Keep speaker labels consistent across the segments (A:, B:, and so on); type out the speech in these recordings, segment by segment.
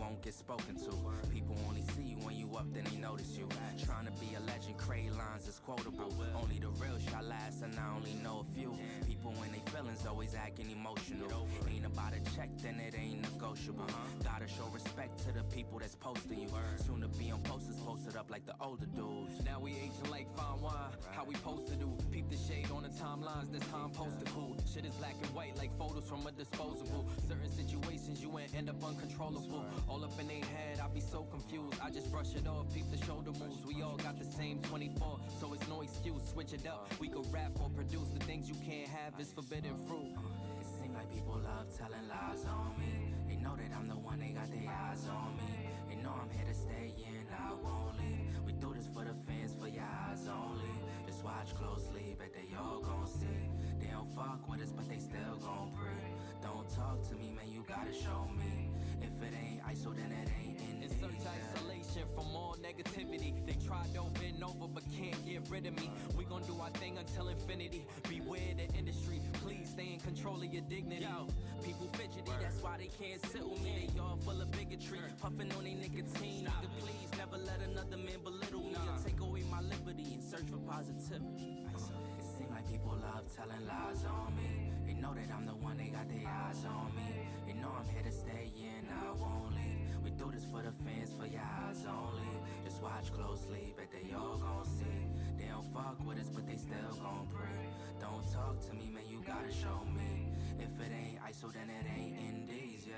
A: won't get spoken to. People only see you when you up, then they notice you. Trying to be a legend, create lines is quotable. Only the real shall last, and I only know a few. People when they feelings always acting emotional. Ain't about a check, then it ain't negotiable. Gotta show respect to the people that's posting you. Soon to be on posters posted up like the older dudes.
B: Now we aging like fine wine, how we supposed to do. Peep the shade on the timelines, this time posted cool. Shit is black and white like photos from a disposable. Certain situations you ain't end up uncontrollable. All up in their head, I be so confused. I just brush it off, peep the shoulder moves. We all got the same 24, so it's no excuse. Switch it up, we could rap or produce. The things you can't have is forbidden fruit.
A: It seems like people love telling lies on me. They know that I'm the one, they got their eyes on me. They know I'm here to stay and I won't leave. We do this for the fans, for your eyes only. Just watch closely, bet they all gon' see. They don't fuck with us, but they still gon' breathe. Don't talk to me, man, you gotta show me. If it ain't ISO, then it ain't in
B: In search of isolation from all negativity. They tried over and over, but can't get rid of me. We gon' do our thing until infinity. Beware the industry, please stay in control of your dignity. Yo, people fidgety, that's why they can't sit with me. They all full of bigotry, puffing on their nicotine. Nigga, please never let another man belittle me or take away my liberty and search for positivity.
A: It seems like people love telling lies on me. They know that I'm the one, they got their eyes on me. They know I'm here to stay and I won't leave. We do this for the fans, for your eyes only. Just watch closely, bet they all gon' see. They don't fuck with us, but they still gon' pray. Don't talk to me, man, you gotta show me. If it ain't ISO, then it ain't Indies, yeah.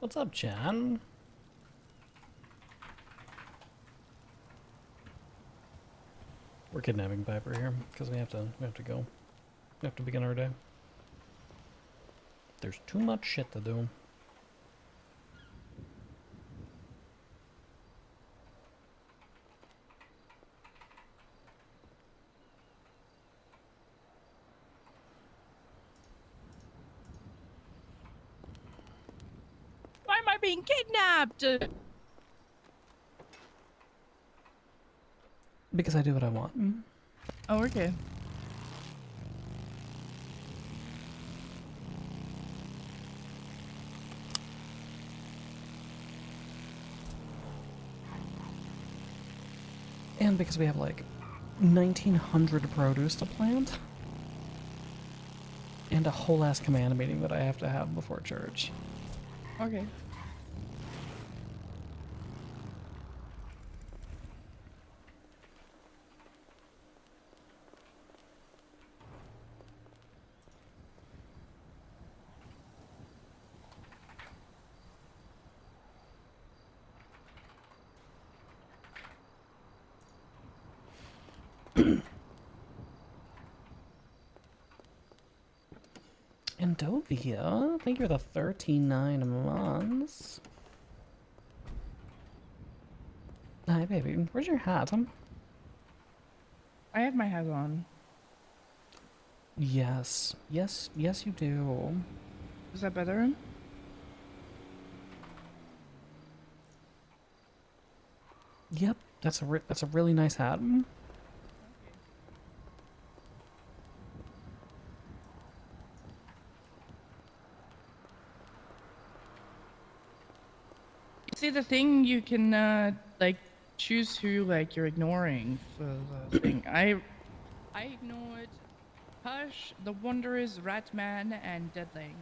C: What's up, John? We're kidnapping Piper here because we have to go. We have to begin our day. There's too much shit to do.
D: I'm being kidnapped.
C: Because I do what I want.
D: Oh, okay.
C: And because we have like 1900 produce to plant. And a whole ass command meeting that I have to have before church.
D: Okay.
C: Endovia, thank you for the 39 months. Hi, baby. Where's your hat?
D: I have my hat on.
C: Yes. Yes, you do.
D: Is that better?
C: Yep, that's a really nice hat.
D: See, the thing you can like choose who like you're ignoring for the thing. I ignored Hush, the Wanderers, Ratman, and Deadling.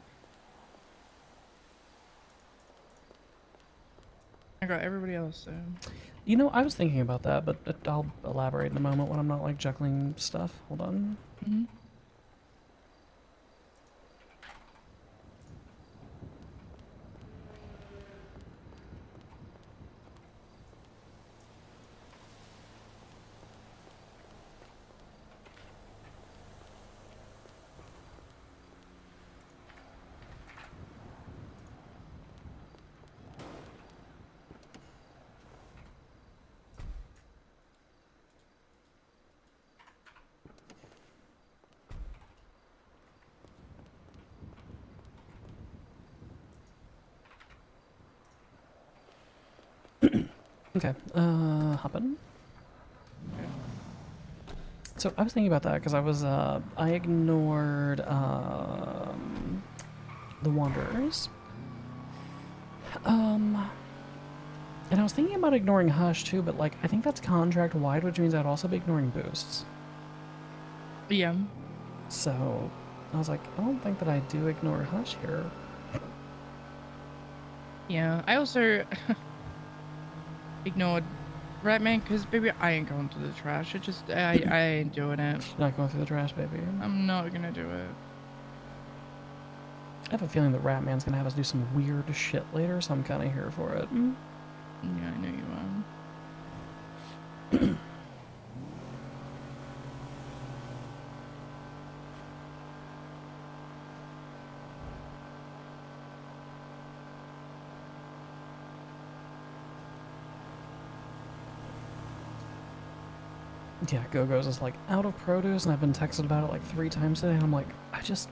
D: I got everybody else. So.
C: You know, I was thinking about that, but I'll elaborate in a moment when I'm not like juggling stuff. Hold on.
D: Mm-hmm.
C: Okay, hoppin'. So I was thinking about that because I ignored, the Wanderers. And I was thinking about ignoring Hush too, but like, I think that's contract wide, which means I'd also be ignoring boosts.
D: Yeah.
C: So I was like, I don't think that I do ignore Hush here.
D: Yeah. I also ignored Ratman because baby, I ain't going to the trash. It just I ain't doing it.
C: You're not going through the trash, baby.
D: I'm not gonna do it.
C: I have a feeling that Ratman's gonna have us do some weird shit later, so I'm kind of here for it.
D: Yeah, I know you are.
C: Yeah, Go-Go's is like out of produce, and I've been texted about it like 3 times today, and I'm like, I just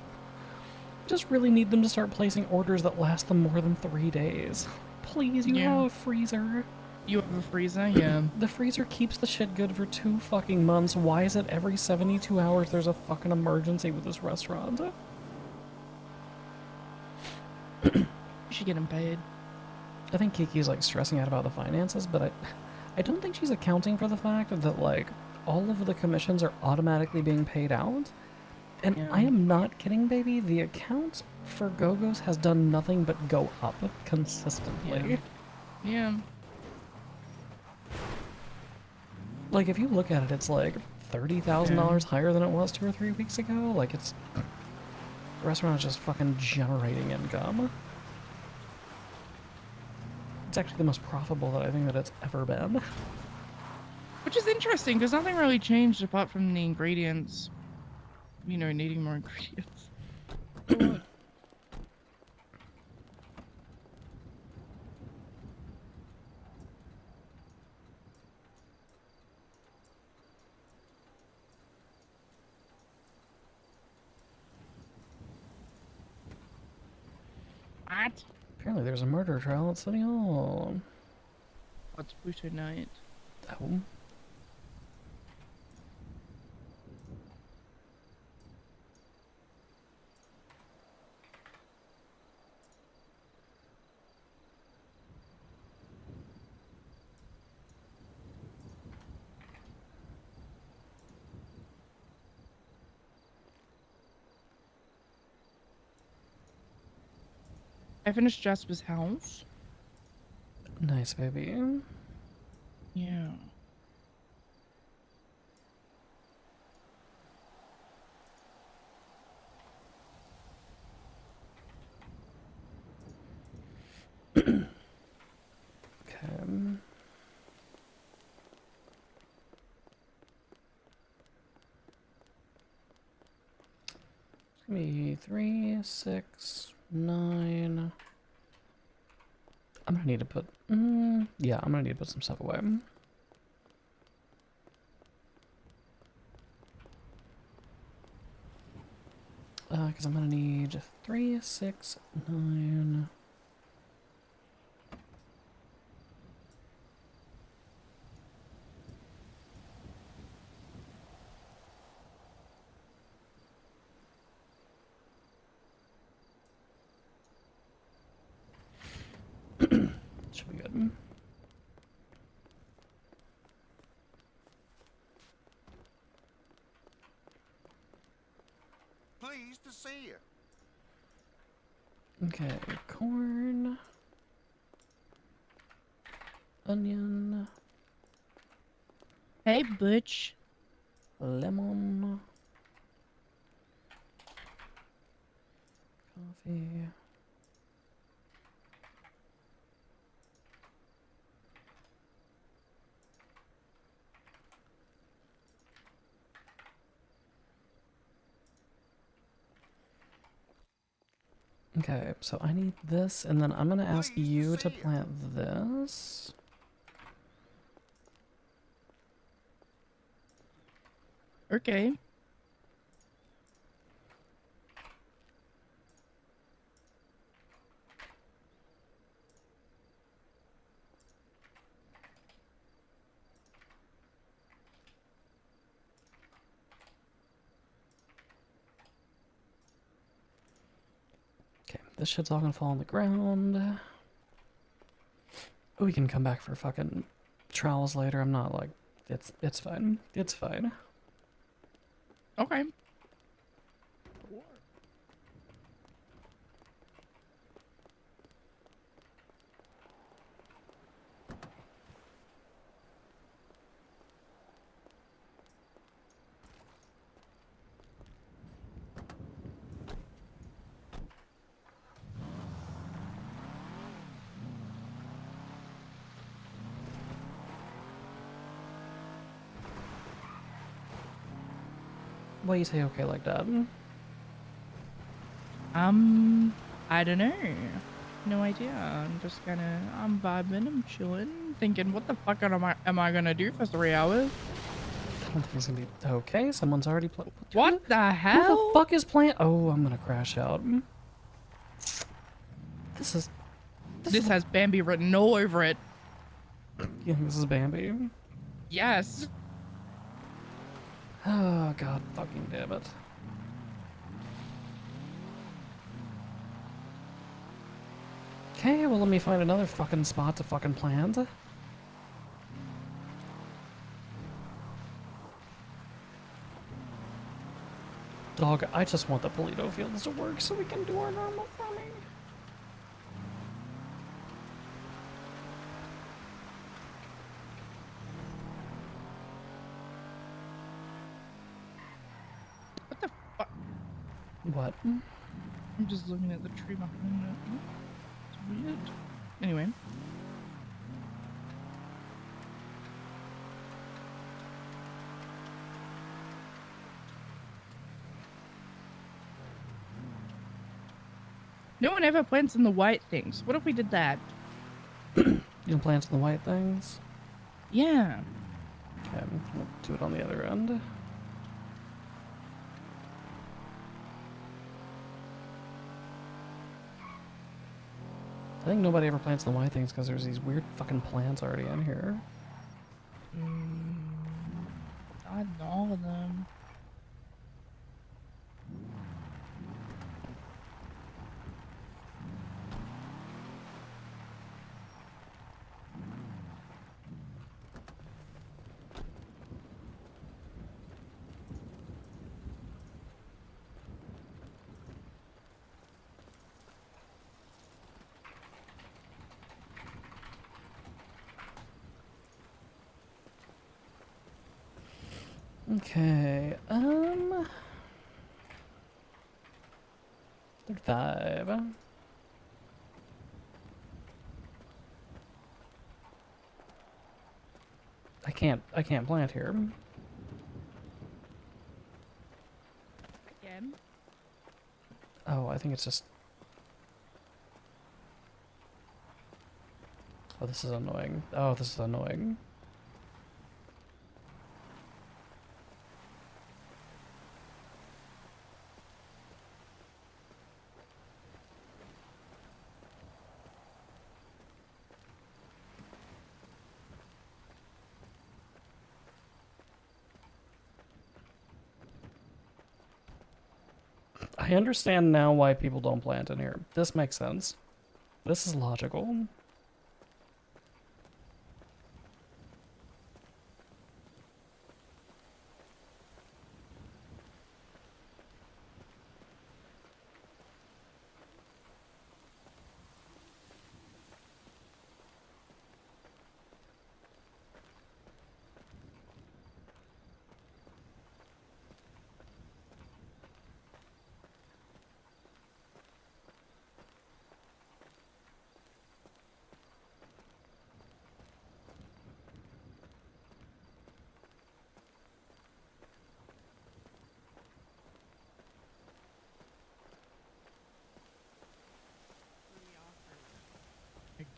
C: really need them to start placing orders that last them more than 3 days. Please, you have a freezer.
D: You have a freezer? Yeah.
C: The freezer keeps the shit good for 2 fucking months. Why is it every 72 hours there's a fucking emergency with this restaurant?
D: You should get them paid.
C: I think Kiki's like stressing out about the finances, but I don't think she's accounting for the fact that like all of the commissions are automatically being paid out. And
D: Yeah.
C: I am not kidding, baby. The account for Go-Go's has done nothing but go up consistently.
D: Yeah.
C: Like, if you look at it, it's like $30,000 higher than it was 2 or 3 weeks ago. Like, the restaurant is just fucking generating income. It's actually the most profitable that I think that it's ever been.
D: Which is interesting because nothing really changed apart from the ingredients. You know, needing more ingredients. What?
C: Apparently there's a murder trial at City Hall.
D: What's Pluto Night?
C: Oh.
D: I finished Jasper's house.
C: Nice, baby.
D: Yeah.
C: Okay. It's gonna be 3, 6, 9. I'm gonna need to put. Yeah, I'm gonna need to put some stuff away. Because I'm gonna need 3, 6, 9. Should be good.
E: Pleased to see you.
C: Okay, corn, onion,
D: Hey, Butch.
C: lemon, coffee. Okay, so I need this, and then I'm gonna ask
E: Pleased to
C: you to
E: see ya.
C: plant this.
D: Okay.
C: Okay, this shit's all gonna fall on the ground. We can come back for fucking trowels later. I'm not like, it's fine. It's fine.
D: Okay.
C: Why you say okay like that?
D: I don't know. No idea. I'm just I'm vibing, I'm chilling, thinking, what the fuck am I gonna do for 3 hours?
C: I don't think it's gonna be okay. Someone's already
D: What the
C: Who
D: hell?
C: the fuck is playing? Oh, I'm gonna crash out. This is.
D: This has Bambi written all over it.
C: Yeah, this is Bambi.
D: Yes.
C: Oh god, fucking damn it. Okay, well let me find another fucking spot to fucking plant. Dog, I just want the Polito fields to work so we can do our normal farming.
D: What the fuck?
C: What?
D: I'm just looking at the tree behind it. It's weird. Anyway. No one ever plants in the white things. What if we did that?
C: You can plant the white things?
D: Yeah.
C: Okay, we'll do it on the other end. I think nobody ever plants the Y things because there's these weird fucking plants already in here.
D: Not all of them.
C: Okay, 35. I can't plant here.
D: Again?
C: Oh, I think it's just... Oh, this is annoying. Oh, this is annoying. I understand now why people don't plant in here. This makes sense. This is logical.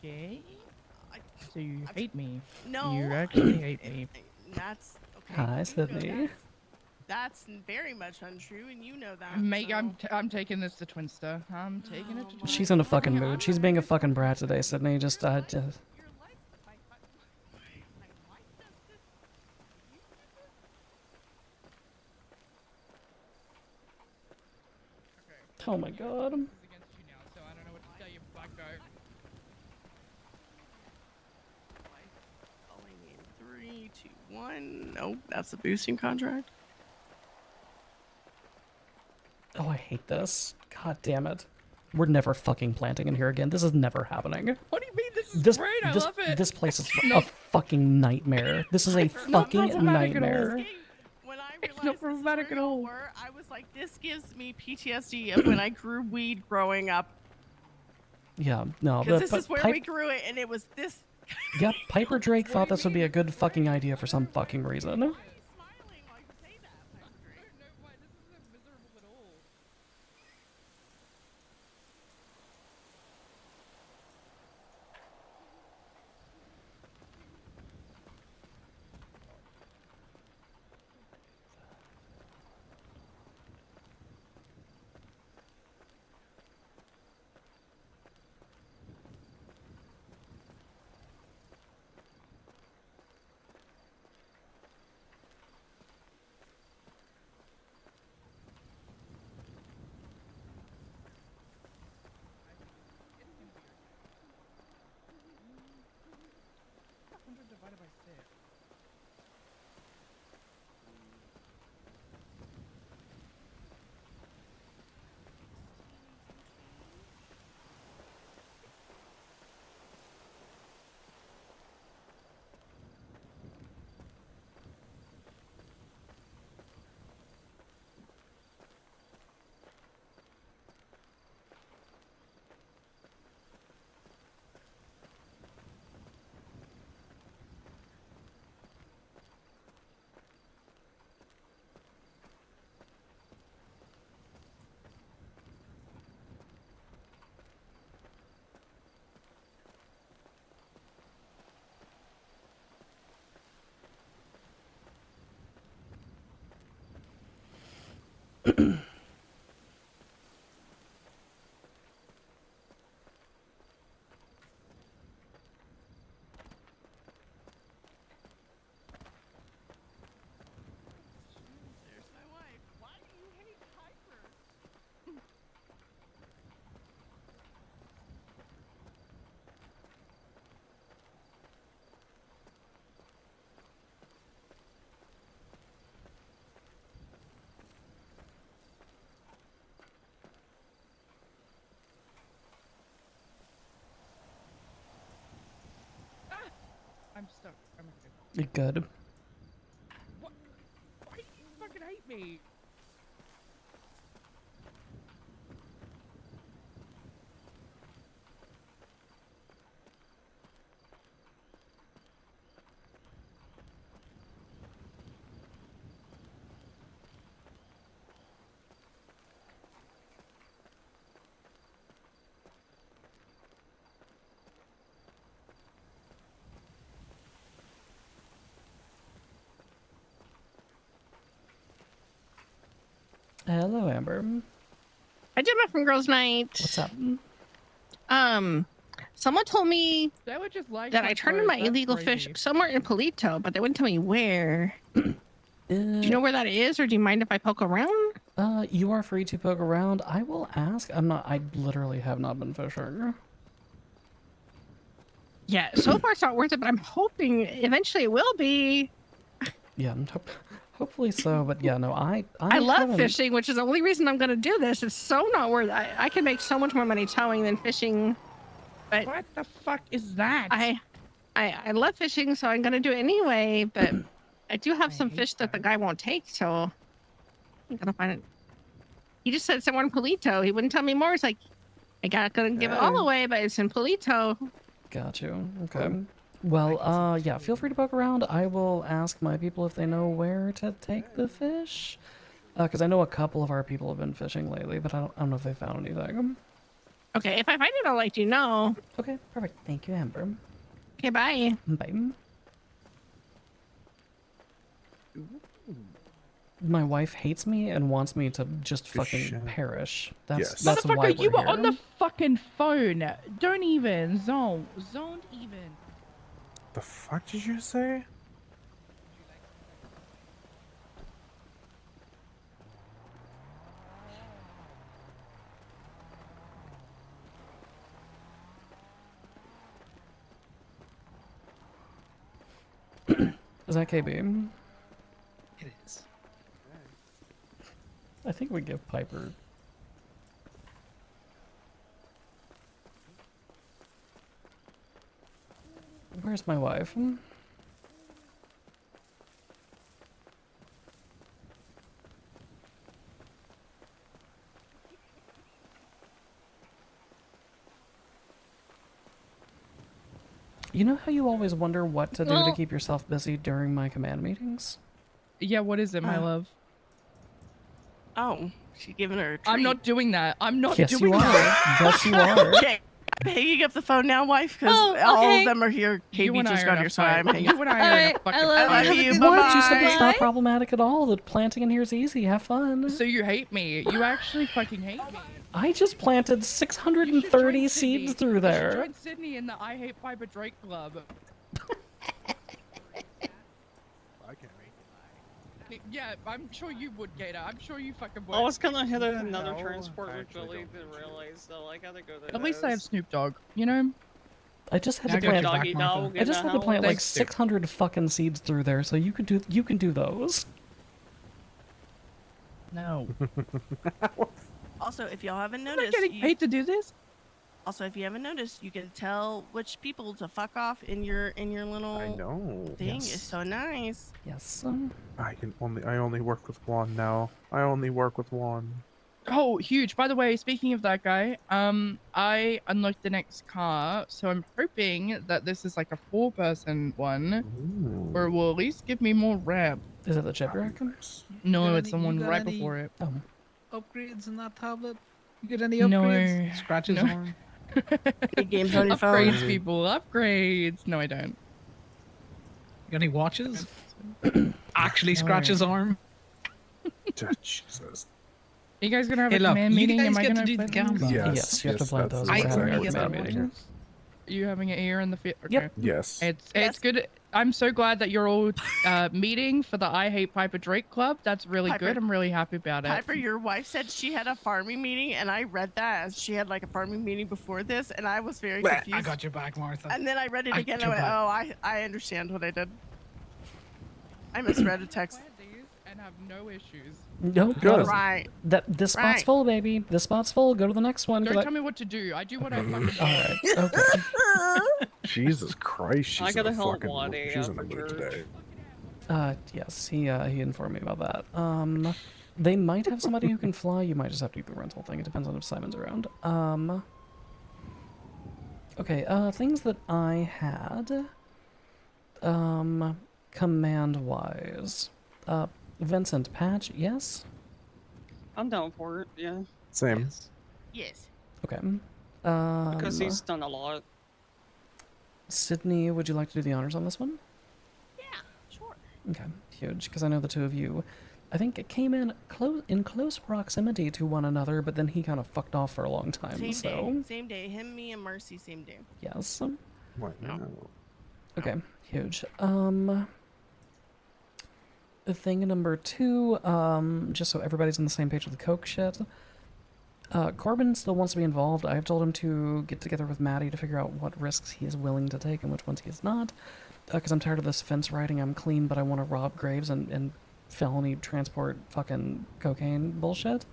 D: Okay.
E: I,
D: So you hate me.
E: no.
D: You actually hate me.
E: That's okay.
C: Hi,
E: you know
C: Sydney.
E: that's very much untrue, and you know that.
D: I'm taking this to Twinster. I'm taking it to
E: Oh
D: Twinster.
C: She's in a fucking
E: my
C: mood. She's being a fucking brat today, Sydney. Just,
E: Your life, my wife does this. You do this?
D: Okay.
C: oh my god.
D: This is against you now, so I don't know what to tell you, bucko.
E: Wife calling in 3, 2, 1. Nope, that's the boosting contract.
C: Oh, I hate this. God damn it. We're never fucking planting in here again. This is never happening.
D: What do you mean? This is great. I love it.
C: This place is a fucking nightmare. This is a
D: not
C: fucking
D: problematic at all.
C: nightmare.
E: When I
D: It's
E: realized
D: not
E: this is
D: problematic
E: where
D: at
E: y'all
D: all.
E: were, I was like, this gives me PTSD of when I grew weed growing up.
C: Yeah, no.
E: Because
C: but
E: this is where we grew it, and it was this.
C: Yep, Piper Drake thought this would be a good fucking idea for some fucking reason.
E: Why are you smiling while you say that, Piper
D: I
E: Drake?
D: don't know why this isn't miserable at all. Divided by 6. I'm stuck. I'm okay.
C: You're good.
D: What? Why do you fucking hate me?
C: Hello, Amber.
E: Hi, Gemma from Girls Night.
C: What's up?
E: Someone told me
D: They would just like
E: that I turned in my illegal fish somewhere in Polito, but they wouldn't tell me where. Do you know where that is, or do you mind if I poke around?
C: You are free to poke around. I will ask. I literally have not been fishing.
E: Yeah, so far it's not worth it, but I'm hoping eventually it will be.
C: Yeah, hopefully so. But yeah, no, I
E: love
C: haven't-
E: fishing, which is the only reason I'm going to do this. It's so not worth it. I can make so much more money towing than fishing. But
D: What the fuck is that?
E: I love fishing, so I'm going to do it anyway. But I do have some fish that the guy won't take, so I'm going to find it. He just said somewhere in Polito. He wouldn't tell me more. It's like, I got to give it all away, but it's in Polito.
C: Got you. Okay. Well, yeah, feel free to poke around. I will ask my people if they know where to take the fish. Because I know a couple of our people have been fishing lately, but I don't know if they found anything.
E: Okay, if I find it, I'll let you know.
C: Okay, perfect. Thank you, Amber.
E: Okay, bye.
C: Bye. My wife hates me and wants me to just fucking perish. That's why we're
D: Motherfucker, you were
C: here.
D: on the fucking phone. Don't even. Zoned even.
F: The fuck did you say?
C: Is that KB?
G: It is.
C: I think we give Piper. Where's my wife? You know how you always wonder what to do to keep yourself busy during my command meetings?
D: Yeah, what is it, my love?
E: Oh, she's giving her a treat.
D: I'm not doing that. I'm not
C: Yes,
D: doing
C: you are.
D: that.
C: Yes, you are.
E: Okay, I'm hanging up the phone now, wife, because all of them are here.
D: You
E: KB
D: and I
E: just
D: are
E: got
D: in a
E: here, so
D: fight.
E: I'm hanging
D: You and I are in a fucking
E: I
D: fight.
E: love you.
C: What? You said
E: Bye-bye.
C: it's not problematic at all. The planting in here is easy. Have fun.
D: So you hate me. You actually fucking hate me.
C: I just planted
D: You should
C: 630
D: join
C: seeds
D: Sydney.
C: through
D: You
C: there.
D: should join Sydney in the I Hate Piper Drake Club.
F: I can't make
D: Yeah, I'm sure you would, Gator. I'm sure you fucking would.
G: I was gonna hit another
F: No,
G: transport
F: I
G: with
F: actually
G: Billy,
F: don't
G: then
F: think so.
G: realized though I gotta go to
D: At least I have
G: those.
D: Snoop Dogg, you know?
C: I just had
G: I
C: to
G: got
C: plant.
G: your doggy dog
C: I
G: in
C: just
G: the
C: had to plant
G: house.
C: like 600 fucking seeds through there, so you can do those.
D: No.
E: Also, if y'all haven't
D: I'm not
E: noticed,
D: getting paid to do this.
E: also if you haven't noticed, you can tell which people to fuck off in your little
F: I know.
E: thing.
C: Yes.
E: It's so nice.
C: Yes.
F: I only work with one now. I only work with one.
D: Oh, huge. By the way, speaking of that guy, I unlocked the next car, so I'm hoping that this is like a 4-person one, or it will at least give me more ramp.
C: Is it the chip rack?
D: No,
H: got
D: it's the
H: any- you
D: one
H: got
D: right
H: any-
D: before it.
C: Oh.
H: Upgrades in that tablet? You get any
D: No.
H: upgrades? Scratches
D: No.
H: arm?
E: Any games on your
D: Upgrades,
E: phone?
D: people. Upgrades. No, I don't.
H: You got any watches? Actually scratches arm?
F: Jesus.
D: Are you guys gonna have
H: Hey,
D: a
H: look,
D: command
H: you
D: meeting?
H: guys
D: Am I
H: get to
D: gonna
H: do the
D: play those?
H: countdown.
C: Yes, you have to plant
F: that's
C: those. We're having
F: exactly
C: a
F: what
C: command
F: that
C: meeting.
F: is.
D: Are you having an ear in the fit? Okay.
C: Yep.
F: Yes.
D: It's
E: Yes.
D: good. I'm so glad that you're all meeting for the I Hate Piper Drake Club. That's really
E: Piper-
D: good. I'm really happy about it.
E: Piper, your wife said she had a farming meeting, and I read that as she had like a farming meeting before this, and I was very confused.
H: I got your back, Martha.
E: And then I read it
H: got
E: again, and I
H: your
E: went,
H: back.
E: oh, I understand what I did. I misread a text.
D: Plant these, and have no issues.
C: Nope.
F: Good.
E: Right.
C: This spot's
E: Right.
C: full, baby. This spot's full. Go to the next one. 'cause
D: Don't
C: I-
D: tell me what to do. I do what I fucking want.
C: All right. Okay.
F: Jesus Christ, she's
G: I gotta
F: in a
G: help
F: fucking
G: Waddy
F: she's
G: out
F: in the
G: for
F: mood
G: church.
C: Yes, he informed me about that. They might have somebody who can fly. You might just have to do the rental thing. It depends on if Simon's around. Okay, things that I had, command-wise. Vincent, patch, yes?
G: I'm down for it, yeah.
F: Same.
H: Yes.
E: Yes.
C: Okay.
G: Because he's done a lot.
C: Sydney, would you like to do the honors on this one?
E: Yeah, sure.
C: Okay, huge, because I know the two of you, I think it came in close proximity to one another, but then he kind of fucked off for a long time,
I: Same
C: so...
I: day. Same day. Him, me, and Mercy, same day.
C: Yes.
F: What? No.
C: Okay, huge. Thing number 2, just so everybody's on the same page with the coke shit. Corbin still wants to be involved. I've told him to get together with Maddie to figure out what risks he is willing to take and which ones he is not. Because I'm tired of this fence riding, I'm clean, but I want to rob graves and felony transport fucking cocaine bullshit.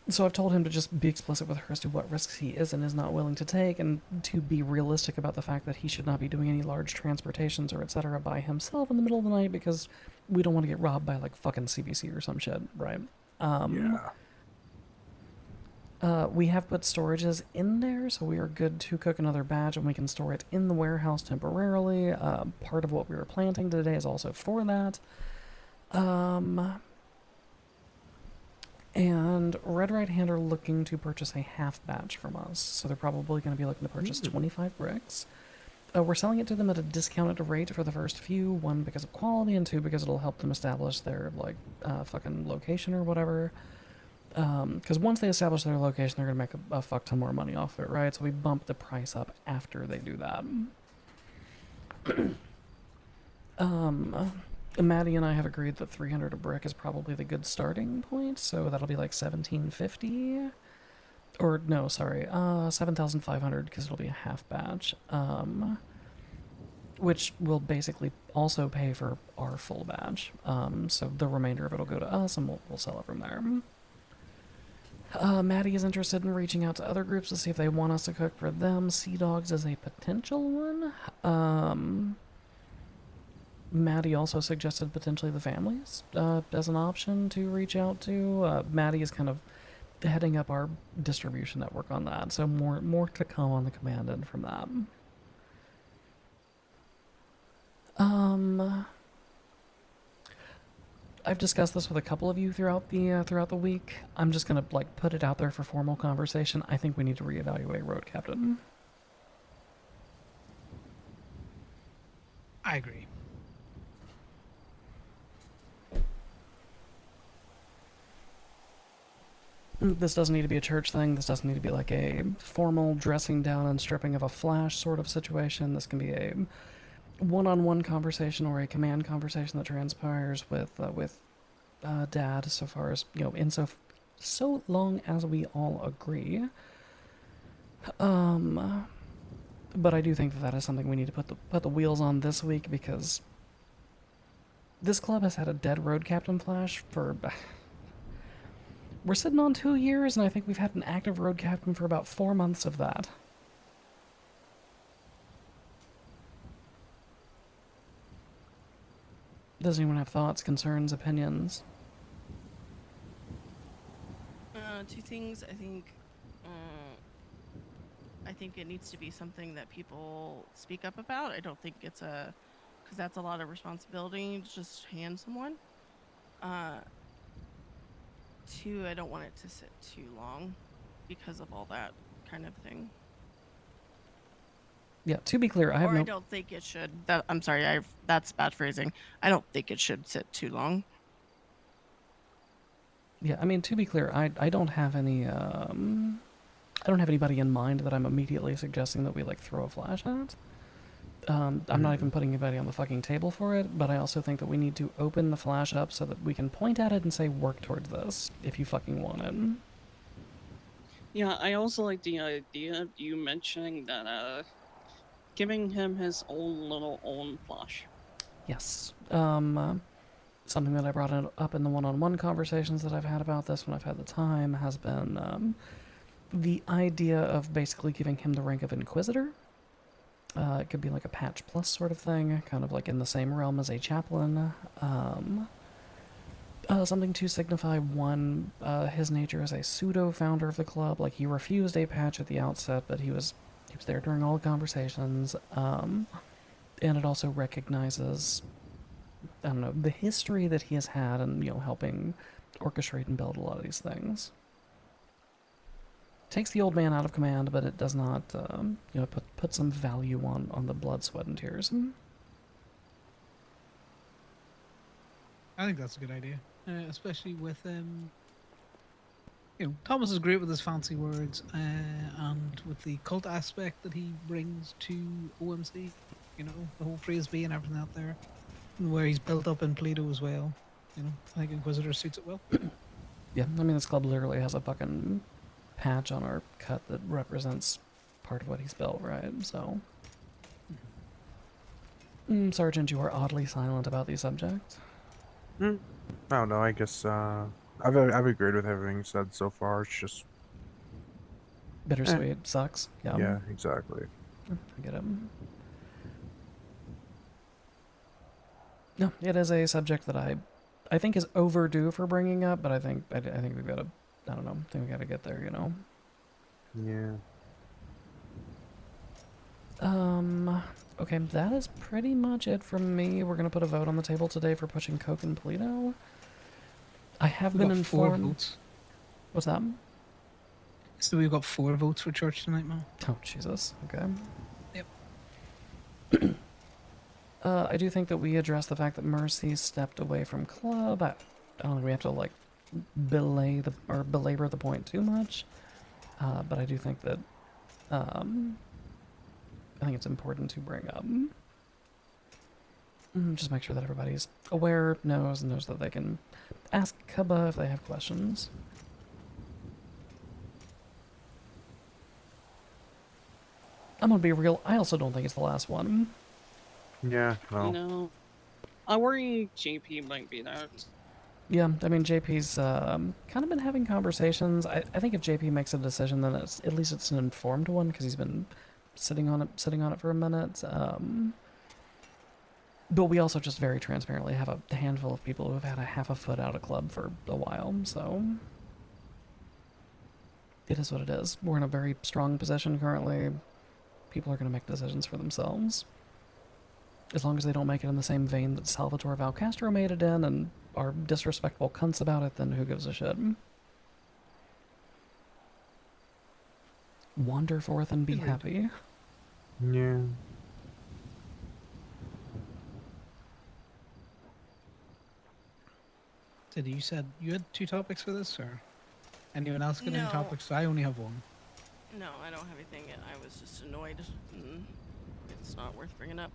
C: So I've told him to just be explicit with her as to what risks he is and is not willing to take, and to be realistic about the fact that he should not be doing any large transportations or etc. by himself in the middle of the night, because we don't want to get robbed by like fucking CBC or some shit, right?
F: Yeah.
C: We have put storages in there, so we are good to cook another batch, and we can store it in the warehouse temporarily. Part of what we were planting today is also for that. And Red Right Hand are looking to purchase a half batch from us, so they're probably going to be looking to purchase 25 bricks. We're selling it to them at a discounted rate for the first few, 1 because of quality, and 2 because it'll help them establish their, like, fucking location or whatever. Because once they establish their location, they're going to make a fuck ton more money off it, right? So we bump the price up after they do that. Maddie and I have agreed that 300 a brick is probably the good starting point, so that'll be like 1750. Or, no, sorry, 7,500, because it'll be a half batch. Which will basically also pay for our full batch. So the remainder of it will go to us, and we'll sell it from there. Maddie is interested in reaching out to other groups to see if they want us to cook for them. Sea Dogs is a potential one. Maddie also suggested potentially the families as an option to reach out to. Maddie is kind of heading up our distribution network on that, so more to come on the command end from that. I've discussed this with a couple of you throughout the week. I'm just gonna like put it out there for formal conversation. I think we need to reevaluate Road Captain.
H: I agree.
C: This doesn't need to be a church thing. This doesn't need to be like a formal dressing down and stripping of a flash sort of situation. This can be a one-on-one conversation or a command conversation that transpires with Dad, so far as, you know, so long as we all agree. But I do think that is something we need to put the wheels on this week, because this club has had a dead road captain flash for... We're sitting on 2 years, and I think we've had an active road captain for about 4 months of that. Does anyone have thoughts, concerns, opinions?
I: Two things. I think it needs to be something that people speak up about. I don't think it's because that's a lot of responsibility to just hand someone. 2, I don't want it to sit too long because of all that kind of thing.
C: Yeah, to be clear, I
I: don't think it should. I'm sorry, that's bad phrasing. I don't think it should sit too long.
C: Yeah, I mean, to be clear, I don't have any, I don't have anybody in mind that I'm immediately suggesting that we, like, throw a flash at. I'm not even putting anybody on the fucking table for it, but I also think that we need to open the flash up so that we can point at it and say, work towards this, if you fucking want it.
G: Yeah, I also like the idea of you mentioning that, giving him his own flash.
C: Yes. Something that I brought up in the one-on-one conversations that I've had about this when I've had the time has been the idea of basically giving him the rank of Inquisitor. It could be like a patch plus sort of thing, kind of like in the same realm as a chaplain. Something to signify, one, his nature as a pseudo-founder of the club. Like, he refused a patch at the outset, but he was there during all the conversations. And it also recognizes, I don't know, the history that he has had and, helping orchestrate and build a lot of these things. Takes the old man out of command, but it does not, put some value on the blood, sweat, and tears.
H: I think that's a good idea, especially with Thomas is great with his fancy words, and with the cult aspect that he brings to OMC. The whole phrase B and everything out there, and where he's built up in Toledo as well. I think Inquisitor suits it well.
C: Yeah, I mean, this club literally has a fucking patch on our cut that represents part of what he's built, right? So, Sergeant, you are oddly silent about the subject.
F: I don't know. I guess I've agreed with everything said so far. It's just
C: bittersweet. Sucks. Yeah.
F: Yeah, exactly.
C: I get it. No, it is a subject that I think is overdue for bringing up, but I think we've got to. I don't know. I think we got to get there.
F: Yeah.
C: Okay, that is pretty much it from me. We're gonna put a vote on the table today for pushing Coke and Polito. I have been informed.
H: 4 votes.
C: What's that?
H: So we've got 4 votes for church tonight, man.
C: Oh, Jesus. Okay.
H: Yep.
C: I do think that we address the fact that Mercy stepped away from club. I don't think we have to belabor the point too much. But I do think that I think it's important to bring up. Just make sure that everybody's aware, knows that they can ask Kaba if they have questions. I'm gonna be real, I also don't think it's the last one.
F: Yeah, well.
G: I worry JP might be that.
C: Yeah, I mean, JP's kind of been having conversations. I think if JP makes a decision, then at least it's an informed one, because he's been sitting on it for a minute. But we also just very transparently have a handful of people who have had a half a foot out of club for a while, so it is what it is. We're in a very strong position currently. People are going to make decisions for themselves. As long as they don't make it in the same vein that Salvatore Valcastro made it in and are disrespectful cunts about it, then who gives a shit? Wander forth and be happy.
F: Yeah.
H: Did you said you had 2 topics for this, or anyone else got any
I: No.
H: topics? I only have 1.
I: No, I don't have anything. I was just annoyed. It's not worth bringing up.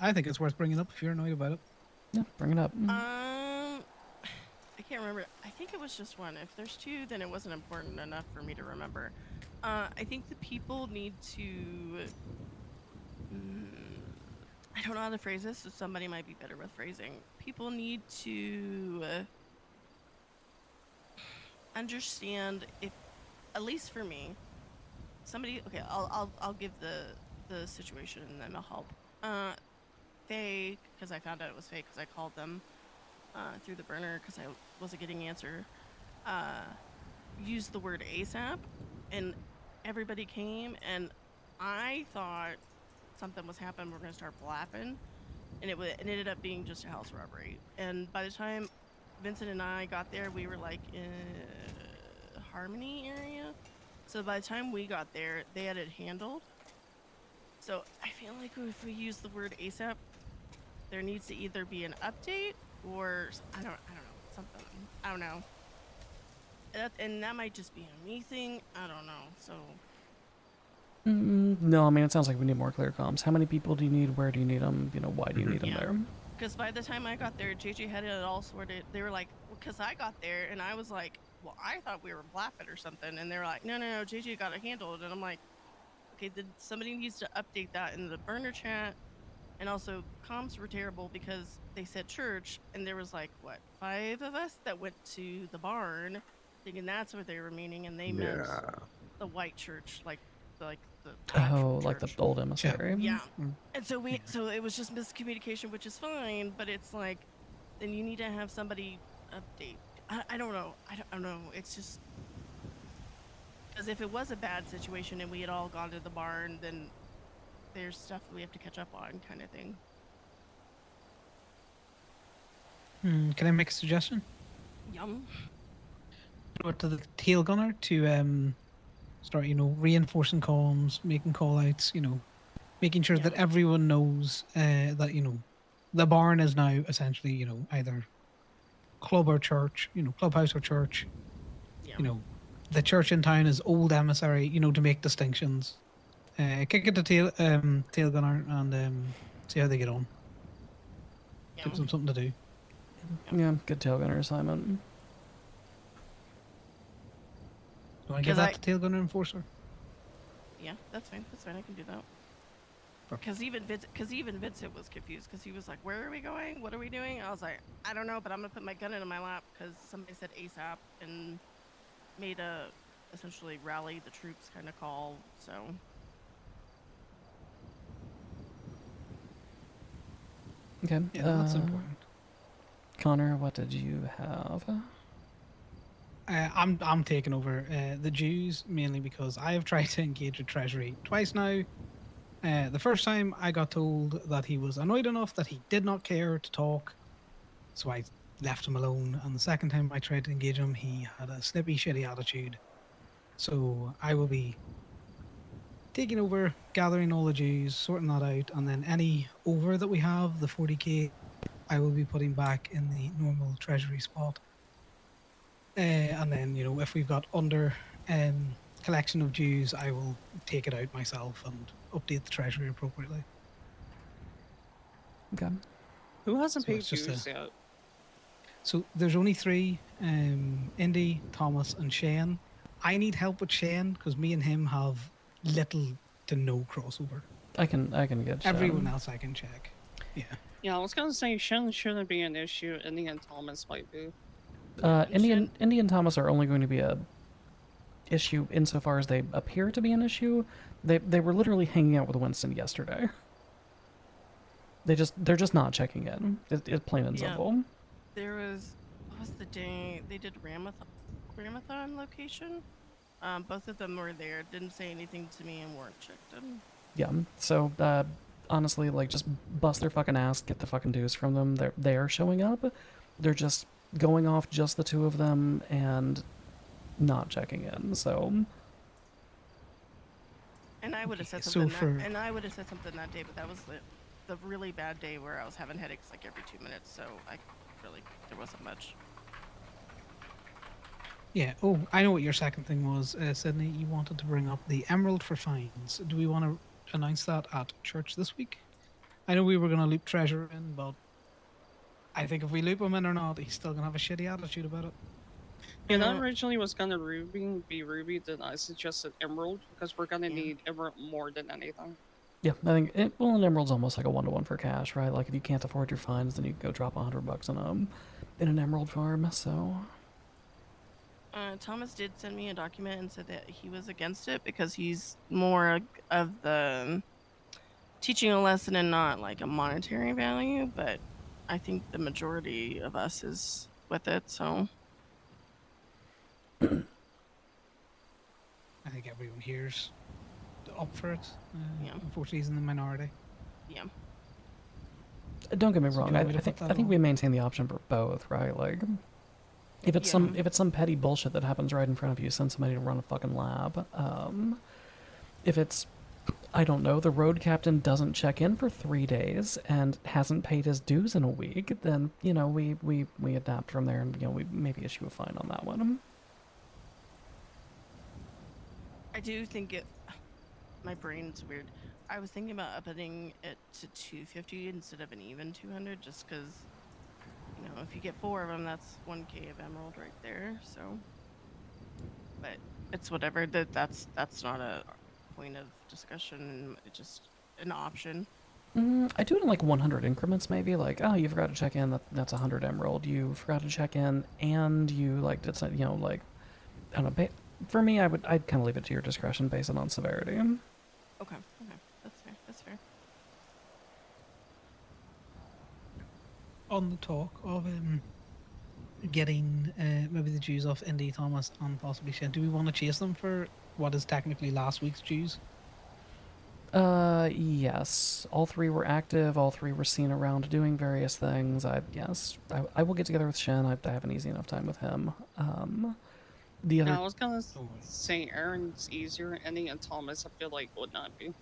H: I think it's worth bringing up if you're annoyed about it.
C: Yeah, bring it up.
I: I can't remember. I think it was just 1. If there's 2, then it wasn't important enough for me to remember. I think the people need to. I don't know how to phrase this, so somebody might be better with phrasing. People need to understand, if, at least for me, somebody. Okay, I'll give the situation and then I'll help. Faye, because I found out it was fake because I called them through the burner because I wasn't getting an answer. Used the word ASAP, and everybody came, and I thought something was happening. We're gonna start flapping, and it ended up being just a house robbery. And by the time Vincent and I got there, we were like in Harmony area. So by the time we got there, they had it handled. So I feel like if we use the word ASAP, there needs to either be an update or I don't know, something. I don't know. And that might just be a me thing. I don't know. So.
C: No, I mean, it sounds like we need more clear comms. How many people do you need? Where do you need them? Why do you need them there?
I: Because by the time I got there, JJ had it all sorted. They were like, because I got there and I was like, well, I thought we were flapping or something. And they were like, no, JJ got it handled. And I'm like, okay, then somebody needs to update that in the burner chat And also, comms were terrible because they said church, and there was like what 5 of us that went to the barn, thinking that's what they were meaning, and they meant
F: Yeah.
I: the white church, like the
C: Oh,
I: actual
C: like the
I: church.
C: old emissary.
I: Yeah.
H: Mm.
I: And so so it was just miscommunication, which is fine, but it's like then you need to have somebody update. I don't know. I don't know. It's just because if it was a bad situation and we had all gone to the barn, then there's stuff we have to catch up on, kind of thing.
H: Can I make a suggestion?
I: Yum.
H: Go to the tail gunner to start, reinforcing comms, making call outs, making sure that everyone knows that, the barn is now essentially, either club or church, clubhouse or church.
I: Yeah.
H: The church in town is old emissary, to make distinctions. Kick it to tail gunner and see how they get on. Gives them something to do.
C: Yeah, good tail gunner assignment.
H: Do you want to give that to tail gunner enforcer?
I: Yeah, that's fine. That's fine. I can do that. Because even Vincent was confused because he was like, "Where are we going? What are we doing?" I was like, "I don't know, but I'm gonna put my gun in my lap because somebody said ASAP and made a essentially rally the troops kind of call." So
C: Okay.
H: Yeah, that's important.
C: Connor, what did you have?
H: I'm taking over the Jews mainly because I have tried to engage with Treasury twice now. The first time I got told that he was annoyed enough that he did not care to talk, so I left him alone. And the second time I tried to engage him, he had a snippy, shitty attitude. So I will be taking over, gathering all the Jews, sorting that out, and then any over that we have, the 40k, I will be putting back in the normal Treasury spot. And then, if we've got under collection of Jews, I will take it out myself and update the treasury appropriately.
C: Okay.
G: Who hasn't
H: So
G: paid
H: it's just
G: dues yet?
H: So there's only 3, Indy, Thomas, and Shane. I need help with Shane because me and him have little to no crossover.
C: I can get
H: everyone
C: Shen.
H: else I can check. Yeah.
G: Yeah, I was gonna say Shen shouldn't be an issue. Indy and Thomas might be.
C: Indy and Thomas are only going to be a issue insofar as they appear to be an issue. They were literally hanging out with Winston yesterday. They're just not checking in. It's plain and simple.
I: There was what was the day they did Ramathon location? Both of them were there. Didn't say anything to me and weren't checked in.
C: Yeah. So honestly, like just bust their fucking ass, get the fucking dues from them. They're showing up. They're just going off just the 2 of them and not checking in. So.
I: And I would have said
H: So
I: something. And I would have said something that day, but that was the really bad day where I was having headaches like every 2 minutes. So there wasn't much.
H: Yeah. Oh, I know what your second thing was, Sydney. You wanted to bring up the Emerald for fines. Do we want to announce that at church this week? I know we were going to loop Treasure in, but I think if we loop him in or not, he's still going to have a shitty attitude about it.
G: Yeah, that originally was gonna be Ruby, then I suggested Emerald because we're gonna need Emerald more than anything.
C: Yeah, I think an emerald's almost like a 1-to-1 for cash, right? Like if you can't afford your fines, then you go drop $100 in an emerald farm. So.
I: Thomas did send me a document and said that he was against it because he's more of the teaching a lesson and not like a monetary value. But I think the majority of us is with it. So.
H: I think everyone here's up for it.
I: Yeah.
H: Unfortunately, he's in the minority.
I: Yeah.
C: Don't get me
H: So
C: wrong.
H: do you
C: I
H: want me to put
C: think
H: that on?
C: we maintain the option for both, right? Like, if it's some petty bullshit that happens right in front of you, send somebody to run a fucking lab. If it's, I don't know, the road captain doesn't check in for 3 days and hasn't paid his dues in a week, then we adapt from there and we maybe issue a fine on that one.
I: I do think it. My brain's weird. I was thinking about upping it to 250 instead of an even 200, just because, if you get 4 of them, that's 1k of emerald right there. So, but it's whatever. That's not a point of discussion. It's just an option.
C: I do it in like 100 increments, maybe. Like, oh, you forgot to check in. That's 100 emerald. You forgot to check in, and you like did some, like I don't know. For me, I'd kind of leave it to your discretion based on severity.
I: Okay. Okay. That's fair. That's fair.
H: On the talk of getting maybe the dues off Indy, Thomas, and possibly Shen, do we want to chase them for what is technically last week's dues?
C: Yes. All three were active. All three were seen around doing various things. I will get together with Shen. I have an easy enough time with him. The other.
G: I was gonna say Aaron's easier. Andy and Thomas, I feel like would not be.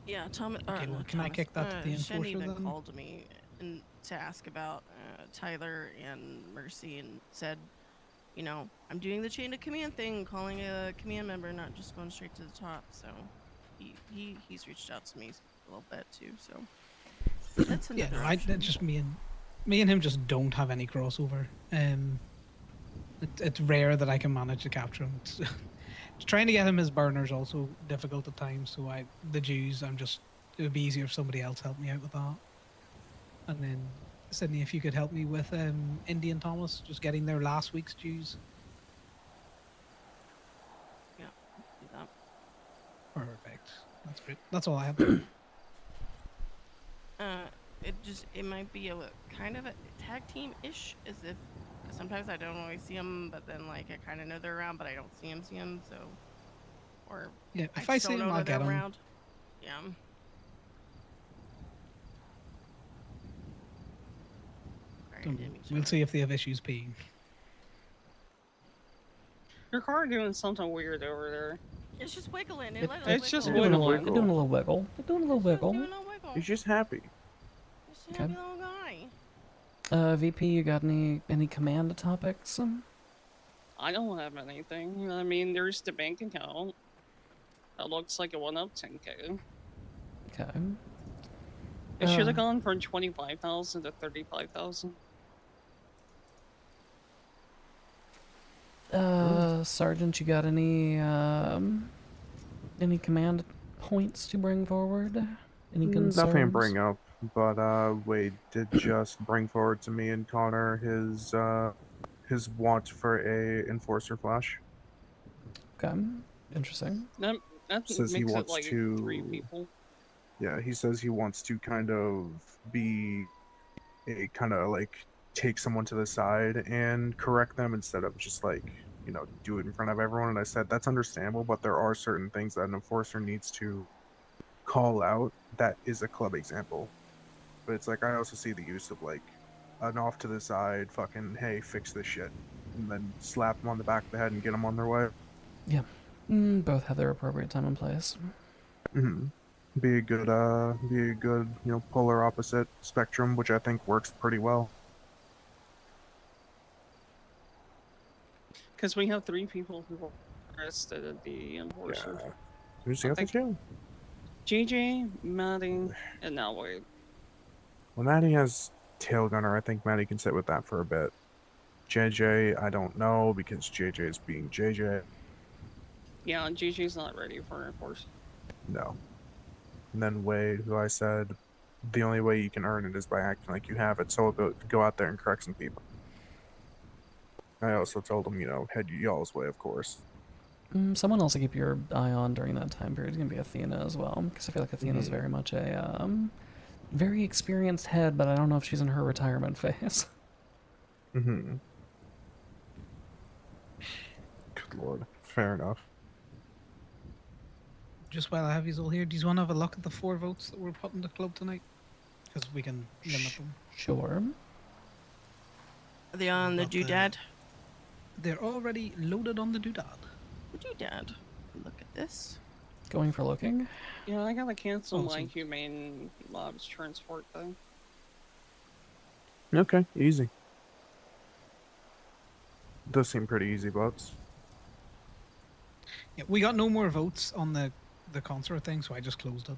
I: Yeah, Thomas.
H: Okay, well, can I kick that to the
I: Shen
H: enforcer
I: even
H: then?
I: called me and to ask about Tyler and Mercy and said, I'm doing the chain of command thing, calling a command member, not just going straight to the top. So he's reached out to me a little bit too. So that's
H: Yeah,
I: another
H: no,
I: option.
H: just me and him just don't have any crossover. It's rare that I can manage to capture him. Trying to get him his burners also difficult at times. So the dues, it would be easier if somebody else helped me out with that. And then Sydney, if you could help me with Indy and Thomas, just getting their last week's dues.
I: Yeah, do that.
H: Perfect. That's great. That's all I have.
I: It might be a kind of a tag team ish, as if, because sometimes I don't always see them, but then like I kind of know they're around, but I don't see them. So, or
H: Yeah, if
I: I
H: I
I: just
H: see
I: don't
H: him,
I: know
H: I'll
I: that they're
H: get him.
I: around. Yeah. Sorry, I didn't mean to
H: We'll see if they have issues peeing.
G: Your car doing something weird over there.
I: It's just wiggling.
G: It's just
C: They're doing a
G: wiggling.
C: little wiggle. They're doing a little wiggle.
I: Doing a little wiggle.
F: He's just happy.
I: Just a
C: Okay.
I: happy little guy.
C: VP, you got any command topics?
G: I don't have anything. I mean, there's the bank account. That looks like it went up 10K.
C: Okay.
G: It should have gone from 25,000 to 35,000.
C: Sergeant, you got any command points to bring forward? Any concerns?
F: Nothing to bring up, but Wade did just bring forward to me and Connor his want for a enforcer flash.
C: Okay, interesting.
G: That
F: Says he
G: makes
F: wants
G: it like
F: to
G: 3 people.
F: Yeah, he says he wants to kind of be a kind of like take someone to the side and correct them instead of just like, do it in front of everyone. And I said, that's understandable, but there are certain things that an enforcer needs to call out. That is a club example. But it's like, I also see the use of like an off to the side, fucking, hey, fix this shit. And then slap them on the back of the head and get them on their way.
C: Yeah. Both have their appropriate time and place.
F: Mm-hmm. Be a good, polar opposite spectrum, which I think works pretty well.
G: Because we have 3 people who were arrested at the enforcers.
F: Yeah. Who's the other two?
G: JJ, Maddie, and now Wade.
F: Well, Maddie has tail gunner. I think Maddie can sit with that for a bit. JJ, I don't know because JJ is being JJ.
G: Yeah, JJ's not ready for enforcement.
F: No. And then Wade, who I said the only way you can earn it is by acting like you have it, so go out there and correct some people. I also told him, head y'all's way, of course.
C: Someone else to keep your eye on during that time period is going to be Athena as well, because I feel like Athena's very much a very experienced head, but I don't know if she's in her retirement phase.
F: Mm-hmm. Good lord. Fair enough.
H: Just while I have you all here, do you want to have a look at the 4 votes that were put in the club tonight? Because we can limit them.
C: Sure.
I: Are they on the doodad?
H: They're already loaded on the doodad.
I: Doodad. Look at this.
C: Going for looking?
G: Yeah, I gotta cancel my
H: Awesome.
G: humane labs transport thing.
F: Okay, easy. Those seem pretty easy votes.
H: Yeah, we got no more votes on the concert thing, so I just closed it.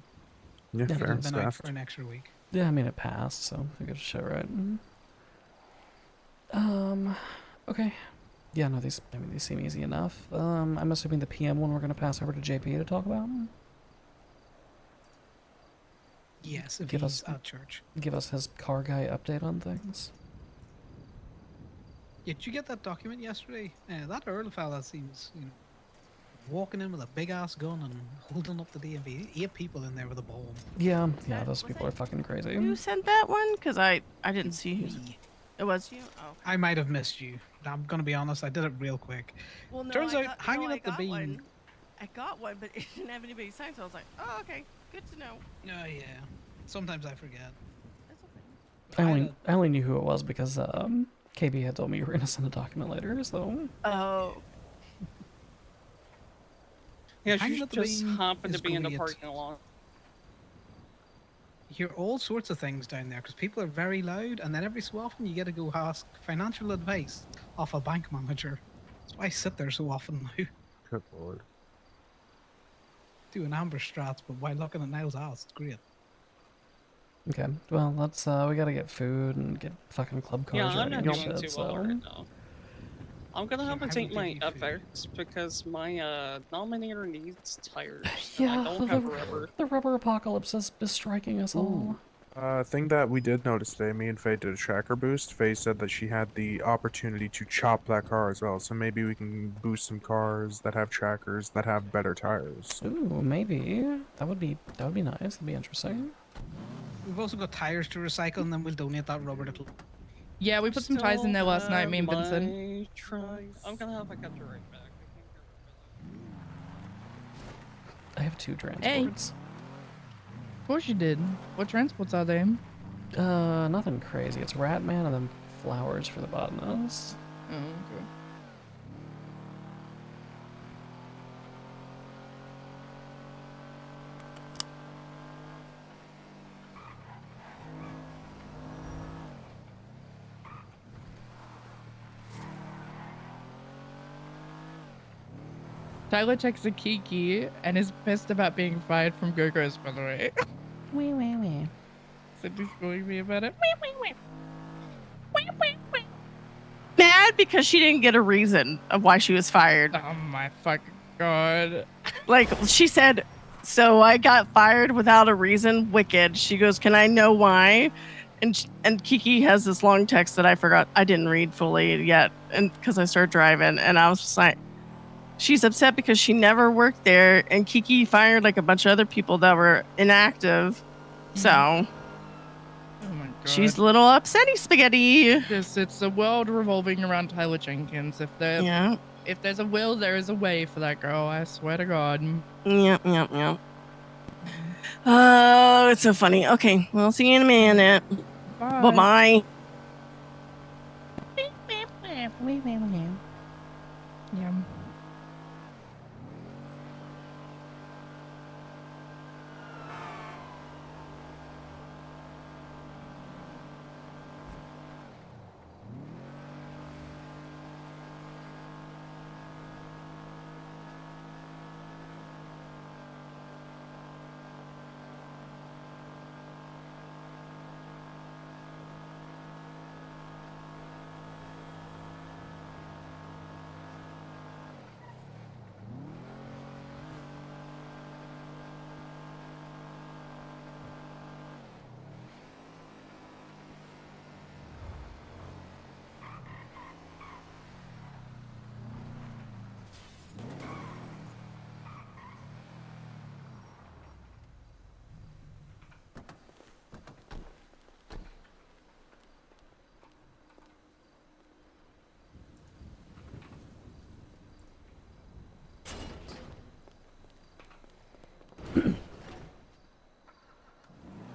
F: Yeah,
C: Yeah,
F: fair.
H: It's been out
F: Fast.
H: for an extra week.
C: Yeah, I mean, it passed, so I got to show right. Okay. Yeah, no, these seem easy enough. I'm assuming the PM one we're going to pass over to JP to talk about.
H: Yes, if
C: give
H: he's
C: us
H: at church.
C: give us his car guy update on things?
H: Yeah, did you get that document yesterday? That Earl fella seems, walking in with a big ass gun and holding up the DMV. 8 people in there with a bomb.
C: Yeah,
I: that-
C: those
I: was
C: people
I: that
C: are fucking crazy.
I: Who sent that one? Because I didn't see who's.
H: Me.
I: It was you. Oh, okay.
H: I might have missed you. I'm gonna be honest. I did it real quick.
I: Well, no,
H: Turns
I: I
H: out
I: got
H: hanging
I: no, I
H: up the
I: got
H: beam.
I: one. I got one, but it didn't have anybody sign, so I was like, oh, okay, good to know.
H: Oh yeah. Sometimes I forget.
I: That's okay.
H: But
C: I only knew who it was because KB had told me you were gonna send a document later, so
I: Oh,
G: Yeah,
H: Hanging
G: she
H: up the
G: just
H: beam
G: happened to
H: is
G: be in the
H: great.
G: parking lot.
H: You hear all sorts of things down there because people are very loud, and then every so often you get to go ask financial advice off a bank manager. That's why I sit there so often now,
F: Good lord.
H: doing ambush strats, but while looking at Niall's ass, it's great.
C: okay. Well, let's we gotta get food and get fucking club
G: Yeah,
C: cars
G: I'm
C: ready
G: not
C: and
G: doing
C: shit.
G: too
C: So
G: well right now. I'm gonna
H: Yeah,
G: have to
H: I
G: take
H: will
G: my
H: give you food.
G: efforts because my nominator needs tires.
C: yeah,
G: and I don't have rubber.
C: the rubber apocalypse is striking us all.
F: Thing that we did notice today, me and Faye did a tracker boost. Faye said that she had the opportunity to chop that car as well, so maybe we can boost some cars that have trackers that have better tires.
C: Ooh, maybe that would be nice. That'd be interesting.
H: We've also got tires to recycle, and then we'll donate that rubber to.
D: Yeah, we put some ties in there last night, me and Vincent.
G: My truck. I'm gonna have to catch you right back. I can't get rid of it.
C: I have 2 transports.
D: Of course you did. What transports are they?
C: Nothing crazy. It's Ratman and then flowers for the botanist.
D: Oh, okay. Tyler texted Kiki and is pissed about being fired from Go-Go's, by the way.
C: Wee wee wee.
D: Said he's calling me about it.
I: mad because she didn't get a reason of why she was fired.
D: Oh my fucking god.
I: Like she said, so I got fired without a reason. Wicked. She goes, can I know why? And Kiki has this long text that I forgot. I didn't read fully yet, and because I started driving, and I was just like, she's upset because she never worked there, and Kiki fired like a bunch of other people that were inactive. So
D: Oh my god.
I: she's a little upsetty spaghetti.
D: It's a world revolving around Tyler Jenkins. If there's a will, there is a way for that girl. I swear to God.
I: Yep. Oh, it's so funny. Okay, we'll see you in a minute.
D: Bye.
I: Bye-bye.
D: Yeah.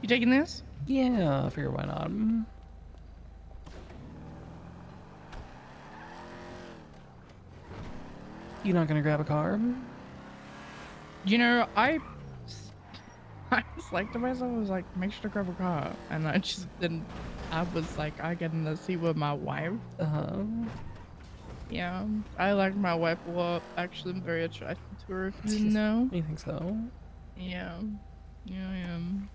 D: You taking this?
C: Yeah, I figure why not. You not gonna grab a car?
D: You know, I was like to myself, I was like, make sure to grab a car. And I just didn't, I was like, I get in the seat with my wife. Yeah, I like my wife a lot. Actually, I'm very attracted to her, if you didn't know.
C: You think so?
D: Yeah. Yeah, I am.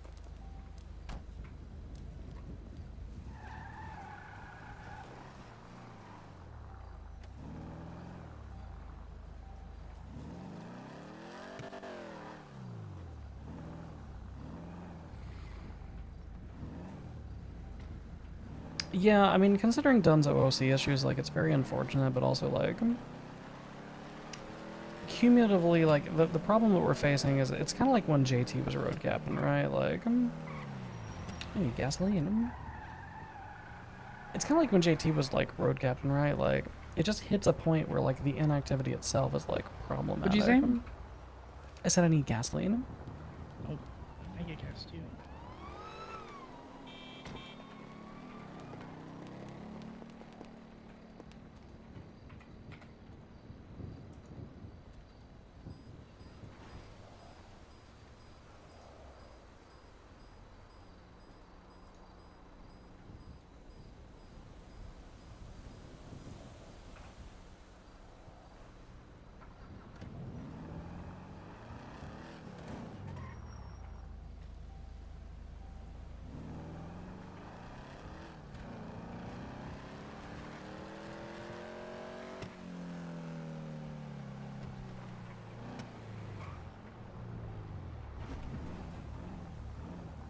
C: Yeah, I mean, considering Dunn's OOC issues, like, it's very unfortunate, but also, like, cumulatively, like, the problem that we're facing is it's kind of like when JT was road captain, right? Like, I need gasoline. It's kind of like when JT was, like, road captain, right? Like, it just hits a point where, like, the inactivity itself is, like, problematic.
D: What'd you say?
C: I said I need gasoline.
D: Oh, I get gas too.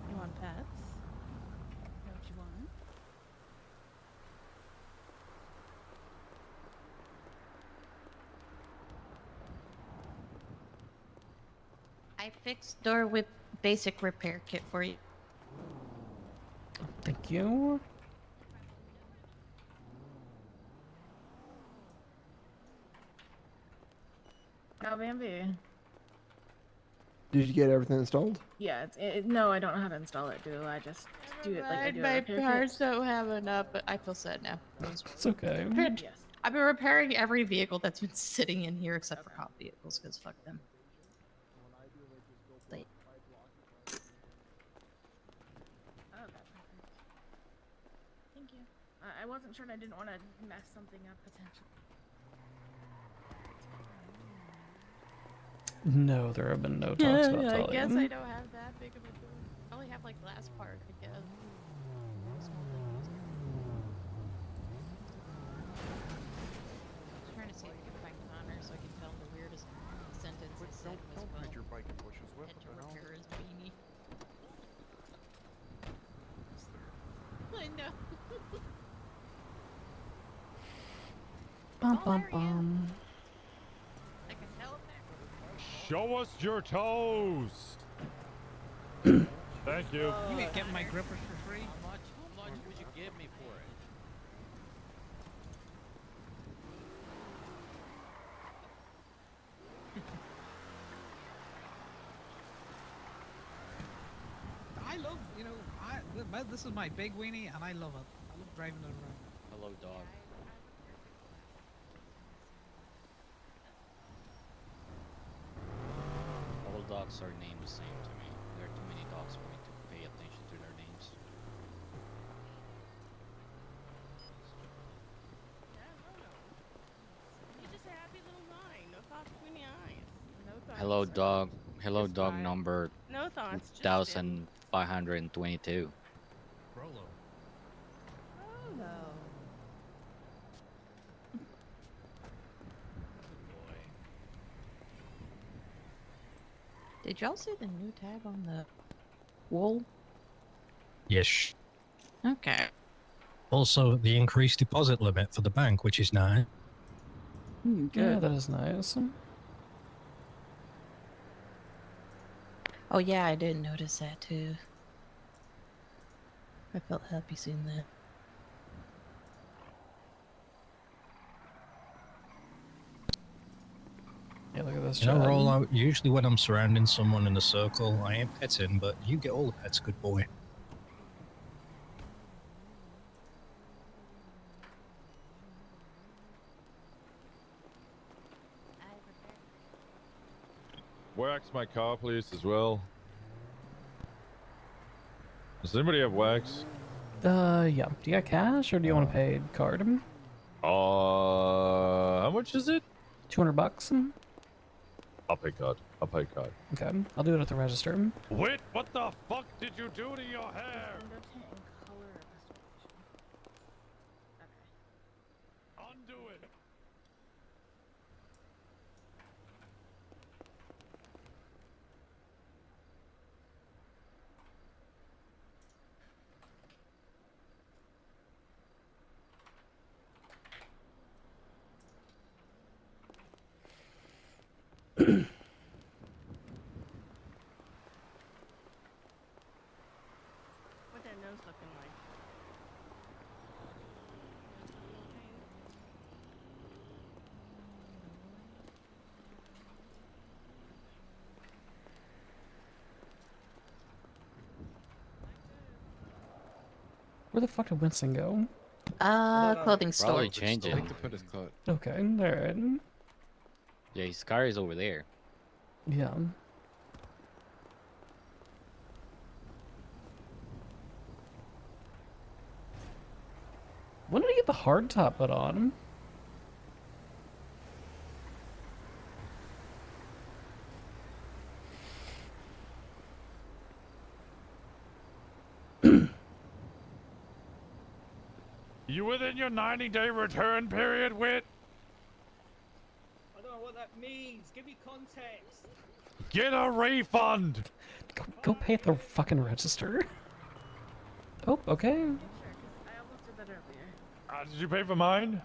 J: You want pets? Is that what you want? I fixed door with basic repair kit for you.
C: Thank you.
K: Oh, Bambi.
L: Did you get everything installed?
K: Yeah, no, I don't know how to install it, do I? Just do it like I do a
J: My
K: repair
J: parts
K: kit?
J: don't have enough, but I feel sad now.
C: It's okay.
K: Yes.
J: I've been repairing every vehicle that's been sitting in here except for cop vehicles, because fuck them. Like,
K: Oh, okay, perfect. Thank you. I wasn't sure and I didn't want to mess something up potentially.
C: No, there have been no talks about
J: I
C: Talia.
J: guess I don't have that big of a door. I only have like glass part, I guess. Small things. I was trying to see if I could find Connor so I could tell him the weirdest sentence he said was,
F: Don't
J: well,
F: hide your bike in bushes. What
J: had to
F: the hell?
J: repair his beanie. I know.
C: Bum bum bum.
J: I can tell him that.
M: Show us your toes. Thank you.
H: You ain't getting my grippers for free.
B: How much would you give me for it?
H: I love, this is my big weenie, and I love it. I love driving it around.
B: Hello, dog. All dogs are named the same to me. There are too many dogs for me to pay attention to their names.
I: You're just a happy little nine. No thoughts between the eyes. No thoughts.
B: Hello, dog. Hello,
I: It's
B: dog
I: fine.
B: number
I: No thoughts. Just
B: 1522.
M: Rolo.
J: Did y'all see the new tag on the wool?
N: Yes.
J: Okay.
N: Also, the increased deposit limit for the bank, which is nice.
C: Yeah, that is nice.
J: Oh yeah, I did notice that too. I felt happy seeing that.
C: Yeah, look at this.
N: You know,
C: Chad.
N: Rollo, usually when I'm surrounding someone in a circle, I ain't petting, but you get all the pets, good boy.
M: Wax my car, please, as well. Does anybody have wax?
C: Yeah. Do you got cash or do you want to pay card?
M: How much is it?
C: $200.
M: I'll pay card. I'll pay card.
C: Okay, I'll do it at the register.
M: Wait, what the fuck did you do to your hair? Undo it.
I: What that nose looking like?
C: Where the fuck did Winston go?
L: Clothing
O: Probably
L: store.
O: changing.
P: To put his coat.
C: Okay, alright.
O: Yeah, his car is over there.
C: Yeah. When did he get the hard top put on?
M: You within your 90-day return period, Wit?
Q: I don't know what that means. Give me context.
M: Get a refund!
C: Go pay at the fucking register. Oh, okay.
K: I almost did that earlier.
M: Did you pay for mine?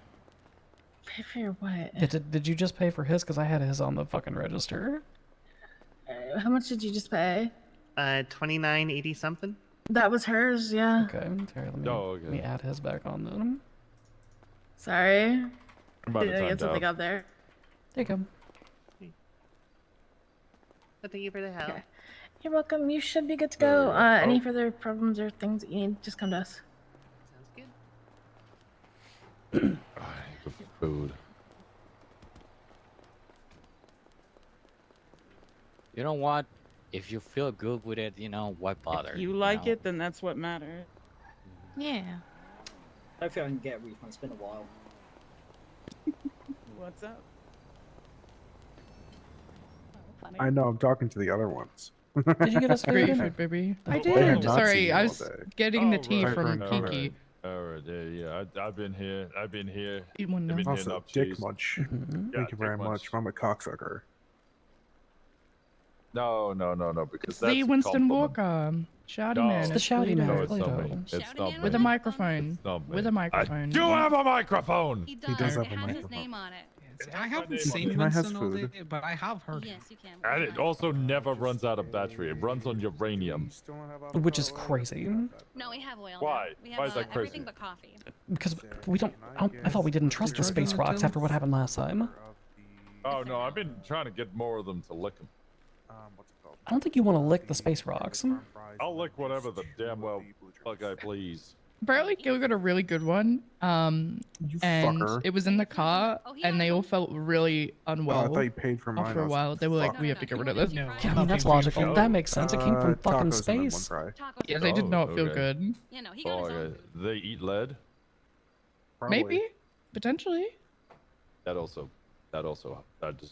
K: Pay for your what?
C: Yeah, did you just pay for his? Because I had his on the fucking register.
K: How much did you just pay?
Q: 29.80 something.
K: That was hers, yeah.
C: Okay, let me add his back on then.
K: Sorry.
M: About to
K: Did I
M: time
K: get something
M: out.
K: up there?
C: There you go.
Q: Thank you for the help.
K: Okay. You're welcome. You should be good to go. Any further problems or things that you need, just come to us.
Q: Sounds good.
M: The food.
O: You know what? If you feel good with it, why bother?
D: If you like it, then that's what matters.
I: Yeah.
Q: Hopefully I can get a refund. It's been a while.
D: What's up?
F: I know. I'm talking to the other ones.
C: Did you get us
D: Great
C: food?
D: food, baby. I
F: They have
D: did.
F: not seen
D: Sorry,
F: you
D: I
F: all
D: was
F: day.
D: getting the tea
M: right,
D: from
M: right,
D: Kiki.
M: Alright, yeah. I've been here. I've been here.
D: Eat one
M: I've been
D: now.
M: here
F: Also,
M: enough
F: Dick
M: cheese.
F: Munch.
C: Mhm.
F: Thank you very much. I'm a cocksucker.
M: No, because
D: It's
M: that's
D: the
M: a
D: Winston
M: compliment.
D: Walker. Shouty
M: No.
D: man.
C: It's the
D: it's
C: shouty man,
M: No,
D: Toledo.
M: it's not
C: Toledo.
M: me. It's not me.
D: With a microphone.
M: It's not me.
D: With a microphone.
M: I do have a microphone!
I: He does.
F: He does have
I: it
F: a
I: has his
F: microphone.
I: name on it.
H: I haven't
M: Can
H: seen
F: I have
H: Winston all
F: food?
H: day, but I have heard him.
I: Yes, you can.
M: And it also never runs out of battery. It runs on uranium.
C: Which is crazy.
I: No, we have oil.
M: Why?
I: Now. We have
M: Why is that
I: everything
M: crazy?
I: but coffee.
C: Because we don't. I thought we didn't trust the space rocks after what happened last time.
M: Oh no, I've been trying to get more of them to lick them.
C: I don't think you want to lick the space rocks.
M: I'll lick whatever the damn well fuck I please.
D: Bradley Gill got a really good one. And
F: fucker.
D: it was in the car, and they all felt really
F: Oh, I
D: unwell.
F: thought you paid for mine.
D: After a while, they were like, "We have to get rid of this."
C: Yeah, I mean that's logical. That makes sense. It came from fucking
F: tacos and then one
C: space.
F: fry.
D: Yeah, they did not feel
M: okay.
D: good.
I: Yeah, no, he got his own.
M: They eat lead?
F: Probably.
D: Maybe, potentially.
M: That does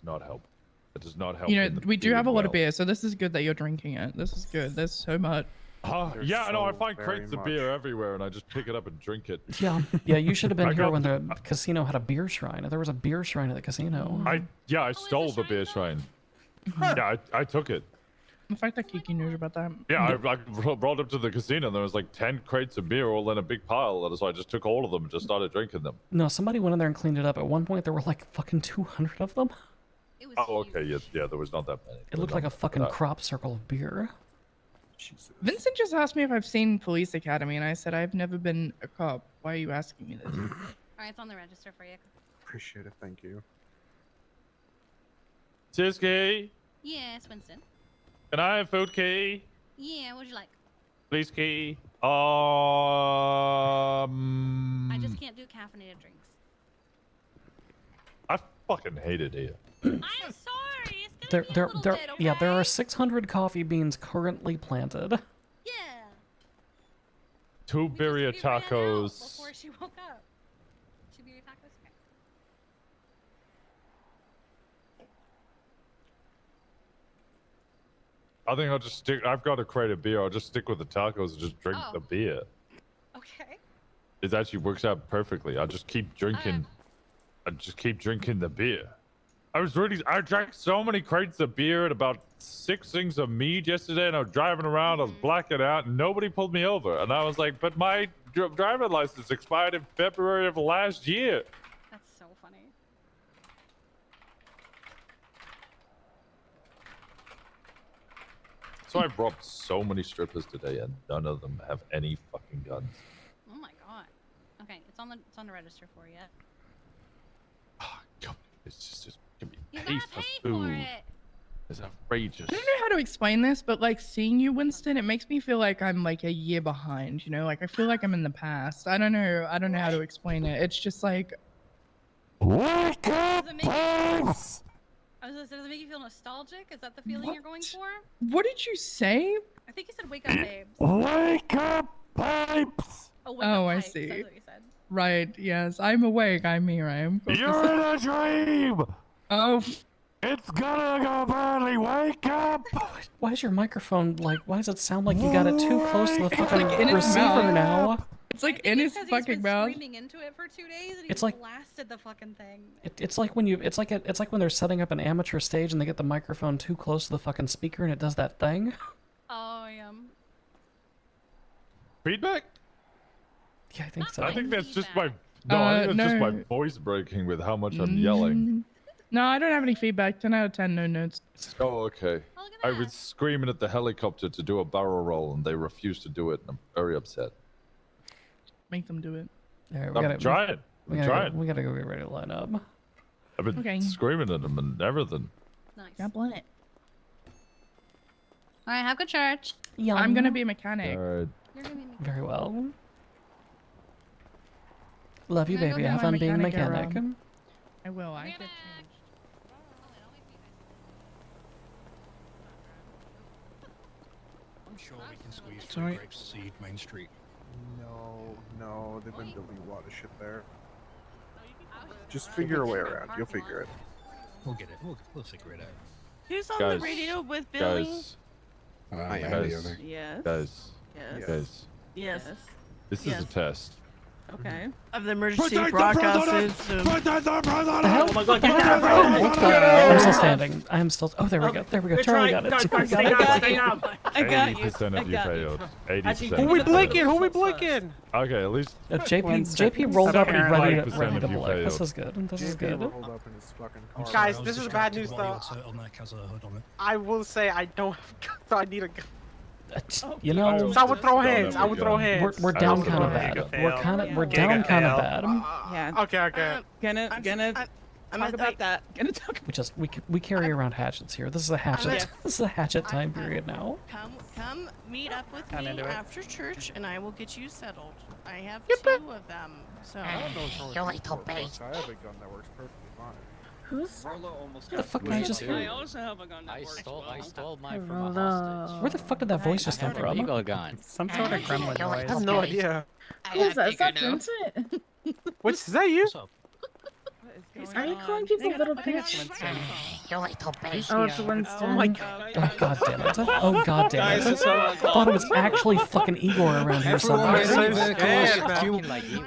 M: not help. That does not help.
D: You know,
M: in the
D: we do
M: doing
D: have a lot of
M: well.
D: beer, so this is good that you're drinking it. This is good. There's so much.
F: There's
M: Yeah, I know. I
F: so
M: find
F: very
M: crates of
F: much.
M: beer everywhere, and I just pick it up and drink it.
C: Yeah, you should have been
M: I
C: here
M: got
C: when the casino had a beer shrine. There was a beer shrine at the casino.
M: I stole the beer shrine. Yeah, I took it.
D: The fact that Kiki knows about that.
M: Yeah, I rolled up to the casino, and there was like 10 crates of beer all in a big pile, and so I just took all of them and just started drinking them.
C: No, somebody went in there and cleaned it up. At one point, there were like fucking 200 of them.
M: Oh, okay, yeah, there was not that many.
C: It looked like a fucking crop circle of beer.
D: Vincent just asked me if I've seen Police Academy, and I said I've never been a cop. Why are you asking me this?
I: All right, it's on the register for you.
F: Appreciate it. Thank you.
M: Siski,
I: Yes, Winston.
M: can I have food key?
I: Yeah, what'd you like?
M: Please key.
I: I just can't do caffeinated drinks.
M: I fucking hate it here.
I: I'm sorry. It's gonna be a little bit, okay?
C: Yeah, there are 600 coffee beans currently planted.
I: Yeah.
M: 2 birria
I: We ran out
M: tacos.
I: before she woke up. 2 birria tacos. Okay.
M: I think I'll just stick. I've got a crate of beer. I'll just stick with the tacos and just drink
I: Oh.
M: the beer.
I: Okay.
M: It actually works out perfectly. I'll just keep drinking. I just keep drinking the beer. I drank so many crates of beer and about 6 things of mead yesterday, and I was driving around. I was blacking out, and nobody pulled me over. And I was like, "But my driving license expired in February of last year."
I: That's so funny.
M: why I brought so many strippers today, and none of them have any fucking guns.
L: Oh my god. Okay, it's on the register for you.
M: It's just can be
L: You
M: paid
L: gotta
M: for
L: pay
M: food.
L: for it.
M: It's outrageous.
D: I don't know how to explain this, but like seeing you, Winston, it makes me feel like I'm like a year behind. You know, like I feel like I'm in the past. I don't know how to explain it. It's just like.
L: Wake up, babes! I was gonna say, does it make you feel nostalgic? Is that the feeling you're going for?
D: What did you say?
L: I think you said wake up, babes.
M: Wake up, babes!
L: Oh, wake
D: Oh,
L: up,
D: I
L: babes.
D: see.
L: That's what you said.
D: Right. Yes, I'm awake. I'm here. I am.
M: You're in a dream.
D: Oh.
M: It's gonna go badly. Wake up!
C: Why is your microphone like? Why does it sound like you got it too close to the fucking
D: like in his
C: receiver
D: mouth.
C: now?
D: It's like in his fucking mouth.
L: Screaming into it for 2 days, and he
C: It's like-
L: blasted the fucking thing.
C: It's like when you. It's like when they're setting up an amateur stage and they get the microphone too close to the fucking speaker and it does that thing.
L: Oh yeah.
M: Feedback?
C: Yeah, I think so.
M: I think that's just my. No, I think that's just my voice breaking with how much I'm yelling.
D: No, I don't have any feedback. 10 out of 10, no notes.
M: Oh, okay. I was screaming at the helicopter to do a barrel roll, and they refused to do it, and I'm very upset.
D: Make them do it.
C: All right,
M: I'm trying.
C: We
M: I'm trying.
C: we gotta go get ready to line up.
M: I've been
D: Okay.
M: screaming at them and everything.
L: Nice.
D: God bless it.
L: All right, have good church.
D: I'm gonna be a mechanic.
M: All right.
L: You're gonna be a
C: Very well. Love you,
D: I'm gonna go
C: baby.
D: get
C: Have
D: my
C: fun being a
D: mechanic
C: mechanic.
D: I will. I get changed.
N: I'm sure we can squeeze
H: Sorry.
N: through Grapes Seed Main Street.
F: No, they've been building a lot of shit there. Just figure a way around. You'll figure it.
N: We'll get it. We'll figure it out.
I: Who's on
M: Guys,
I: the radio with Billy?
M: Guys,
P: I am
M: guys,
P: the other.
I: Yes.
M: guys,
I: Yes.
M: guys.
I: Yes.
M: This
I: Yes.
M: is a test.
I: Okay. Of the emergency
M: Protect the
I: broadcast
M: president!
I: system.
M: Protect the president!
K: Oh my god, get that right!
C: What the- I'm still standing. I am still. Oh, there we go. There we go.
K: Good
C: Charlie
K: try.
C: got it.
K: Guys,
C: Charlie
K: stay
C: got
K: down,
C: it.
K: stay down.
I: I got you.
M: 80%
I: I
M: of you
I: got you.
M: failed. 80%.
K: Actually,
M: of
K: who
M: you
K: we
M: failed.
K: blinking?
R: Who we blinking?
M: Okay, at least
C: JP rolled up and ready to
M: 80% of you
C: blink. This
M: failed.
C: is good. This is
F: JP
C: good.
F: rolled up in his fucking car.
R: Guys,
N: I was
R: this is bad
N: distracted
R: news
N: while
R: though.
N: your turtleneck has a hood on it.
R: I will say I don't have a gun, so I need a gun.
C: You know,
R: So I would throw hands. I would throw hands.
C: we're down kind of bad. We're down kind of bad.
D: Yeah.
R: Okay.
D: Gonna
I: I'm
D: talk about that. Gonna talk.
C: We carry around hatchets here. This is a hatchet. This is a hatchet time period now.
I: Come meet up with
R: I'm
I: me
R: into it.
I: after church, and I will get you settled. I have 2 of them, so.
F: You little bitch. I have a gun that works perfectly fine.
K: Who's?
C: Where the fuck did I just
G: I
C: hear?
G: also have a gun that
O: I
G: works
O: stole
G: well.
O: mine from a hostage.
C: Where the fuck did that voice just come from?
O: Eagle gun.
R: Some sort of gremlin noise. I have no idea.
K: Who's that? Is that Vincent?
R: Which is that you?
N: What's up?
K: Are you calling people little bitch?
E: You little bitch.
K: Oh, it's Winston.
R: Oh my god.
C: Oh god damn it! Oh god damn it! I thought it was actually fucking Igor around here somewhere.
N: Everyone
R: so scared,
O: Talking like Igor.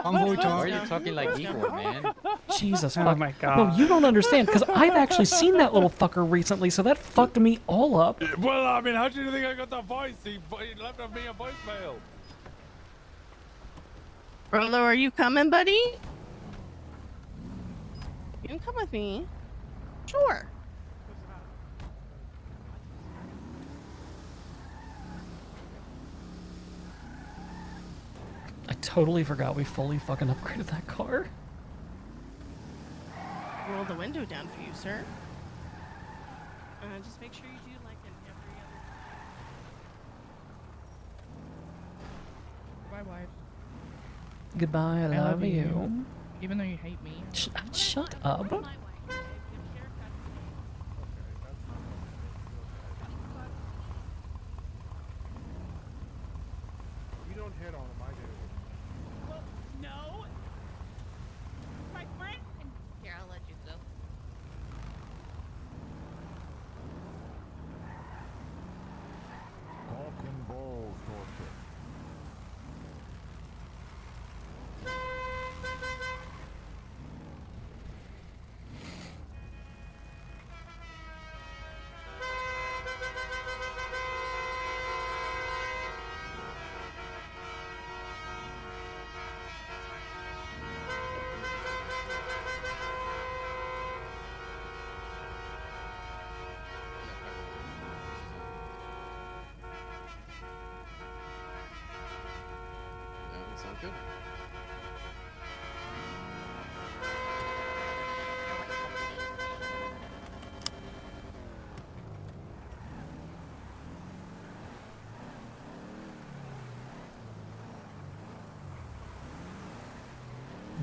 N: Convoy
O: Why
N: talk.
O: are you talking like Igor, man?
C: Jesus
R: Oh
C: fuck.
R: my god.
C: No, you don't understand, because I've actually seen that little fucker recently, so that fucked me all up.
M: Well, I mean, how do you think I got that voice? He left me a voicemail.
I: Rolo, are you coming, buddy? You can come with me. Sure.
C: I totally forgot we fully fucking upgraded that car.
I: Roll the window down for you, sir. Just make sure you do like an every other.
D: Bye, wife.
C: Goodbye, I love you.
D: Even though you hate me.
C: Shut up.
F: You don't hit on him, I do.
K: Well, no. My friend.
L: Here, I'll let you go.
M: Talking balls, torture.
J: good.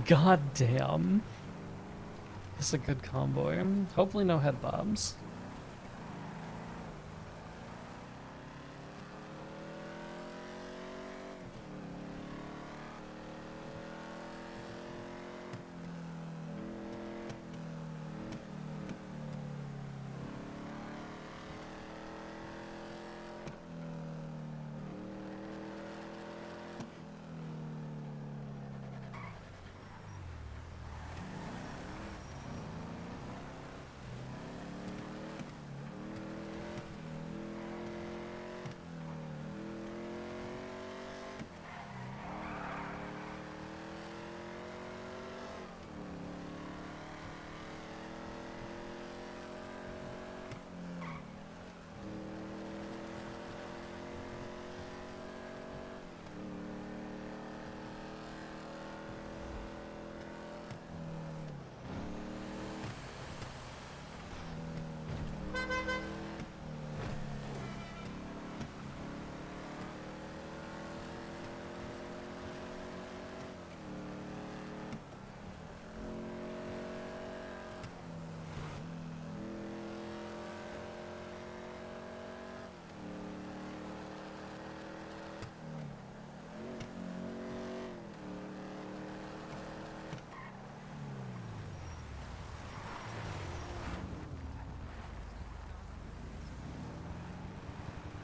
C: God damn. This is a good convoy. Hopefully no head bobs.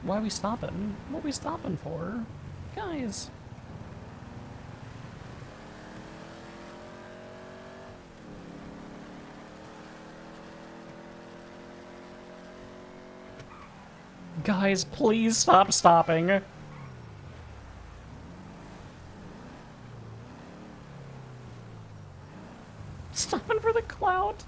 C: Why are we stopping? What are we stopping for? Guys. Guys, please stop stopping. Stopping for the clout.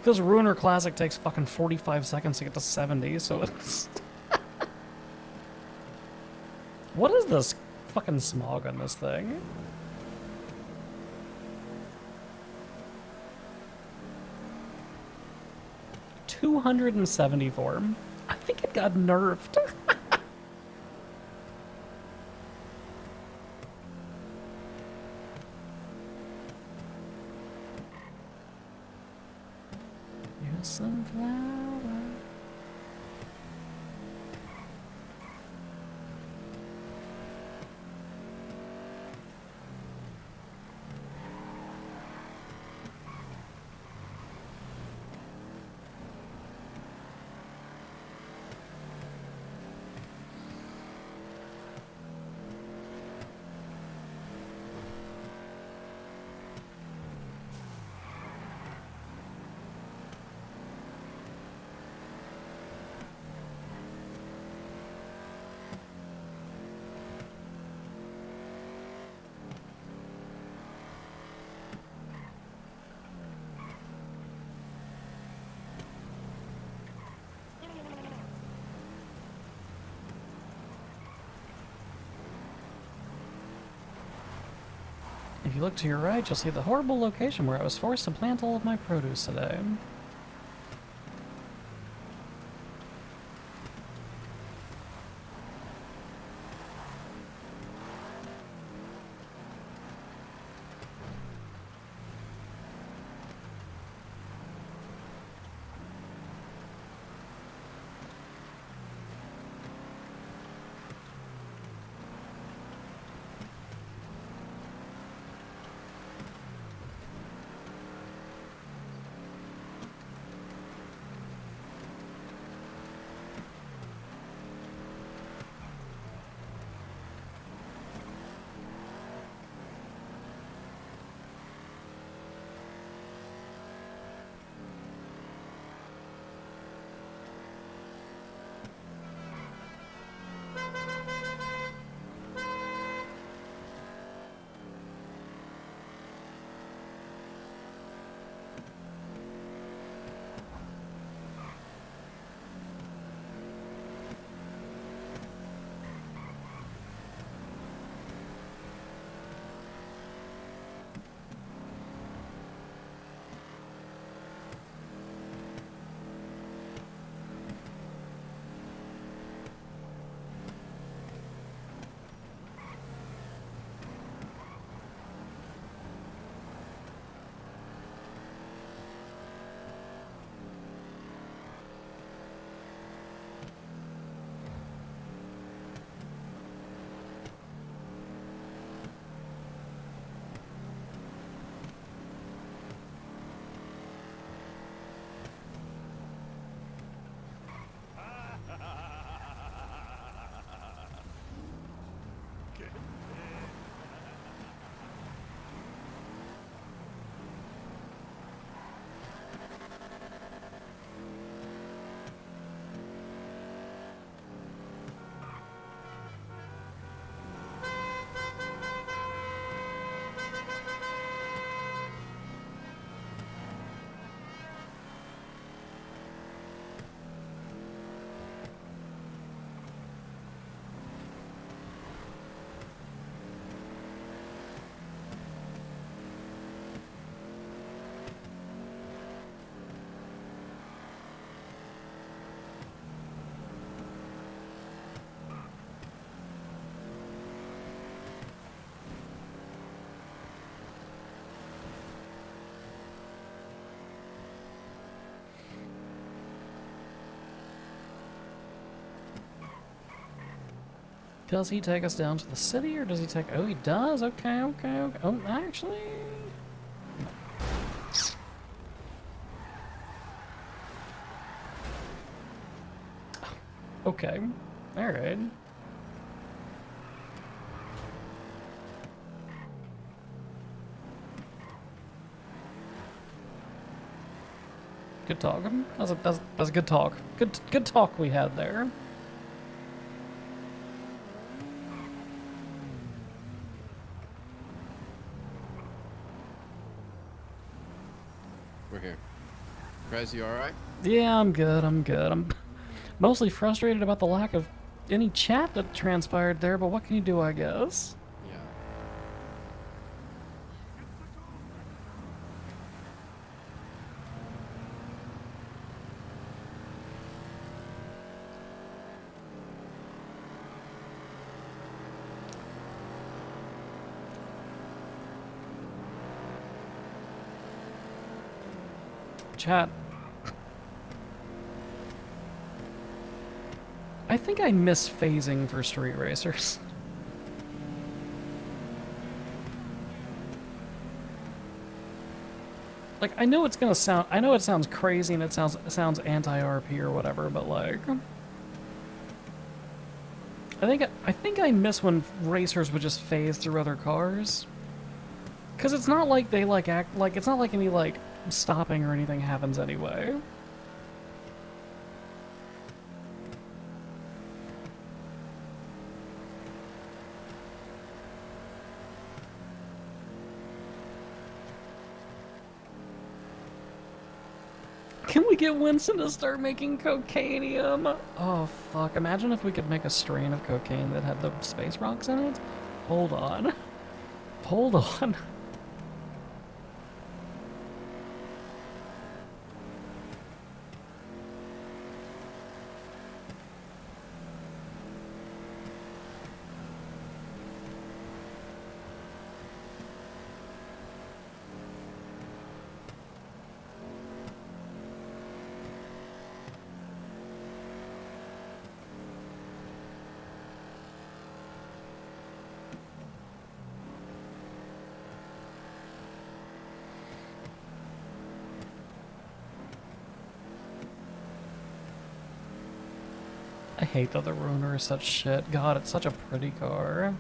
C: This Ruiner Classic takes fucking 45 seconds to get to 70, so it's... What is this fucking smog on this thing? $274. I think it got nerfed. Sunflower. If you look to your right, you'll see the horrible location where I was forced to plant all of my produce today. Does he take us down to the city, or does he take... Oh, he does? Okay, okay, okay. Oh, actually... Okay. Alright. Good talk. That's a good talk. Good talk we had there.
P: We're here. Guys, you alright?
C: Yeah, I'm good. I'm mostly frustrated about the lack of any chat that transpired there, but what can you do, I guess?
P: Yeah.
C: Chat. I think I miss phasing for street racers. Like, I know it's gonna sound, I know it sounds crazy and it sounds anti-RP or whatever, but like, I think I miss when racers would just phase through other cars. Cause it's not like they like act like, it's not like any like stopping or anything happens anyway. Can we get Winston to start making cocainium? Oh fuck, imagine if we could make a strain of cocaine that had the space rocks in it. Hold on. Hold on. I hate that the Ruiner is such shit. God, it's such a pretty car.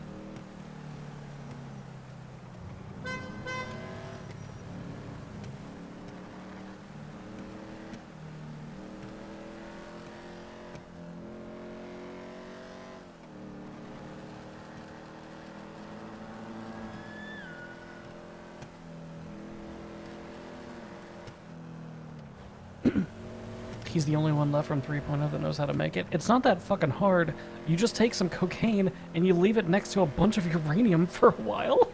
C: he's the only one left from 3.0 that knows how to make it. It's not that fucking hard. You just take some cocaine and you leave it next to a bunch of uranium for a while.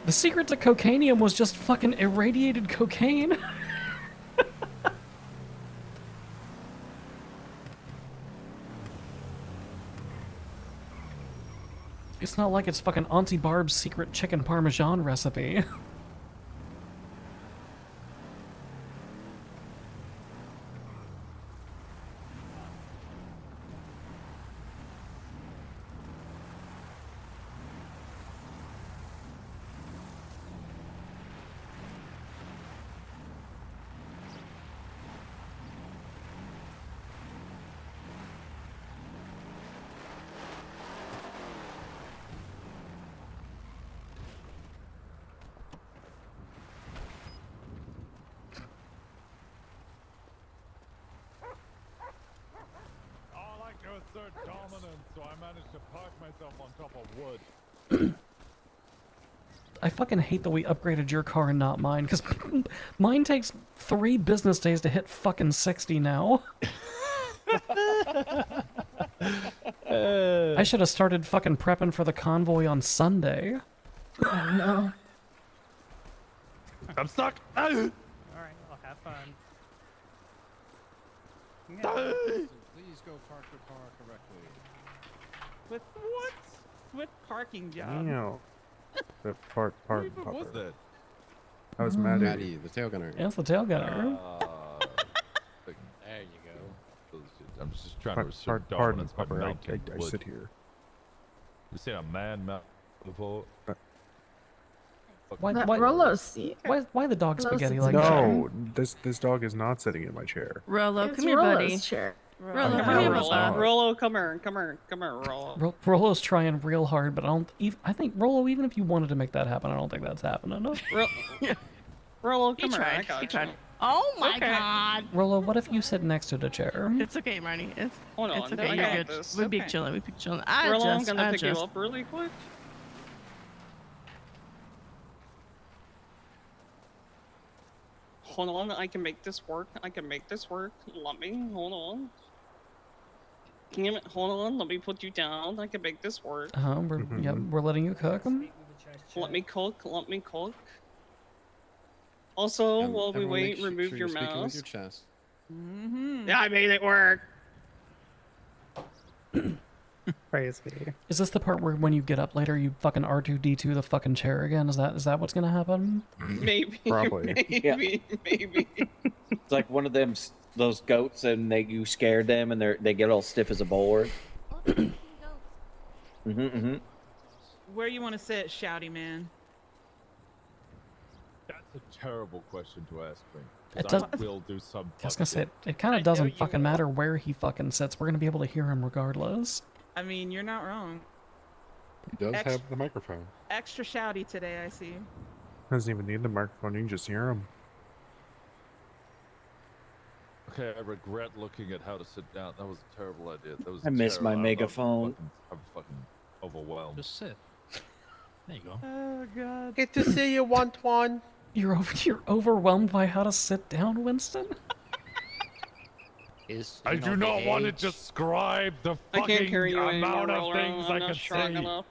C: The secret to cocainium was just fucking irradiated cocaine. It's not like it's fucking Auntie Barb's secret chicken parmesan recipe.
M: Dominant, so I managed to park myself on top of wood.
C: I fucking hate that we upgraded your car and not mine, because mine takes 3 business days to hit fucking 60 now. I should have started fucking prepping for the convoy on Sunday.
K: Oh no.
M: I'm stuck!
R: Alright, well, have fun.
P: Please go park the car correctly.
D: With what? With parking job.
F: No. The part
P: What was that?
F: I was mad at
P: Maddie, the tail gunner.
C: Yeah, it's the tail gunner.
O: There you go.
M: I'm just trying to assert
F: pardon,
M: dominance by
F: Pupper,
M: mounting
F: I
M: wood.
F: sit here.
M: You say a man mount before?
C: Why
K: Rolo's seat.
C: Why the dog
K: Rolo's
C: spaghetti
K: sits
C: like that?
F: No, this dog is not sitting in my chair.
I: Rolo,
K: It's
I: come here, buddy.
K: Rolo's chair.
I: Rolo,
F: I
I: come here,
F: know it's
I: Rolo.
F: not.
G: Rolo, come here, come here, come here, Rolo.
C: Rolo's trying real hard, but I think Rolo, even if you wanted to make that happen, I don't think that's happening.
G: Rolo,
I: He
G: come here, I
I: tried.
G: got
I: He
G: you.
I: tried. Oh my
G: Okay.
I: god.
C: Rolo, what if you sit next to the chair?
I: It's okay, Marty. It's
G: Hold on,
I: it's okay.
G: I
I: You're
G: got
I: good.
G: this.
I: We be
G: Okay.
I: chilling. We be chilling. I
G: Rolo, I'm
I: just,
G: gonna
I: I
G: pick you
I: just.
G: up really quick. Hold on, I can make this work. I can make this work. Let me, hold on. Damn it, hold on, let me put you down. I can make this work.
C: We're letting you cook them.
G: Let me cook, let me cook. Also, while we
P: Everyone
G: wait,
P: make
G: remove
P: sure
G: your
P: you're speaking with your
G: mask.
P: chest.
G: Yeah, I made it work.
R: Praise be.
C: Is this the part where when you get up later, you fucking R2D2 the fucking chair again? Is that what's gonna happen?
G: Maybe.
F: Probably.
G: Maybe. Maybe.
S: It's like one of them those goats, and you scared them, and they get all stiff as a board.
D: Where you want to sit, shouty man?
M: That's a terrible question to ask me.
C: It
M: 'Cause I
C: does-
M: will do some.
C: I was gonna say it kind of doesn't fucking matter where he fucking sits. We're gonna be able to hear him regardless.
D: I mean, you're not wrong.
P: He does have the microphone.
D: Extra shouty today, I see.
F: Doesn't even need the microphone. You can just hear him.
M: Okay, I regret looking at how to sit down. That was a terrible idea. That was
S: I miss
M: terrible.
S: my
M: I'm
S: megaphone.
M: I'm fucking overwhelmed.
N: Just sit. There you go.
R: Oh god. Good to see you, one.
C: You're overwhelmed by how to sit down, Winston.
M: I do not want to describe the
G: I can't
M: fucking
G: carry you anymore,
M: amount of
G: Rolo.
M: things
G: I'm
M: I
G: not
M: could
G: strong
M: say.
G: enough.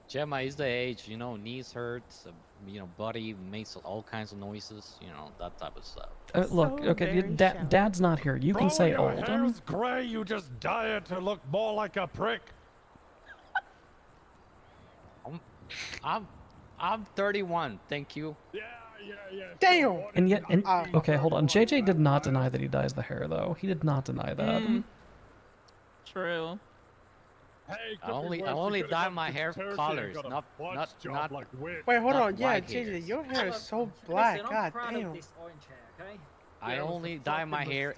O: Gemma is the age, knees hurts, body makes all kinds of noises, that type of stuff.
C: Look, okay, Dad's not here. You can
M: Bro,
C: say
M: your
C: old.
M: hair's gray. You just dye it to look more like a prick.
O: I'm 31, thank you.
M: Yeah.
R: Damn.
C: And yet, okay, hold on. JJ did not deny that he dyes the hair, though. He did not deny that.
D: True.
M: Hey,
O: I only dye my hair colors, not
R: Wait, hold
O: not
R: on. Yeah,
O: white hairs.
R: JJ, your hair is so black.
Q: Listen, I'm
R: God
Q: proud
R: damn.
Q: of this orange hair, okay?
O: I only dye my hair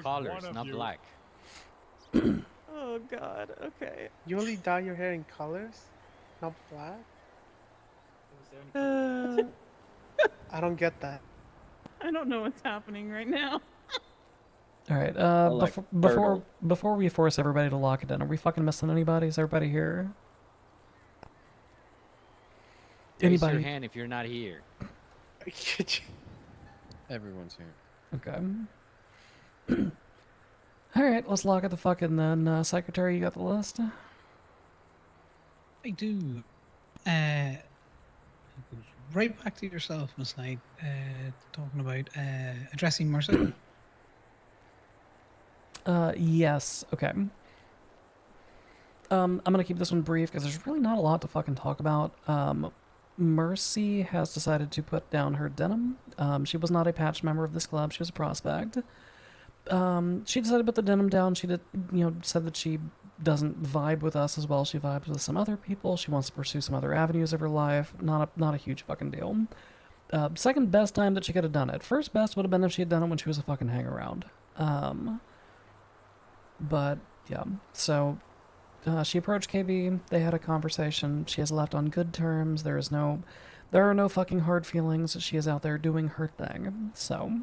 O: colors, not black.
D: Oh god. Okay.
R: You only dye your hair in colors, not black. I don't get that.
D: I don't know what's happening right now.
C: All right.
S: like
C: Before we force everybody to lock it in, are we fucking missing anybody? Is everybody here?
O: Raise
C: Anybody?
O: your hand if you're not here.
P: Everyone's here.
C: Okay. Alright, let's lock at the fucking then. Secretary, you got the list?
H: I do. Right back to yourself, Miss Knight, talking about addressing Mercy.
C: Yes. Okay. I'm gonna keep this one brief because there's really not a lot to fucking talk about. Mercy has decided to put down her denim. She was not a patch member of this club. She was a prospect. She decided to put the denim down. She did, said that she doesn't vibe with us as well as she vibes with some other people. She wants to pursue some other avenues of her life. Not a huge fucking deal. Second best time that she could have done it. First best would have been if she had done it when she was a fucking hang-around. But, yeah. So, she approached KB. They had a conversation. She has left on good terms. There are no fucking hard feelings. She is out there doing her thing. So,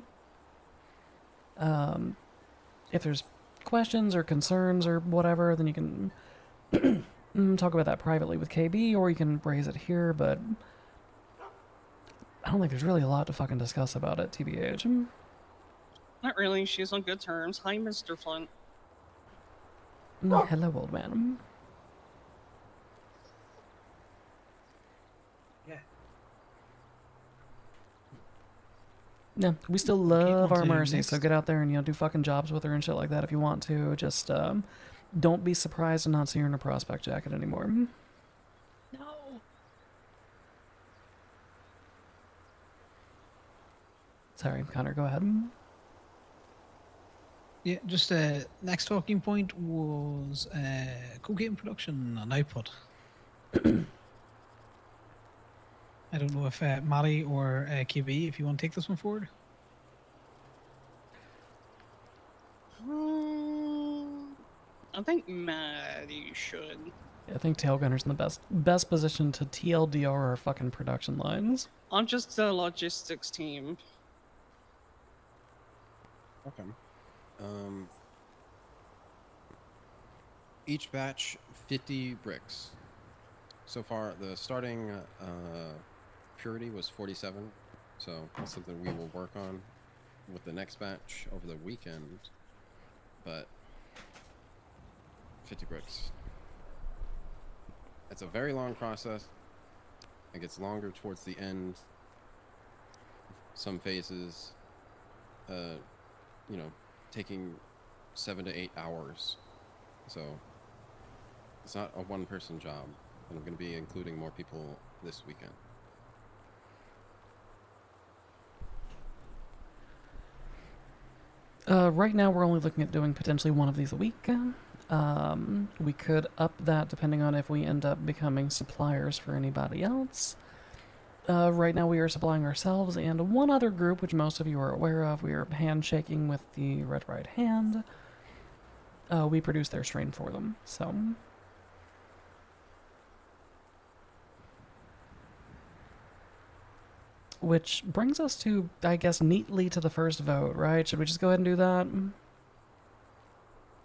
C: if there's questions or concerns or whatever, then you can talk about that privately with KB, or you can raise it here, but I don't think there's really a lot to fucking discuss about it, TBH.
G: Not really. She's on good terms. Hi, Mr. Flint.
C: Hello, old man. Yeah, we still love our Mercy, so get out there and, do fucking jobs with her and shit like that if you want to. Just, don't be surprised to not see her in a prospect jacket anymore.
L: No.
C: Sorry, Connor, go ahead.
H: Yeah, just next talking point was cocaine production and output. I don't know if Maddie or KB, if you want to take this one forward.
G: I think Maddie should.
C: Yeah, I think Tailgunner's in the best position to TLDR our fucking production lines.
G: I'm just the logistics team.
P: Okay. Each batch, 50 bricks. So far, the starting purity was 47, so that's something we will work on with the next batch over the weekend, but 50 bricks. It's a very long process. It gets longer towards the end. Some phases, taking 7 to 8 hours. So it's not a one-person job. And I'm going to be including more people this weekend.
C: Right now we're only looking at doing potentially one of these a week. We could up that depending on if we end up becoming suppliers for anybody else. Right now we are supplying ourselves and one other group, which most of you are aware of. We are handshaking with the Red Right Hand. We produce their strain for them, so... Which brings us to, I guess, neatly to the first vote, right? Should we just go ahead and do that?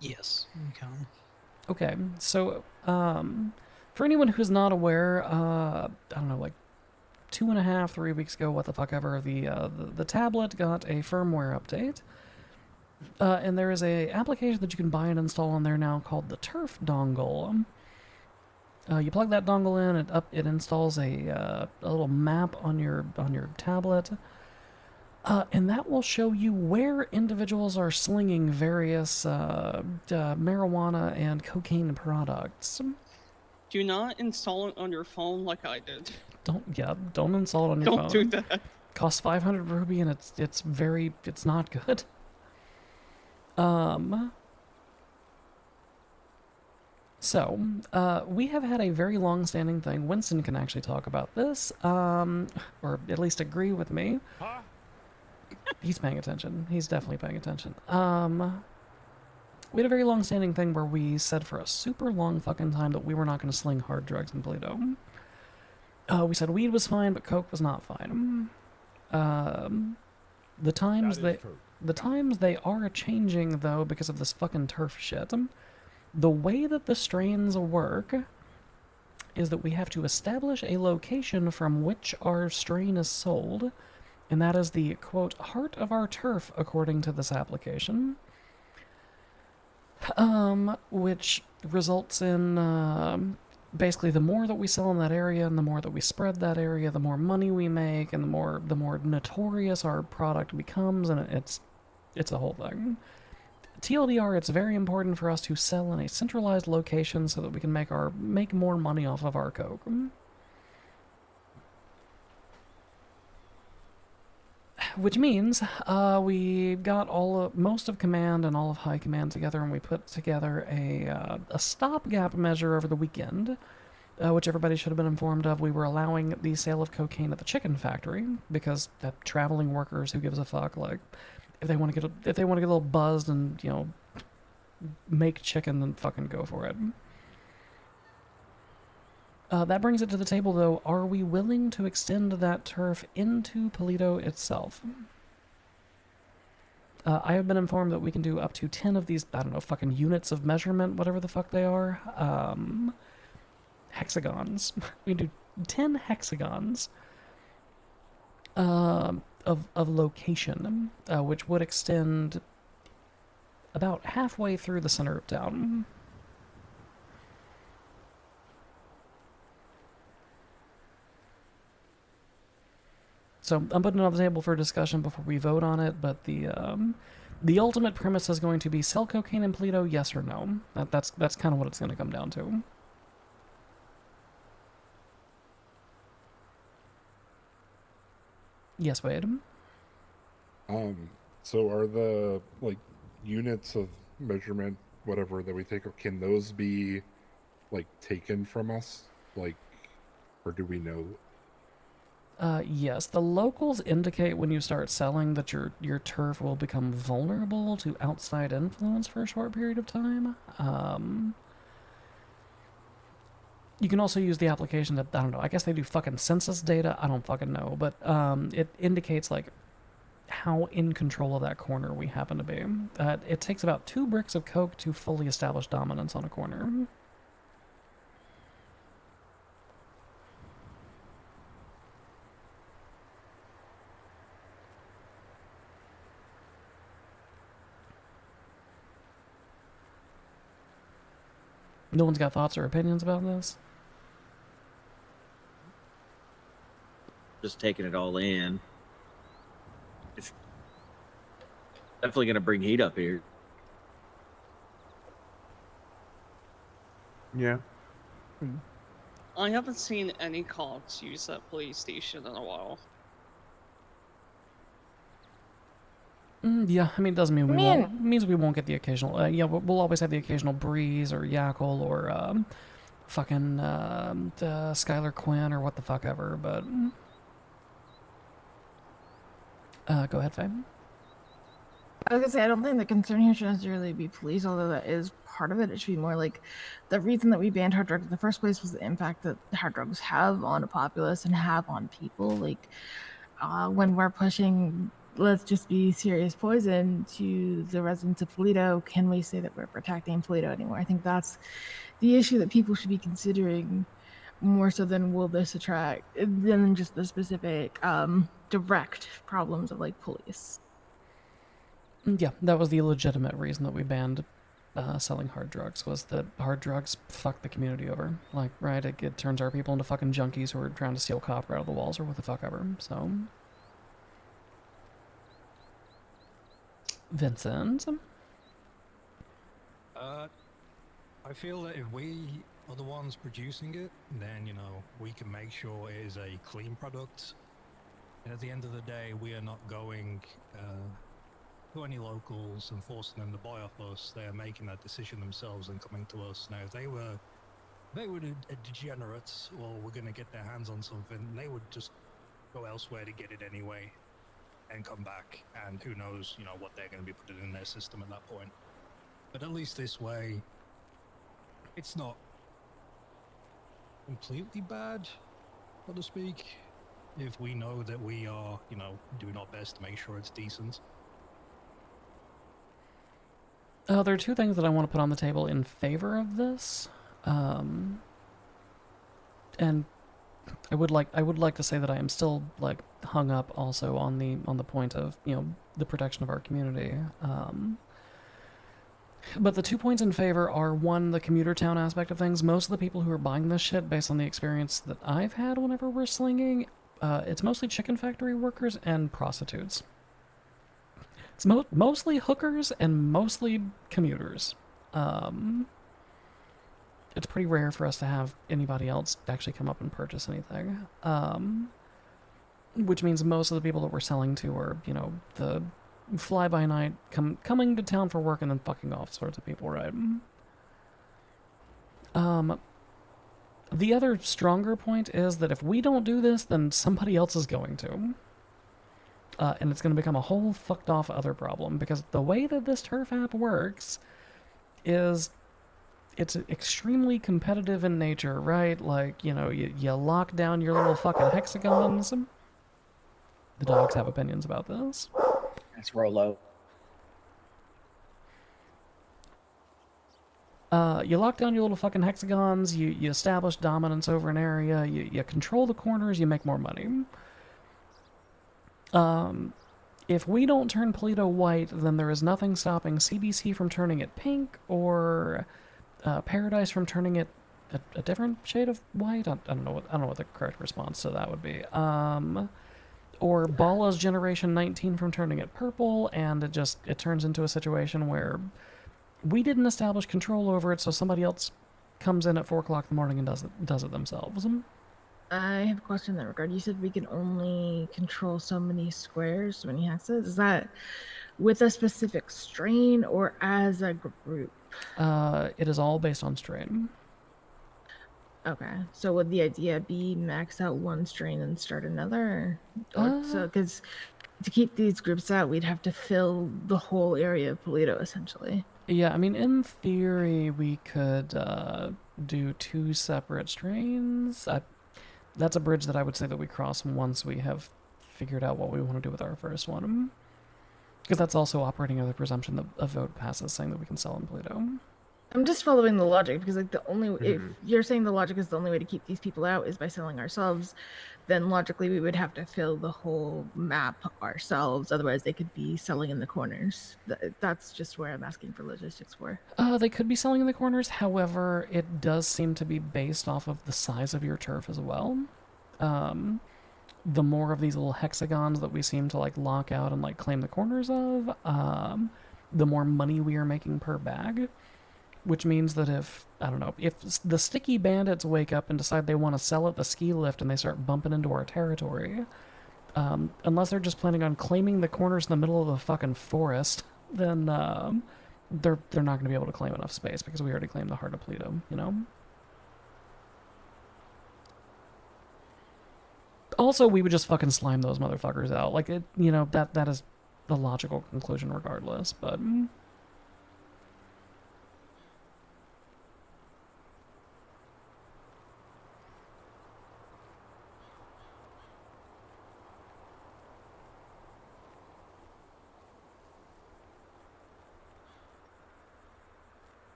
H: Yes, we can.
C: Okay, so, for anyone who's not aware, I don't know, like 2.5, 3 weeks ago, what the fuck ever, the tablet got a firmware update. And there is a application that you can buy and install on there now called the Turf Dongle. You plug that dongle in, it installs a little map on your tablet, and that will show you where individuals are slinging various marijuana and cocaine products.
G: Do not install it on your phone like I did.
C: Don't install it on your phone.
G: Don't do that.
C: Costs 500 ruby and it's not good. So, we have had a very long-standing thing. Winston can actually talk about this, or at least agree with me.
M: Huh?
C: He's paying attention. He's definitely paying attention. We had a very long-standing thing where we said for a super long fucking time that we were not going to sling hard drugs in Toledo. We said weed was fine, but coke was not fine. The times they are changing, though, because of this fucking turf shit. The way that the strains work is that we have to establish a location from which our strain is sold, And that is the, quote, heart of our turf, according to this application. Which results in, basically the more that we sell in that area and the more that we spread that area, the more money we make and the more notorious our product becomes, and it's a whole thing. TLDR, it's very important for us to sell in a centralized location so that we can make more money off of our coke. Which means we got most of command and all of high command together, and we put together a stopgap measure over the weekend, which everybody should have been informed of. We were allowing the sale of cocaine at the chicken factory because traveling workers, who gives a fuck? Like, if they want to get a little buzzed and, you know, make chicken, then fucking go for it. That brings it to the table, though. Are we willing to extend that turf into Polito itself? I have been informed that we can do up to 10 of these, I don't know, fucking units of measurement, whatever the fuck they are. Hexagons. We can do 10 hexagons of location, which would extend about halfway through the center of town. So I'm putting it on the table for discussion before we vote on it, but the ultimate premise is going to be sell cocaine in Polito, yes or no. That's kind of what it's going to come down to. Yes, Wade.
T: So are the units of measurement, whatever that we take, can those be taken from us, or do we know?
C: Yes, the locals indicate when you start selling that your turf will become vulnerable to outside influence for a short period of time. You can also use the application that, I don't know, I guess they do fucking census data, I don't fucking know, but it indicates how in control of that corner we happen to be. It takes about 2 bricks of coke to fully establish dominance on a corner. No one's got thoughts or opinions about this?
S: Just taking it all in. It's definitely going to bring heat up here.
F: Yeah.
G: I haven't seen any cops use that police station in a while.
C: Yeah, I mean, it doesn't mean we won't. It means we won't get the occasional. Yeah, we'll always have the occasional Breeze or Yackle or fucking Skylar Quinn or what the fuck ever. But go ahead, Faye.
K: I was gonna say, I don't think the concern here should necessarily be police, although that is part of it. It should be more like the reason that we banned hard drugs in the first place was the impact that hard drugs have on a populace and have on people. Like when we're pushing, let's just be serious poison to the residents of Polito, can we say that we're protecting Polito anymore? I think that's the issue that people should be considering more so than will this attract, than just the specific direct problems of police.
C: Yeah, that was the legitimate reason that we banned selling hard drugs, was that hard drugs fuck the community over. Right, it turns our people into fucking junkies who are trying to steal copper out of the walls or what the fuck ever, so... Vincent?
N: I feel that if we are the ones producing it, then, we can make sure it is a clean product. And at the end of the day, we are not going to any locals and forcing them to buy off us. They are making that decision themselves and coming to us. Now, if they were a degenerate, or were going to get their hands on something, they would just go elsewhere to get it anyway and come back, and who knows, what they're going to be putting in their system at that point. But at least this way, it's not completely bad, so to speak, if we know that we are, doing our best to make sure it's decent.
C: There are 2 things that I want to put on the table in favor of this. And I would like to say that I am still like hung up also on the point of, you know, the protection of our community. But the 2 points in favor are, one, the commuter town aspect of things. Most of the people who are buying this shit, based on the experience that I've had whenever we're slinging, it's mostly chicken factory workers and prostitutes. It's mostly hookers and mostly commuters. It's pretty rare for us to have anybody else actually come up and purchase anything. Which means most of the people that we're selling to are, you know, the fly-by-night, coming to town for work and then fucking off sorts of people, right? The other stronger point is that if we don't do this, then somebody else is going to. And it's going to become a whole fucked off other problem, because the way that this turf app works is it's extremely competitive in nature, right? Like, you know, you lock down your little fucking hexagons. The dogs have opinions about this.
S: That's Rolo.
C: You lock down your little fucking hexagons, you establish dominance over an area, you control the corners, you make more money. If we don't turn Polito white, then there is nothing stopping CBC from turning it pink, or Paradise from turning it a different shade of white. I don't know what the correct response to that would be. Or Bala's Generation 19 from turning it purple, and it turns into a situation where we didn't establish control over it, so somebody else comes in at 4 o'clock in the morning and does it themselves.
K: I have a question in that regard. You said we can only control so many squares, so many hexes. Is that with a specific strain or as a group?
C: It is all based on strain.
K: Okay, so would the idea be max out one strain and start another? Or, so, because to keep these groups out, we'd have to fill the whole area of Polito, essentially.
C: Yeah, I mean, in theory, we could do 2 separate strains. That's a bridge that I would say that we cross once we have figured out what we want to do with our first one. Because that's also operating under the presumption that a vote passes saying that we can sell in Polito.
K: I'm just following the logic, because like the only if you're saying the logic is the only way to keep these people out is by selling ourselves, then logically we would have to fill the whole map ourselves. Otherwise, they could be selling in the corners. That's just where I'm asking for logistics for.
C: They could be selling in the corners. However, it does seem to be based off of the size of your turf as well. The more of these little hexagons that we seem to like lock out and like claim the corners of, the more money we are making per bag. Which means that if the sticky bandits wake up and decide they want to sell at the ski lift and they start bumping into our territory, unless they're just planning on claiming the corners in the middle of the fucking forest, then they're not going to be able to claim enough space because we already claimed the heart of Polito, you know? Also, we would just fucking slime those motherfuckers out. Like, it, you know, that is the logical conclusion regardless, but...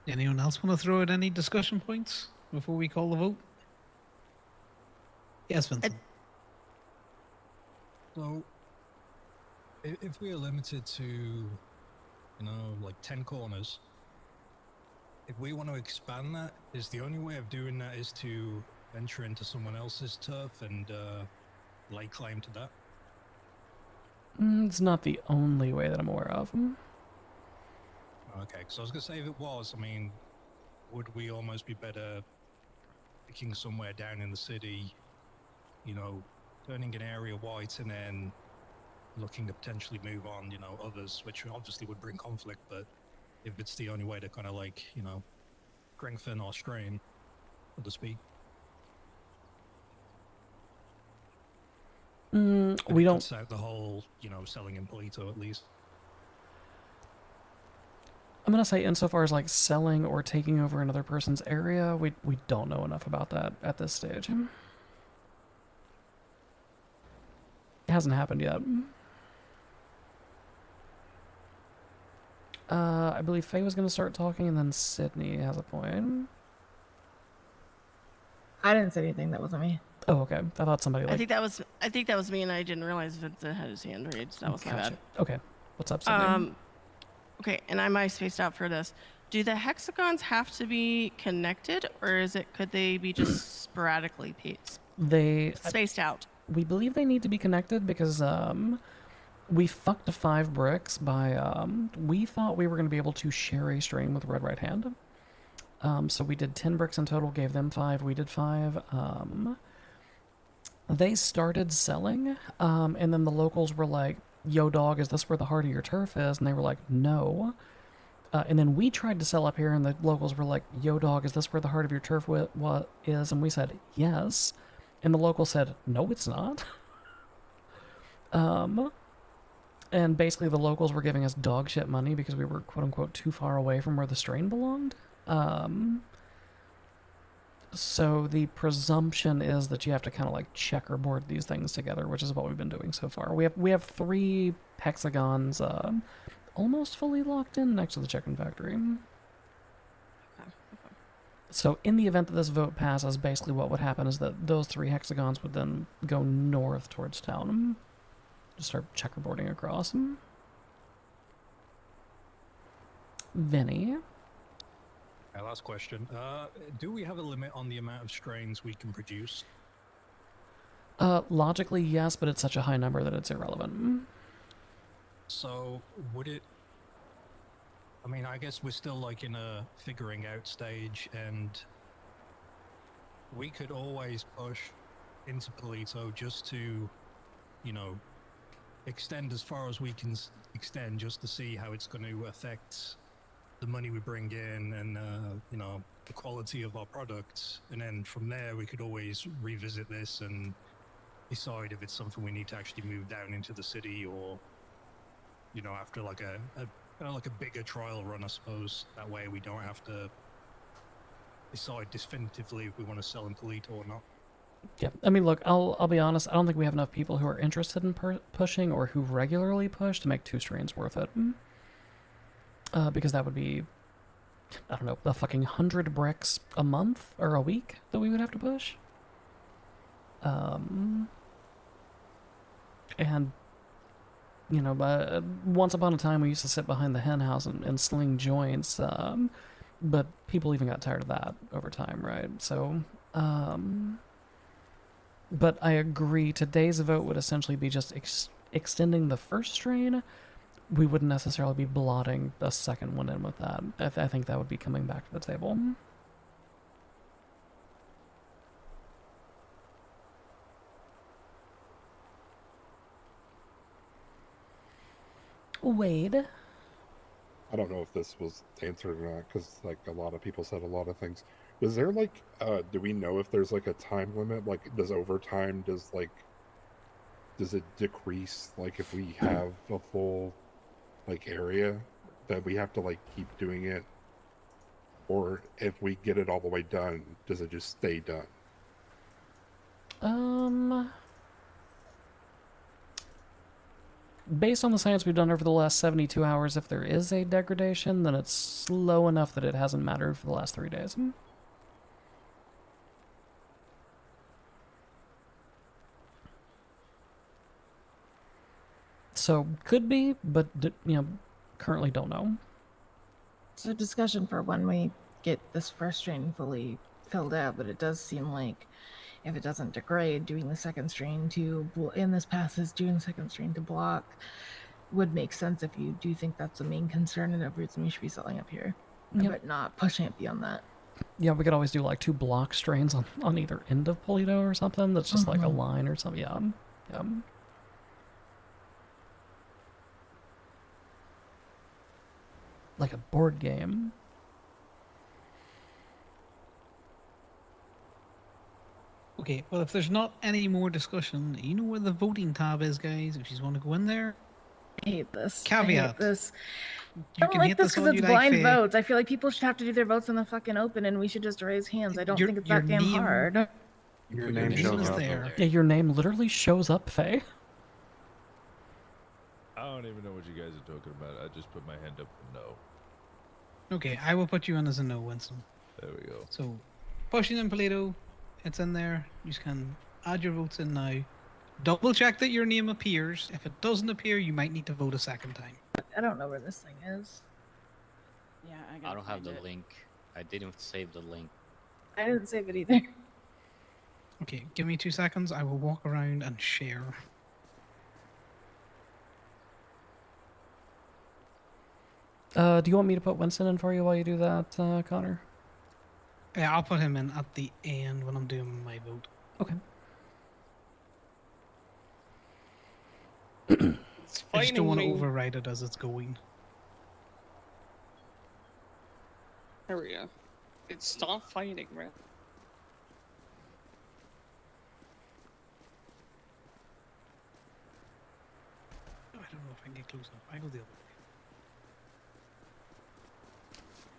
H: Anyone else want to throw out any discussion points before we call the vote? Yes, Vincent.
N: So, if we are limited to, you know, like 10 corners, if we want to expand that, is the only way of doing that is to venture into someone else's turf and lay claim to that?
C: It's not the only way that I'm aware of.
N: Okay, because I was going to say if it was, I mean, would we almost be better picking somewhere down in the city, you know, turning an area white and then looking to potentially move on, you know, others, which obviously would bring conflict, but if it's the only way to kind of like, you know, strengthen or strain, so to speak.
C: We don't...
N: Cuts out the whole, you know, selling in Polito at least.
C: I'm going to say insofar as like selling or taking over another person's area, we don't know enough about that at this stage. It hasn't happened yet. I believe Faye was going to start talking and then Sydney has a point.
K: I didn't say anything. That wasn't me.
C: Oh, okay. I thought somebody
I: I
C: like.
I: think that was me, and I didn't realize Vincent had his hand raised. That was my
C: Gotcha.
I: bad.
C: Okay. What's up, Sydney?
I: Okay, and I might spaced out for this. Do the hexagons have to be connected, or could they be just sporadically spaced out?
C: We believe they need to be connected because we fucked 5 bricks by we thought we were going to be able to share a strain with Red Right Hand. So we did 10 bricks in total, gave them 5, we did 5. They started selling, and then the locals were like, yo dog, is this where the heart of your turf is? And they were like, no. And then we tried to sell up here, and the locals were like, yo dog, is this where the heart of your turf is? And we said, yes. And the local said, no, it's not. And basically the locals were giving us dog shit money because we were quote unquote too far away from where the strain belonged. So the presumption is that you have to kind of like checkerboard these things together, which is what we've been doing so far. We have 3 hexagons almost fully locked in next to the chicken factory. So in the event that this vote passes, basically what would happen is that those 3 hexagons would then go north towards town. Just start checkerboarding across. Vinny?
N: Last question. Do we have a limit on the amount of strains we can produce?
C: Logically, yes, but it's such a high number that it's irrelevant.
N: So, would it... I mean, I guess we're still like in a figuring out stage, and we could always push into Polito just to, you know, extend as far as we can extend just to see how it's going to affect the money we bring in and, you know, the quality of our products. And then from there, we could always revisit this and decide if it's something we need to actually move down into the city or, you know, after like a kind of like a bigger trial run, I suppose. That way we don't have to decide definitively if we want to sell in Polito or not.
C: Yeah, I mean, look, I'll be honest. I don't think we have enough people who are interested in pushing or who regularly push to make 2 strains worth it. Because that would be, I don't know, a fucking 100 bricks a month or a week that we would have to push. And, you know, once upon a time we used to sit behind the hen house and sling joints, but people even got tired of that over time, right? So, but I agree, today's vote would essentially be just extending the first strain. We wouldn't necessarily be blotting a second one in with that. I think that would be coming back to the table. Wade?
T: I don't know if this was answered or not, because like a lot of people said a lot of things. Was there like, do we know if there's like a time limit? Like, does overtime, does it decrease? Like, if we have a full, like, area that we have to like keep doing it? Or if we get it all the way done, does it just stay done?
C: Based on the science we've done over the last 72 hours, if there is a degradation, then it's slow enough that it hasn't mattered for the last 3 days. So, could be, but, you know, currently don't know.
K: It's a discussion for when we get this first strain fully filled out, but it does seem like if it doesn't degrade, doing the second strain in this passes, doing the second strain to block would make sense if you do think that's the main concern and a reason we should be selling up here, but not pushing it beyond that.
C: Yeah, we could always do like 2 block strains on either end of Polito or something that's just like a line or something. Yeah. Like a board game.
H: Okay, well, if there's not any more discussion, you know where the voting tab is, guys. If you want to go in there.
K: I hate this.
H: Caveat.
K: I hate this.
H: You
K: I don't
H: can
K: like
H: hit
K: this
H: this
K: because
H: all
K: it's
H: you
K: blind
H: like, Faye.
K: votes. I feel like people should have to do their votes in the fucking open, and we should just raise hands. I don't think it's that damn hard.
F: Your name shows up.
H: there.
C: Yeah, your name literally shows up, Faye.
M: I don't even know what you guys are talking about. I just put my hand up for no.
H: Okay, I will put you in as a no, Winston.
M: There we go.
H: So, pushing in Polito, It's in there. You just can add your votes in now. Double check that your name appears. If it doesn't appear, you might need to vote a second time.
K: I don't know where this thing is.
J: Yeah,
O: I don't have the link. I didn't save the link.
K: I didn't save it either.
H: Okay, give me 2 seconds. I will walk around and share.
C: Do you want me to put Winston in for you while you do that, Connor?
H: Yeah, I'll put him in at the end when I'm doing my vote.
C: Okay.
H: I just don't want to override it as it's going.
G: There we go. It stopped fighting, right?
H: I don't know if I can get close enough. I go the other way.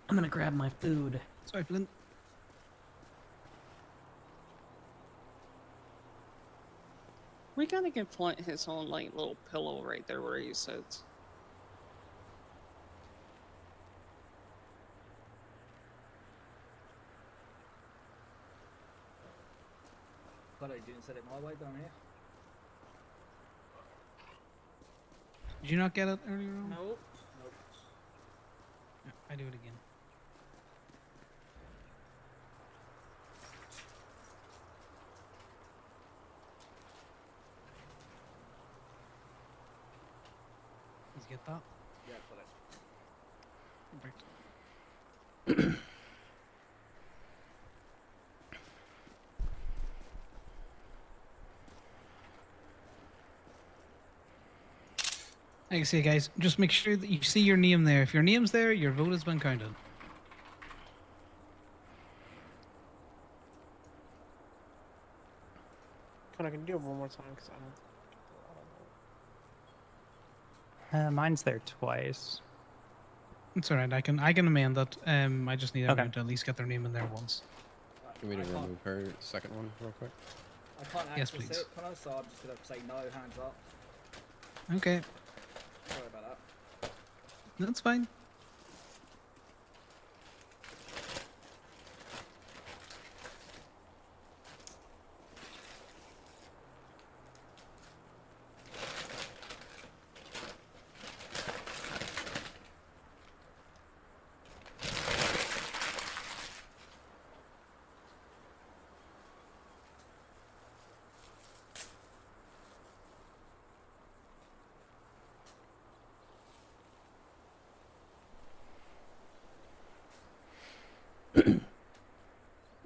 C: I'm gonna grab my food.
H: Sorry, Flint.
G: We gotta give Flint his own like little pillow right there where he sits.
Q: Thought I didn't set it my way down here.
H: Did you not get it earlier on?
Q: Nope.
H: Yeah, I do it again. Let's get that.
Q: Yeah, got it.
H: Perfect. Like I say, guys, just make sure that you see your name there. If your name's there, your vote has been counted.
R: I can do it one more time because I don't.
U: Mine's there twice.
H: It's alright. I can amend that. I just need everyone to at least get their name in there once.
P: Can we remove her second one real quick?
Q: I can't
H: Yes,
Q: access
H: please.
Q: it, can I? So I'm just gonna say no, hands up.
H: Okay,
Q: Sorry about that.
H: that's fine.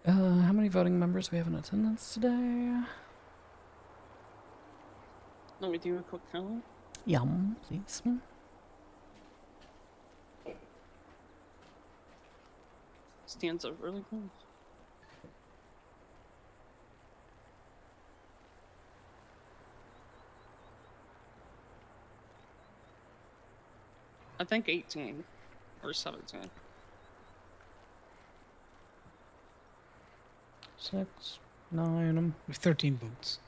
C: How many voting members do we have in attendance today?
G: Let me do a quick count.
C: Yum, please.
G: Stands up really close. I think 18 or 17.
C: 6, 9.
H: With 13 votes.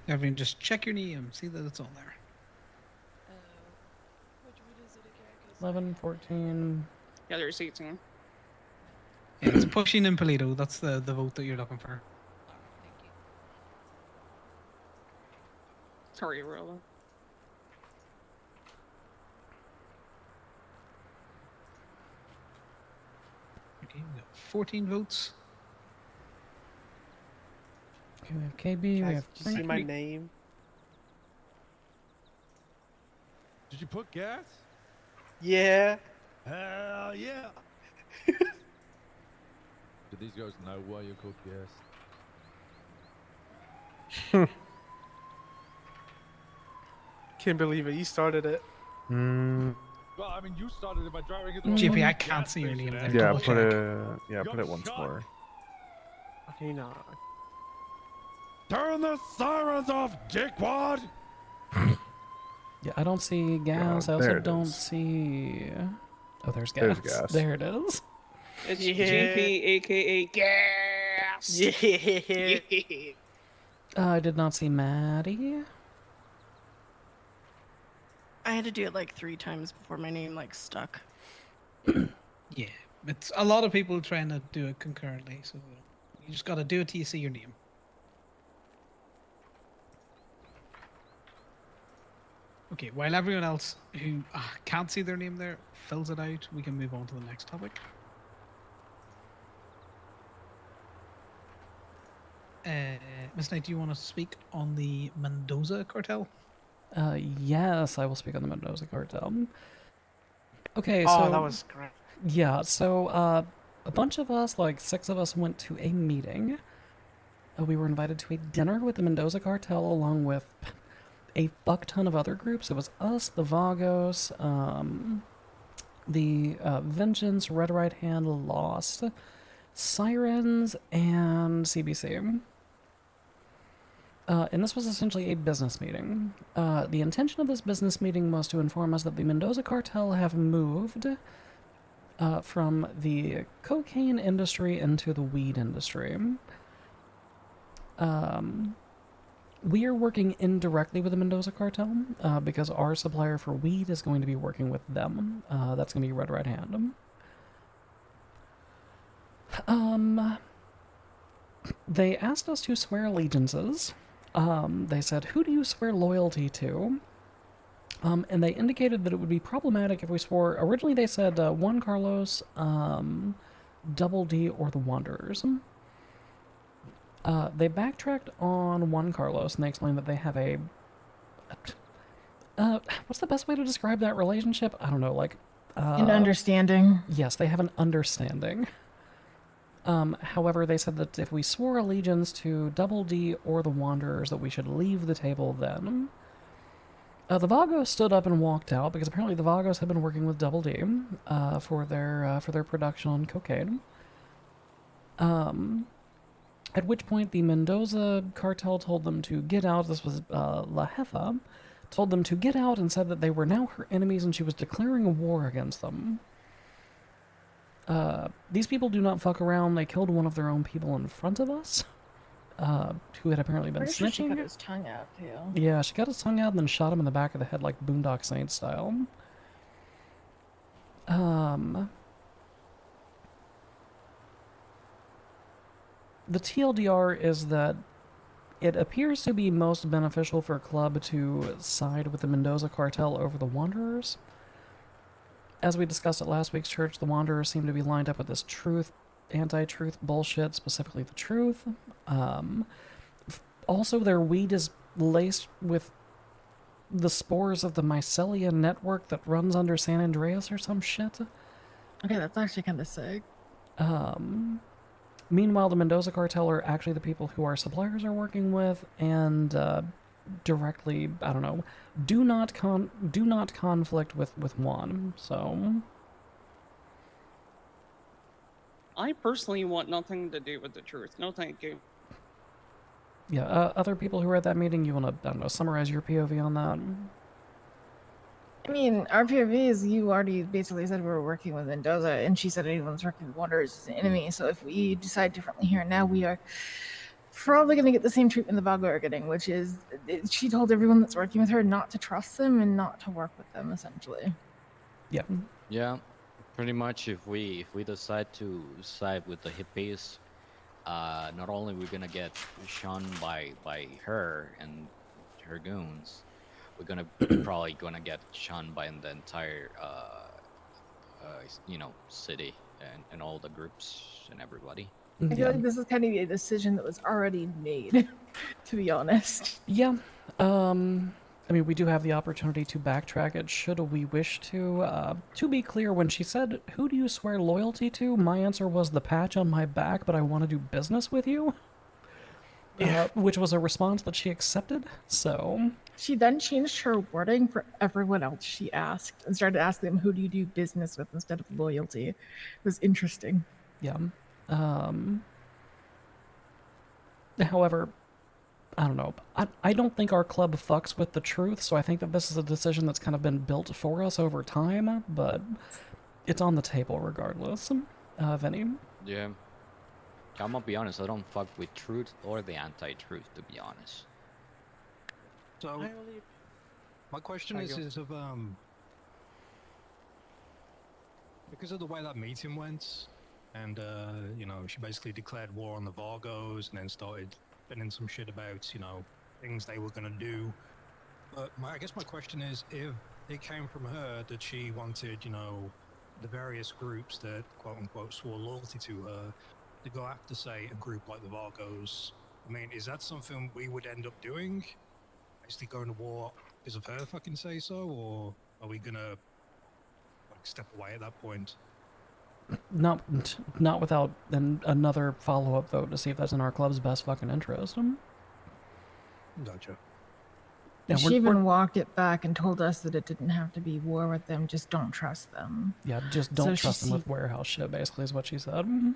H: Everyone, just check your name. See that it's all there.
C: 11, 14.
G: Yeah, there's 18.
H: Yeah, it's pushing in Polito. That's the vote that you're looking for.
G: Sorry, Rilla.
H: Okay, we got 14 votes.
C: Okay, we have KB, we
R: Guys,
C: have
R: did you see my name?
V: Did you put gas?
R: Yeah.
V: Hell yeah! Do these guys know why you called gas?
R: Can't believe it. You started it.
V: Well, I mean, you started it by driving it.
H: GP, I can't see your name there.
F: Yeah,
H: Double
F: put
H: check.
F: it. Yeah, put it once more.
R: Okay, no.
V: Turn the sirens off, dickwad!
C: Yeah, I don't see gas. I also
F: there it
C: don't
F: is.
C: see. Oh, there's gas.
F: There's gas.
C: There it is.
G: It's
R: Yeah.
G: GP, aka Gas.
R: Yeah.
C: I did not see Maddie.
I: I had to do it like 3 times before my name like stuck.
H: Yeah, it's a lot of people trying to do it concurrently, so You just gotta do it till you see your name. Okay, while everyone else who can't see their name there fills it out, we can move on to the next topic. Miss Knight, do you want to speak on the Mendoza cartel?
C: Yes, I will speak on the Mendoza cartel. Okay,
R: Oh,
C: so
R: that was great.
C: yeah, so a bunch of us, like 6 of us, went to a meeting. We were invited to a dinner with the Mendoza cartel along with a fuck ton of other groups. It was us, the Vagos, the Vengeance, Red Right Hand, Lost, Sirens, and CBC. And this was essentially a business meeting. The intention of this business meeting was to inform us that the Mendoza cartel have moved from the cocaine industry into the weed industry. We are working indirectly with the Mendoza cartel because our supplier for weed is going to be working with them. That's going to be Red Right Hand. They asked us to swear allegiances. They said, who do you swear loyalty to? And they indicated that it would be problematic if we swore... Originally they said Juan Carlos, Double D, or the Wanderers. They backtracked on Juan Carlos, and they explained that they have a... what's the best way to describe that relationship? I don't know, like...
K: An understanding.
C: Yes, they have an understanding. However, they said that if we swore allegiance to Double D or the Wanderers, that we should leave the table then. The Vagos stood up and walked out because apparently the Vagos had been working with Double D for their production on cocaine. At which point the Mendoza cartel told them to get out. This was La Jefa told them to get out and said that they were now her enemies and she was declaring a war against them. These people do not fuck around. They killed one of their own people in front of us, who had apparently been
K: Pretty sure she
C: snitching.
K: cut his tongue out too.
C: Yeah, she cut his tongue out and then shot him in the back of the head like Boondock Saints style. The TLDR is that it appears to be most beneficial for Club to side with the Mendoza cartel over the Wanderers. As we discussed at last week's church, the Wanderers seem to be lined up with this truth, anti-truth bullshit, specifically the truth. Also, their weed is laced with the spores of the mycelia network that runs under San Andreas or some shit.
K: Okay, that's actually kind of sick.
C: Meanwhile, the Mendoza cartel are actually the people who our suppliers are working with, and directly, I don't know, do not conflict with Juan. So
G: I personally want nothing to do with the truth. No, thank you.
C: yeah, other people who were at that meeting, you want to, I don't know, summarize your POV on that?
K: I mean, our POV is you already basically said we were working with Mendoza, and she said anyone's working with Wanderers is an enemy. So if we decide differently here and now, we are probably going to get the same treatment the Vago are getting, which is she told everyone that's working with her not to trust them and not to work with them, essentially.
C: Yeah.
O: Yeah, pretty much. If we decide to side with the hippies, not only we're gonna get shunned by her and her goons, we're gonna probably gonna get shunned by the entire city and all the groups and everybody.
K: I feel like this is kind of a decision that was already made, to be honest.
C: Yeah. I mean, we do have the opportunity to backtrack it should we wish to. To be clear, when she said, who do you swear loyalty to? My answer was the patch on my back, but I want to do business with you. Yeah. Which was a response that she accepted, so...
K: She then changed her wording for everyone else she asked and started asking them, who do you do business with instead of loyalty. It was interesting.
C: Yeah. However, I don't know. I don't think our club fucks with the truth, so I think that this is a decision that's kind of been built for us over time, but it's on the table regardless. Vinny?
O: Yeah. I'm gonna be honest, I don't fuck with truth or the anti-truth, to be honest.
N: So, my question is of because of the way that meeting went, and you know, she basically declared war on the Vargos, and then started spinning some shit about, you know, things they were gonna do. But I guess my question is, if it came from her that she wanted, you know, the various groups that quote unquote swore loyalty to her to go after, say, a group like the Vargos, I mean, is that something we would end up doing? Basically going to war because of her fucking say so, or are we gonna like step away at that point?
C: Not without another follow-up vote to see if that's in our club's best fucking interest.
N: Gotcha.
C: Yeah,
K: She even walked it back and told us that it didn't have to be war with them, just don't trust them.
C: Yeah, just don't trust them with warehouse shit, basically, is what she said.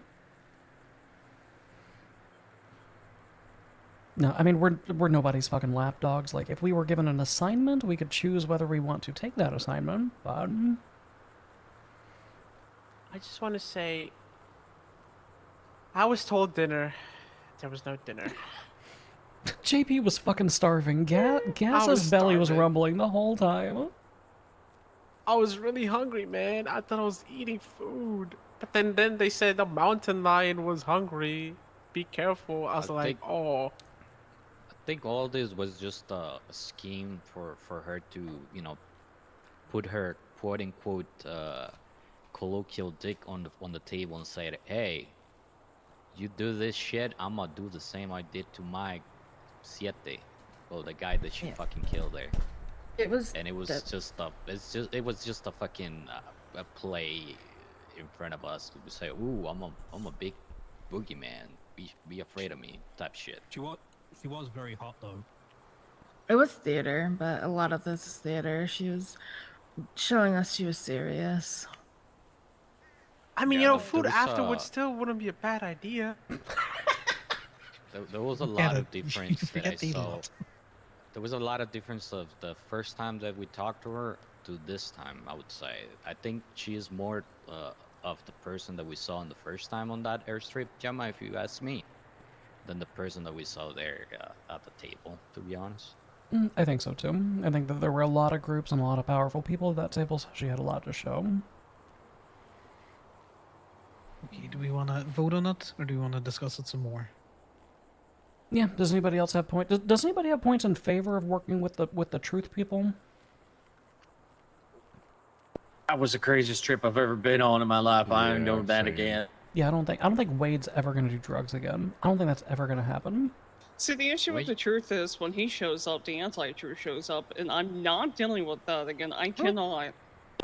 C: No, I mean, we're nobody's fucking lapdogs. Like, if we were given an assignment, we could choose whether we want to take that assignment, but...
R: I just want to say, I was told dinner. There was no dinner.
C: JP was fucking starving. Gas's belly was rumbling the whole time.
R: I was really hungry, man. I thought I was eating food. But then they said the mountain lion was hungry. Be careful. I was like, oh.
O: I think all this was just a scheme for her to, you know, put her quote unquote colloquial dick on the table and say, hey, you do this shit, I'm gonna do the same I did to my Siete, well, the guy that she fucking killed there.
K: It was,
O: and it was just a fucking a play in front of us to say, ooh, I'm a big boogeyman. Be afraid of me, type shit.
N: She was very hot though.
K: It was theater, but a lot of this is theater. She was showing us she was serious.
R: I mean,
O: Yeah,
R: you know,
O: there
R: food
O: was,
R: afterwards still wouldn't be a bad idea.
O: There was a lot of difference that I saw. There was a lot of difference of the first time that we talked to her to this time, I would say. I think she is more of the person that we saw in the first time on that airstrip, Gemma, if you ask me, than the person that we saw there at the table, to be honest.
C: I think so too. I think that there were a lot of groups and a lot of powerful people at that table, so she had a lot to show.
H: Okay, do we want to vote on it, or do we want to discuss it some more?
C: Yeah. Does anybody else have points? Does anybody have points in favor of working with the truth people?
S: That was the craziest trip I've ever been on in my life. I ain't doing that again.
C: Yeah, I don't think Wade's ever gonna do drugs again. I don't think that's ever gonna happen.
G: See, the issue with the truth is when he shows up, the anti-truth shows up, and I'm not dealing with that again. I cannot.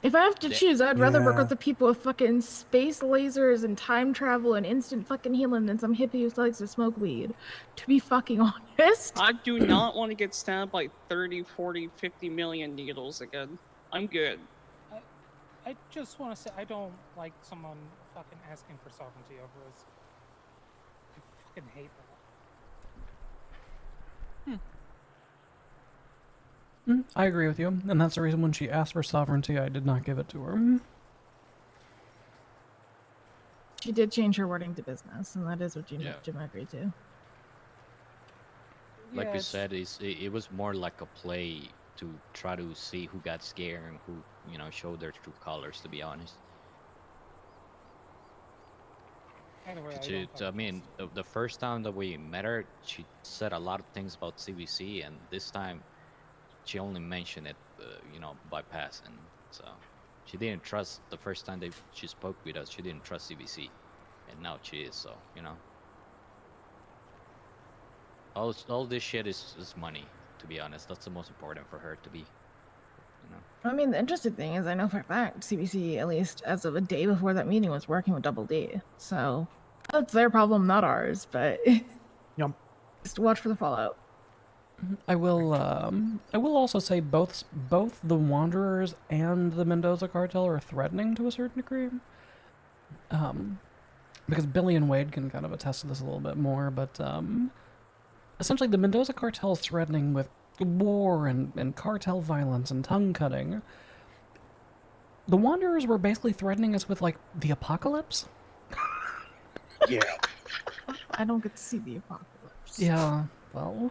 K: If I have to choose, I'd rather work with the people with fucking space lasers and time travel and instant fucking healing than some hippie who likes to smoke weed. To be fucking honest.
G: I do not want to get stabbed by 30, 40, 50 million needles again. I'm good.
A: I just want to say I don't like someone fucking asking for sovereignty over us. I fucking hate that.
C: I agree with you, and that's the reason when she asked for sovereignty, I did not give it to her.
K: She did change her wording to business, and that is what Jim agreed to.
O: Like we said, it was more like a play to try to see who got scared and who, you know, showed their true colors, to be honest.
A: Anyway,
O: I mean, the first time that we met her, she said a lot of things about CBC, and this time she only mentioned it, you know, by passing. So she didn't trust the first time that she spoke with us. She didn't trust CBC, and now she is. So, you know, all this shit is money. To be honest, that's the most important for her to be. You know.
K: I mean, the interesting thing is, I know for a fact CBC, at least as of a day before that meeting, was working with Double D. So that's their problem, not ours. But just watch for the fallout.
C: I will also say both the Wanderers and the Mendoza cartel are threatening to a certain degree. Because Billy and Wade can kind of attest to this a little bit more, but essentially the Mendoza cartel is threatening with war and cartel violence and tongue cutting. The Wanderers were basically threatening us with, like, the apocalypse.
S: Yeah.
K: I don't get to see the apocalypse.
C: Yeah, well...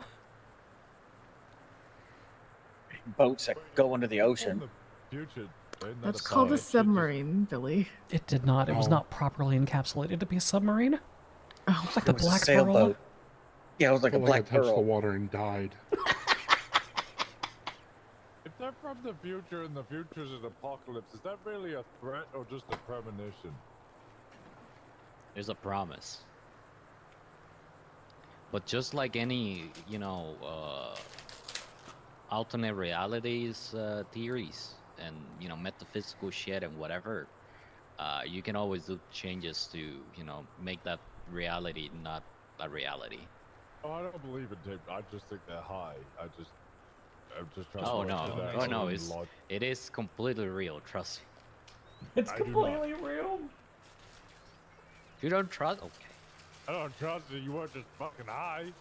S: Boats that go into the ocean.
M: On the future Ain't that
K: That's
M: a
K: called a
M: sign?
K: submarine, Billy.
C: It did not. It was
T: Oh.
C: not properly encapsulated to be a submarine.
K: Oh,
C: It's like
S: It
C: the
S: was a
C: Black Pearl.
S: sailboat. Yeah, it was like a
T: felt like I
S: black
T: touched the
S: pearl.
T: water and died.
M: If they're from the future and the future's an apocalypse, is that really a threat or just a premonition?
O: There's a promise. But just like any, alternate realities theories and, metaphysical shit and whatever, you can always do changes to, make that reality not a reality.
M: Oh, I don't believe in tape. I just think they're high. I'm just trying
O: Oh
M: to
O: no, it is completely real, trust me.
C: It's
M: I do not.
C: completely real.
O: If you don't trust, okay.
M: I don't trust you. You weren't just fucking high.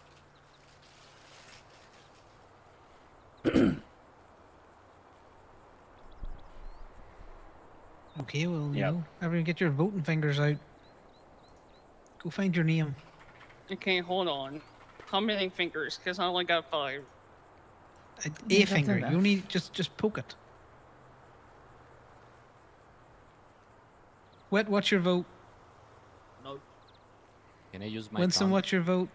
H: Okay, well, you know, everyone get your voting fingers out. Go find your name.
G: Okay, hold on. How many fingers? Because I only got 5.
H: A finger. You only just poke it. What's your vote?
Q: No.
O: Can I use my
H: Winston,
O: tongue?
H: what's your vote?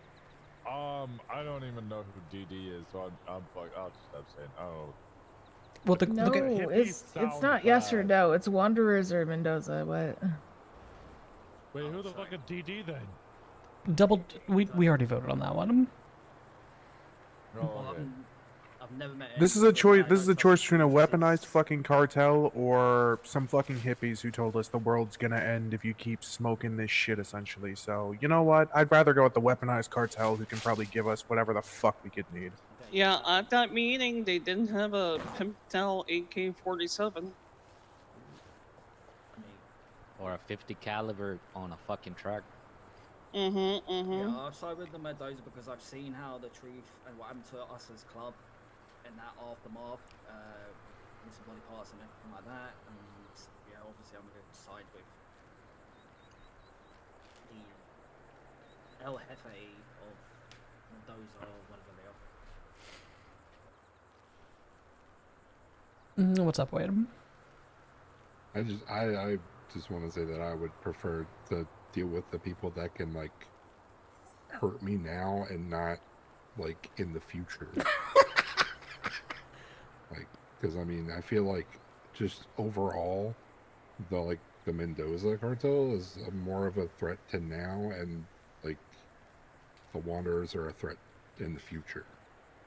M: I don't even know who DD is, so I'll just stop saying. I don't know.
C: Well,
K: No, it's not yes or no. It's Wanderers or Mendoza. What?
M: Wait, who the fuck is DD then?
C: We already voted on that one.
M: Oh, okay.
Q: I've never met.
F: This is a choice. This is a choice between a weaponized fucking cartel or some fucking hippies who told us the world's gonna end if you keep smoking this shit. Essentially, so you know what? I'd rather go with the weaponized cartel who can probably give us whatever the fuck we could need.
G: Yeah, at that meeting, they didn't have a Pimped-out AK-47.
O: Or a 50 caliber on a fucking truck.
G: Mm-hmm.
Q: Yeah, I'll side with the Mendoza because I've seen how the truth and what happened to us as club and that aftermath, missing body parts and everything like that. And yeah, obviously I'm going to side with the El Jefe of Mendoza or whatever they are.
C: What's up, Wade?
T: I just want to say that I would prefer to deal with the people that can like hurt me now and not like in the future. Like, because I mean, I feel like just overall, the Mendoza cartel is more of a threat to now, and like the Wanderers are a threat in the future.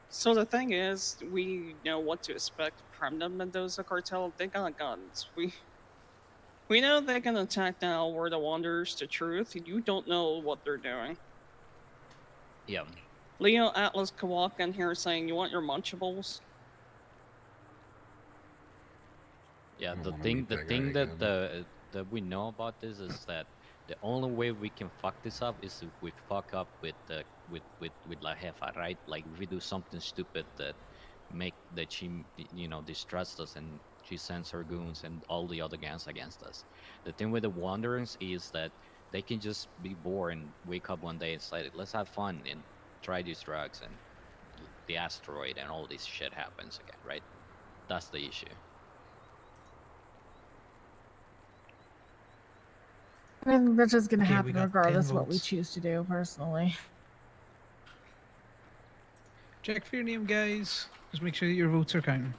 G: So the thing is, we know what to expect from the Mendoza cartel. They got guns. We know they can attack now. We're the Wanderers to truth. You don't know what they're doing.
O: Yeah.
G: Leo Atlas could walk in here saying, "You want your Munchables?"
O: Yeah, the thing that we know about this is that the only way we can fuck this up is if we fuck up with La Jefa, right? Like if we do something stupid that she distrusts us and she sends her goons and all the other gangs against us. The thing with the Wanderers is that they can just be bored and wake up one day and say, let's have fun and try these drugs, and the asteroid and all this shit happens again, right? That's the issue.
K: I think that's just gonna
H: Okay, we
K: happen
H: got 10
K: regardless of what we
H: votes.
K: choose to do, personally.
H: Check for your name, guys. Just make sure that your votes are counting.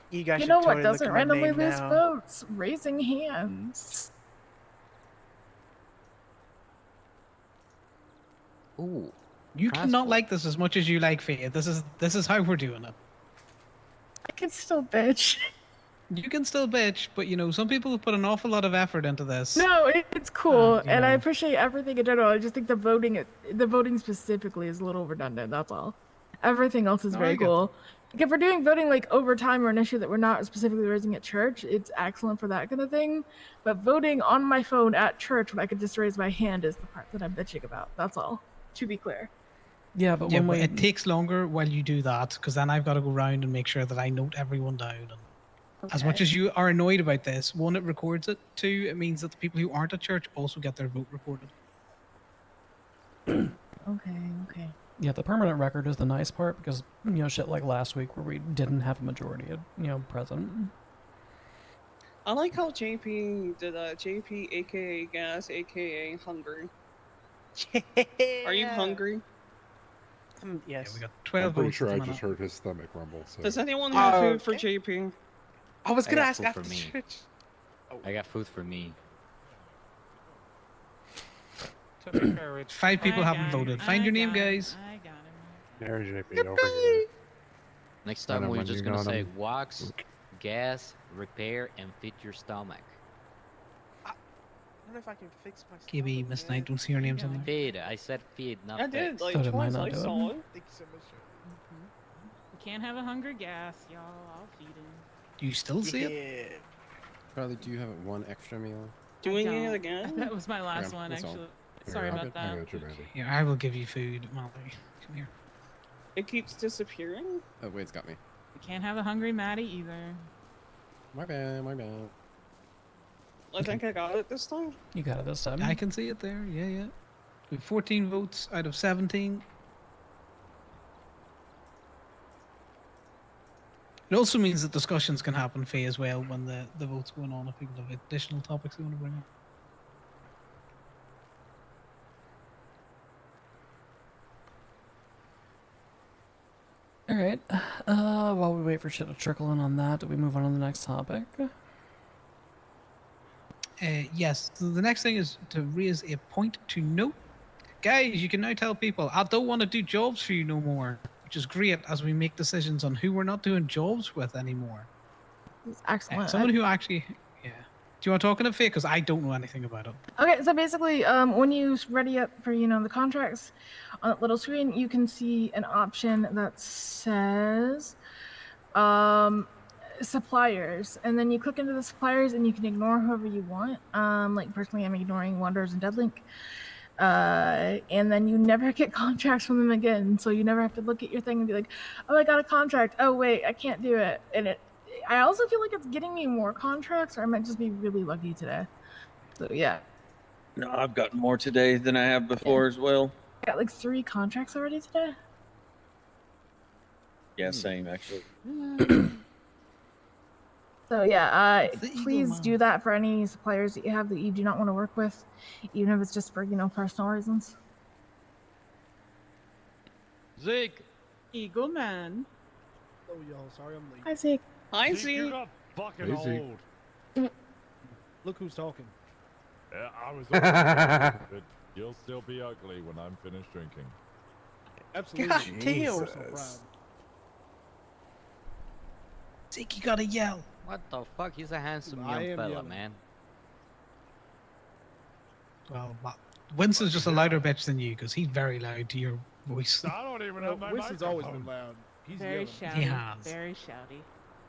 B: You guys
K: You
B: should
K: know what
B: totally look
K: doesn't
B: at my
K: randomly
B: name
K: lose
B: now.
K: votes? Raising hands.
O: Ooh.
H: You cannot like this as much as you like Faye. This is how we're doing it.
K: I can still bitch.
H: You can still bitch, but you know, some people have put an awful lot of effort into this.
K: No, it's cool,
H: you
K: and I
H: know.
K: appreciate everything in general. I just think the voting specifically is a little redundant. That's all. Everything else is
H: No, I
K: very
H: get
K: cool. Like if we're doing voting like over time or an issue that we're not specifically raising at church, it's excellent for that kind of thing. But voting on my phone at church when I could just raise my hand is the part that I'm bitching about. That's all. To be clear.
C: Yeah, but
H: Yeah,
C: when
H: but
C: we
H: it takes longer while you do that, because then I've got to go round and make sure that I note everyone down. And as much
K: Okay.
H: as you are annoyed about this, one, it records it. Two, it means that the people who aren't at church also get their vote recorded.
K: Okay.
C: Yeah, the permanent record is the nice part because, you know, shit like last week where we didn't have a majority, you know, present.
G: I like how JP did JP aka Gas aka Hungry. Are you hungry?
H: Yes. Yeah, we got
T: I'm
H: 12
T: pretty
H: votes
T: sure
H: at
T: I
H: the
T: just
H: minute.
T: heard his stomach rumble. So.
G: Does anyone have food for JP?
R: I was
O: I
R: gonna
O: got
R: ask
O: food
R: after
O: for
R: the
O: me.
R: switch.
O: I got food for me.
A: To be fair, it's
H: 5 people
J: I
H: haven't
J: got him.
H: voted. Find your name,
J: got him.
H: guys.
J: I got him.
F: There, JP, over here.
O: Next
F: Got
O: time
F: him
O: we're
F: when
O: just
F: you
O: gonna
F: got
O: say
F: him.
O: wax, gas, repair, and feed your stomach.
R: I don't know if I can fix my stomach.
H: KB, Miss Knight, don't see your names on there.
O: Feed. I said feed, not
G: I
O: fix.
G: did, like,
C: So did mine
G: twice.
C: not
G: I
C: do it?
G: saw it.
R: Thank you so much.
J: We can't have a hungry gas, y'all. I'll feed him.
H: Do you still see it?
P: Charlie, do you have one extra meal?
G: Doing it
J: don't.
G: again?
J: That was my last
P: Okay,
J: one,
P: that's all.
J: actually.
P: Here,
J: Sorry
P: I'll
J: about
P: get-
J: that.
T: I got you, Mandy.
H: Here, I will give you food, Molly. Come here.
G: It keeps disappearing?
P: Oh, wait, it's got me.
J: We can't have a hungry Maddie either.
P: My bad, my bad.
G: I think I got it this time.
C: You got it this time.
H: I can see it there. Yeah, yeah. We have 14 votes out of 17. It also means that discussions can happen, Faye, as well, when the vote's going on, if people have additional topics they want to bring up.
C: All right. While we wait for shit to trickle in on that, do we move on to the next topic?
H: Yes. So the next thing is to raise a point to note. Guys, you can now tell people, I don't want to do jobs for you no more, which is great as we make decisions on who we're not doing jobs with anymore.
K: It's excellent.
H: Someone who actually, yeah. Do you want to talk in it, Faye? Because I don't know anything about it.
K: Okay, so basically, when you ready up for the contracts on that little screen, you can see an option that says suppliers, and then you click into the suppliers, and you can ignore whoever you want. Like personally, I'm ignoring Wanderers and Deadlink, and then you never get contracts from them again. So you never have to look at your thing and be like, "Oh, I got a contract. Oh, wait, I can't do it." And I also feel like it's getting me more contracts, or I might just be really lucky today. So yeah.
S: No, I've gotten more today than I have before as well.
K: I got like 3 contracts already today.
S: Yeah, same actually.
K: So yeah, please do that for any suppliers that you have that you do not want to work with, even if it's just for personal reasons.
O: Zeke.
J: Eagle Man.
B: Oh, y'all, sorry I'm late.
K: Hi, Zeke.
G: Hi,
V: Zeke, you're
G: Zeke.
V: not fucking
T: Hey, Zeke.
V: old.
B: Look who's talking.
V: Yeah, I was old, but you'll still be ugly when I'm finished drinking.
B: Absolutely.
R: God
B: I'm
R: damn.
B: so proud.
H: Zeke, you gotta yell.
O: What the fuck? He's a handsome
B: I
O: young
B: am
O: fella,
B: yelling.
O: man.
H: Well, Winston's just a louder bitch than you, because he's very loud to your voice.
V: I don't even
B: Well,
V: have my
B: Winston's
V: microphone.
B: always been loud. He's
J: Very
B: yelling.
J: shouty.
H: He has.
J: Very shouty.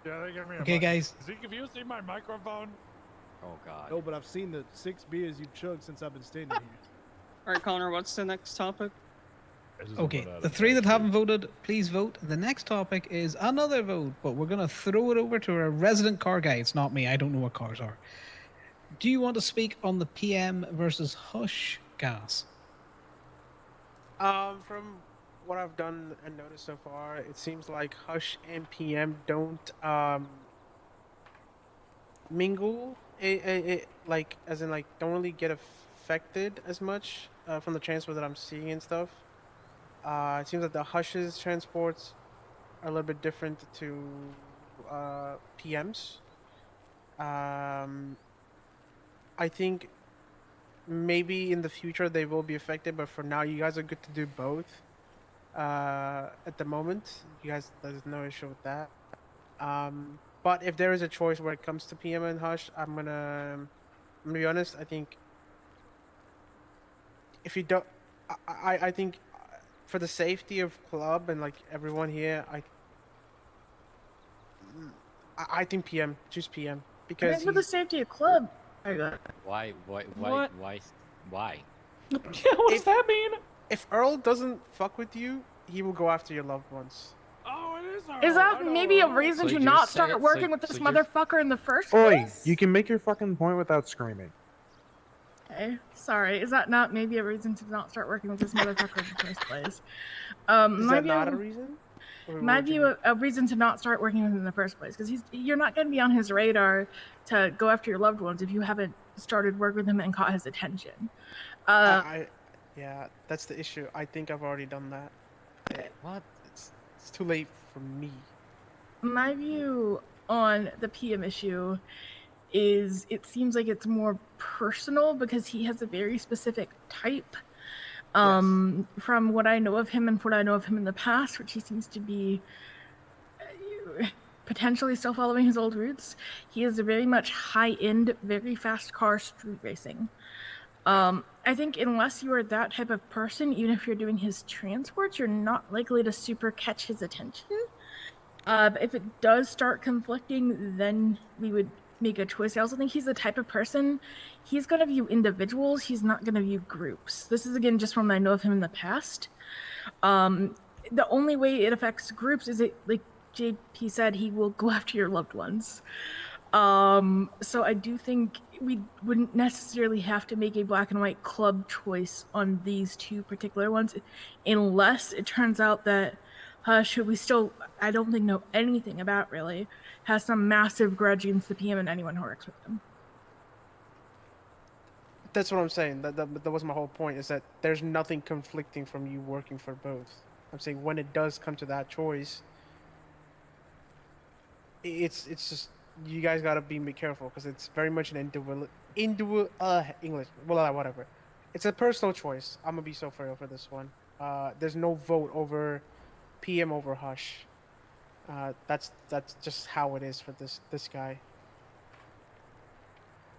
V: Yeah, they give me a
H: Okay,
V: mic.
H: guys.
V: Zeke, have you seen my microphone?
O: Oh god.
B: No, but I've seen the 6 beers you've chugged since I've been standing here.
G: All right, Connor, what's the next topic?
H: Okay, the 3 that haven't voted, please vote. The next topic is another vote, but we're going to throw it over to a resident car guy. It's not me. I don't know what cars are. Do you want to speak on the PM versus Hush gas?
R: From what I've done and noticed so far, it seems like Hush and PM don't mingle. Like as in like don't really get affected as much from the transport that I'm seeing and stuff. It seems like the Hush's transports are a little bit different to PM's. I think maybe in the future they will be affected, but for now you guys are good to do both. At the moment, you guys, there's no issue with that. But if there is a choice where it comes to PM and Hush, I'm gonna be honest. I think if you don't, I think for the safety of club and like everyone here, I think PM, choose PM because
K: for the safety of club.
O: Why?
K: What?
O: Why?
H: Yeah, what does that mean?
R: If Earl doesn't fuck with you, he will go after your loved ones.
V: Oh, it is.
K: Is that maybe a reason to not start working with this motherfucker in the first
F: Oi,
K: place?
F: you can make your fucking point without screaming.
K: Okay, sorry. Is that not maybe a reason to not start working with this motherfucker in the first place?
R: Is
K: My
R: that not a
K: view,
R: reason? Or
K: my
R: what do you
K: view,
R: mean?
K: a reason to not start working with him in the first place, because you're not going to be on his radar to go after your loved ones if you haven't started working with him and caught his attention.
R: Yeah, that's the issue. I think I've already done that.
O: What?
R: It's too late for me.
K: My view on the PM issue is it seems like it's more personal because he has a very specific type. From what I know of him and what I know of him in the past, which he seems to be potentially still following his old roots, he is a very much high-end, very fast car street racing. I think unless you are that type of person, even if you're doing his transports, you're not likely to super catch his attention. But if it does start conflicting, then we would make a choice. I also think he's the type of person, he's going to view individuals, he's not going to view groups. This is, again, just from what I know of him in the past. The only way it affects groups is it, like JP said, he will go after your loved ones. So I do think we wouldn't necessarily have to make a black and white club choice on these two particular ones, unless it turns out that Hush, who we still, I don't think know anything about really, has some massive grudge against the PM and anyone who works with him.
R: That's what I'm saying. That was my whole point. Is that there's nothing conflicting from you working for both. I'm saying when it does come to that choice, it's just you guys gotta be careful because it's very much an English. Well, whatever. It's a personal choice. I'm gonna be so fair for this one. There's no vote over PM over Hush. That's just how it is for this guy.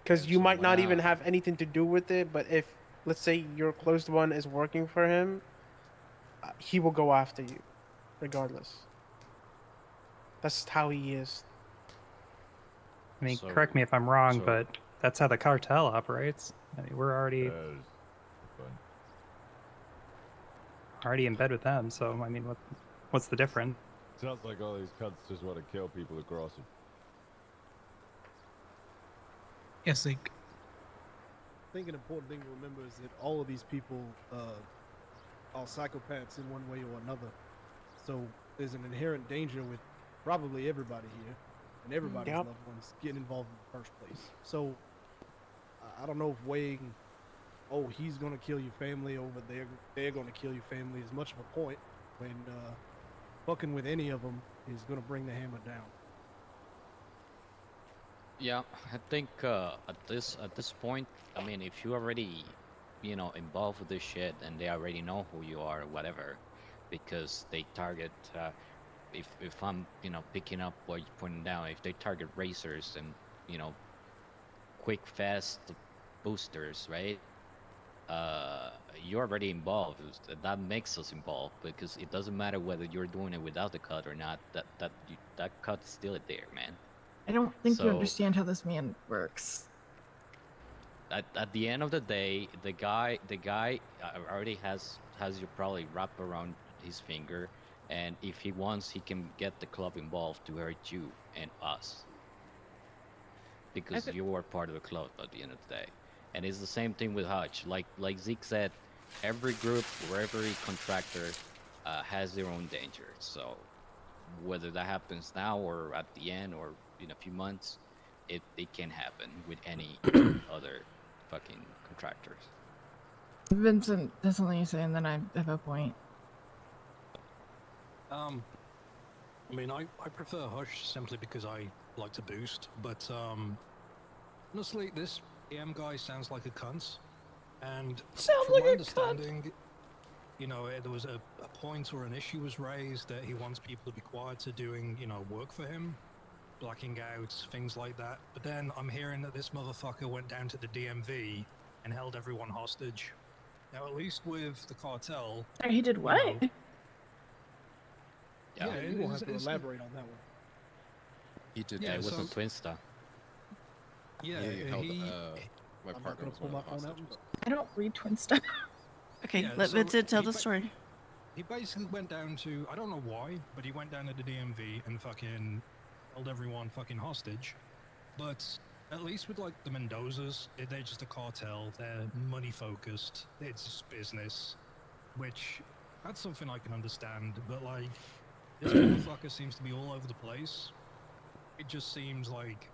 R: Because you might not even have anything to do with it, but if let's say your closed one is working for him, he will go after you, regardless. That's how he is.
E: I mean, correct me if I'm wrong, but that's how the cartel operates. I mean, we're already in bed with them, so I mean, what's the difference?
V: Sounds like all these cunts just want to kill people across it.
H: Yes, like.
B: I think an important thing to remember is that all of these people are psychopaths in one way or another. So there's an inherent danger with probably everybody here and everybody's loved ones getting involved in the first place. So I don't know if weighing, oh, he's going to kill your family over there, they're going to kill your family is much of a point when fucking with any of them is going to bring the hammer down.
O: Yeah, I think at this point, I mean, if you already, involved with this shit and they already know who you are or whatever, because they target, if I'm, picking up what you're putting down, if they target racers and, quick, fast boosters, right? You're already involved. That makes us involved because it doesn't matter whether you're doing it without the cut or not. That cut's still there, man.
K: I don't think you
O: So-
K: understand how this man works.
O: At the end of the day, the guy already has you probably wrapped around his finger, and if he wants, he can get the club involved to hurt you and us, because you are part of the club at the end of the day. And it's the same thing with Hutch. Like Zeke said, every group or every contractor has their own danger. So whether that happens now or at the end or in a few months, it can happen with any other fucking contractors.
K: Vincent, that's something you say, and then I have a point.
N: I mean, I prefer Hush simply because I like to boost, but honestly, this PM guy sounds like a cunt, and
K: Sounds
N: from
K: like
N: my
K: a
N: understanding, there was a point or an issue was raised that he wants people to be quiet to doing, work for him, blacking out, things like that. But then I'm hearing that this motherfucker went down to the DMV and held everyone hostage. Now, at least with the cartel...
K: He did what?
B: Yeah, you won't have to elaborate on that one.
P: He did.
O: Yeah, it was
P: so-
O: on Twinsta.
N: Yeah,
P: he held,
N: he...
P: my
B: I'm not
P: partner
B: gonna
P: was
B: pull
P: one
B: my
P: of the
B: phone out.
P: hostages.
K: I don't read twin stuff.
I: Okay,
N: Yeah,
I: let
N: so
I: Vincent tell
N: he
I: the
N: ba-
I: story.
N: He basically went down to, I don't know why, but he went down to the DMV and fucking held everyone fucking hostage. But at least with like the Mendozas, they're just a cartel. They're money focused. It's just business, which that's something I can understand. But like this motherfucker seems to be all over the place. It just seems like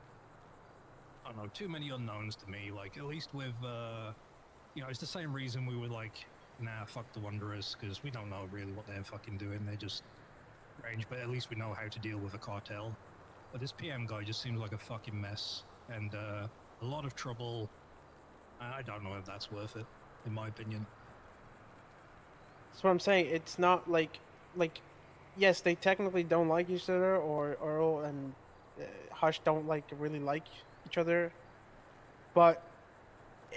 N: I don't know, too many unknowns to me. Like at least with you know, it's the same reason we were like, nah, fuck the Wanderers, because we don't know really what they're fucking doing. They're just range, but at least we know how to deal with a cartel. But this PM guy just seems like a fucking mess, and a lot of trouble. I don't know if that's worth it, in my opinion.
R: That's what I'm saying. It's not like, yes, they technically don't like each other, or Earl and Hush don't really like each other, but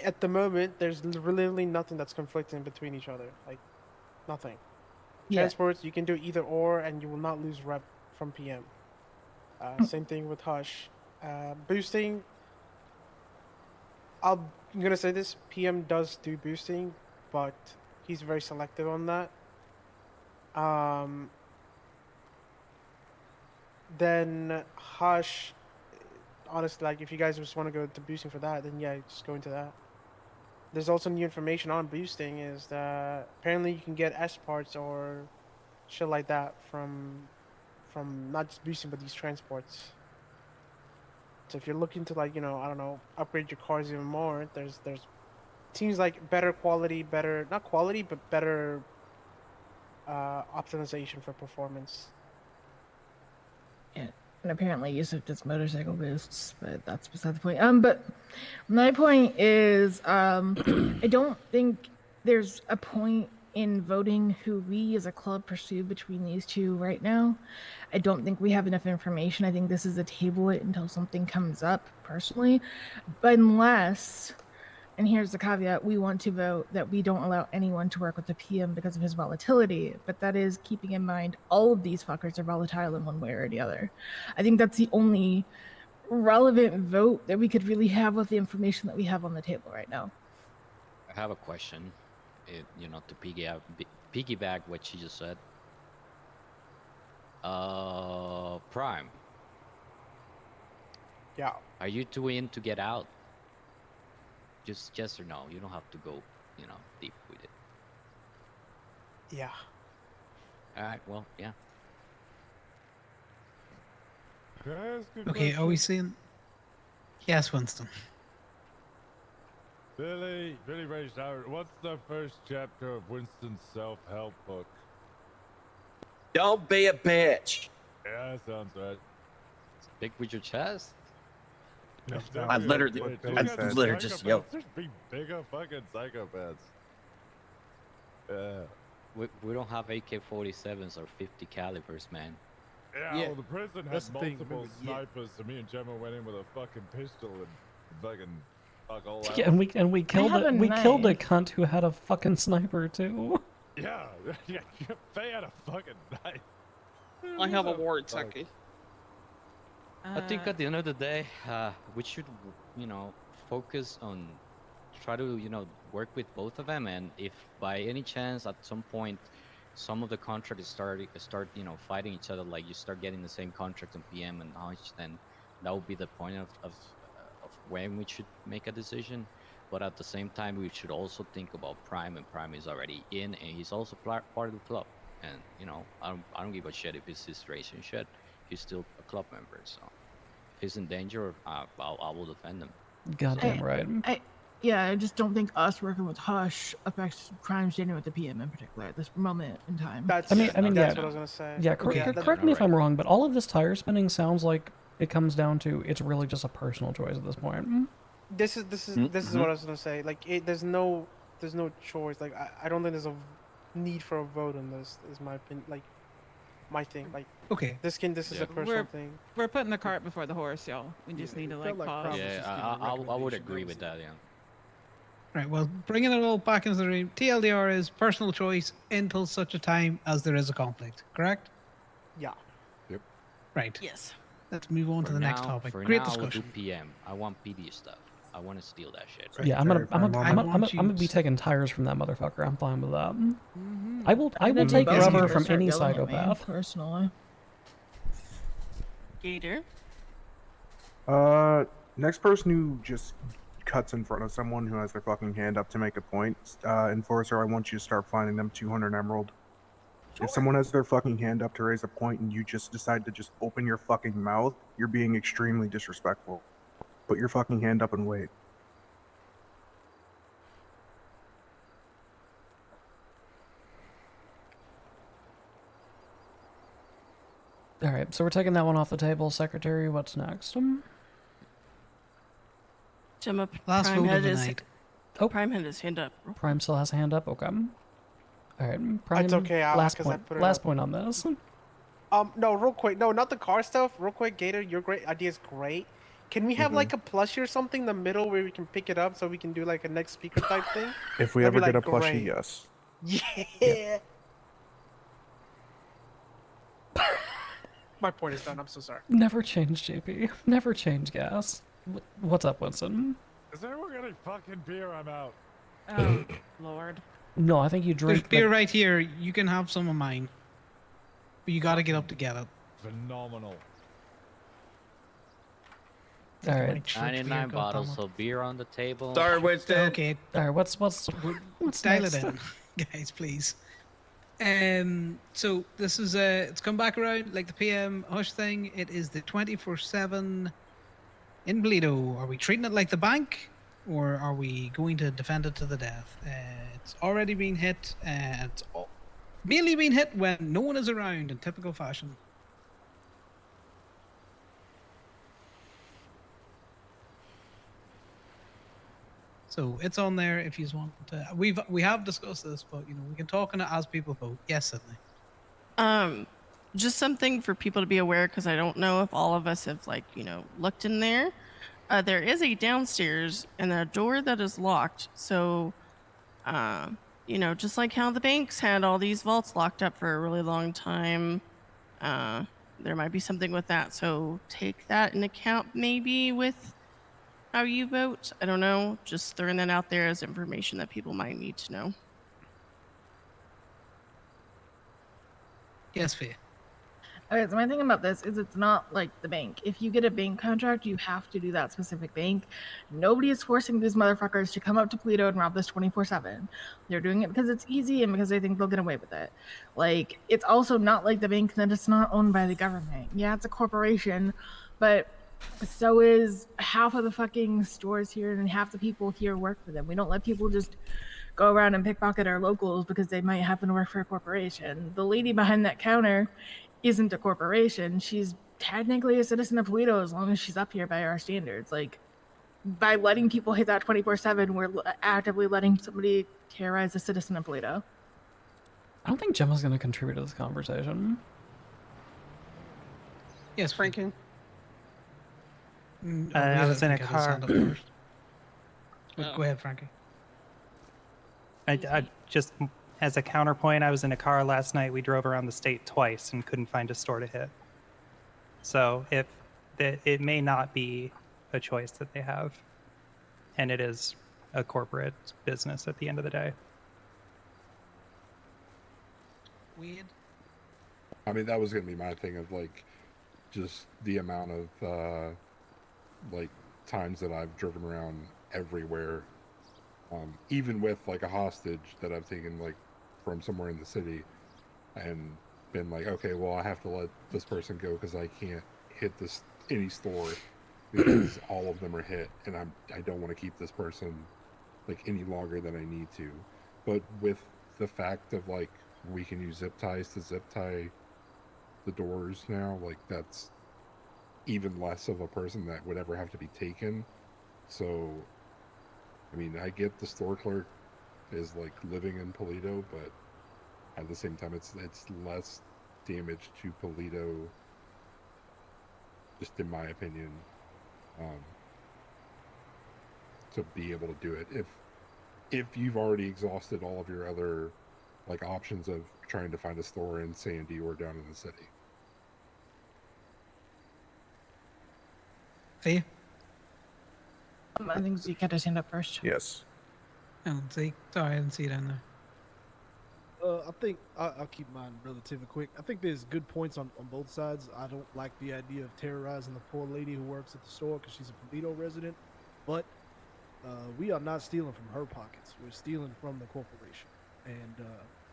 R: at the moment, there's literally nothing that's conflicting between each other. Like, nothing.
K: Yeah.
R: Transports, you can do either or, and you will not lose rep from PM. Same thing with Hush. Boosting, I'm gonna say this, PM does do boosting, but he's very selective on that. Then Hush, honestly, like, if you guys just want to go to boosting for that, then yeah, just go into that. There's also new information on boosting, is that apparently you can get S parts or shit like that from not just boosting but these transports. So if you're looking to, like, you know, I don't know, upgrade your cars even more, there's seems like better quality, better, not quality, but better optimization for performance.
K: Yeah, and apparently Yusuf does motorcycle boosts, but that's beside the point. But my point is, I don't think there's a point in voting who we as a club pursue between these two right now. I don't think we have enough information. I think this is a table it until something comes up, personally. But unless, and here's the caveat, we want to vote that we don't allow anyone to work with the PM because of his volatility, but that is keeping in mind all of these fuckers are volatile in one way or the other. I think that's the only relevant vote that we could really have with the information that we have on the table right now.
O: I have a question. You know, to piggyback what she just said. Prime.
R: Yeah.
O: Are you too in to get out? Just yes or no. You don't have to go, you know, deep with it.
R: Yeah.
O: All right. Well, yeah.
M: Can I ask a
H: Okay, are we
M: question?
H: seeing? Yes, Winston.
M: Billy Ray Sauer, what's the first chapter of Winston's self-help book?
S: Don't be a bitch.
M: Yeah, that sounds right.
O: Speak with your chest.
S: I literally just yelled.
M: Just be bigger fucking psychopaths. Yeah.
O: We don't have AK-47s or 50 calibers, man.
M: Yeah, well, the prison
B: That's
M: had
B: the thing,
M: multiple
B: remember, yeah.
M: snipers, so me and Gemma went in with a fucking pistol and fucking fuck all out.
C: Yeah, and we killed
K: have
C: it.
K: a
C: We killed a
K: knife.
C: cunt who had a fucking sniper too.
M: Yeah, yeah, Faye had a fucking knife.
G: I have a war techie.
O: I think at the end of the day, we should, you know, focus on try to, you know, work with both of them. And if by any chance at some point some of the contracts start, you know, fighting each other, like you start getting the same contract on PM and Hodge, then that would be the point of when we should make a decision. But at the same time, we should also think about Prime, and Prime is already in, and he's also part of the club. And you know, I don't give a shit if it's his race and shit. He's still a club member, so if he's in danger, I will defend him.
C: Goddamn right.
K: I just don't think us working with Hush affects Prime standing with the PM in particular at this moment in time.
R: That's
K: yeah.
R: what I was gonna say.
C: Yeah, correct me if I'm wrong, but all of this tire spinning sounds like it comes down to it's really just a personal choice at this point.
R: This is what I was gonna say. Like, there's no choice. Like, I don't think there's a need for a vote on this. Is my opinion. Like, my thing. Like,
H: okay,
R: this is a personal thing.
D: We're putting the cart before the horse, y'all. We just need to pause.
O: Yeah, I would agree with that. Yeah.
H: Right, well, bringing it all back into the room, TLDR is personal choice until such a time as there is a conflict, correct?
R: Yeah.
T: Yep.
H: Right.
I: Yes.
H: Let's move on to the next topic.
O: For
H: Great
O: now,
H: discussion.
O: We'll do PM. I want PD stuff. I want to steal that shit. Right?
C: Yeah, I'm gonna be taking tires from that motherfucker. I'm fine with that. I will take rubber from any psychopath.
K: Personally.
I: Gator.
F: Next person who just cuts in front of someone who has their fucking hand up to make a point, enforcer, I want you to start finding them 200 emerald. If someone has their fucking hand up to raise a point and you just decide to just open your fucking mouth, you're being extremely disrespectful. Put your fucking hand up and wait.
C: All right, so we're taking that one off the table. Secretary, what's next?
I: Gemma,
H: Last
I: Prime
H: vote
I: had
H: of the
I: his
H: night.
I: Prime had his hand up.
C: Prime still has a hand up. Okay. All right, Prime.
R: It's okay,
C: Last
R: because I
C: point.
R: put it
C: Last
R: up.
C: point on this.
R: No, real quick. No, not the car stuff. Real quick, Gator, your great idea is great. Can we have like a plushie or something in the middle where we can pick it up so we can do like a next speaker type thing?
F: If we
R: That'd
F: ever
R: be,
F: get a
R: like,
F: plushie,
R: great.
F: yes.
R: Yeah. My point is done. I'm so sorry.
C: Never change, JP. Never change, gas. What's up, Winston?
M: Is anyone getting fucking beer? I'm out.
D: Oh, Lord.
C: No, I think you
H: There's
C: drink.
H: beer right here. You can have some of mine. But you gotta get up to get it.
M: Phenomenal.
C: All right.
O: 99 bottles of beer on the table.
H: Sorry, Winston. Okay.
C: All right. What's
H: Dial
C: next?
H: it in, guys, please. So this is it's come back around like the PM hush thing. It is the 24/7 in Bleedo. Are we treating it like the bank, or are we going to defend it to the death? It's already been hit. It's mainly been hit when no one is around in typical fashion. So it's on there if you want to. We have discussed this, but you know we can talk on it as people vote. Yes, Sydney.
I: Just something for people to be aware, because I don't know if all of us have looked in there. There is a downstairs and a door that is locked. So, just like how the banks had all these vaults locked up for a really long time, there might be something with that. So take that in account, maybe with how you vote. I don't know. Just throwing that out there as information that people might need to know.
H: Yes, Faye.
K: Okay, so my thing about this is it's not like the bank. If you get a bank contract, you have to do that specific bank. Nobody is forcing these motherfuckers to come up to Toledo and rob this 24/7. They're doing it because it's easy and because they think they'll get away with it. Like, it's also not like the bank that it's not owned by the government. Yeah, it's a corporation, but so is half of the fucking stores here and half the people here work for them. We don't let people just go around and pickpocket our locals because they might happen to work for a corporation. The lady behind that counter isn't a corporation. She's technically a citizen of Toledo as long as she's up here by our standards. Like, by letting people hit that 24/7, we're actively letting somebody terrorize a citizen of Toledo.
C: I don't think Gemma's going to contribute to this conversation.
H: Yes, Frankie.
C: I was in a car.
H: Go ahead, Frankie.
E: I just, as a counterpoint, I was in a car last night. We drove around the state twice and couldn't find a store to hit. So it may not be a choice that they have, and it is a corporate business at the end of the day.
H: Weird.
T: I mean, that was gonna be my thing of like, just the amount of like times that I've driven around everywhere, even with like a hostage that I've taken like from somewhere in the city, and been like, okay, well, I have to let this person go because I can't hit any store because all of them are hit, and I don't want to keep this person like any longer than I need to. But with the fact of like we can use zip ties to zip tie the doors now, like that's even less of a person that would ever have to be taken. So I mean, I get the store clerk is like living in Toledo, but at the same time it's less damage to Toledo, just in my opinion, to be able to do it if you've already exhausted all of your other like options of trying to find a store in Sandy or down in the city.
H: Faye?
K: I think Zeke had his hand up first.
F: Yes.
H: Oh, Zeke. Sorry, I didn't see it down there.
B: I think I'll keep mine relatively quick. I think there's good points on both sides. I don't like the idea of terrorizing the poor lady who works at the store because she's a Polito resident, but we are not stealing from her pockets. We're stealing from the corporation. And,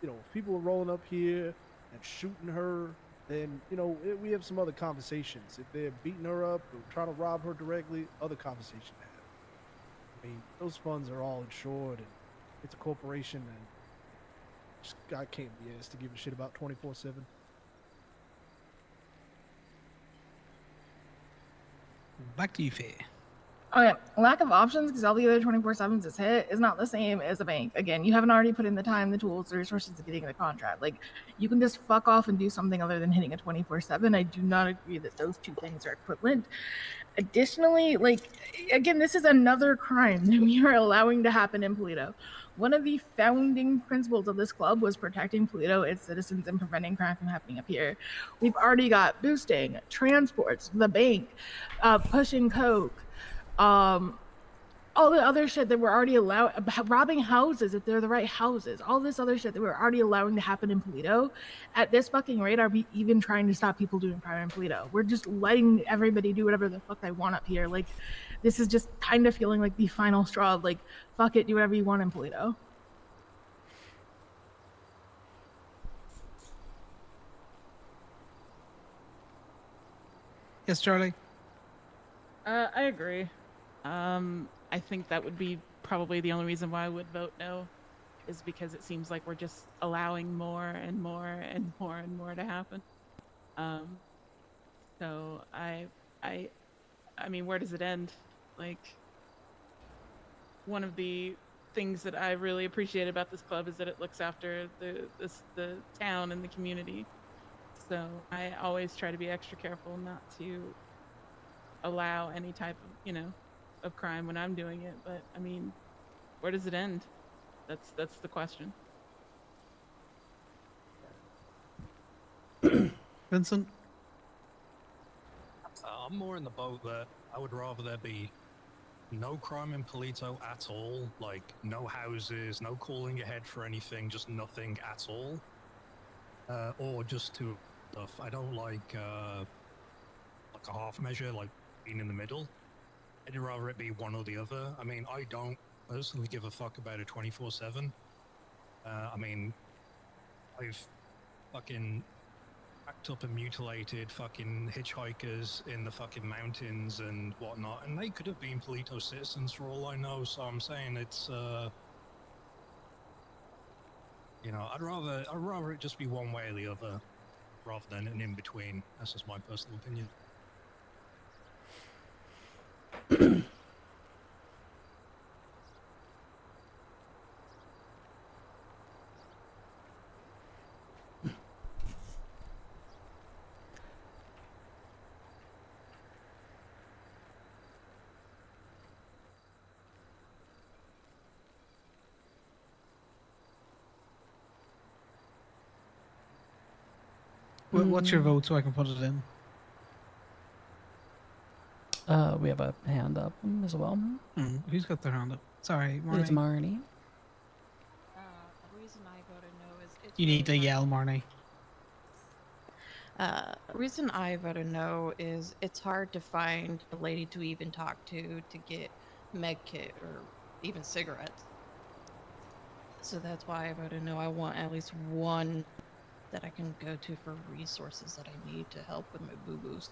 B: if people are rolling up here and shooting her, then, we have some other conversations. If they're beating her up or trying to rob her directly, other conversation to have. I mean, those funds are all insured, and it's a corporation, and just, I can't be asked to give a shit about 24/7.
H: Back to you, Faye.
K: Okay, lack of options because all the other 24/7s is hit is not the same as a bank. Again, you haven't already put in the time, the tools, the resources to getting the contract. Like, you can just fuck off and do something other than hitting a 24/7. I do not agree that those two things are equivalent. Additionally, again, this is another crime that we are allowing to happen in Polito. One of the founding principles of this club was protecting Polito, its citizens, and preventing crime from happening up here. We've already got boosting, transports, the bank, pushing coke, all the other shit that we're already robbing houses if they're the right houses, all this other shit that we're already allowing to happen in Polito. At this fucking rate, are we even trying to stop people doing crime in Polito? We're just letting everybody do whatever the fuck they want up here. Like, this is just kind of feeling like the final straw of, like, fuck it, do whatever you want in Polito.
H: Yes, Charlie?
D: I agree. I think that would be probably the only reason why I would vote no, is because it seems like we're just allowing more and more and more and more to happen. So I mean, where does it end? Like, one of the things that I really appreciate about this club is that it looks after the town and the community. So I always try to be extra careful not to allow any type of, of crime when I'm doing it. But I mean, where does it end? That's the question.
H: Vincent?
N: I'm more in the boat that I would rather there be no crime in Polito at all, like no houses, no calling ahead for anything, just nothing at all. Or just to stuff. I don't like a half measure, like being in the middle. I'd rather it be one or the other. I mean, I don't personally give a fuck about a 24/7. I mean, I've fucking packed up and mutilated fucking hitchhikers in the fucking mountains and whatnot, and they could have been Polito citizens for all I know. So I'm saying it's, I'd rather it just be one way or the other, rather than an in between. That's just my personal opinion.
H: What's your vote so I can put it in?
C: We have a hand up as well.
H: Who's got their hand up? Sorry, Marnie.
C: It's Marnie.
J: The reason I voted no is it's
H: You need to yell, Marnie.
J: reason I voted no is it's hard to find a lady to even talk to get med kit or even cigarettes. So that's why I voted no. I want at least one that I can go to for resources that I need to help with my boo-boos.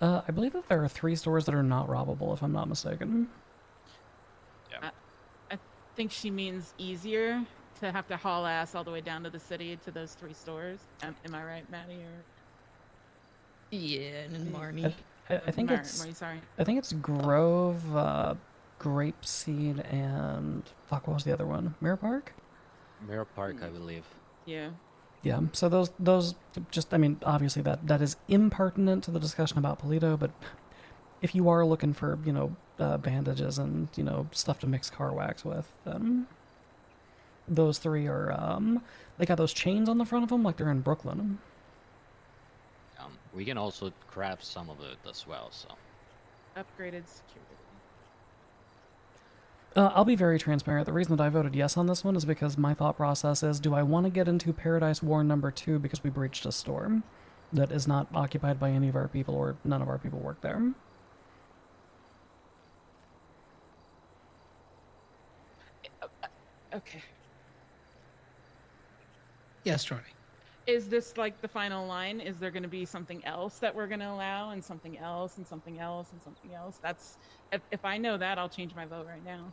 C: I believe that there are 3 stores that are not robbable, if I'm not mistaken.
D: Yeah. I think she means easier to have to haul ass all the way down to the city to those 3 stores. Am I right, Maddie? Or
J: yeah, and Marnie.
C: I think it's.
D: Marnie, sorry.
C: I think it's Grove, Grapeseed, and fuck. What was the other one? Mirror Park.
O: Mirror Park, I believe.
D: Yeah.
C: Yeah, so those just, I mean, obviously that is impertinent to the discussion about Polito, but if you are looking for, bandages and, stuff to mix car wax with, then those 3 are, they got those chains on the front of them like they're in Brooklyn.
O: We can also craft some of it as well, so.
D: Upgraded security.
C: I'll be very transparent. The reason that I voted yes on this one is because my thought process is, do I want to get into Paradise War number 2 because we breached a store that is not occupied by any of our people or none of our people work there?
D: Okay.
H: Yes, Charlie.
D: Is this like the final line? Is there going to be something else that we're going to allow, and something else, and something else, and something else? That's if I know that, I'll change my vote right now.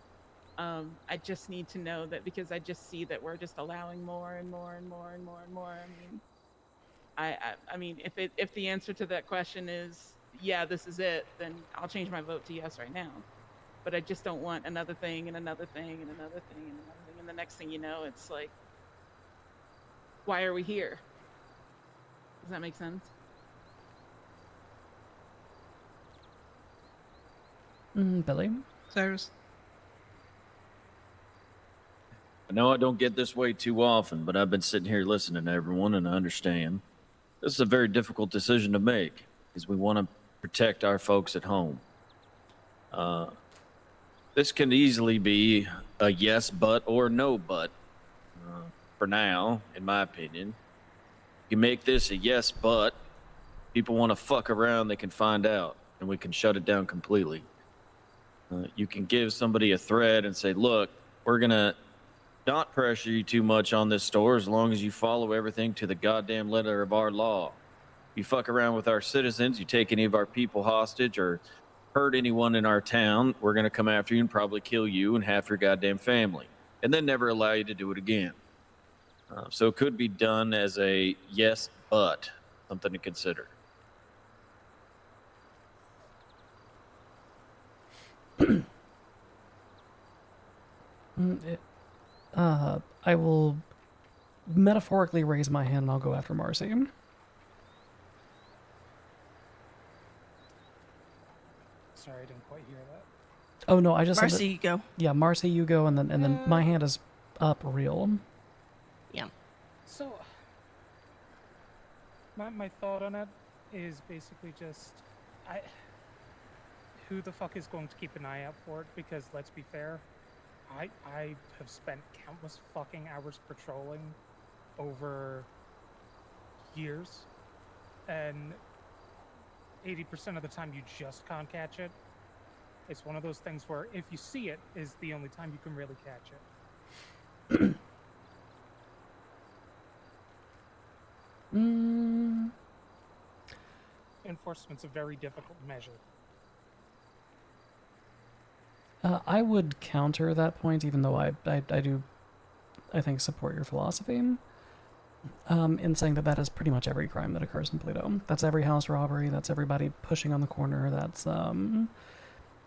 D: I just need to know that, because I just see that we're just allowing more and more and more and more and more. I mean, if the answer to that question is yeah, this is it, then I'll change my vote to yes right now. But I just don't want another thing and another thing and another thing and another thing, and the next thing you know, it's like, why are we here? Does that make sense?
C: Billy?
H: Cyrus?
L: I know I don't get this way too often, but I've been sitting here listening to everyone, and I understand. This is a very difficult decision to make, because we want to protect our folks at home. This can easily be a yes, but, or no, but. For now, in my opinion. You make this a yes, but people want to fuck around, they can find out, and we can shut it down completely. You can give somebody a threat and say, look, we're going to not pressure you too much on this store as long as you follow everything to the goddamn letter of our law. You fuck around with our citizens, you take any of our people hostage or hurt anyone in our town, we're going to come after you and probably kill you and half your goddamn family, and then never allow you to do it again. So it could be done as a yes, but something to consider.
C: I will metaphorically raise my hand and I'll go after Marcy.
A: Sorry, I didn't quite hear that.
C: Oh no, I just said
I: Marcy,
C: that-
I: you go.
C: Yeah, Marcy, you go, and then my hand is up real.
I: Yeah.
A: So, my thought on it is basically just, who the fuck is going to keep an eye out for it? Because let's be fair, I have spent countless fucking hours patrolling over years, and 80% of the time you just can't catch it. It's one of those things where if you see it is the only time you can really catch it. Enforcement's a very difficult measure.
C: I would counter that point, even though I do, I think, support your philosophy, in saying that that is pretty much every crime that occurs in Pluto. That's every house robbery, that's everybody pushing on the corner, that's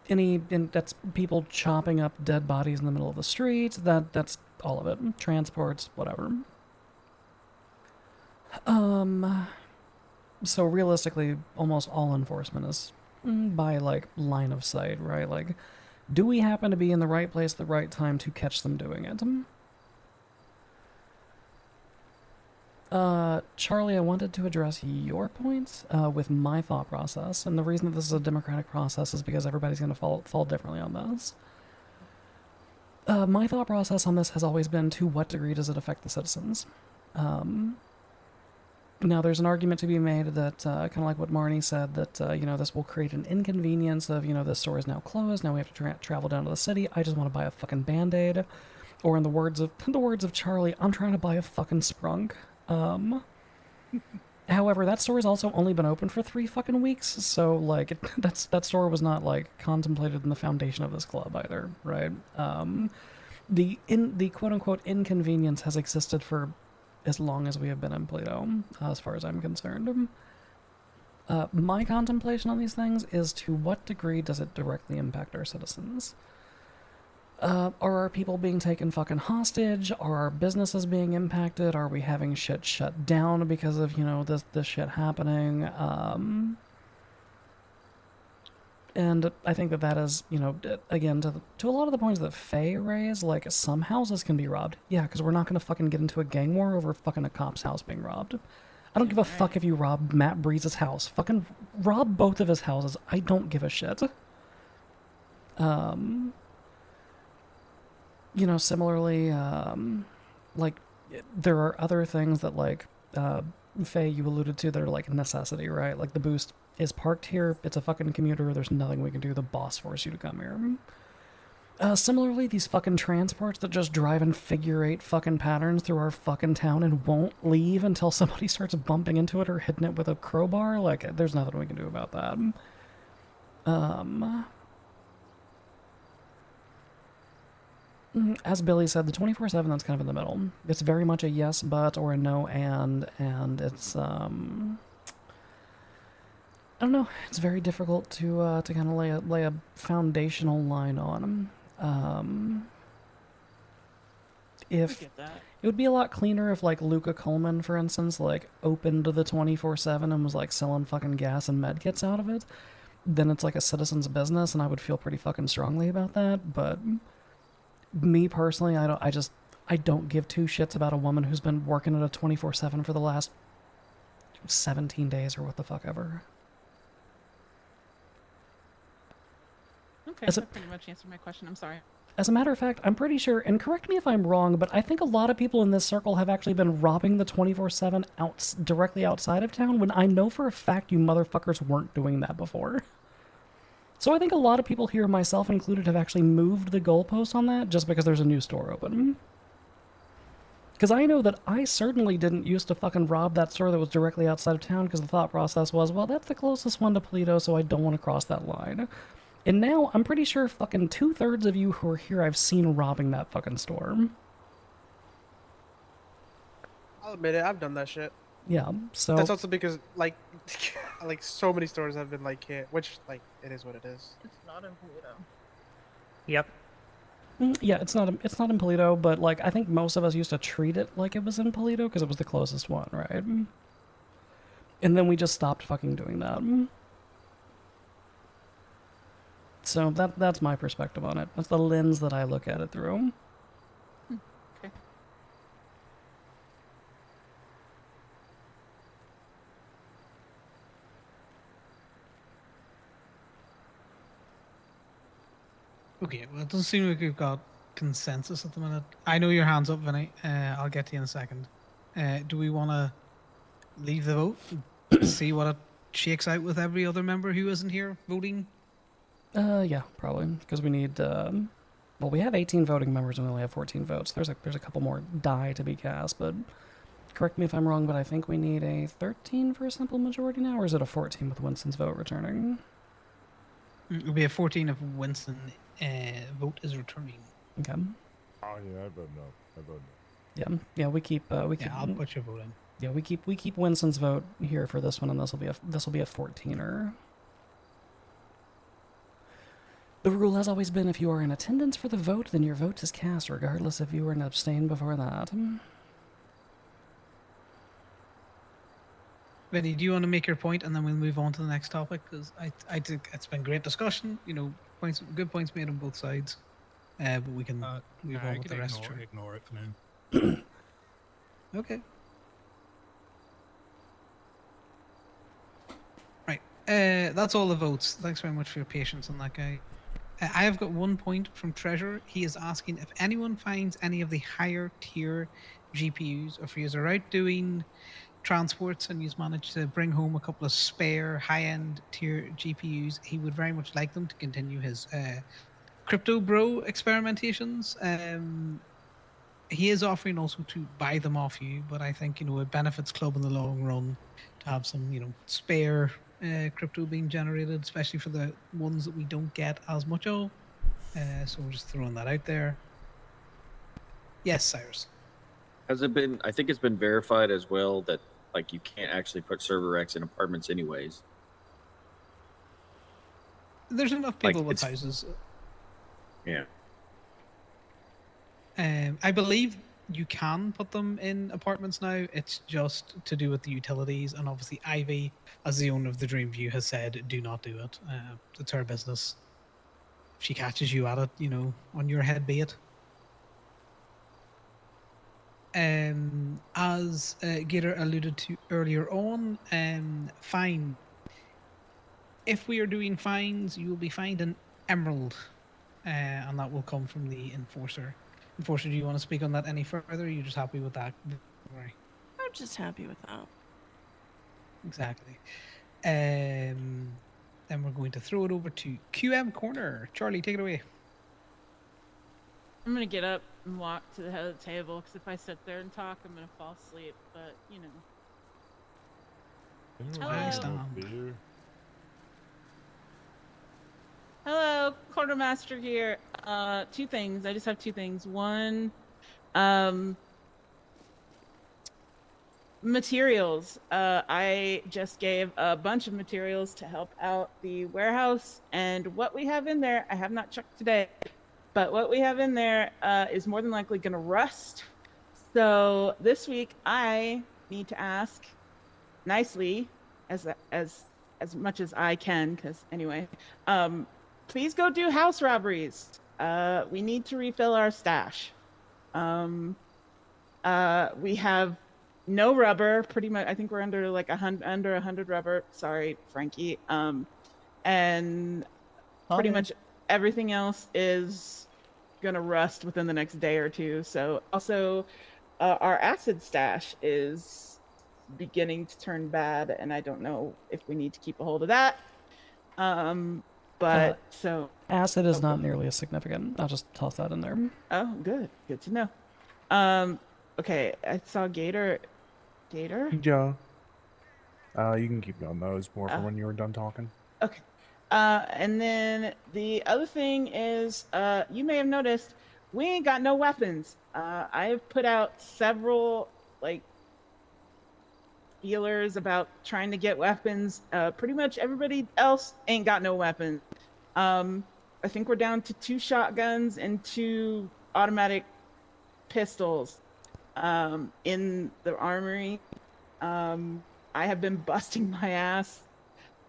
C: that's people chopping up dead bodies in the middle of the street, that's all of it. Transports, whatever. So realistically, almost all enforcement is by, like, line of sight, right? Like, do we happen to be in the right place at the right time to catch them doing it? Charlie, I wanted to address your points with my thought process, and the reason that this is a democratic process is because everybody's going to fall differently on this. My thought process on this has always been, to what degree does it affect the citizens? Now, there's an argument to be made that, kind of like what Marnie said, that, you know, this will create an inconvenience of, you know, this store is now closed, now we have to travel down to the city, I just want to buy a fucking Band-Aid. Or in the words of Charlie, I'm trying to buy a fucking Sprunk. However, that store has also only been open for 3 fucking weeks, so, like, that store was not, like, contemplated in the foundation of this club either, right? The quote-unquote inconvenience has existed for as long as we have been in Pluto, as far as I'm concerned. My contemplation on these things is, to what degree does it directly impact our citizens? Are our people being taken fucking hostage? Are our businesses being impacted? Are we having shit shut down because of, you know, this shit happening? And I think that is, you know, again, to a lot of the points that Faye raised, like, some houses can be robbed. Yeah, because we're not going to fucking get into a gang war over fucking a cop's house being robbed. I don't give a fuck if you rob Matt Breeze's house. Fucking rob both of his houses. I don't give a shit. you know, similarly, like, there are other things that, like, Faye, you alluded to that are, like, a necessity, right? Like, the boost is parked here, it's a fucking commuter, there's nothing we can do, the boss forced you to come here. Similarly, these fucking transports that just drive in figure-8 fucking patterns through our fucking town and won't leave until somebody starts bumping into it or hitting it with a crowbar, like, there's nothing we can do about that. As Billy said, the 24/7, that's kind of in the middle. It's very much a yes, but, or a no, and it's, I don't know, it's very difficult to kind of lay a foundational line on. If
D: get that.
C: it would be a lot cleaner if, like, Luca Coleman, for instance, like, opened the 24/7 and was, like, selling fucking gas and medkits out of it, then it's like a citizen's business, and I would feel pretty fucking strongly about that, but me personally, I don't give two shits about a woman who's been working at a 24/7 for the last 17 days or what the fuck ever.
D: Okay,
C: As a-
D: that pretty much answered my question. I'm sorry.
C: As a matter of fact, I'm pretty sure, and correct me if I'm wrong, but I think a lot of people in this circle have actually been robbing the 24/7 directly outside of town, when I know for a fact you motherfuckers weren't doing that before. So I think a lot of people here, myself included, have actually moved the goalpost on that just because there's a new store open. Because I know that I certainly didn't used to fucking rob that store that was directly outside of town, because the thought process was, well, that's the closest one to Polito, so I don't want to cross that line. And now, I'm pretty sure fucking 2/3 of you who are here I've seen robbing that fucking store.
R: I'll admit it, I've done that shit.
C: Yeah, so...
R: That's also because, like, like so many stores have been like hit, which, like, it is what it is.
I: It's not in Polito.
E: Yep.
C: Yeah, it's not in Polito, but, like, I think most of us used to treat it like it was in Polito because it was the closest one, right? And then we just stopped fucking doing that. So that's my perspective on it. That's the lens that I look at it through.
D: Okay.
H: Okay, well, it doesn't seem like we've got consensus at the minute. I know your hand's up, Vinny. I'll get to you in a second. Do we want to leave the vote and see what it shakes out with every other member who isn't here voting?
C: Yeah, probably, because we need, well, we have 18 voting members and we only have 14 votes. There's a couple more die to be cast, but correct me if I'm wrong, but I think we need a 13 for a simple majority now, or is it a 14 with Winston's vote returning?
H: It'll be a 14 if Winston vote is returning.
C: Okay.
V: Oh yeah, I vote no. I vote no.
C: Yeah, we keep,
H: Yeah, I'll put your vote in.
C: Yeah, we keep Winston's vote here for this one, and this will be a 14er. The rule has always been if you are in attendance for the vote, then your vote is cast, regardless if you were an abstain before that.
H: Vinny, do you want to make your point and then we'll move on to the next topic? Because I think it's been great discussion. You know, good points made on both sides. But we can move on with the rest.
N: Ignore it for now.
H: Okay. Right. That's all the votes. Thanks very much for your patience on that, guy. I have got 1 point from Treasure. He is asking if anyone finds any of the higher tier GPUs, or if you are out doing transports and you've managed to bring home a couple of spare high-end tier GPUs, he would very much like them to continue his crypto bro experimentations. He is offering also to buy them off you, but I think, you know, it benefits Club in the long run to have some, you know, spare crypto being generated, especially for the ones that we don't get as much of. So we're just throwing that out there. Yes, Cyrus.
L: Has it been? I think it's been verified as well that like you can't actually put server X in apartments anyways.
H: There's enough people
L: Like,
H: with
L: it's-
H: houses.
L: Yeah.
H: I believe you can put them in apartments now. It's just to do with the utilities, and obviously Ivy, as the owner of the Dreamview, has said, do not do it. It's her business. If she catches you at it, you know, on your head be it. As Gator alluded to earlier on, fine. If we are doing fines, you will be fined an emerald, and that will come from the enforcer. Unfortunately, do you want to speak on that any further? Or are you just happy with that? Right.
I: I'm just happy with that.
H: Exactly. Then we're going to throw it over to QM Corner. Charlie, take it away.
D: I'm gonna get up and walk to the head of the table because if I sit there and talk, I'm gonna fall asleep. But you know.
H: Hello.
D: Hello, quartermaster here. Two things. I just have two things. One, materials. I just gave a bunch of materials to help out the warehouse, and what we have in there, I have not checked today, but what we have in there is more than likely going to rust. So this week, I need to ask nicely, as much as I can, because anyway, please go do house robberies. We need to refill our stash. We have no rubber, pretty much. I think we're under like under 100 rubber. Sorry, Frankie. And pretty much everything else is gonna rust within the next day or two. So also, our acid stash is beginning to turn bad, and I don't know if we need to keep a hold of that. But so
C: acid is not nearly as significant. I'll just toss that in there.
D: Oh, good to know. Okay, I saw Gator.
F: Yeah. You can keep going. That was more for when you were done talking.
D: Okay. And then the other thing is, you may have noticed, we ain't got no weapons. I've put out several, like, feelers about trying to get weapons. Pretty much everybody else ain't got no weapons. I think we're down to 2 shotguns and 2 automatic pistols in the armory. I have been busting my ass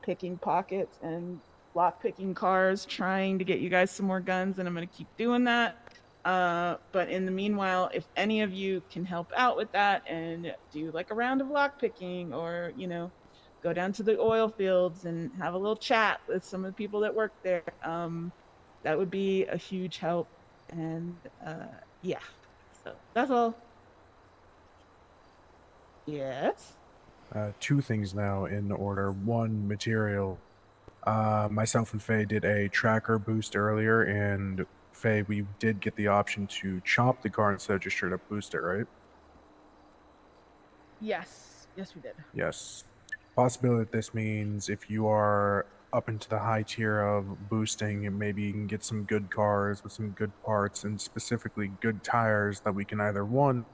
D: picking pockets and lock picking cars, trying to get you guys some more guns, and I'm going to keep doing that. But in the meanwhile, if any of you can help out with that and do like a round of lock picking, or go down to the oil fields and have a little chat with some of the people that work there, that would be a huge help. And yeah, so that's all. Yes.
F: 2 things now in order. 1, material. Myself and Faye did a tracker boost earlier, and Faye, we did get the option to chop the car instead of just straight up boost it, right?
K: Yes, we did.
F: Yes. Possibility that this means if you are up into the high tier of boosting, maybe you can get some good cars with some good parts, and specifically good tires that we can either 1,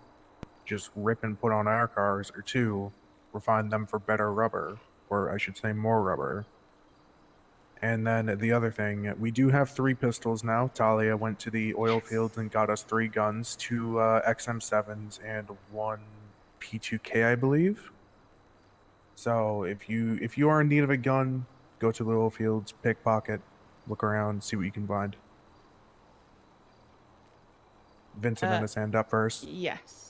F: just rip and put on our cars, or 2, refine them for better rubber, or I should say more rubber. And then the other thing, we do have 3 pistols now. Talia went to the oil fields and got us 3 guns, 2 XM7s and 1 P2K, I believe. So if you are in need of a gun, go to the oil fields, pickpocket, look around, see what you can find. Vincent had his hand up first.
D: Yes.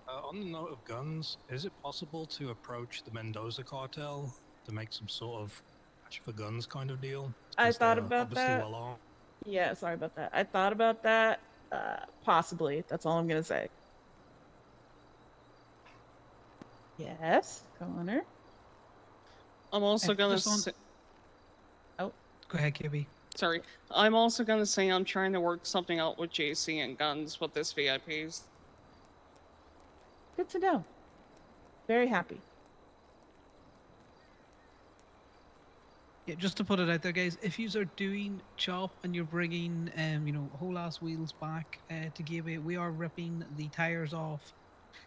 N: On the note of guns, is it possible to approach the Mendoza cartel to make some sort of match for guns kind of deal?
D: I thought about
N: obviously
D: that.
N: well armed.
D: Yeah, sorry about that. I thought about that. Possibly. That's all I'm gonna say. Yes, Connor.
G: I'm also gonna
H: just on-
G: say.
D: Oh,
H: go ahead, KB.
G: Sorry. I'm also gonna say I'm trying to work something out with JC and guns with this VIPs.
D: Good to know. Very happy.
H: Yeah, just to put it out there, guys, if you are doing chop and you're bringing, whole ass wheels back to give it, we are ripping the tires off,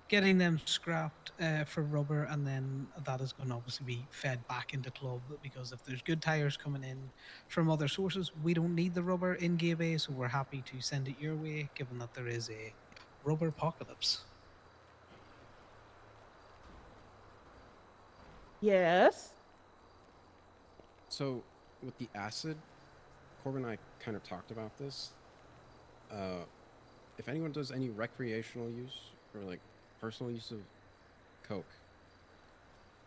H: getting them scrapped for rubber, and then that is going to obviously be fed back into club, because if there's good tires coming in from other sources, we don't need the rubber in Gabe, so we're happy to send it your way, given that there is a rubber apocalypse.
D: Yes.
P: So, with the acid, Corbin and I kind of talked about this. If anyone does any recreational use or like personal use of coke,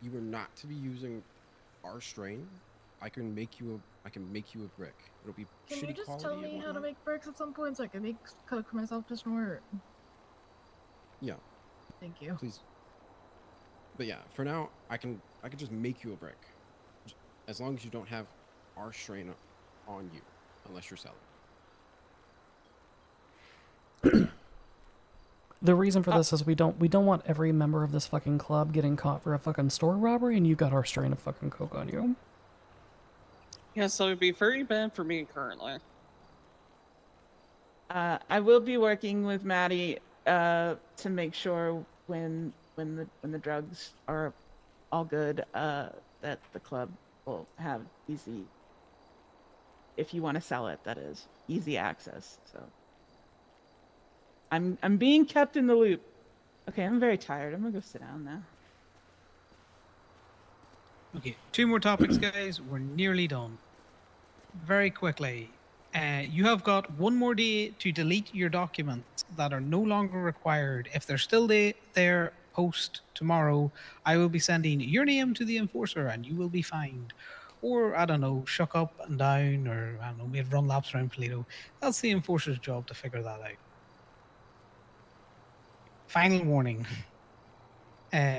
P: you are not to be using our strain I can make you a brick. It'll be
K: Can
P: shitty
K: you just
P: quality
K: tell
P: and
K: me how to
P: whatnot.
K: make bricks at some point so I can make cook for myself just more?
P: Yeah.
K: Thank you.
P: Please. But yeah, for now, I can just make you a brick, as long as you don't have our strain on you, unless you're selling.
C: The reason for this is we don't want every member of this fucking club getting caught for a fucking store robbery, and you got our strain of fucking coke on you.
G: Yeah, so it'd be very bad for me currently.
D: I will be working with Maddie to make sure when the drugs are all good, that the club will have easy, if you want to sell it, that is, easy access. So I'm being kept in the loop. Okay, I'm very tired. I'm gonna go sit down now.
H: Okay, 2 more topics, guys. We're nearly done. Very quickly, you have got 1 more day to delete your documents that are no longer required. If they're still there post tomorrow, I will be sending your name to the enforcer and you will be fined. Or, I don't know, shuck up and down, or, I don't know, maybe run laps around Toledo. That's the enforcer's job to figure that out. Final warning.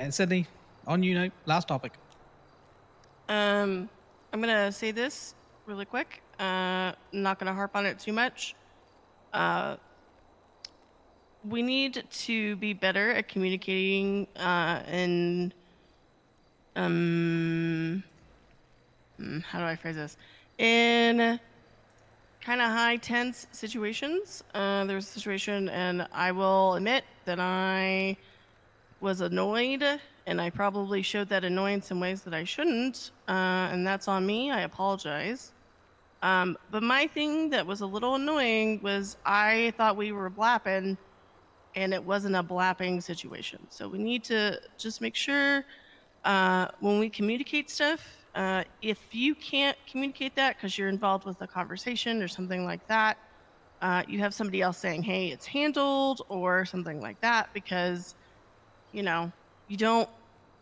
H: Sydney, on you now. Last topic.
I: I'm gonna say this really quick. Not gonna harp on it too much. We need to be better at communicating in how do I phrase this? In kind of high tense situations. There was a situation, and I will admit that I was annoyed, and I probably showed that annoyance in ways that I shouldn't, and that's on me. I apologize. But my thing that was a little annoying was I thought we were blapping, and it wasn't a blapping situation. So we need to just make sure when we communicate stuff, if you can't communicate that because you're involved with a conversation or something like that, you have somebody else saying, hey, it's handled, or something like that, because you don't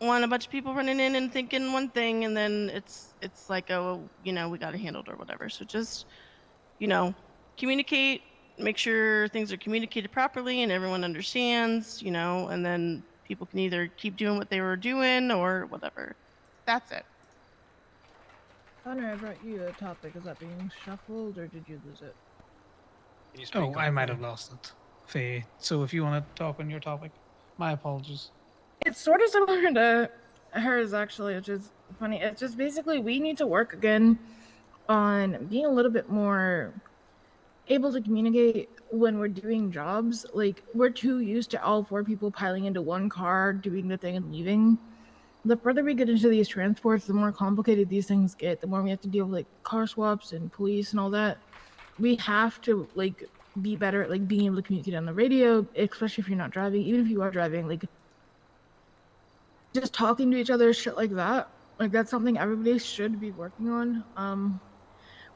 I: want a bunch of people running in and thinking one thing, and then it's like, oh, we got it handled or whatever. So just communicate, make sure things are communicated properly and everyone understands, and then people can either keep doing what they were doing or whatever. That's it.
K: Connor, I brought you a topic. Is that being shuffled or did you lose it?
H: Oh, I might have lost it. Faye. So if you want to talk on your topic, my apologies.
K: It's sort of similar to hers, actually, which is funny. It's just basically we need to work again on being a little bit more able to communicate when we're doing jobs. Like, we're too used to all 4 people piling into one car, doing the thing and leaving. The further we get into these transports, the more complicated these things get, the more we have to deal with like car swaps and police and all that. We have to be better at being able to communicate on the radio, especially if you're not driving. Even if you are driving, just talking to each other, shit like that. Like, that's something everybody should be working on.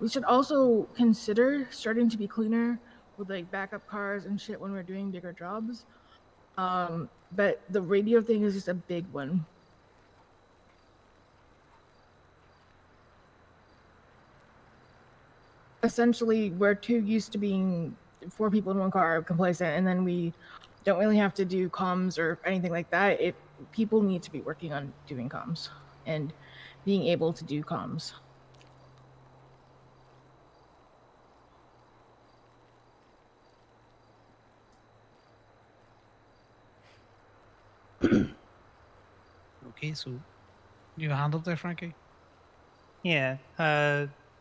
K: We should also consider starting to be cleaner with backup cars and shit when we're doing bigger jobs. But the radio thing is just a big one. Essentially, we're too used to being 4 people in one car, complacent, and then we don't really have to do comms or anything like that. People need to be working on doing comms and being able to do comms.
H: Okay, so you handled there, Frankie?
E: Yeah,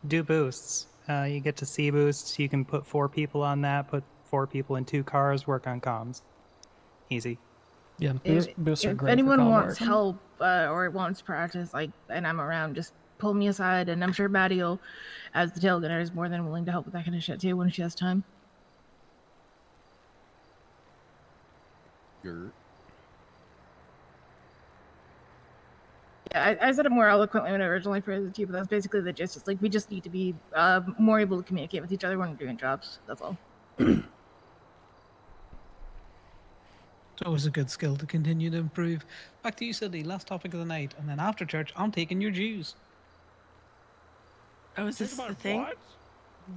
E: do boosts. You get to see boosts. You can put 4 people on that, put 4 people in 2 cars, work on comms. Easy.
C: Yeah, boosts are
K: If
C: great
K: anyone
C: for comm
K: wants
C: work.
K: help or wants practice, and I'm around, just pull me aside, and I'm sure Maddie will, as the tail gunner, is more than willing to help with that kind of shit too when she has time. Yeah, I said it more eloquently when I originally phrased it to you, but that's basically the gist. It's we just need to be more able to communicate with each other when we're doing jobs. That's all.
H: It's always a good skill to continue to improve. Back to you, Sydney. Last topic of the night, and then after church, I'm taking your dues.
I: Oh, is this the thing?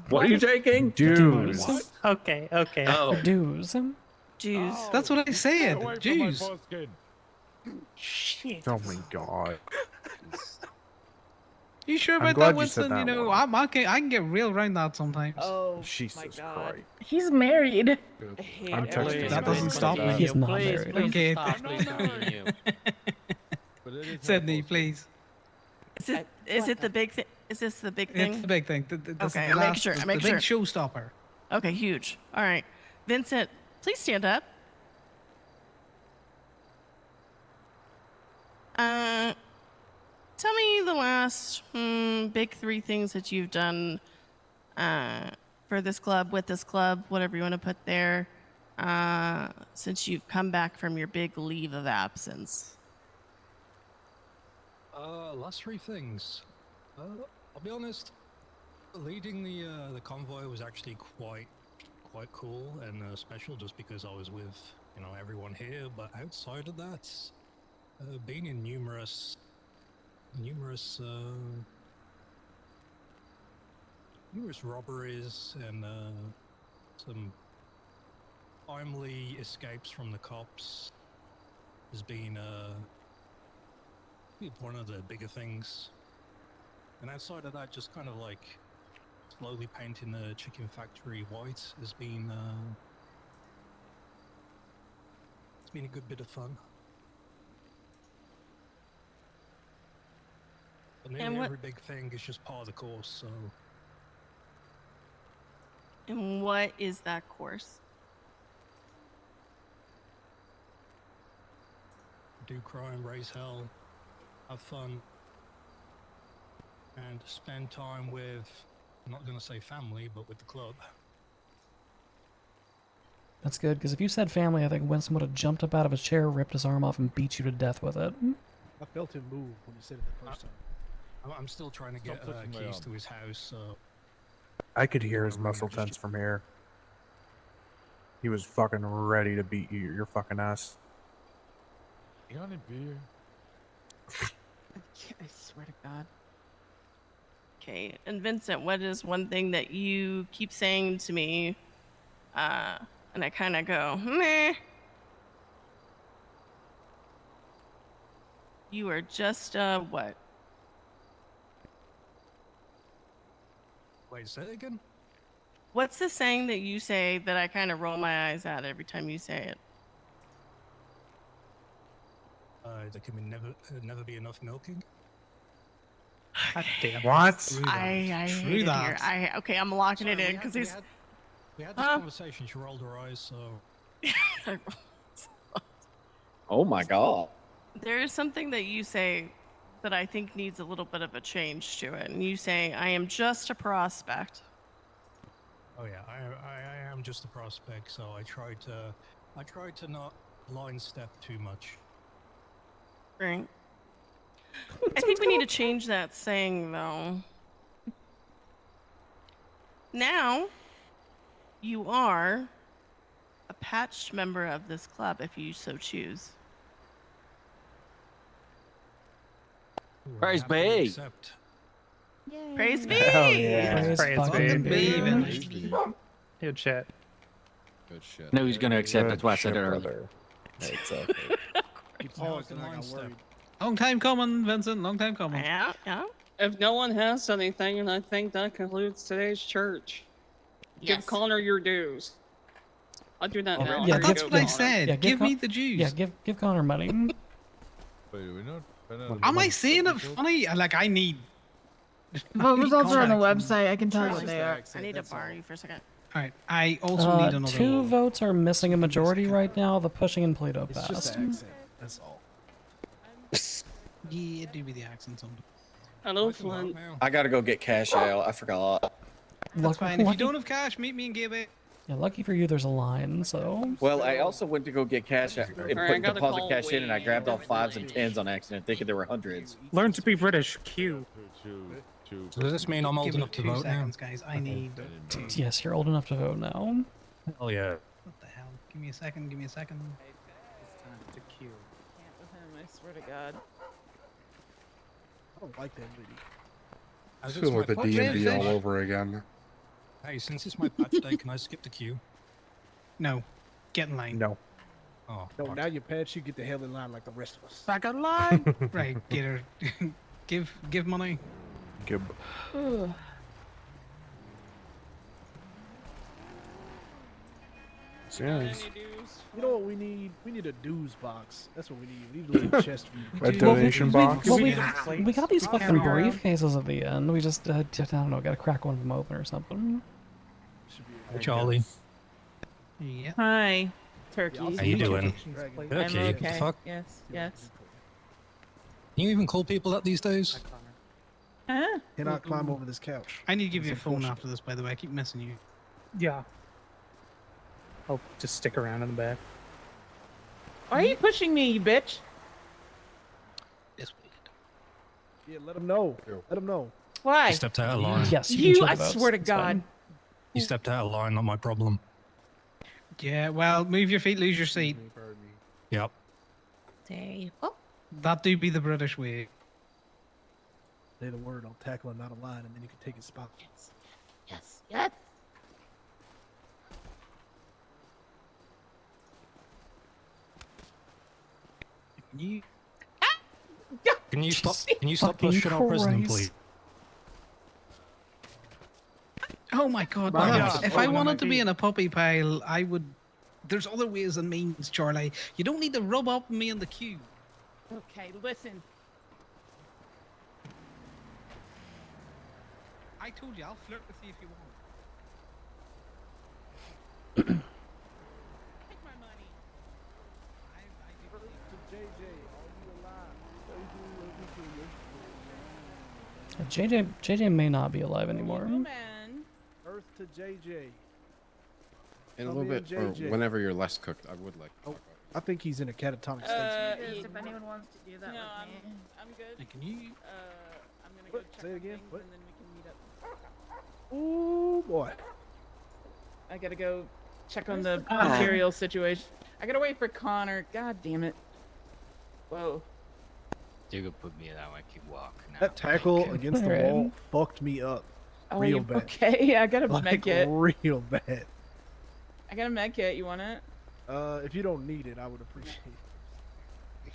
L: What are you taking?
C: Dues.
E: Okay, okay.
L: Oh.
C: For dues.
I: Jews.
H: That's what I said.
V: Away from my
H: Jews.
V: foreskin.
I: Shit.
F: Oh my god.
H: You sure
F: I'm
H: about
F: glad
H: that,
F: you said
H: Winston?
F: that
H: You know,
F: one.
H: I can get real around that sometimes.
Q: Oh
F: Jesus
Q: my god.
F: Christ.
K: He's married.
Q: I hate
F: I'm
Q: everything
F: texting
H: That
Q: about
H: doesn't
Q: this
H: stop
Q: being
H: me.
C: He's
Q: you.
C: not
Q: Please,
C: married.
Q: please
H: Okay.
Q: stop. Please continue.
V: But it is my
H: Sydney,
V: foreskin.
H: please.
I: Is it the big thing? Is this the big thing?
H: It's the big thing. This
I: Okay,
H: is the
I: make
H: last,
I: sure,
H: the
I: make
H: big
I: sure.
H: showstopper.
I: Okay, huge. All right. Vincent, please stand up. Tell me the last big 3 things that you've done for this club, with this club, whatever you want to put there, since you've come back from your big leave of absence.
N: Last 3 things. I'll be honest. Leading the convoy was actually quite cool and special, just because I was with everyone here. But outside of that, being in numerous robberies and some timely escapes from the cops has been one of the bigger things. And outside of that, just kind of like slowly painting the chicken factory white has been it's been a good bit of fun. But nearly every big thing is just part of the course, so.
I: And what is that course?
N: Do crime, raise hell, have fun, and spend time with, I'm not going to say family, but with the club.
C: That's good, because if you said family, I think Winston would have jumped up out of his chair, ripped his arm off, and beat you to death with it.
B: I felt him move when he said it the first time.
N: I'm still trying to get keys to his house, so.
F: I could hear his muscle tense from here. He was fucking ready to beat your fucking ass.
V: You got any beer?
Q: I swear to God.
I: Okay, and Vincent, what is one thing that you keep saying to me, and I kind of go, meh? You are just, what?
N: Wait, say it again?
I: What's the saying that you say that I kind of roll my eyes at every time you say it?
N: There can be never be enough milking.
E: God damn.
F: What?
I: I hate it here. Okay, I'm locking it in because there's.
N: We had this conversation. She rolled her eyes, so.
L: Oh my god.
I: There is something that you say that I think needs a little bit of a change to it, and you say, "I am just a prospect."
N: Oh yeah, I am just a prospect, so I try to not line step too much.
I: Right. I think we need to change that saying, though. Now, you are a patched member of this club if you so choose.
L: Praise be.
I: Praise be.
E: Hell yeah.
C: Praise fucking be.
E: Good shit.
P: Good shit.
L: No, he's gonna accept.
F: Good
L: That's why I said
F: shit,
L: it earlier.
F: brother.
B: Exactly. He paused and I got worried.
H: Long time coming, Vincent. Long time coming.
I: Yeah, yeah.
G: If no one has anything, and I think that concludes today's church.
I: Yes.
G: Give Connor your dues. I'll do that now.
C: Yeah,
G: There you
H: that's
G: go,
H: what I
G: Connor.
H: said.
C: Yeah,
H: give me the juice.
C: Yeah, give Connor money.
V: Wait, we're not.
H: Am I saying it funny? Like, I need.
K: The results are on the
H: contacts.
K: website. I can tell you
I: Sure.
K: what they are.
I: I need to borrow you for a second.
H: Alright, I also need another
C: 2
H: one.
C: votes are missing a majority right now. The pushing and Play-Doh
B: It's just
C: passed.
B: the accent. That's all.
H: Yeah, do be the accent sometimes.
G: Hello, Flint.
L: I gotta go get cash out. I forgot.
H: That's fine. If you don't have cash, meet me and give it.
C: Yeah, lucky for you, there's a line, so.
L: Well, I also went to go get cash out and
G: Alright, I
L: put
G: gotta
L: deposit
G: call
L: cash in, and I
G: Wade.
L: grabbed all 5s and 10s on accident, thinking there were hundreds.
A: Learn to be British. Q.
N: So does this mean I'm old
H: Give
N: enough
H: it
N: to
H: 2
N: vote now?
H: seconds, guys. I need.
C: Yes, you're old enough to vote now.
N: Oh yeah.
H: What the hell? Give me a second. Give me a second.
A: It's time to Q.
Q: Can't with him, I swear to God.
B: I don't like that lady.
N: As
T: Feel
N: it's my
T: like the
N: patch
T: DMV
N: day-
T: all over again.
N: Hey, since it's my patch day, can I skip the queue?
H: No. Get in line.
F: No.
N: Oh,
B: No, now you patch, you get the hell in line like the rest of us.
H: Back online. Right, Gator. give money.
F: Give. Yes.
B: You know what we need? We need a dues box. That's what we need. We need a little chest for you.
F: A donation box?
C: Well, we got these
B: Count
C: fucking
B: around.
C: briefcases at the end. We just, I don't know, gotta crack one of them open or something.
N: Charlie.
H: Yeah.
D: Hi, Turkey.
N: How you doing?
D: I'm
N: Turkey,
D: okay.
N: what the fuck?
D: Yes, yes.
N: Can you even call people that these days?
D: Huh?
B: Cannot climb over this couch.
H: I need to give you a
B: It's
H: phone
B: unfortunate.
H: after this, by the way. I keep missing you.
A: Yeah. I'll just stick around in the back.
D: Why are you pushing me, you bitch?
B: Yeah, let them know. Let them know.
D: Why?
N: You stepped out of line.
C: Yes,
D: You, I swear to God.
N: You stepped out of line, not my problem.
H: Yeah, well, move your feet, lose your seat.
N: Yep.
J: Say, oh,
H: That do be the British way.
B: Say the word, I'll tackle him out of line, and then you can take his spot.
J: yes, yes.
H: You.
N: Can you stop? Can you stop
C: Fucking
N: pushing our president,
C: Christ.
N: please?
H: Oh my God!
N: My
H: look,
N: God.
H: if I
N: Oh,
H: wanted to
N: my
H: be
N: feet.
H: in a puppy pile, I would. There's other ways and means, Charlie. You don't need to rub up me in the queue.
D: Okay, listen.
H: I told you I'll flirt with you if you want.
D: Take my money.
C: JJ may not be alive anymore.
B: Earth to JJ.
P: In a
B: Come
P: little bit, or
B: JJ.
P: whenever you're less cooked, I would like. To talk
B: I think he's in a catatonic state.
K: Yes, if anyone wants to do that
D: No,
K: with me.
D: I'm good.
H: Can you?
D: I'm gonna go check
B: Say it
D: on
B: again?
D: things
B: What?
D: and then we can meet up.
B: Ooh, boy.
D: I gotta go check on the material situation. I gotta wait for Connor. God damn it. Whoa.
O: You could put me that way. I keep walking.
B: That tackle against the
C: Alright.
B: wall fucked me up.
D: Oh,
B: Real
D: you
B: bad.
D: okay? I got a med
B: Like,
D: kit.
B: real bad.
D: I got a med kit. You want it?
B: If you don't need it, I would appreciate it.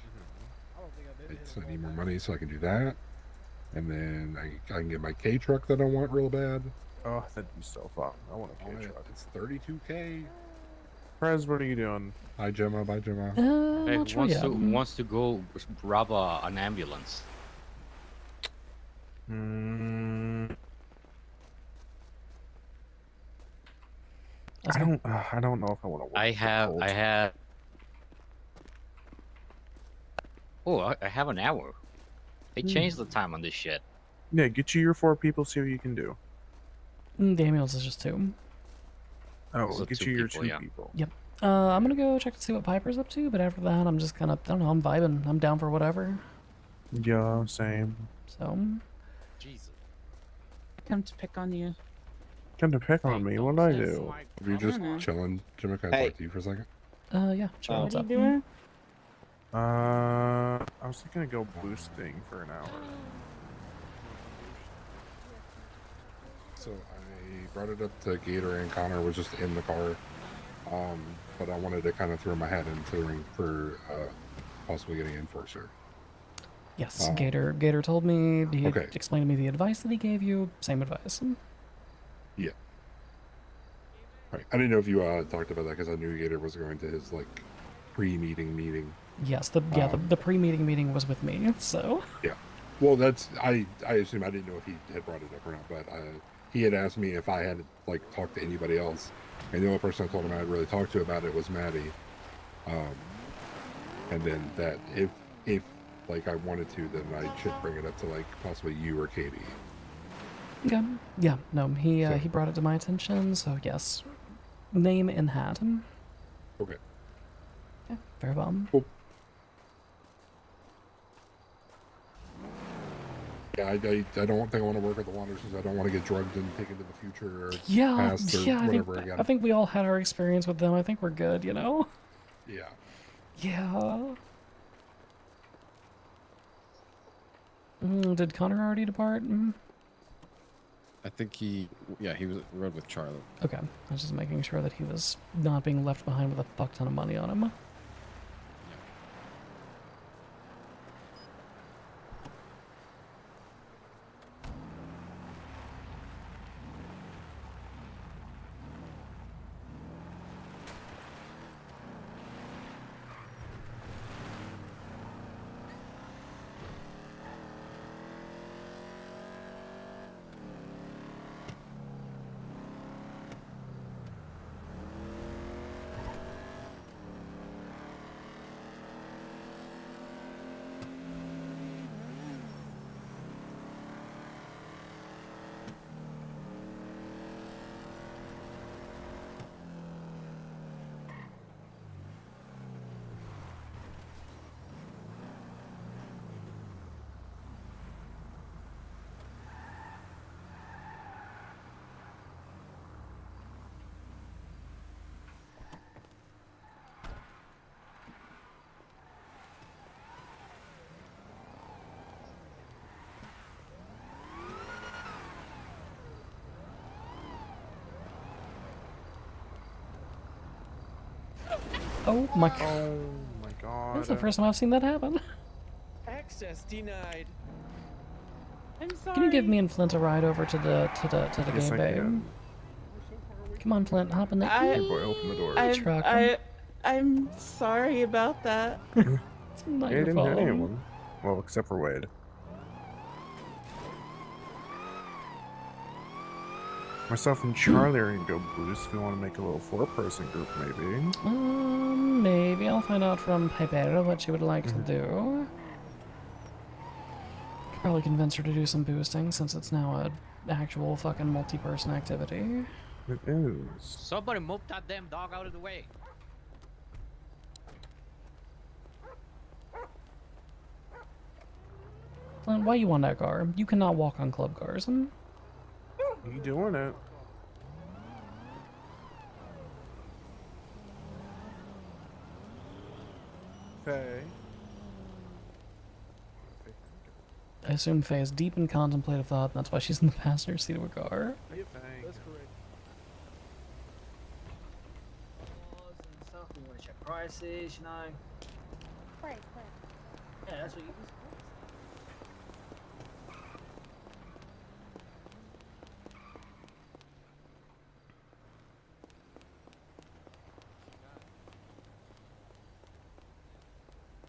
B: I don't think I did
T: So I need more money so I can do that. And then I can get my K truck that I want real bad.
F: Oh, that'd be so fun. I want a K truck.
T: It's 32K.
F: Prez, what are you doing?
T: Hi, Gemma. Bye, Gemma.
O: Hey,
C: not
O: who
C: sure
O: wants
C: yet.
O: to wants to go rob an ambulance?
F: I don't know if I want to work.
O: I have.
F: cold.
O: I had. Oh, I have an hour. They changed the time on this shit.
F: Yeah, get you your 4 people. See what you can do.
C: The ambulance is just 2.
F: Oh,
O: So
F: get
O: 2
F: you your
O: people,
F: 2
O: yeah.
F: people.
C: Yep. I'm gonna go check to see what Piper's up to, but after that, I'm just gonna, I don't know, I'm vibing. I'm down for whatever.
F: Yeah, same.
C: So,
O: Jesus.
D: Come to pick on you.
F: Come to pick on me. What'd I do?
T: If you're just
D: know.
T: chilling, Gemma, can I talk to you for a second?
C: yeah, sure.
D: What
C: What's
D: are you
C: up?
D: doing?
F: I was thinking of go boosting for an hour.
T: So I brought it up to Gator, and Connor was just in the car. But I wanted to kind of throw my hat into the ring for possibly getting Enforcer.
C: Yes, Gator told me, he
T: Okay.
C: explained to me the advice that he gave you. Same advice.
T: Yeah. Right. I didn't know if you talked about that because I knew Gator was going to his like pre-meeting meeting.
C: Yes, the pre-meeting meeting was with me, so.
T: Yeah. Well, that's I assume I didn't know if he had brought it up or not, but he had asked me if I had like talked to anybody else, and the only person I told him I had really talked to about it was Maddie. And then that if like I wanted to, then I should bring it up to like possibly you or Katie.
C: Yeah, no, he brought it to my attention, so yes. Name in hat.
T: Okay.
C: Yeah, very well.
T: Cool. Yeah, I don't think I want to work at the Wanderers because I don't want to get drugged and taken to the future or
C: Yeah,
T: past or
C: yeah,
T: whatever again.
C: I think we all had our experience with them. I think we're good, you know?
T: Yeah.
C: Yeah. Did Connor already depart?
P: I think he rode with Charlie.
C: Okay, I was just making sure that he was not being left behind with a fuck ton of money on him. Oh my god.
F: Oh my god.
C: That's the first time I've seen that happen.
S: Access denied.
D: I'm sorry.
C: Can you give me and Flint a ride over to the
F: Yes,
C: game
F: I
C: bay?
F: can.
C: Come on, Flint, hop in the
F: Hey, boy, open the door.
C: truck.
D: I'm sorry about that.
C: It's not
F: I
C: your
F: didn't hit
C: fault.
F: anyone. Well, except for Wade. Myself and Charlie are gonna go boost. If we want to make a little 4-person group, maybe.
C: Maybe I'll find out from Pipera what she would like to do. Could probably convince her to do some boosting since it's now a actual fucking multi-person activity.
F: It is.
O: Somebody move that damn dog out of the way.
C: Flint, why you on that car? You cannot walk on club cars.
F: You doing it? Faye.
C: I assume Faye is deep in contemplative thought, and that's why she's in the passenger seat of a car.
B: Yep, that's correct.
S: And stuff. We want to check prices, you know.
U: Right.
S: Yeah, that's what you.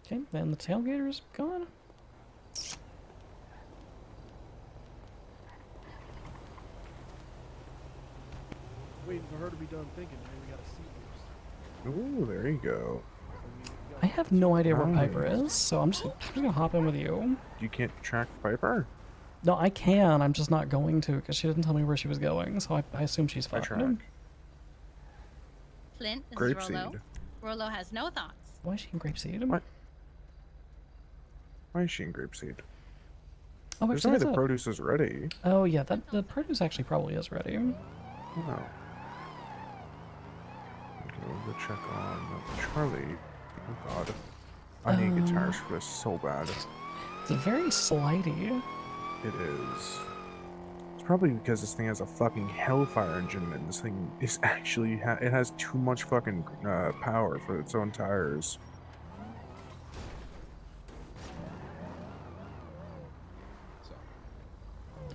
C: Okay, then the tailgater's gone.
B: Waiting for her to be done thinking, man. We got a seat boost.
F: Ooh, there you go.
C: I have no idea where
F: Nice.
C: Piper is, so I'm just gonna hop in with you.
F: You can't track Piper?
C: No, I can. I'm just not going to because she didn't tell me where she was going, so I assume she's
F: I
C: fine.
F: track.
U: Flint, this
F: Grape
U: is Rolo.
F: seed.
U: Rolo has no thoughts.
C: Why is she in grapeseed?
F: What? Why is she in grapeseed?
C: Oh,
F: There's
C: actually,
F: only
C: that's
F: the
C: a-
F: produce is ready.
C: Oh yeah, the produce actually probably is ready.
F: Oh. Okay, we'll go check on Charlie. Oh god. I need guitars for this so bad.
C: It's very slidey.
F: It is. It's probably because this thing has a fucking hellfire engine and this thing is actually it has too much fucking power for its own tires.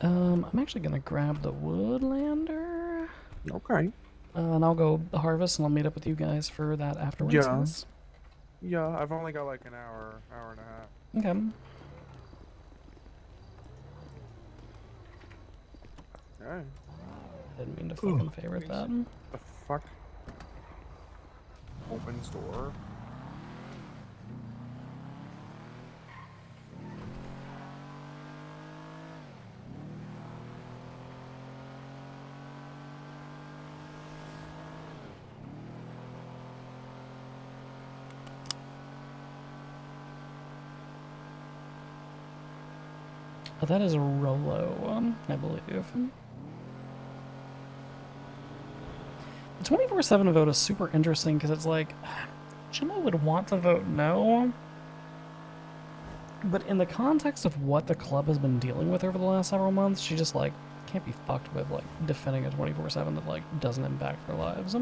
C: I'm actually gonna grab the Woodlander.
F: Okay.
C: And I'll go harvest and I'll meet up with you guys for that afterwards.
F: Yeah, I've only got like an hour and a half.
C: Okay.
F: Alright.
C: Didn't mean to fucking favorite that.
F: The fuck? Opens door.
C: Oh, that is a Rolo, I believe. The 24/7 vote is super interesting because it's like, Gemma would want to vote no, but in the context of what the club has been dealing with over the last several months, she just like can't be fucked with like defending a 24/7 that like doesn't impact their lives.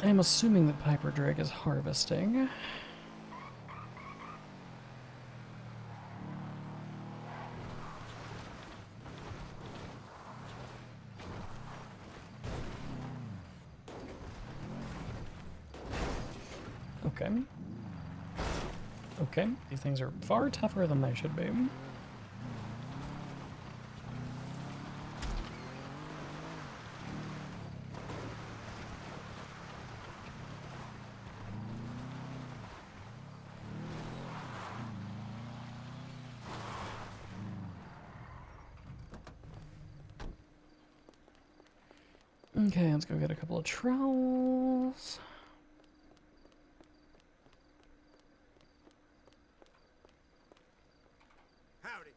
C: I'm assuming that Piper Drake is harvesting. Okay. Okay, these things are far tougher than they should be. Okay, let's go get a couple of trowels.
M: Howdy.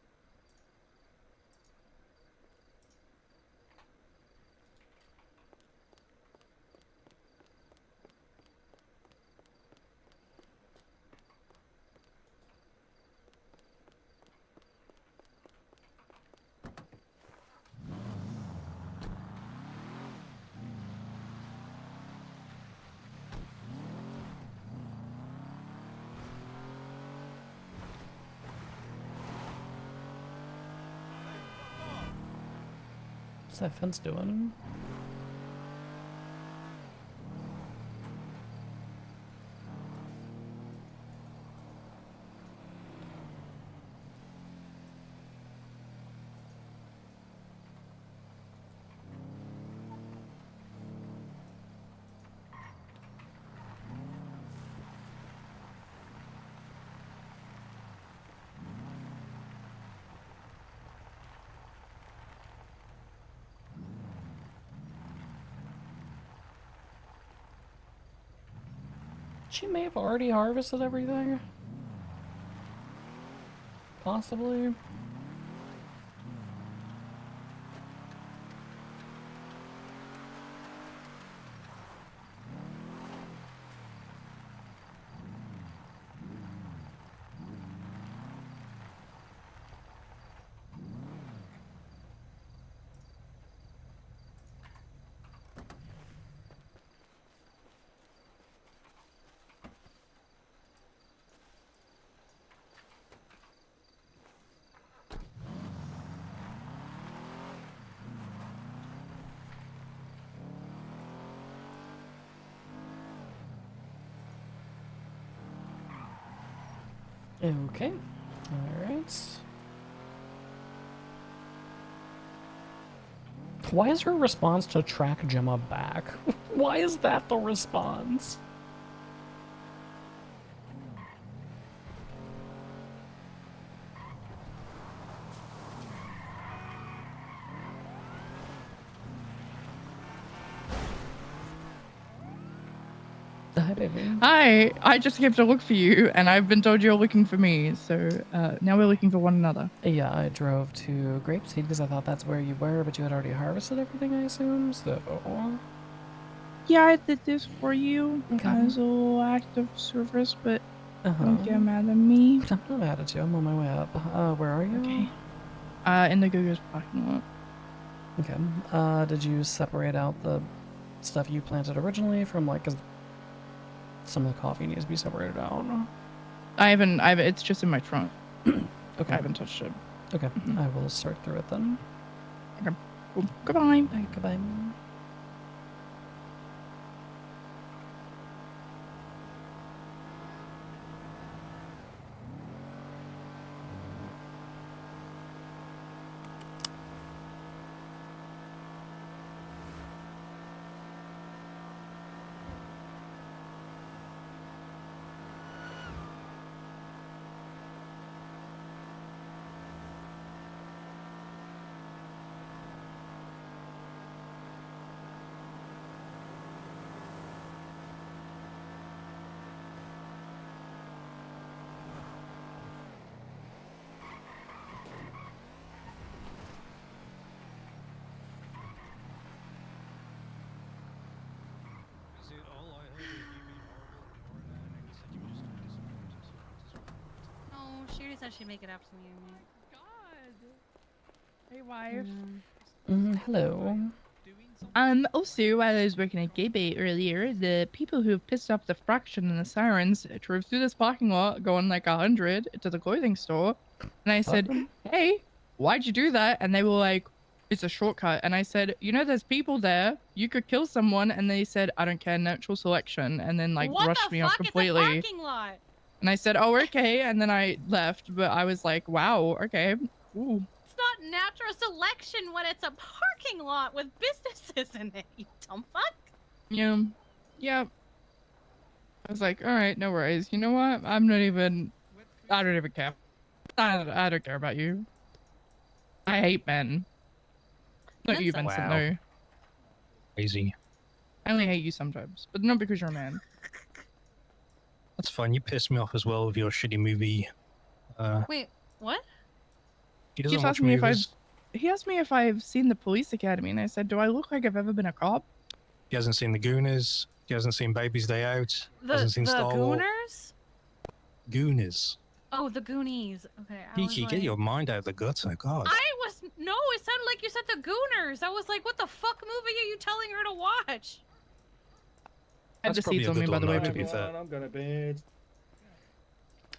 C: What's that fence doing? She may have already harvested everything. Possibly. Okay. Alright. Why is her response to track Gemma back? Why is that the response? Hi, baby.
R: Hi, I just came to look for you, and I've been told you're looking for me, so now we're looking for one another.
C: Yeah, I drove to Grapeseed because I thought that's where you were, but you had already harvested everything, I assume, so...
R: Yeah, I did this for you
C: Okay.
R: as a little act of service, but
C: Uh-huh.
R: don't get mad at me.
C: I'm not mad at you, I'm on my way up. Where are you?
R: Okay. In the Google's parking lot.
C: Okay. Did you separate out the stuff you planted originally from, like, 'cause some of the coffee needs to be separated out?
R: I haven't, it's just in my trunk.
C: Okay.
R: I haven't touched it.
C: Okay, I will sort through it then.
R: Okay. Cool. Goodbye.
C: Bye, goodbye.
U: Maybe said she'd make it after me.
R: Hey, wife.
C: Hello.
R: Also, while I was working at Gateway earlier, the people who have pissed off the fraction and the sirens drove through this parking lot going like 100 to the clothing store. And I said, hey, why'd you do that? And they were like, it's a shortcut. And I said, you know, there's people there. You could kill someone. And they said, I don't care, natural selection. And then like
U: What
R: brushed
U: the
R: me off
U: fuck?
R: completely.
U: It's a parking lot.
R: And I said, oh, okay. And then I left. But I was like, wow, okay. Ooh.
U: It's not natural selection when it's a parking lot with businesses in it, you dumb fuck.
R: Yeah. Yeah. I was like, all right, no worries. You know what? I don't even care. I don't care about you. I hate men. Not you,
U: Vincent.
R: Vincent,
N: Wow.
R: though.
N: Crazy.
R: I only hate you sometimes, but not because you're a man.
N: That's fine. You pissed me off as well with your shitty movie.
U: Wait, what?
N: He
R: He
N: doesn't
R: just
N: watch
R: asked me
N: movies.
R: he asked me if I've seen the Police Academy, and I said, do I look like I've ever been a cop?
N: He hasn't seen The Gooners. He hasn't seen Baby's Day Out. Hasn't seen
U: The
N: Star Wars.
U: Gooners?
N: Gooners.
U: Oh, the Goonies. Okay, I was
N: Kiki,
U: like...
N: get your mind out of the gutter, God.
U: No, it sounded like you said the Gooners. I was like, what the fuck movie are you telling her to watch?
R: I had the seeds on me, by the way, baby.
S: I'm gonna bed.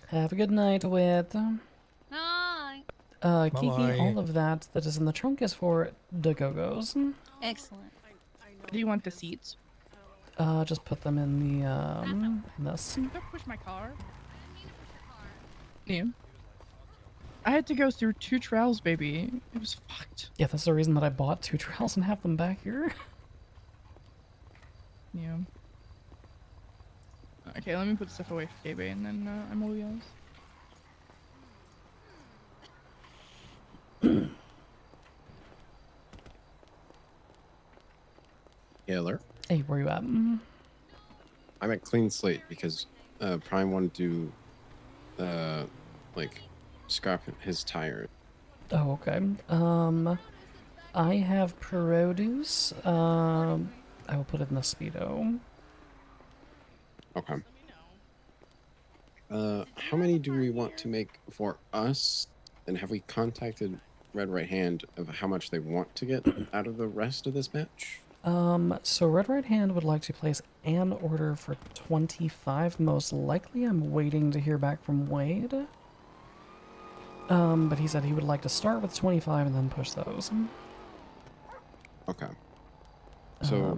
C: Have a good night, Wit.
U: Hi.
C: Kiki,
N: Bye-bye.
C: all of that is in the trunk is for the Go-Go's.
U: Excellent.
R: Do you want the seats?
C: Just put them in the, in this.
R: Don't push my car. Yeah. I had to go through 2 trials, baby. It was fucked.
C: Yeah, that's the reason that I bought 2 trials and have them back here.
R: Yeah. Okay, let me put stuff away for KB, and then I'm all yours.
P: Taylor,
C: Hey, where you at?
P: I'm at Clean Slate because Prime wanted to like scrap his tire.
C: Oh, okay. I have produce. I will put it in the Speedo.
P: Okay. How many do we want to make for us? And have we contacted Red Right Hand of how much they want to get out of the rest of this batch?
C: So Red Right Hand would like to place an order for 25. Most likely, I'm waiting to hear back from Wade. But he said he would like to start with 25 and then push those.
P: Okay. So,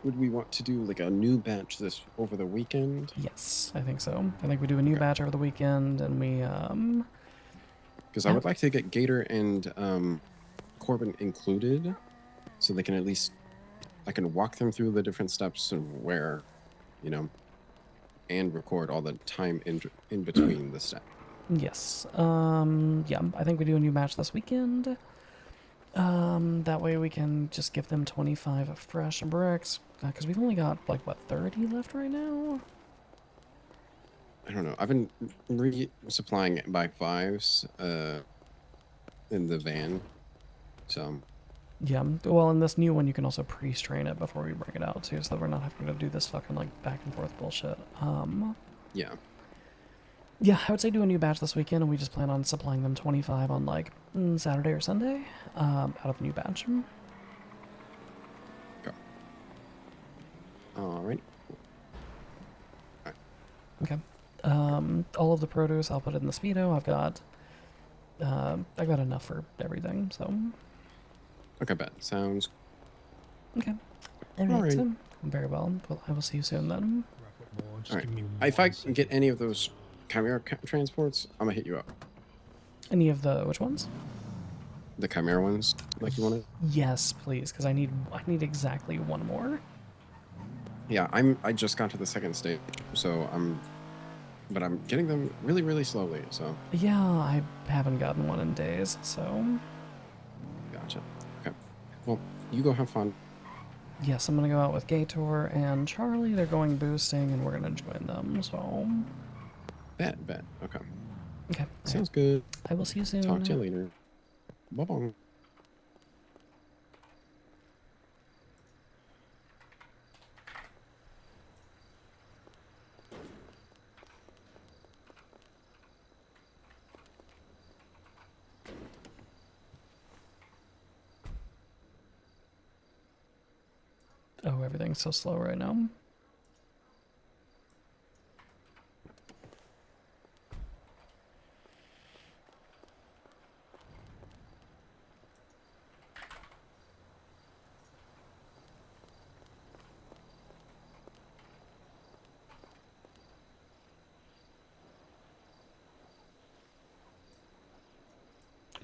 P: would we want to do like a new batch this over the weekend?
C: Yes, I think so. I think we do a new batch over the weekend, and we
P: Because I would like to get Gator and Corbin included, so they can at least I can walk them through the different steps and where, you know, and record all the time in between the steps.
C: Yes. Yeah, I think we do a new match this weekend. That way we can just give them 25 fresh bricks, because we've only got, like, what, 30 left right now?
P: I don't know. I've been resupplying by 5s in the van, so...
C: Yeah, well, in this new one, you can also pre-strain it before we bring it out, too, so that we're not having to do this fucking, like, back and forth bullshit.
P: Yeah.
C: Yeah, I would say do a new batch this weekend, and we just plan on supplying them 25 on, like, Saturday or Sunday, out of the new batch.
P: Okay. Alright.
C: Okay. All of the produce, I'll put it in the Speedo. I've got enough for everything, so...
P: Okay, bet. Sounds...
C: Okay. Alright,
P: Alright.
C: very well. Well, I will see you soon then.
P: Alright. If I can get any of those Chimera transports, I'm gonna hit you up.
C: Any of the, which ones?
P: The Chimera ones, like you wanted?
C: Yes, please, because I need exactly one more.
P: Yeah, I just got to the second stage, so I'm getting them really, really slowly, so...
C: Yeah, I haven't gotten one in days, so...
P: Gotcha. Okay. Well, you go have fun.
C: Yes, I'm gonna go out with Gator and Charlie. They're going boosting, and we're gonna join them, so...
P: Bet. Okay.
C: Okay.
P: Sounds good.
C: I will see you soon.
P: Talk to you later. Bye-bye.
C: Oh, everything's so slow right now.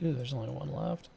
C: Ooh, there's only one left.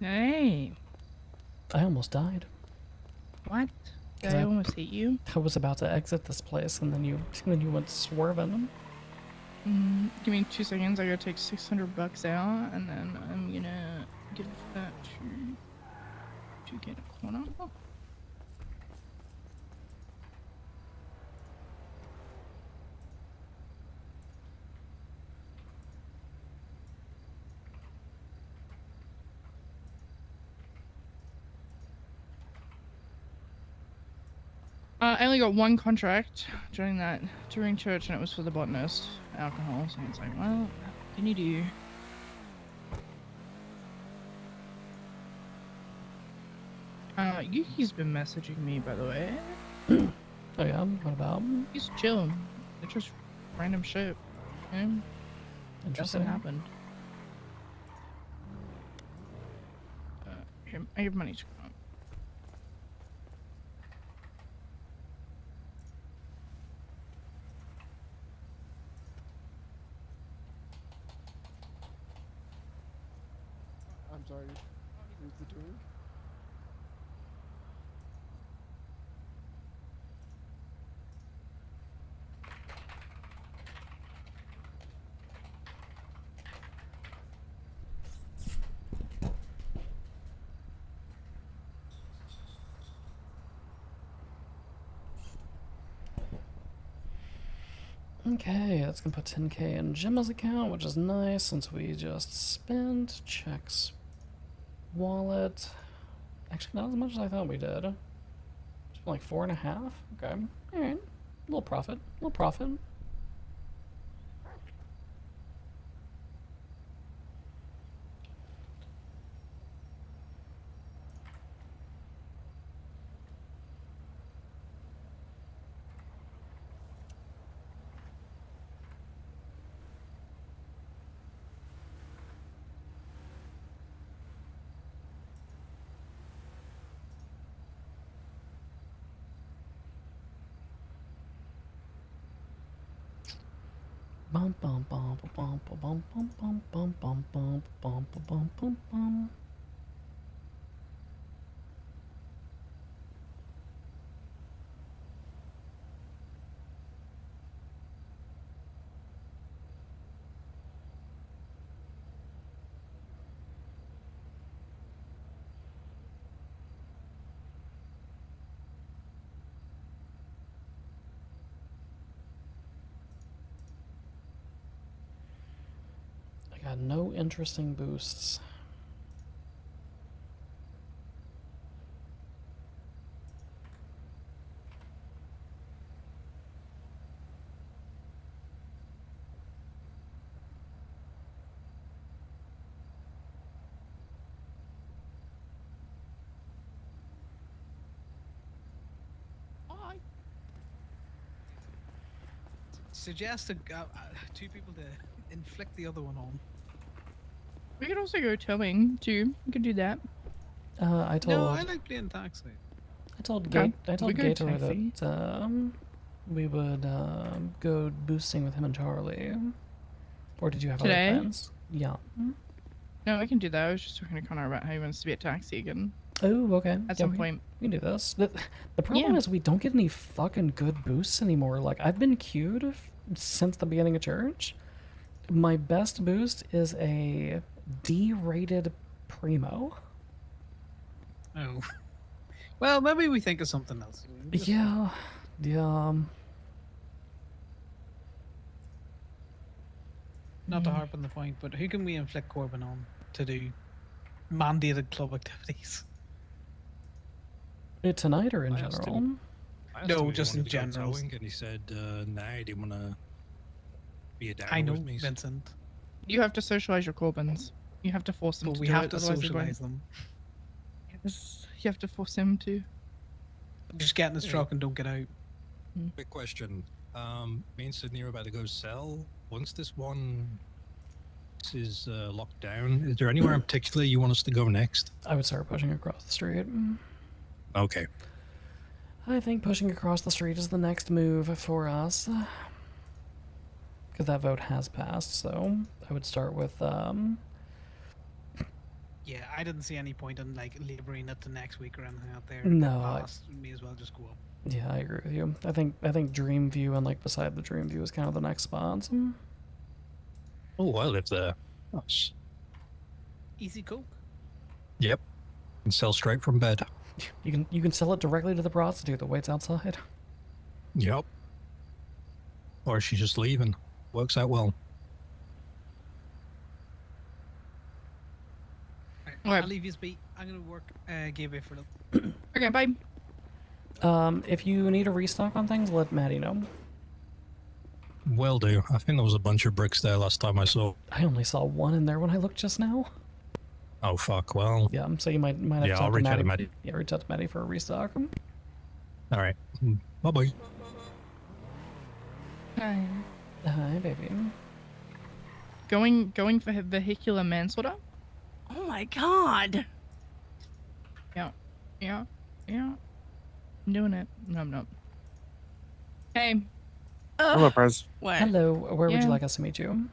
R: Hey.
C: I almost died.
R: What?
C: 'Cause
R: Did I almost hit you?
C: I was about to exit this place, and then you went swerving.
R: Give me 2 seconds. I gotta take $600 out, and then I'm gonna give that to get a corner. I only got one contract during church, and it was for the botanist alcohol. So it's like, well, what can you do? Yuki's been messaging me, by the way.
C: Oh yeah, what about?
R: He's chilling. It's just random shit. You know?
C: Interesting.
R: Nothing happened. Here, I have money to come up.
B: I'm sorry. Who's the drink?
C: Okay, that's gonna put 10k in Gemma's account, which is nice since we just spent. Checks wallet. Actually, not as much as I thought we did. It's like 4.5. Okay, all right. Little profit. Little profit. Bum bum bum bum bum bum bum bum bum bum bum bum bum bum. I got no interesting boosts.
H: Suggest 2 people to inflict the other one on.
R: We could also go towing too. We could do that.
C: I told.
H: No, I like playing taxi.
C: I told
R: Okay.
C: Gator
R: taxi.
C: that we would go boosting with him and Charlie. Or did you have
R: Today?
C: other plans? Yeah.
R: No, I can do that. I was just talking to Connor about how he wants to be a taxi again.
C: Oh, okay.
R: At
C: Yeah,
R: some
C: we
R: point.
C: can do this. The problem
R: Yeah.
C: is we don't get any fucking good boosts anymore. Like, I've been queued since the beginning of church. My best boost is a D-rated Primo.
H: Oh. Well, maybe we think of something else. Just-
C: Yeah,
H: Not to harp on the point, but who can we inflict Corbin on to do mandated club activities?
C: Tonight or in
N: I asked
C: general?
N: him- I asked
H: No,
N: him if he
H: just in
N: wanted to go
H: general.
N: towing, and he said, nah, he didn't want to be a downer
H: I know,
N: with me. so-
H: Vincent,
R: You have to socialize your Corbins. You have to force them
H: but
R: to
H: we
R: do
H: have
R: it,
H: to
R: otherwise they won't.
H: socialize them.
R: Yes, you have to force him to.
H: Just get in his
N: Hey.
H: truck and don't get out.
N: Quick question. Me and Sydney are about to go sell. Once this one is locked down, is there anywhere in particular you want us to go next?
C: I would start pushing across the street.
N: Okay.
C: I think pushing across the street is the next move for us. Because that vote has passed, so I would start with,
H: Yeah, I didn't see any point in like laboring it to next week or anything out there.
C: No, I-
H: May as well just go up.
C: yeah, I agree with you. I think Dreamview and, like, beside the Dreamview is kind of the next spots.
N: Oh, I live there. Nice.
H: Easy coke.
N: Yep. And sell straight from bed.
C: You can sell it directly to the prostitute that waits outside.
N: Yep. Or she's just leaving. Works out well.
H: I'll leave you be. I'm gonna work Gateway for a little.
R: Okay, bye.
C: If you need a restock on things, let Maddie know.
N: Will do. I think there was a bunch of bricks there last time I saw.
C: I only saw one in there when I looked just now.
N: Oh, fuck. Well.
C: Yeah, so you might have
N: Yeah,
C: to
N: I'll
C: talk to
N: reach out
C: Maddie.
N: to Maddie.
C: Yeah, reach out to Maddie for a restock.
N: All right. Bye-bye.
R: Hi.
C: Hi, baby.
R: Going for vehicular manslaughter?
I: Oh my god.
R: Yeah. I'm doing it. No, I'm not. Hey.
F: Hello, Prez.
I: What?
C: Hello, where would
R: Yeah.
C: you like us to meet you?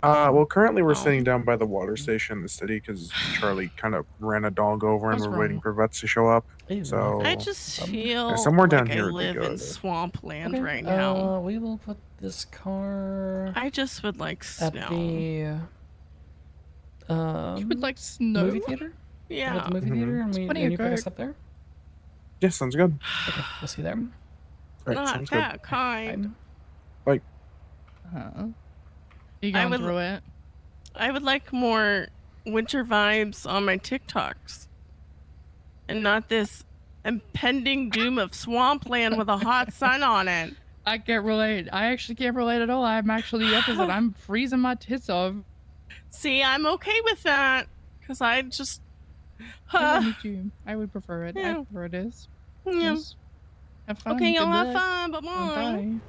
F: Well, currently we're
I: Oh.
F: sitting down by the water station in the city because Charlie kind of ran a dog over and
R: What's
F: we're waiting
R: wrong?
F: for vets to show up.
C: Ew.
F: So
I: I just feel
F: somewhere
I: like
F: down
I: I
F: here would be
I: live in
F: good.
I: swampland
C: Okay,
I: right now.
C: we will put this car
I: I just would like
C: at
I: snow.
C: the
R: You would like snow?
C: movie theater.
I: Yeah.
C: At the movie
F: Mhm.
C: theater, and
R: Plenty
C: and
R: of
C: you pick us
R: good.
C: up there.
F: Yeah, sounds good.
C: Okay, we'll see you there.
F: All right,
I: Not
F: sounds good.
I: that kind.
F: Bye.
R: You
I: I
R: going
I: would-
R: through it?
I: I would like more winter vibes on my TikToks. And not this impending doom of swampland with a hot sun on it.
R: I can't relate. I actually can't relate at all. I'm actually the opposite. I'm freezing my tits off.
I: See, I'm okay with that. Because I just.
R: Yeah, me too. I would prefer it. I
I: Yeah.
R: prefer it is.
I: Yeah.
R: Yes. Have fun.
I: Okay, y'all
R: Good
I: have
R: luck.
I: fun. Bye
R: Don't
I: bye.
R: die.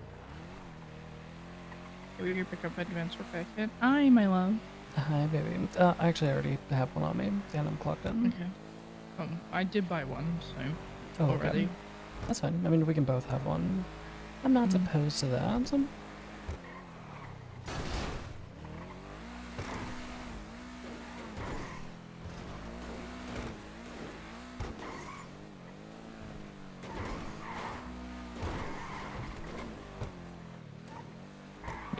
R: We can pick up advance packet. Hi, my love.
C: Hi, baby. Actually, I already have one on me, and I'm clocked in.
R: Okay. Oh, I did buy one, so
C: Oh, okay.
R: already.
C: That's fine. I mean, we can both have one. I'm not opposed to that.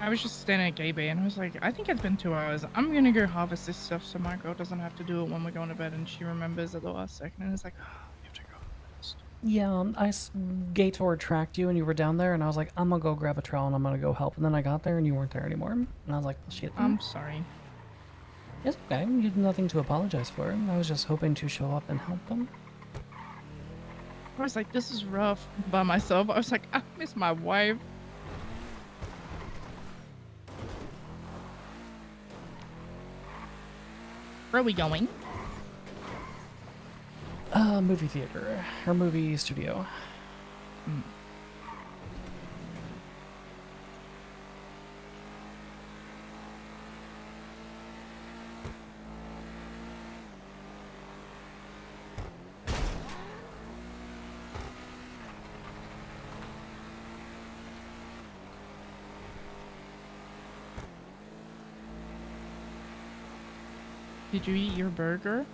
R: I was just standing at Gay Bay and I was like, I think it's been 2 hours. I'm gonna go harvest this stuff so my girl doesn't have to do it when we're going to bed and she remembers at the last second and it's like, oh, you have to go harvest.
C: Yeah, Gator tracked you and you were down there, and I was like, I'm gonna go grab a trowel and I'm gonna go help. And then I got there and you weren't there anymore. And I was like, well, shit.
R: I'm sorry.
C: It's okay. You have nothing to apologize for. I was just hoping to show up and help them.
R: I was like, this is rough by myself. I was like, I miss my wife. Where are we going?
C: Movie theater. Or movie studio.
R: Did you eat your burger?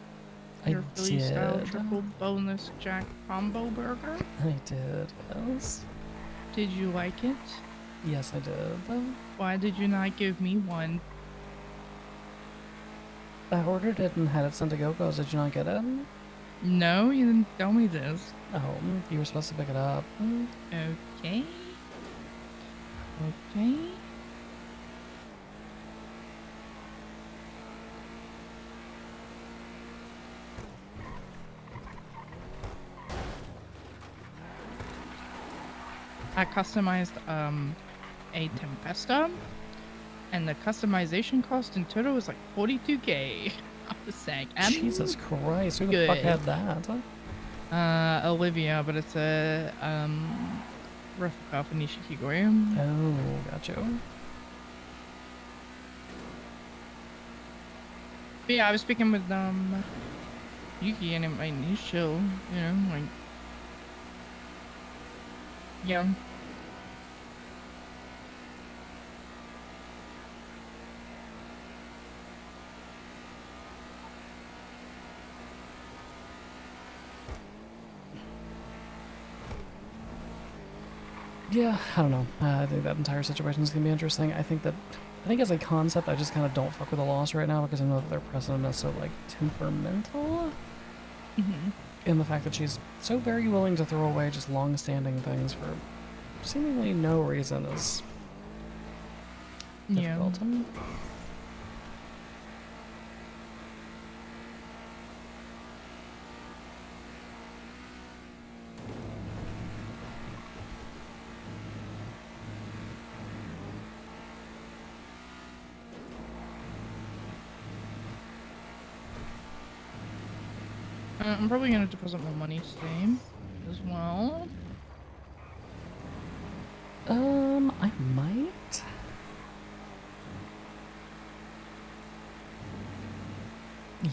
R: Your Philly style
C: did.
R: triple boneless jack combo burger.
C: I did, yes.
R: Did you like it?
C: Yes, I did.
R: Why did you not give me one?
C: I ordered it and had it sent to Goko's. Did you not get it?
R: No, you didn't tell me this.
C: Oh, you were supposed to pick it up.
R: Okay. Okay. I customized a Tempesta, and the customization cost in total was like 42K. I was saying,
C: Jesus Christ, who the fuck had that?
R: Olivia, but it's a replica of Nishikigori.
C: Oh, gotcha.
R: But yeah, I was speaking with Yuki, and he's chill, you know, like, yeah.
C: Yeah, I don't know. I think that entire situation is gonna be interesting. I think as a concept, I just kind of don't fuck with the loss right now because I know that their president is so like temperamental.
R: Mm-hmm.
C: And the fact that she's so very willing to throw away just long-standing things for seemingly no reason is difficult.
R: I'm probably gonna deposit more money today as well.
C: I might.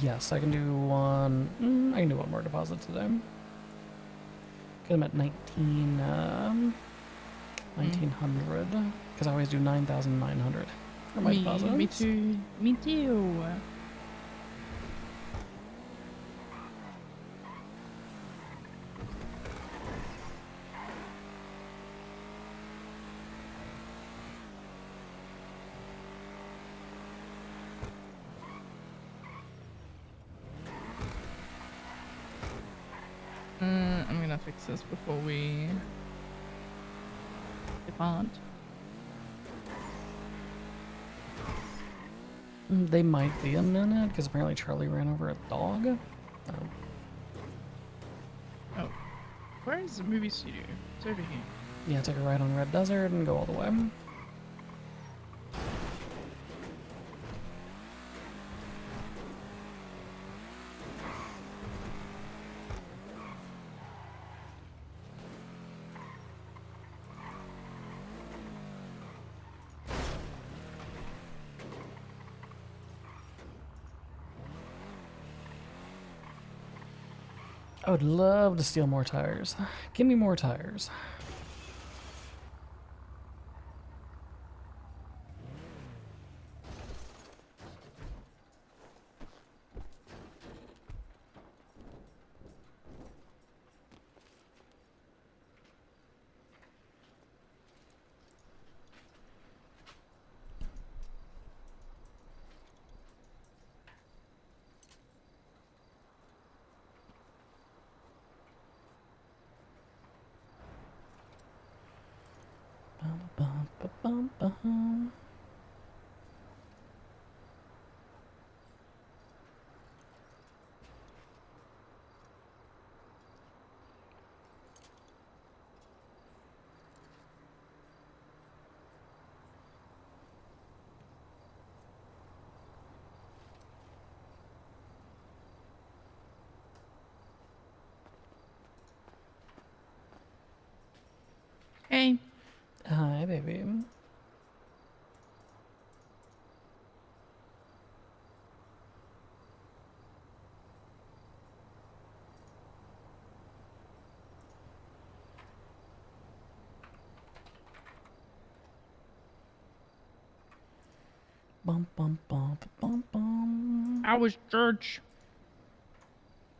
C: Yes, I can do one. I can do one more deposit today. Cause I'm at 1900. Because I always do 9,900 for my deposits.
R: Me too. Me too. I'm gonna fix this before we depart.
C: They might be a minute, because apparently Charlie ran over a dog.
R: Oh. Where is the movie studio? It's over here.
C: Yeah, take a ride on Red Desert and go all the way. I would love to steal more tires. Give me more tires.
R: Hey.
C: Hi, baby. Bum bum bum bum bum.
R: I was church.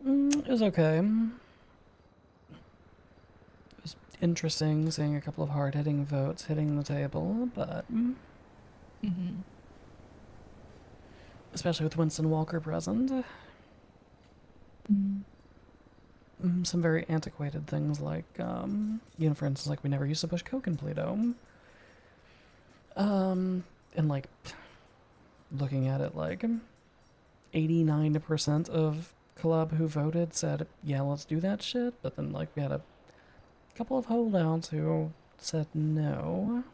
C: It was okay. It was interesting seeing a couple of hard-hitting votes hitting the table, but especially with Winston Walker present. Some very antiquated things like, for instance, like we never used to push Coke in Pluto. And like, looking at it, like, 89% of Club who voted said, yeah, let's do that shit, but then, like, we had a couple of holdouts who said no.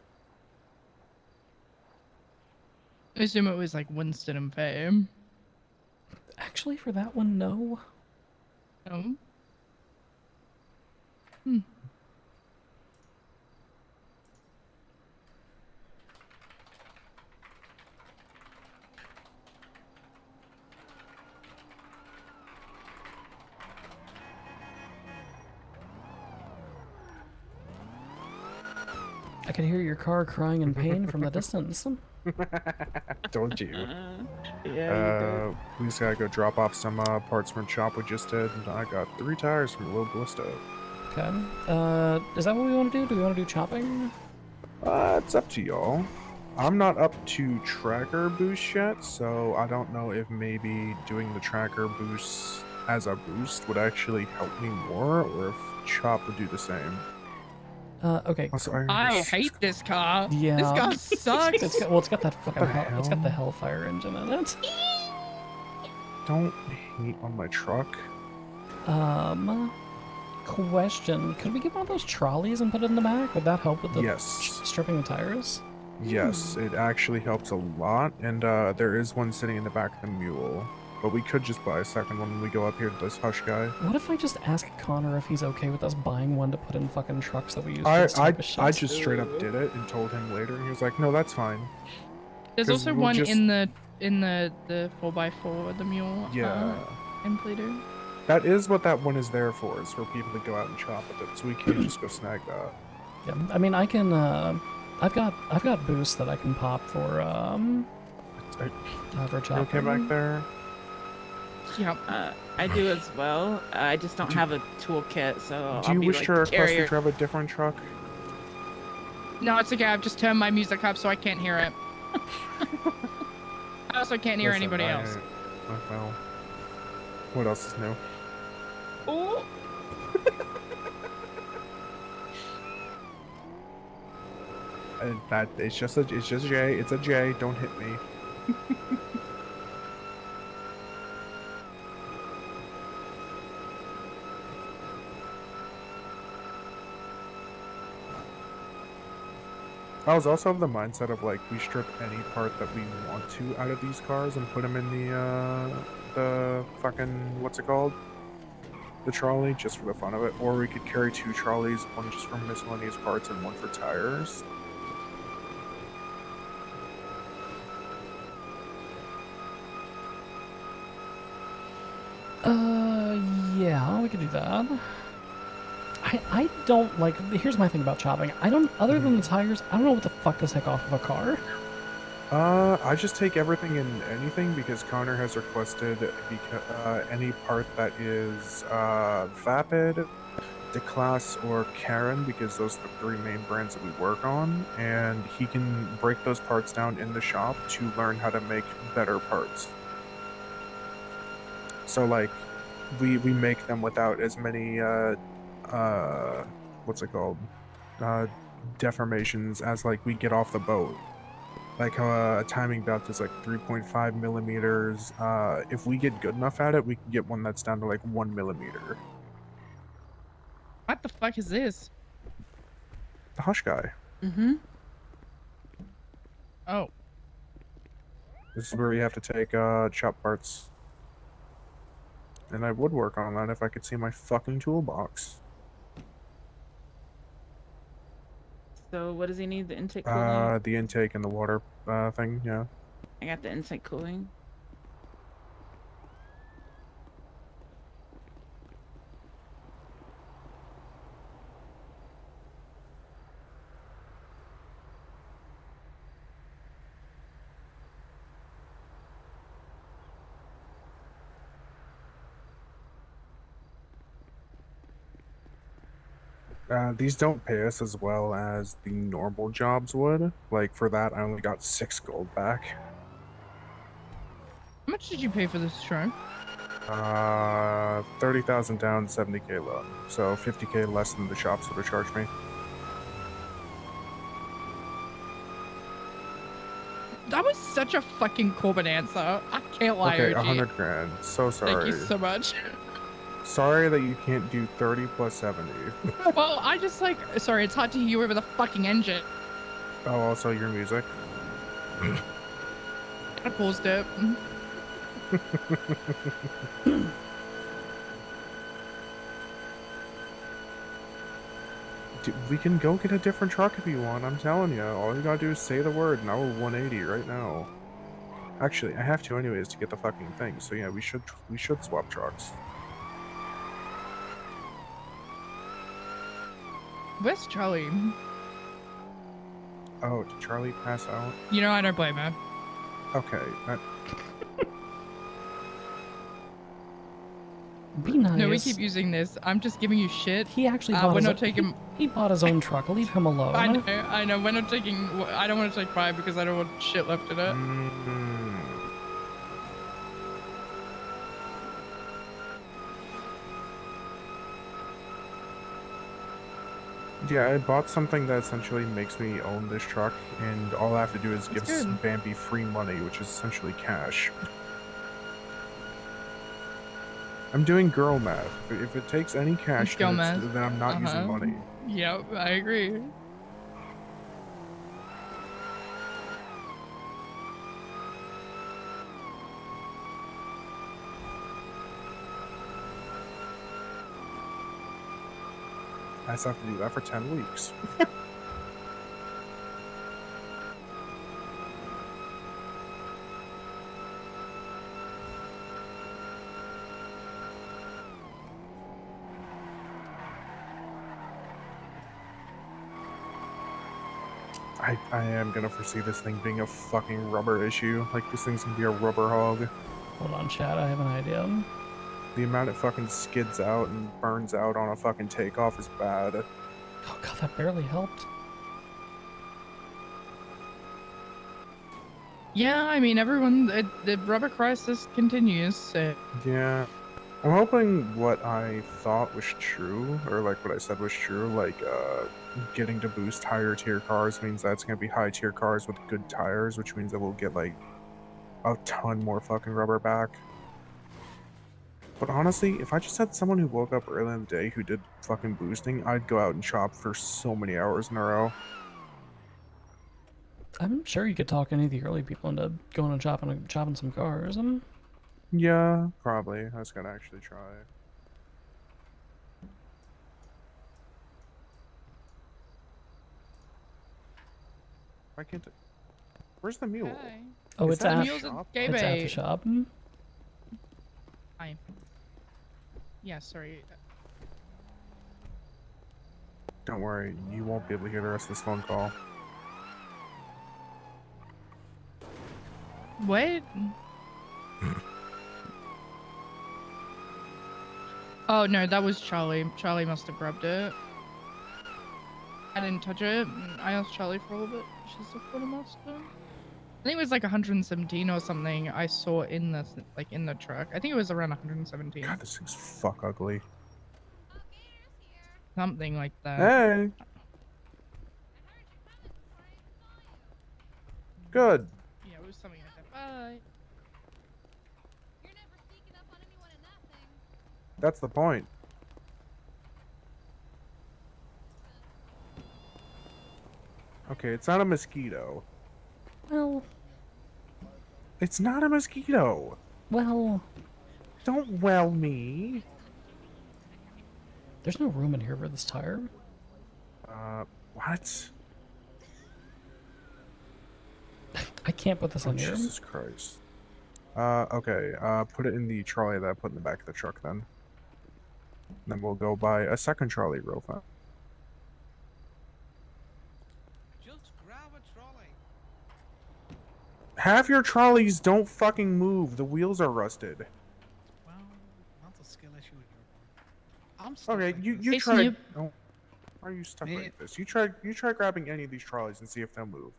R: I assume it was like Winston and Fame.
C: Actually, for that one, no.
R: Oh.
C: I could hear your car crying in pain from the distance.
F: Don't you?
D: Yeah,
F: We just gotta go drop off some parts from shop we just did, and I got 3 tires from Little Ballisto.
C: Okay. Is that what we want to do? Do we want to do chopping?
F: It's up to y'all. I'm not up to tracker boost yet, so I don't know if maybe doing the tracker boost as a boost would actually help me more, or if chop would do the same.
C: Okay.
F: Also,
R: I hate this car.
C: Yeah.
R: This car sucks.
C: It's got that fucking it's got the
F: hell?
C: Hellfire engine in it.
F: Don't hate on my truck.
C: Question. Could we get one of those trolleys and put it in the back? Would that help with the
F: Yes.
C: stripping the tires?
F: Yes, it actually helps a lot, and there is one sitting in the back of the mule. But we could just buy a second one when we go up here to this Hush guy.
C: What if I just ask Connor if he's okay with us buying one to put in fucking trucks that we use for this type of shit?
F: I just straight up did it and told him later, and he was like, no, that's fine.
R: There's also one in the 4x4, the mule.
F: Yeah.
R: In Pluto.
F: That is what that one is there for, is for people to go out and chop with it, so we can't just go snag that.
C: Yeah, I mean, I can, I've got boosts that I can pop for chopping.
F: You okay back there?
D: Yep. I do as well. I just don't have a toolkit, so
F: Do
D: I'll
F: you
D: be
F: wish
D: like
F: to
D: the
F: request
D: carrier.
F: to drive a different truck?
R: No, it's okay. I've just turned my music up so I can't hear it. I also can't hear
F: Listen,
R: anybody else.
F: Well, what else is new?
D: Oh.
F: It's just a J. It's a J. Don't hit me. I was also of the mindset of like we strip any part that we want to out of these cars and put them in the fucking what's it called? The trolley, just for the fun of it, or we could carry 2 trolleys, one just for miscellaneous parts and one for tires.
C: Yeah, we could do that. I don't like. Here's my thing about chopping. I don't. Other than the tires, I don't know what the fuck to take off of a car.
F: I just take everything and anything because Connor has requested any part that is Vapid, Declass, or Karen because those are the 3 main brands that we work on, and he can break those parts down in the shop to learn how to make better parts. So like, we make them without as many what's it called? Deformations as like we get off the boat. Like how a timing belt is like 3.5 millimeters. If we get good enough at it, we can get one that's down to like 1 millimeter.
R: What the fuck is this?
F: The Hush guy.
D: Mm-hmm.
R: Oh.
F: This is where you have to take chop parts. And I would work on that if I could see my fucking toolbox.
D: So what does he need? The intake cooling?
F: The intake and the water thing, yeah.
D: I got the intake cooling.
F: These don't pay us as well as the normal jobs would. Like, for that, I only got 6 gold back.
R: How much did you pay for this truck?
F: 30,000 down, 70k loan. So 50k less than the shops would have charged me.
R: That was such a fucking Corbin answer. I can't lie,
F: Okay,
R: OG.
F: 100 grand. So sorry.
R: Thank you so much.
F: Sorry that you can't do 30 plus 70.
R: Well, I just like, sorry, it's hard to hear you over the fucking engine.
F: Oh, also your music.
R: I paused it.
F: Dude, we can go get a different truck if you want. I'm telling you. All you gotta do is say the word, and I will 180 right now. Actually, I have to anyways to get the fucking thing. So yeah, we should swap trucks.
R: Where's Charlie?
F: Oh, did Charlie pass out?
R: You know, I don't blame her.
F: Okay.
C: Be nice.
R: No, we keep using this. I'm just giving you shit.
C: He actually bought
R: we're
C: his
R: not
C: own,
R: taking.
C: He bought his own truck. Leave him alone.
R: I know. We're not taking. I don't want to take pride because I don't want shit left in it.
F: Yeah, I bought something that essentially makes me own this truck, and all I have to do is give
R: good.
F: Bambi free money, which is essentially cash. I'm doing girl math. If it takes any cash,
R: Girl
F: then,
R: math.
F: then I'm not using money.
R: Yep, I agree.
F: I just have to do that for 10 weeks. I am gonna foresee this thing being a fucking rubber issue. Like, this thing's gonna be a rubber hog.
C: Hold on, chat. I have an idea.
F: The amount it fucking skids out and burns out on a fucking takeoff is bad.
C: Oh god, that barely helped.
R: Yeah, I mean, everyone, the rubber crisis continues. So.
F: Yeah. I'm hoping what I thought was true, or like what I said was true, like getting to boost higher tier cars means that's gonna be high tier cars with good tires, which means that we'll get like a ton more fucking rubber back. But honestly, if I just had someone who woke up early in the day who did fucking boosting, I'd go out and shop for so many hours in a row.
C: I'm sure you could talk any of the early people into going and chopping some cars.
F: Yeah, probably. I was gonna actually try. Why can't I? Where's the mule?
R: Hi.
C: Oh,
F: Is
C: it's
F: that
C: at,
F: a
R: Mule's
F: shop?
R: at
C: it's at the shop.
R: Hi. Yeah, sorry.
F: Don't worry, you won't be able to hear the rest of this phone call.
R: What? Oh no, that was Charlie. Charlie must have grabbed it. I didn't touch it. I asked Charlie for all of it. She's a quartermaster. I think it was like 117 or something. I saw in the in the truck. I think it was around 117.
F: God, this thing's fuck ugly.
R: Something like that.
F: Hey. Good.
R: Yeah, it was something like that. Bye.
F: That's the point. Okay, it's not a mosquito.
C: Well,
F: it's not a mosquito.
C: Well,
F: don't well me.
C: There's no room in here for this tire.
F: What?
C: I can't put this on here.
F: Jesus Christ. Okay, put it in the trolley that I put in the back of the truck then. Then we'll go buy a second trolley real fast.
H: Just grab a trolley.
F: Half your trolleys don't fucking move. The wheels are rusted.
H: Well, that's a skill issue on your part. I'm stuck
F: Okay,
H: like
F: you
H: this.
F: tried. Oh. Why are you stuck
H: Eh.
F: like this? You try grabbing any of these trolleys and see if they'll move.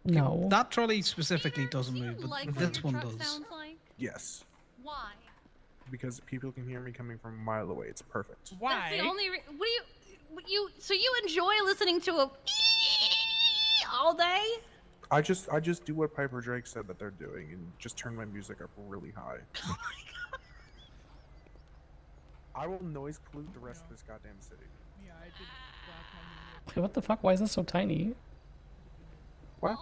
C: No.
H: That trolley specifically doesn't move, but
U: Like what
H: this
U: your
H: one
U: truck
H: does.
U: sounds like?
F: Yes,
U: Why?
F: because people can hear me coming from a mile away. It's perfect.
U: That's the only. What do you? So you enjoy listening to a all day?
F: I just do what Piper Drake said that they're doing and just turn my music up really high.
U: Oh
F: I will noise pollute the rest of this goddamn city.
D: Yeah, I did.
C: Wait, what the fuck? Why is this so tiny?
F: What?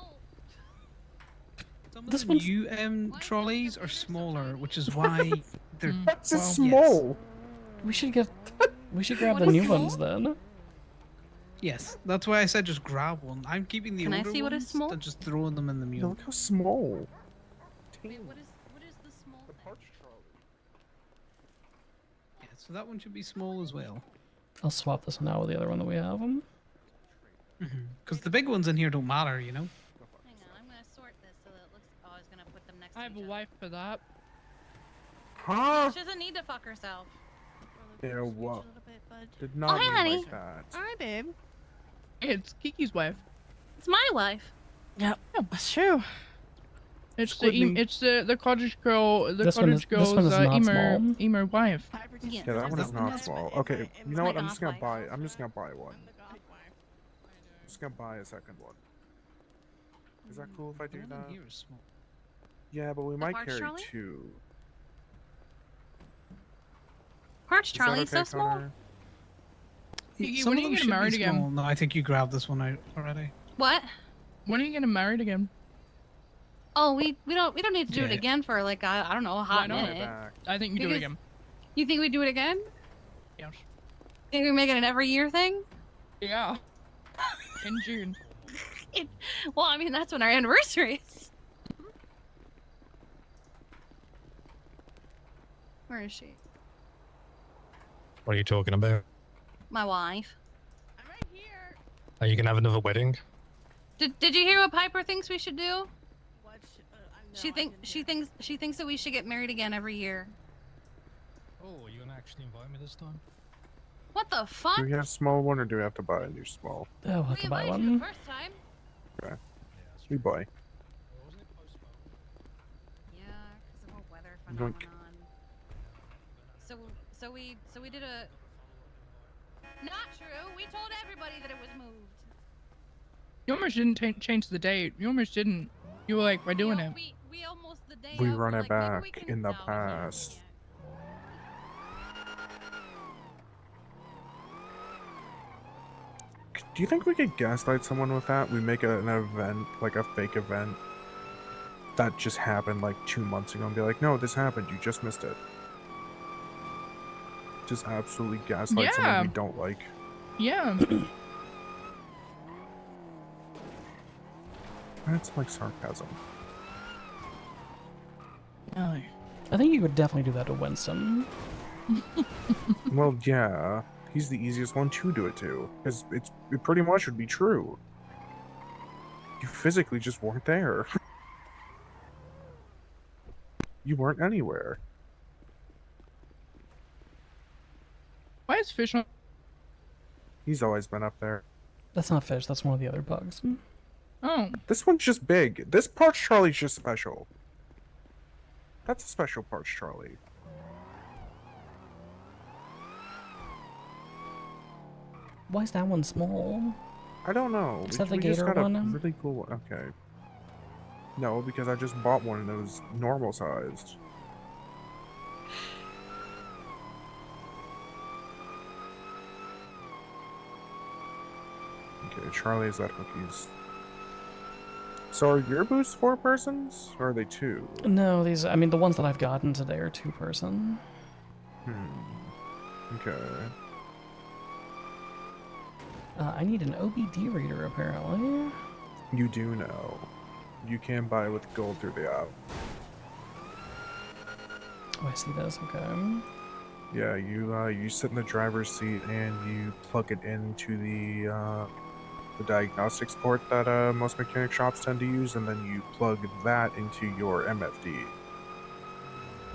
H: Some of
C: This
H: the
C: one's-
H: new trolleys are smaller, which is why they're
F: That's
H: well,
F: small.
C: We should grab
U: What
C: the
U: is
C: new
U: small?
C: ones then.
H: Yes, that's why I said just grab one. I'm keeping the
U: Can I
H: older
U: see what is
H: ones
U: small?
H: and just throwing them in the mule.
F: Look how small.
U: Wait, what is the small?
F: The parts trolley.
H: Yeah, so that one should be small as well.
C: I'll swap this one out with the other one that we have.
H: Because the big ones in here don't matter, you know?
U: Hang on, I'm gonna sort this so that it looks. Oh, I was gonna put them next
D: I
U: to
D: have
U: each
D: a
U: other.
D: wife for that.
F: Huh?
U: She doesn't need to fuck herself.
F: Yeah, what? Did
U: Oh,
F: not
U: hey,
F: mean
U: honey.
F: like that.
I: Hi, babe.
D: It's Kiki's wife.
U: It's my wife.
R: Yeah, that's true. It's
H: Squidly.
R: the cottage girl. The
C: This one
R: cottage
C: is- this one
R: girl's
C: is not
R: emo
C: small.
R: emo wife.
U: Yeah.
F: Yeah, that one is
H: That one
F: not
H: is-
F: small. Okay, you know what? I'm
U: my
F: just gonna
U: goth
F: buy.
U: wife.
F: I'm just gonna buy one. I'm just gonna buy a second one. Is that cool if I do
H: The one in
F: that?
H: here is small.
F: Yeah, but we might
U: parts
F: carry
U: trolley?
F: 2.
U: Parts
F: Is that
U: trolley
F: okay,
U: so small.
F: Connor?
R: Kiki,
H: Some
R: when
H: of
R: are
H: them
R: you
H: should
R: getting
H: be
R: married again?
H: small. No, I think you grabbed this one out already.
U: What?
R: When are you getting married again?
U: Oh, we don't need to do it
H: Yeah.
U: again for like I don't know a
R: Why
U: hot
R: not?
U: minute.
F: Back.
R: I think you do it
U: Because-
R: again.
U: You think we do it again?
R: Yes.
U: Think we make it an every year thing?
R: Yeah. In June.
U: Well, I mean that's when our anniversary is. Where is she?
N: What are you talking about?
U: My wife.
I: I'm right here.
N: Are you gonna have another wedding?
U: Did you hear what Piper thinks we should do?
I: What? No,
U: She thinks that we should get married again every year.
N: Oh, are you gonna actually invite me this time?
U: What the fuck?
F: Do we have a small one or do we have to buy a new small?
C: Oh, we'll have
U: We
C: to buy
U: invited you the
C: one.
U: first time.
F: Okay. We buy.
U: Yeah, because of a weather
F: Yoink.
U: phenomenon. So we did a. Not true. We told everybody that it was moved.
R: You almost didn't change the date. You almost didn't. You were like, we're doing it.
U: We almost the day.
F: We
U: of,
F: run
U: were
F: it
U: like, maybe
F: back
U: we can-
F: in the
U: no, we can't do it
F: past.
U: yet.
F: Do you think we could gaslight someone with that? We make an event, like a fake event, that just happened like 2 months ago and be like, no, this happened, you just missed it. Just absolutely gaslight someone
R: Yeah.
F: we don't like.
R: Yeah.
F: That's like sarcasm.
R: No.
C: I think you could definitely do that to Winston.
F: Well, yeah, he's the easiest one to do it to, because it pretty much would be true. You physically just weren't there. You weren't anywhere.
R: Why is Fish on?
F: He's always been up there.
C: That's not fish. That's one of the other bugs.
R: Oh.
F: This one's just big. This parts trolley's just special. That's a special parts trolley.
C: Why is that one small?
F: I don't know.
C: Is that the
F: We just
C: gator
F: got a
C: one?
F: really cool one. Okay. No, because I just bought one and it was normal sized. Okay, Charlie's at Hookie's. So are your boosts 4 persons? Or are they 2?
C: No, these. I mean, the ones that I've gotten today are 2-person.
F: Okay.
C: I need an OBD reader apparently.
F: You do know. You can buy with gold through the app.
C: Oh, I see this. Okay.
F: Yeah, you sit in the driver's seat and you plug it into the diagnostics port that most mechanic shops tend to use, and then you plug that into your MFD.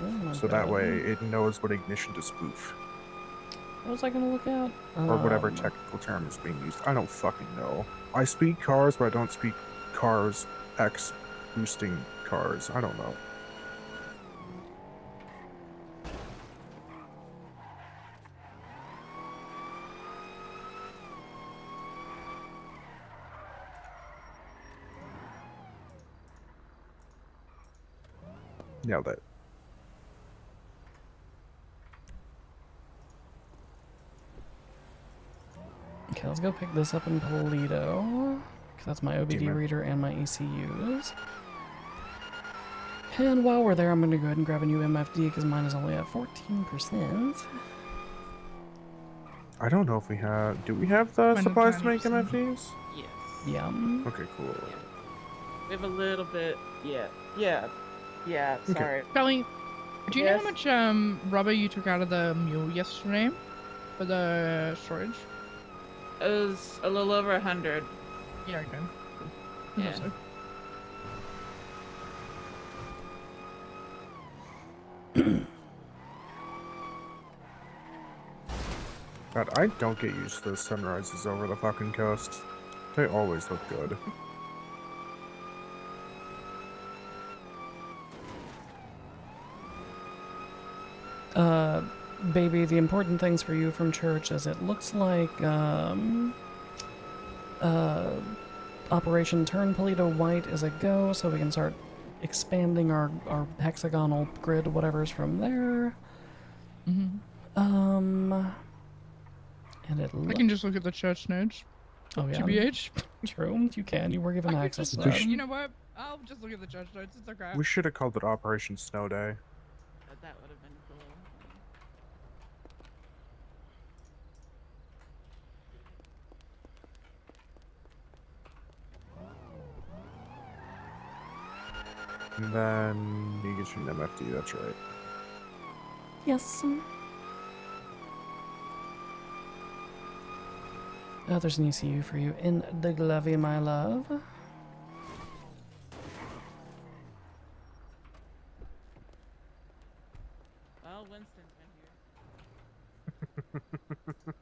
C: Oh my
F: So that
C: God.
F: way it knows what ignition to spoof.
C: What was I gonna look at?
F: Or whatever technical term is being used. I don't fucking know. I speak cars, but I don't speak cars X boosting cars. I don't know. Nailed it.
C: Okay, let's go pick this up in Polito, because that's my OBD
F: Damn it.
C: reader and my ECUs. And while we're there, I'm going to go ahead and grab a new MFD, because mine is only at 14%.
F: I don't know if we have... Do we have the
D: Mine is
F: supplies to make
D: 90%.
F: MFDs?
D: Yes.
C: Yeah.
F: Okay, cool.
D: We have a little bit. Yeah. Yeah. Yeah.
F: Okay.
D: Sorry.
R: Kelly, do you know
D: Yes?
R: how much rubber you took out of the mule yesterday for the storage?
D: It was a little over 100.
R: Yeah, okay.
D: Yeah.
R: So.
F: God, I don't get used to the sunrises over the fucking coast. They always look good.
C: Baby, the important things for you from church is it looks like, Operation Turn Polito White is a go, so we can start expanding our hexagonal grid, whatever's from there.
R: Mm-hmm.
C: And it
R: I can just look at the church notes.
C: Oh, yeah.
R: TBH.
C: True, you can. You were given
R: I could
C: access
R: just
C: to
R: look,
C: that.
R: you know what? I'll just look at the church notes. It's okay.
F: We should have called it Operation Snow Day.
D: That would have been cool.
F: And then you get your MFD, that's right.
C: Yes. Oh, there's an ECU for you in the glovey, my love.
D: Well, Winston's been here.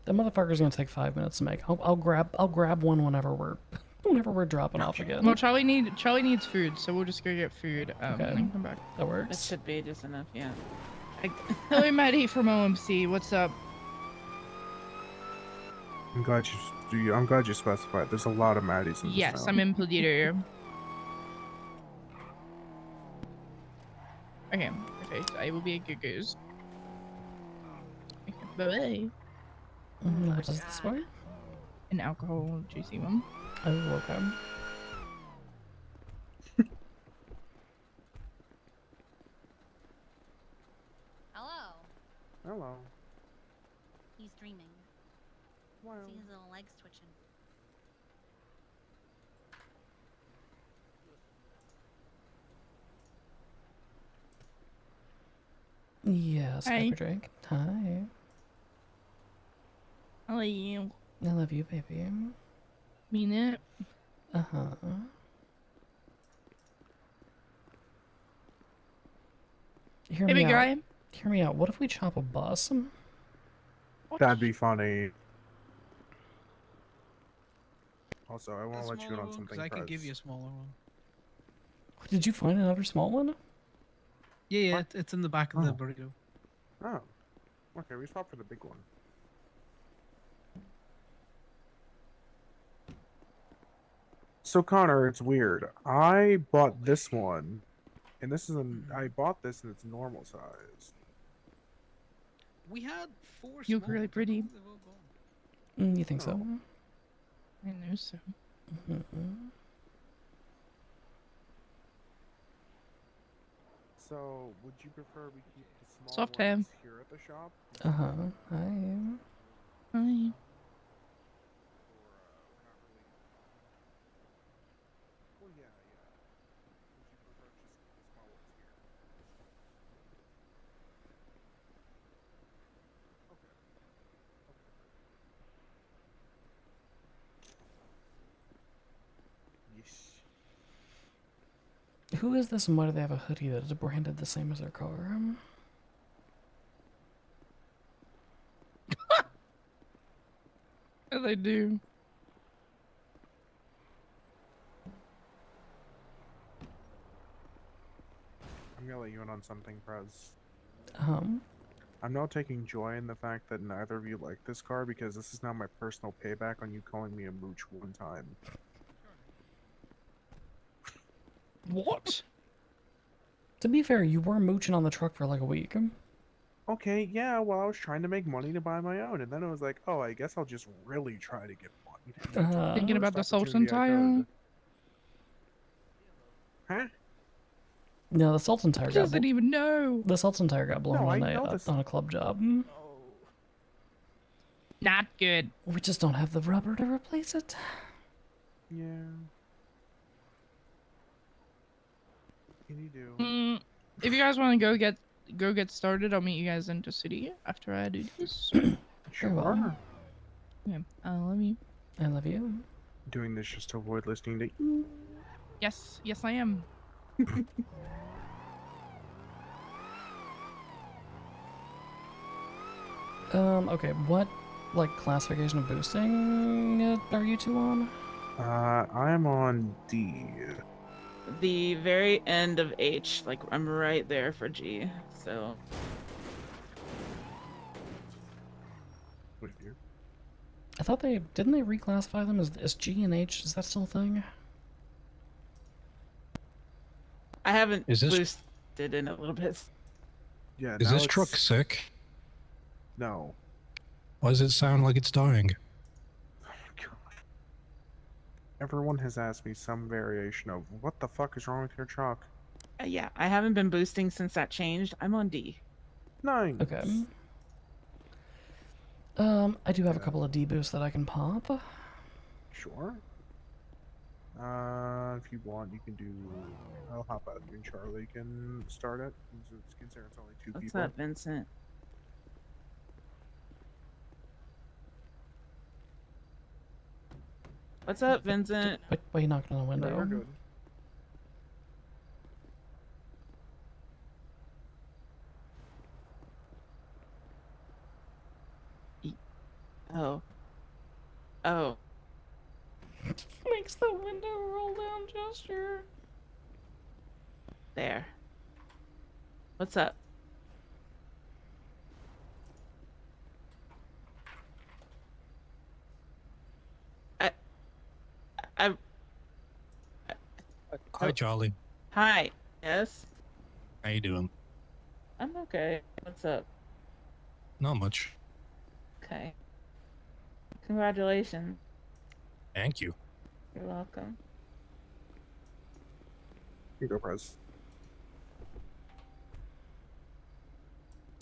C: The motherfucker's gonna take 5 minutes to make. I'll grab one whenever we're dropping off again.
R: Well, Charlie needs food, so we'll just go get food.
C: Okay.
R: And then come back.
C: That works.
D: That should be just enough, yeah.
R: Hello, Maddie from OMC. What's up?
F: I'm glad you specified. There's a lot of Maddies in this
R: Yes,
F: town.
R: I'm in Polito. Okay, perfect. I will be a good goose. Okay, bye-bye.
C: What is this for?
R: An alcohol juicy one.
C: Oh, okay.
U: Hello.
F: Hello.
U: He's dreaming.
F: Wow.
U: See his little legs twitching.
C: Yes,
R: Hi.
C: Pepper Drake. Hi.
R: I love you.
C: I love you, baby.
R: Mean it.
C: Uh-huh. Hear
R: Hey,
C: me
R: big
C: out.
R: guy.
C: Hear me out. What if we chop a bus?
F: That'd be funny. Also, I want
H: A
F: to let you in
H: smaller
F: on
H: one,
F: something.
H: 'cause I can give
F: Prez.
H: you a smaller one.
C: Did you find another small one?
H: Yeah, yeah, it's in the back of the
F: Oh.
H: burrito.
F: Oh. Okay, we swapped for the big one. So Connor, it's weird. I bought this one, and this is I bought this and it's normal size.
H: We had 4
R: You look
H: small
R: really
H: ones,
R: pretty.
H: they've all gone.
C: You think so?
R: I know so.
F: So, would you prefer we keep the small
R: Soft
F: ones
R: ham.
F: here at the shop?
C: Uh-huh. Hi.
R: Hi.
F: Or
C: Who is this and why do they have a hoodie that is branded the same as their car?
R: Yeah, they do.
F: I'm gonna let you in on something, Prez.
C: I'm
F: now taking joy in the fact that neither of you like this car because this is now my personal payback on you calling me a mooch one time.
C: What? To be fair, you were mooching on the truck for like a week.
F: Okay, yeah, well, I was trying to make money to buy my own, and then it was like, oh, I guess I'll just really try to get money.
R: Thinking about the
F: First
R: Sultan
F: opportunity I
R: tire?
F: could. Huh?
C: No, the Sultan tire
R: He
C: got
R: doesn't even know.
C: the Sultan tire got blown
F: No, I
C: on
F: know
C: a
F: this.
C: on a club job.
R: Not good.
C: We just don't have the rubber to replace it.
F: Yeah. Can you do?
R: If you guys want to go get started, I'll meet you guys in the city after I do this.
C: Sure.
R: Yeah, I love you.
C: I love you.
F: Doing this just to avoid listening to you.
R: Yes, yes, I am.
C: Okay, what, like, classification of boosting are you two on?
F: I'm on D.
D: The very end of H, like I'm right there for G. So
F: Wait here.
C: I thought didn't they reclassify them as G and H? Is that still a thing?
D: I haven't
N: Is this-
D: boosted in a little bit.
F: Yeah.
N: Is
F: now
N: this truck
F: it's-
N: sick?
F: No.
N: Why does it sound like it's dying?
F: Everyone has asked me some variation of what the fuck is wrong with your truck.
D: Yeah, I haven't been boosting since that changed. I'm on D.
F: Nice.
C: Okay. I do have a couple of D boosts that I can pop.
F: Sure. If you want, you can do. I'll hop out. You and Charlie can start it. It's considering it's only two
D: What's
F: people.
D: up, Vincent? What's up, Vincent?
C: Why are you knocking on the window?
F: No, we're good.
D: Oh. Oh.
C: Makes the window roll down gesture.
D: There. What's up?
N: Hi, Charlie.
D: Hi. Yes?
N: How you doing?
D: I'm okay. What's up?
N: Not much.
D: Okay. Congratulations.
N: Thank you.
D: You're welcome.
F: Here you go, Prez.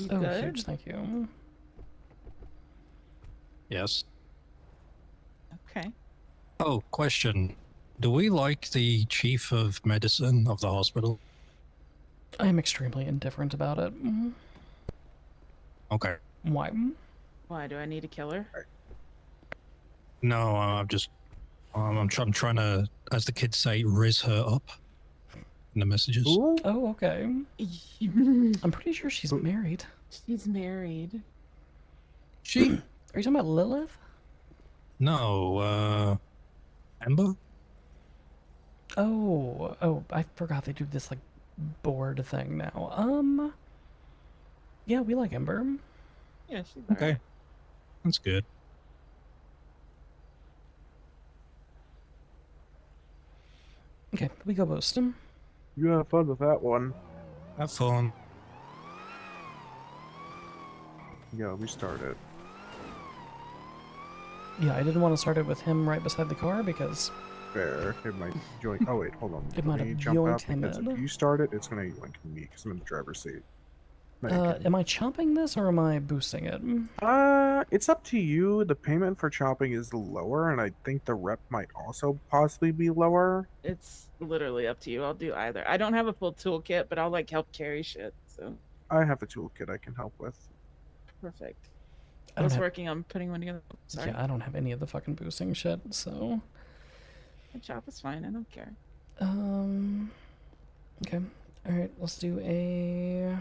D: You
C: Oh,
D: good?
C: huge thank you.
N: Yes.
D: Okay.
N: Oh, question. Do we like the chief of medicine of the hospital?
C: I am extremely indifferent about it.
N: Okay.
C: Why?
D: Why do I need a killer?
N: No, I'm just. I'm trying to, as the kids say, riz her up in the messages.
C: Oh, okay. I'm pretty sure she's married.
D: She's married.
N: She?
C: Are you talking about Lilith?
N: No, Amber?
C: Oh, I forgot they do this, like, board thing now. Yeah, we like Ember.
D: Yeah, she's
N: Okay. That's good.
C: Okay, we go boost him.
F: You have fun with that one.
N: Have fun.
F: Yeah, we started.
C: Yeah, I didn't want to start it with him right beside the car because
F: Fair. It might join. Oh wait, hold on.
C: It might
F: Let me
C: have
F: jump out
C: yoinked him
F: because
C: in.
F: if you start it, it's gonna yoink me because I'm in the driver's seat. No, you can't.
C: am I chopping this or am I boosting it?
F: It's up to you. The payment for chopping is lower, and I think the rep might also possibly be lower.
D: It's literally up to you. I'll do either. I don't have a full toolkit, but I'll like help carry shit. So
F: I have a toolkit I can help with.
D: perfect.
C: I
D: I
C: don't
D: was
C: have-
D: working on putting one together. Sorry.
C: Yeah, I don't have any of the fucking boosting shit, so
D: The chop is fine. I don't care.
C: Okay. Alright, let's do a...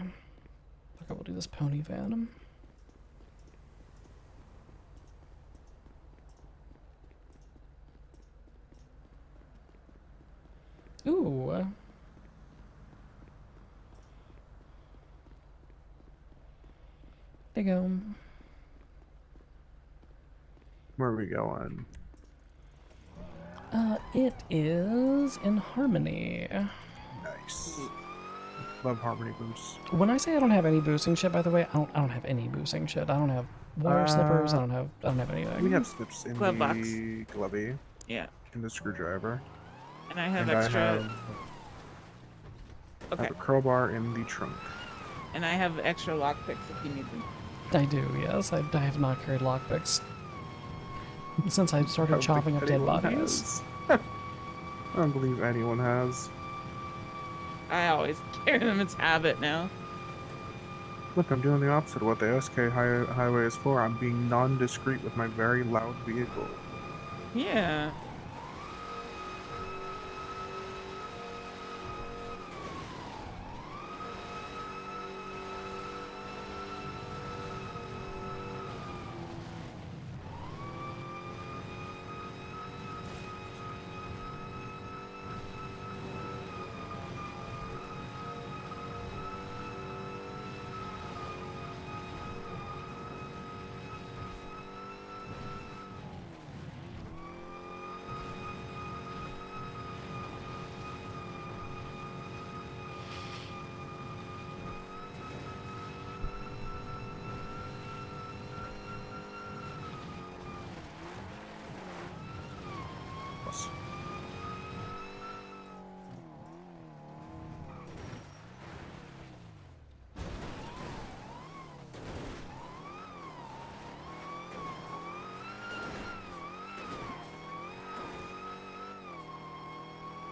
C: Okay, we'll do this pony van. Ooh. There you go.
F: Where are we going?
C: It is in Harmony.
F: Nice. Love Harmony boosts.
C: When I say I don't have any boosting shit, by the way, I don't have any boosting shit. I don't have wire snippers. I don't have anything.
F: We have snips in
D: Glove
F: the
D: box.
F: glubby.
D: Yeah.
F: In the screwdriver.
D: And I have
F: And
D: extra.
F: I have a crowbar in the trunk.
D: And I have extra lockpicks if you need them.
C: I do, yes. I have not carried lockpicks since I started chopping up dead bodies.
F: I don't believe anyone has.
D: I always carry them. It's habit now.
F: Look, I'm doing the opposite of what the SK highway is for. I'm being non-discreet with my very loud vehicle.
D: Yeah.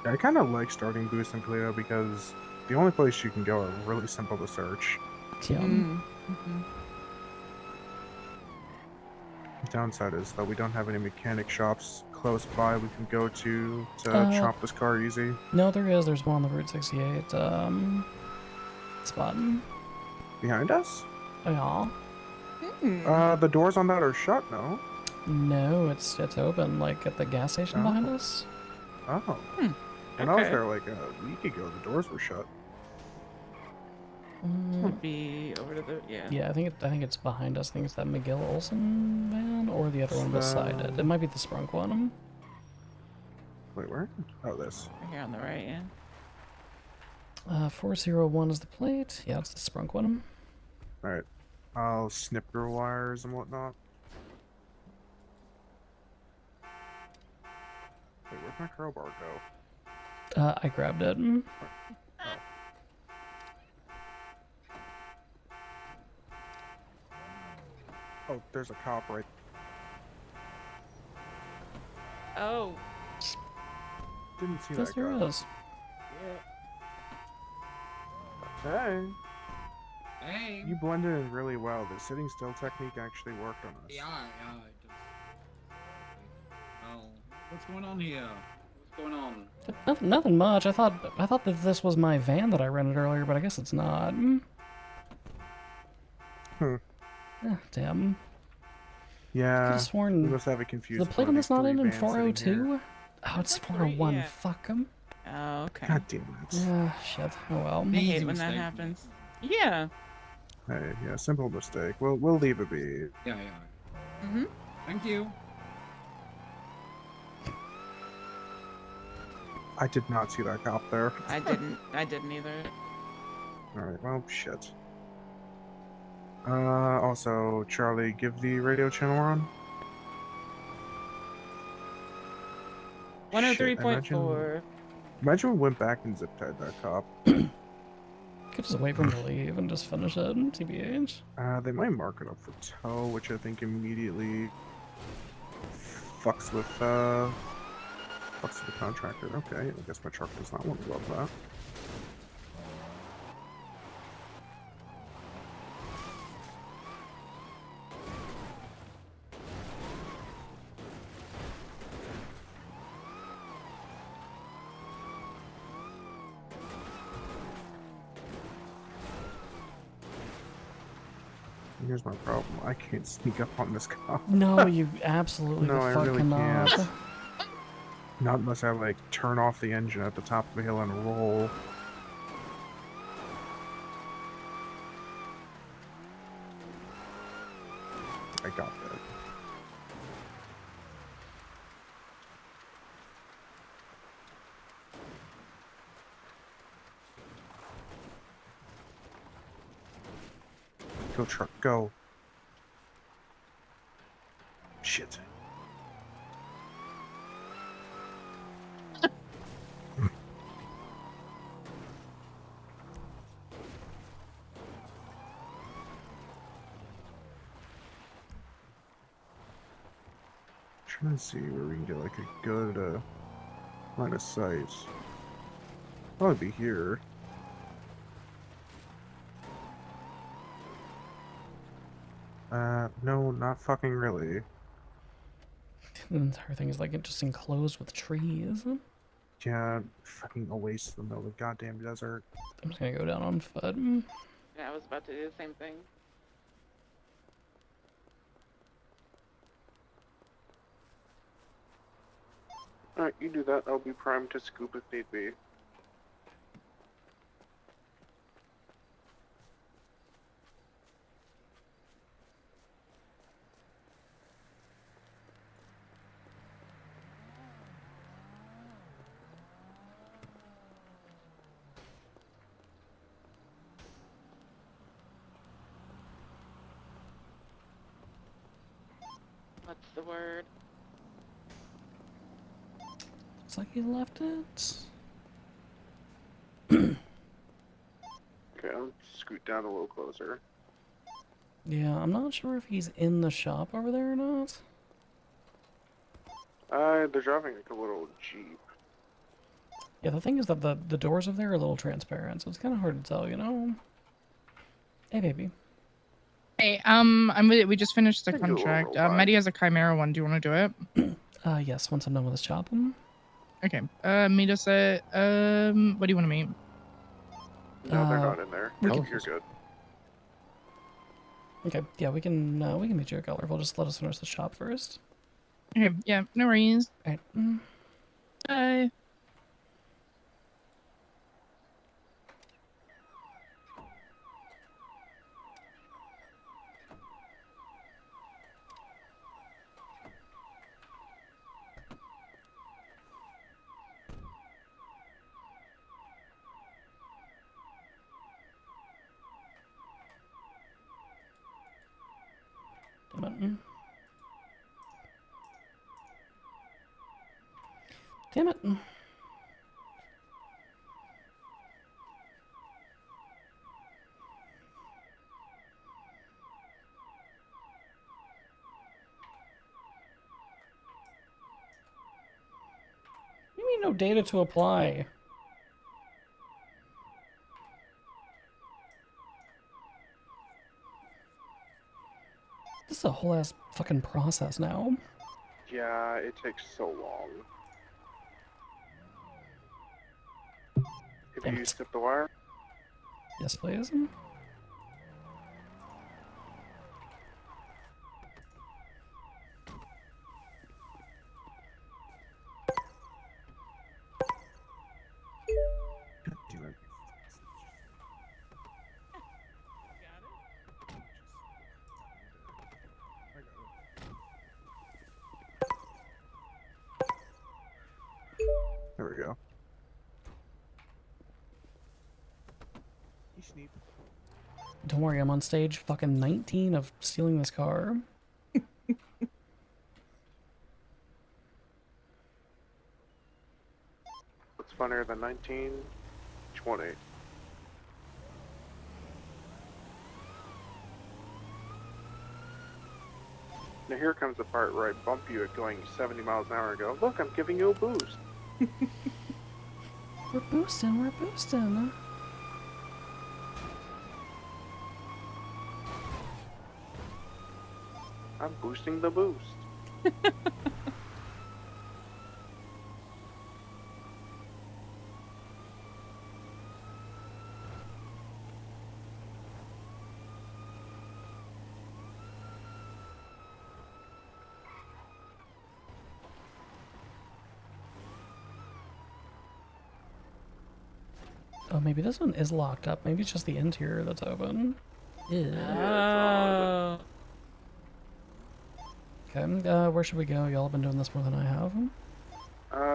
F: I kind of like starting Boost in Toledo because the only place you can go are really simple to search.
C: Yeah.
D: Mm-hmm.
F: The downside is that we don't have any mechanic shops close by we can go to chop this car easy.
C: No, there is. There's one on the Route 68 spot.
F: Behind us?
C: Yeah.
F: The doors on that are shut, no?
C: No, it's open, like at the gas station behind us.
F: Oh. When I was there like a week ago, the doors were shut.
D: Would be over to the
C: Yeah, I think it's behind us. I think it's that McGill Olsen van or the other one beside it. It might be the Sprunk one.
F: Wait, where? Oh, this.
D: Right here on the right, yeah.
C: 401 is the plate. Yeah, it's the Sprunk one.
F: Alright. I'll snip your wires and whatnot. Wait, where'd my crowbar go?
C: I grabbed it.
F: Oh, there's a cop right.
D: Oh.
F: Didn't see
C: Yes,
F: that
C: there
F: guy.
C: is.
F: Hey.
E: Hey.
F: You blended in really well. The sitting still technique actually worked on us.
E: Yeah, oh, what's going on here? What's going on?
C: Nothing much. I thought that this was my van that I rented earlier, but I guess it's not. Damn.
F: Yeah.
C: Could've sworn
F: we must have it confused.
C: the plate on this not in 402. Oh, it's 401.
D: yeah.
C: Fuck 'em.
D: Oh, okay.
F: God damn it.
C: Yeah, shit. Oh well.
D: I hate when that happens. Yeah.
F: Hey, yeah, simple mistake. We'll leave it be.
E: Yeah.
D: Mm-hmm.
E: Thank you.
F: I did not see that cop there.
D: I didn't either.
F: Alright, well, shit. Also, Charlie, give the radio channel on.
D: 103.4.
F: Imagine we went back and zip-tied that cop.
C: Could just wait for him to leave and just finish it, TBH.
F: They might mark it up for tow, which I think immediately fucks with the contractor. Okay, I guess my truck does not want to love that. Here's my problem. I can't sneak up on this car.
C: No, you absolutely
F: No,
C: the
F: I
C: fuck
F: really
C: cannot.
F: can't. Not unless I, like, turn off the engine at the top of the hill and roll. I got that. Go, truck, go. Shit. Trying to see where we can get like a good line of sight. Probably be here. No, not fucking really.
C: The entire thing is like just enclosed with trees.
F: Yeah, fucking oasis in the middle of the goddamn desert.
C: I'm just gonna go down on foot.
D: Yeah, I was about to do the same thing.
F: Alright, you do that. I'll be primed to scoop if need be.
D: What's the word?
C: Looks like he left it.
F: Okay, I'll scoot down a little closer.
C: Yeah, I'm not sure if he's in the shop over there or not.
F: They're driving like a little Jeep.
C: Yeah, the thing is that the doors over there are a little transparent, so it's kind of hard to tell, you know? Hey, baby.
R: Hey, we just finished the
C: Thank you,
R: contract.
C: robot.
R: Maddie has a Chimera one. Do you want to do it?
C: Yes, once I'm done with this job.
R: Okay. Meet us at, what do you want to meet?
F: No, they're not in there. You're good.
C: Okay, yeah, we can meet you at Colorful. Just let us finish the shop first.
R: Okay, yeah, no worries.
C: Alright.
R: Bye.
C: Damn it. You mean no data to apply? This is a whole ass fucking process now.
F: Yeah, it takes so long. Have you used up the wire?
C: Yes, please.
F: There we go.
C: Don't worry, I'm on stage fucking 19 of stealing this car.
F: What's funnier than 19? 20. Now here comes the part where I bump you at going 70 miles an hour and go, look, I'm giving you a boost.
C: We're boosting, we're boosting.
F: I'm boosting the boost.
C: Oh, maybe this one is locked up. Maybe it's just the interior that's open.
D: Oh.
C: Okay, where should we go? Y'all have been doing this more than I have.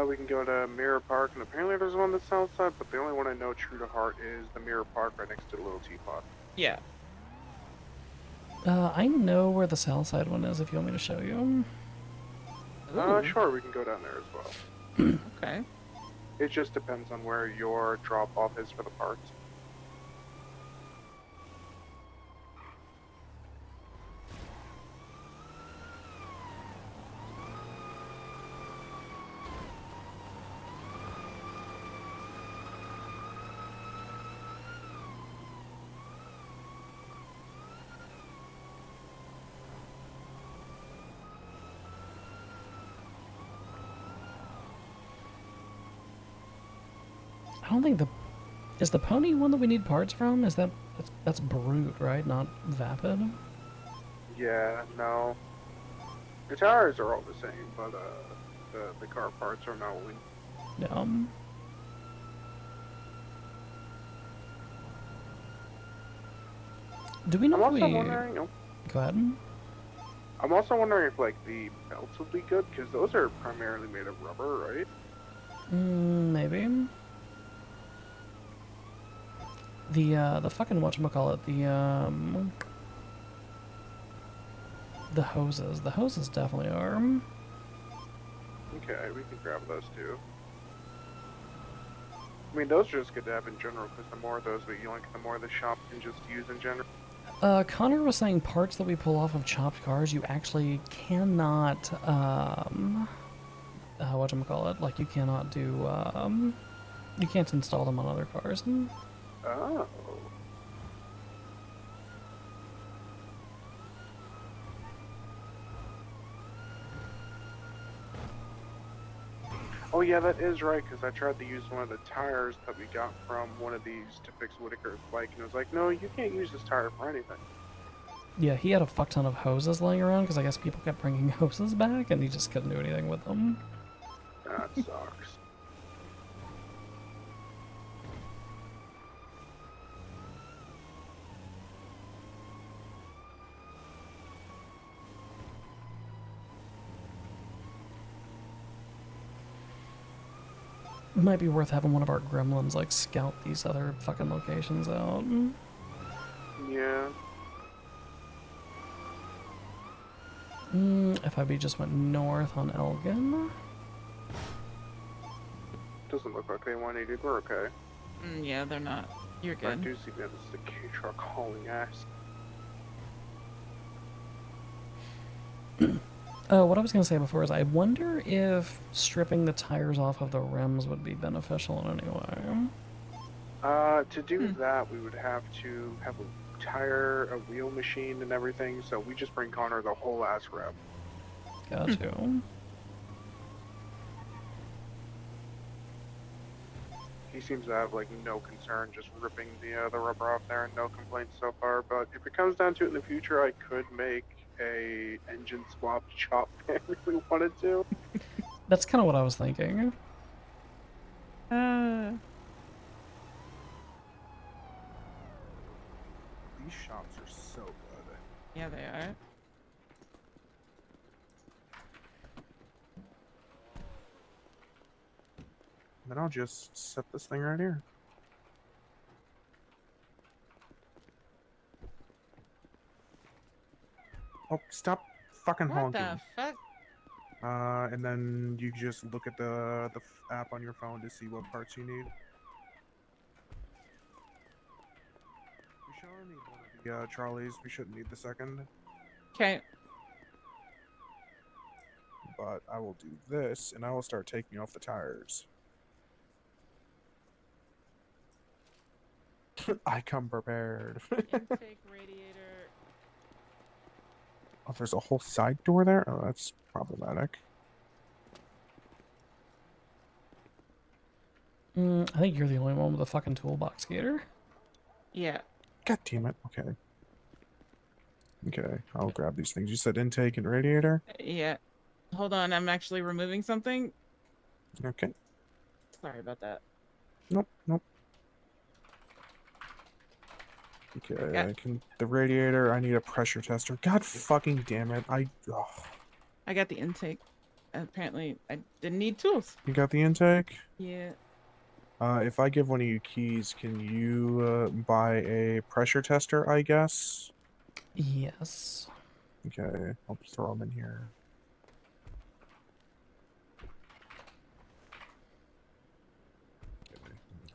F: We can go to Mirror Park, and apparently there's one that's south side, but the only one I know true to heart is the Mirror Park right next to the little teapot.
D: Yeah.
C: I know where the south side one is if you want me to show you.
F: Sure, we can go down there as well.
D: Okay.
F: It just depends on where your drop-off is for the parts.
C: I don't think is the pony one that we need parts from? Is that's Brute, right? Not Vapid?
F: Yeah, no. The tires are all the same, but the car parts are not only.
C: Do we know
F: I'm
C: if
F: also
C: we...
F: wondering.
C: Go ahead.
F: I'm also wondering if like the belts would be good because those are primarily made of rubber, right?
C: Maybe. The fucking whatchamacallit, the hoses. The hoses definitely are.
F: Okay, we can grab those too. I mean, those are just good to have in general because the more of those we yoink, the more the shop can just use in general.
C: Connor was saying parts that we pull off of chopped cars, you actually cannot, whatchamacallit, like you cannot do, you can't install them on other cars.
F: Oh. Oh yeah, that is right, because I tried to use one of the tires that we got from one of these to fix Whitaker's bike, and it was like, no, you can't use this tire for anything.
C: Yeah, he had a fuck ton of hoses laying around, because I guess people kept bringing hoses back, and he just couldn't do anything with them.
F: That sucks.
C: It might be worth having one of our gremlins, like, scout these other fucking locations out.
F: Yeah.
C: FIB just went north on Elgin.
F: Doesn't look like they wanted it. We're okay.
D: Yeah, they're not. You're
F: I
D: good.
F: do see that it's the K-truck hauling ass.
C: What I was going to say before is I wonder if stripping the tires off of the rims would be beneficial in any way.
F: To do that, we would have to have a tire, a wheel machine, and everything, so we just bring Connor the whole ass rep.
C: Got you.
F: He seems to have, like, no concern just ripping the rubber off there and no complaints so far, but if it comes down to it in the future, I could make a engine swap chop pan if we wanted to.
C: That's kind of what I was thinking.
F: These shops are so good.
D: Yeah, they are.
F: Then I'll just set this thing right here. Oh, stop fucking
D: What
F: honking.
D: the fuck?
F: And then you just look at the app on your phone to see what parts you need. We should only need one of the trolleys. We shouldn't need the second.
D: Okay.
F: But I will do this, and I will start taking off the tires. I come prepared.
D: Intake radiator.
F: Oh, there's a whole side door there? Oh, that's problematic.
C: I think you're the only one with a fucking toolbox, Gator.
D: Yeah.
F: God damn it. Okay. Okay, I'll grab these things. You said intake and radiator?
D: Yeah. Hold on, I'm actually removing something.
F: Okay.
D: Sorry about that.
F: Nope, nope. Okay, I can. The radiator. I need a pressure tester. God fucking damn it! I
D: got the intake. Apparently, I didn't need tools.
F: You got the intake?
D: Yeah.
F: If I give one of you keys, can you buy a pressure tester? I guess.
C: Yes.
F: Okay, I'll just throw them in here.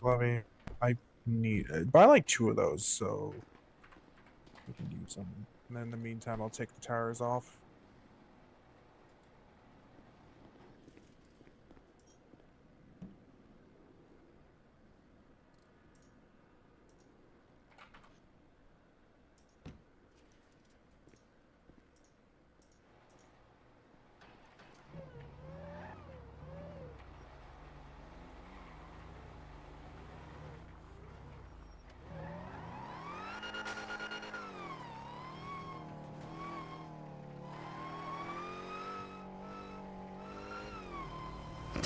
F: Glovey, I need buy like 2 of those so we can use them. And then in the meantime, I'll take the tires off.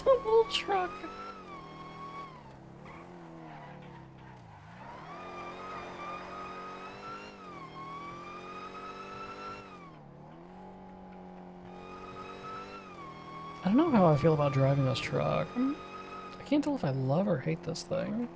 C: Double truck. I don't know how I feel about driving this truck. I can't tell if I love or hate this thing.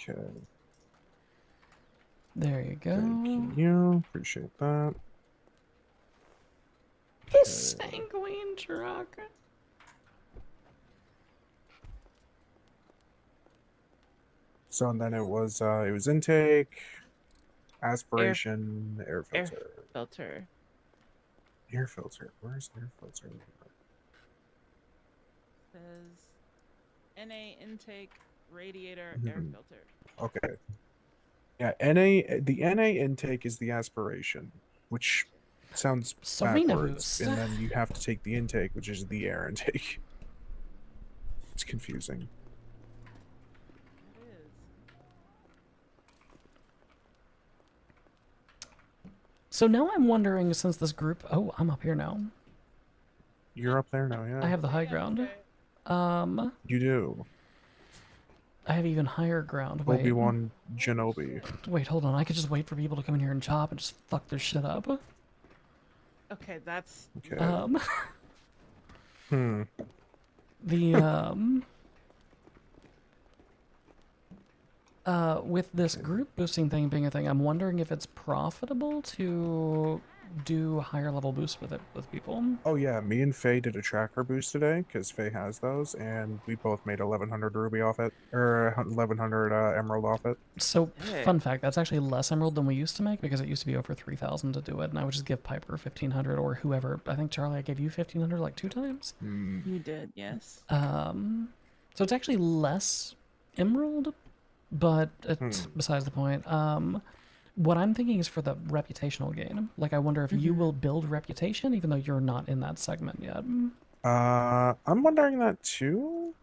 F: Okay.
C: There you go.
F: Thank you. Appreciate that.
C: The sanguine truck.
F: So and then it was intake, aspiration, air filter.
D: Filter.
F: Air filter. Where's air filter?
D: Says NA intake, radiator, air
F: Mhm.
D: filter.
F: Okay. Yeah, the NA intake is the aspiration, which sounds backwards,
C: Boost.
F: and then you have to take the intake, which is the air intake. It's confusing.
C: So now I'm wondering, since this group... Oh, I'm up here now.
F: You're up there now, yeah.
C: I have the high ground.
F: You do.
C: I have even higher ground. Wait.
F: Obi-Wan Kenobi.
C: Wait, hold on. I could just wait for people to come in here and chop and just fuck their shit up.
D: Okay, that's...
F: Okay.
C: With this group boosting thing being a thing, I'm wondering if it's profitable to do higher level boosts with people.
F: Oh yeah, me and Faye did a tracker boost today because Faye has those, and we both made 1100 ruby off it, or 1100 emerald off it.
C: So, fun fact, that's actually less emerald than we used to make because it used to be over 3,000 to do it, and I would just give Piper 1,500 or whoever. I think Charlie, I gave you 1,500 like 2 times.
D: You did, yes.
C: So it's actually less emerald, but it's besides the point. What I'm thinking is for the reputational gain. Like, I wonder if you will build reputation even though you're not in that segment yet.
F: I'm wondering that too.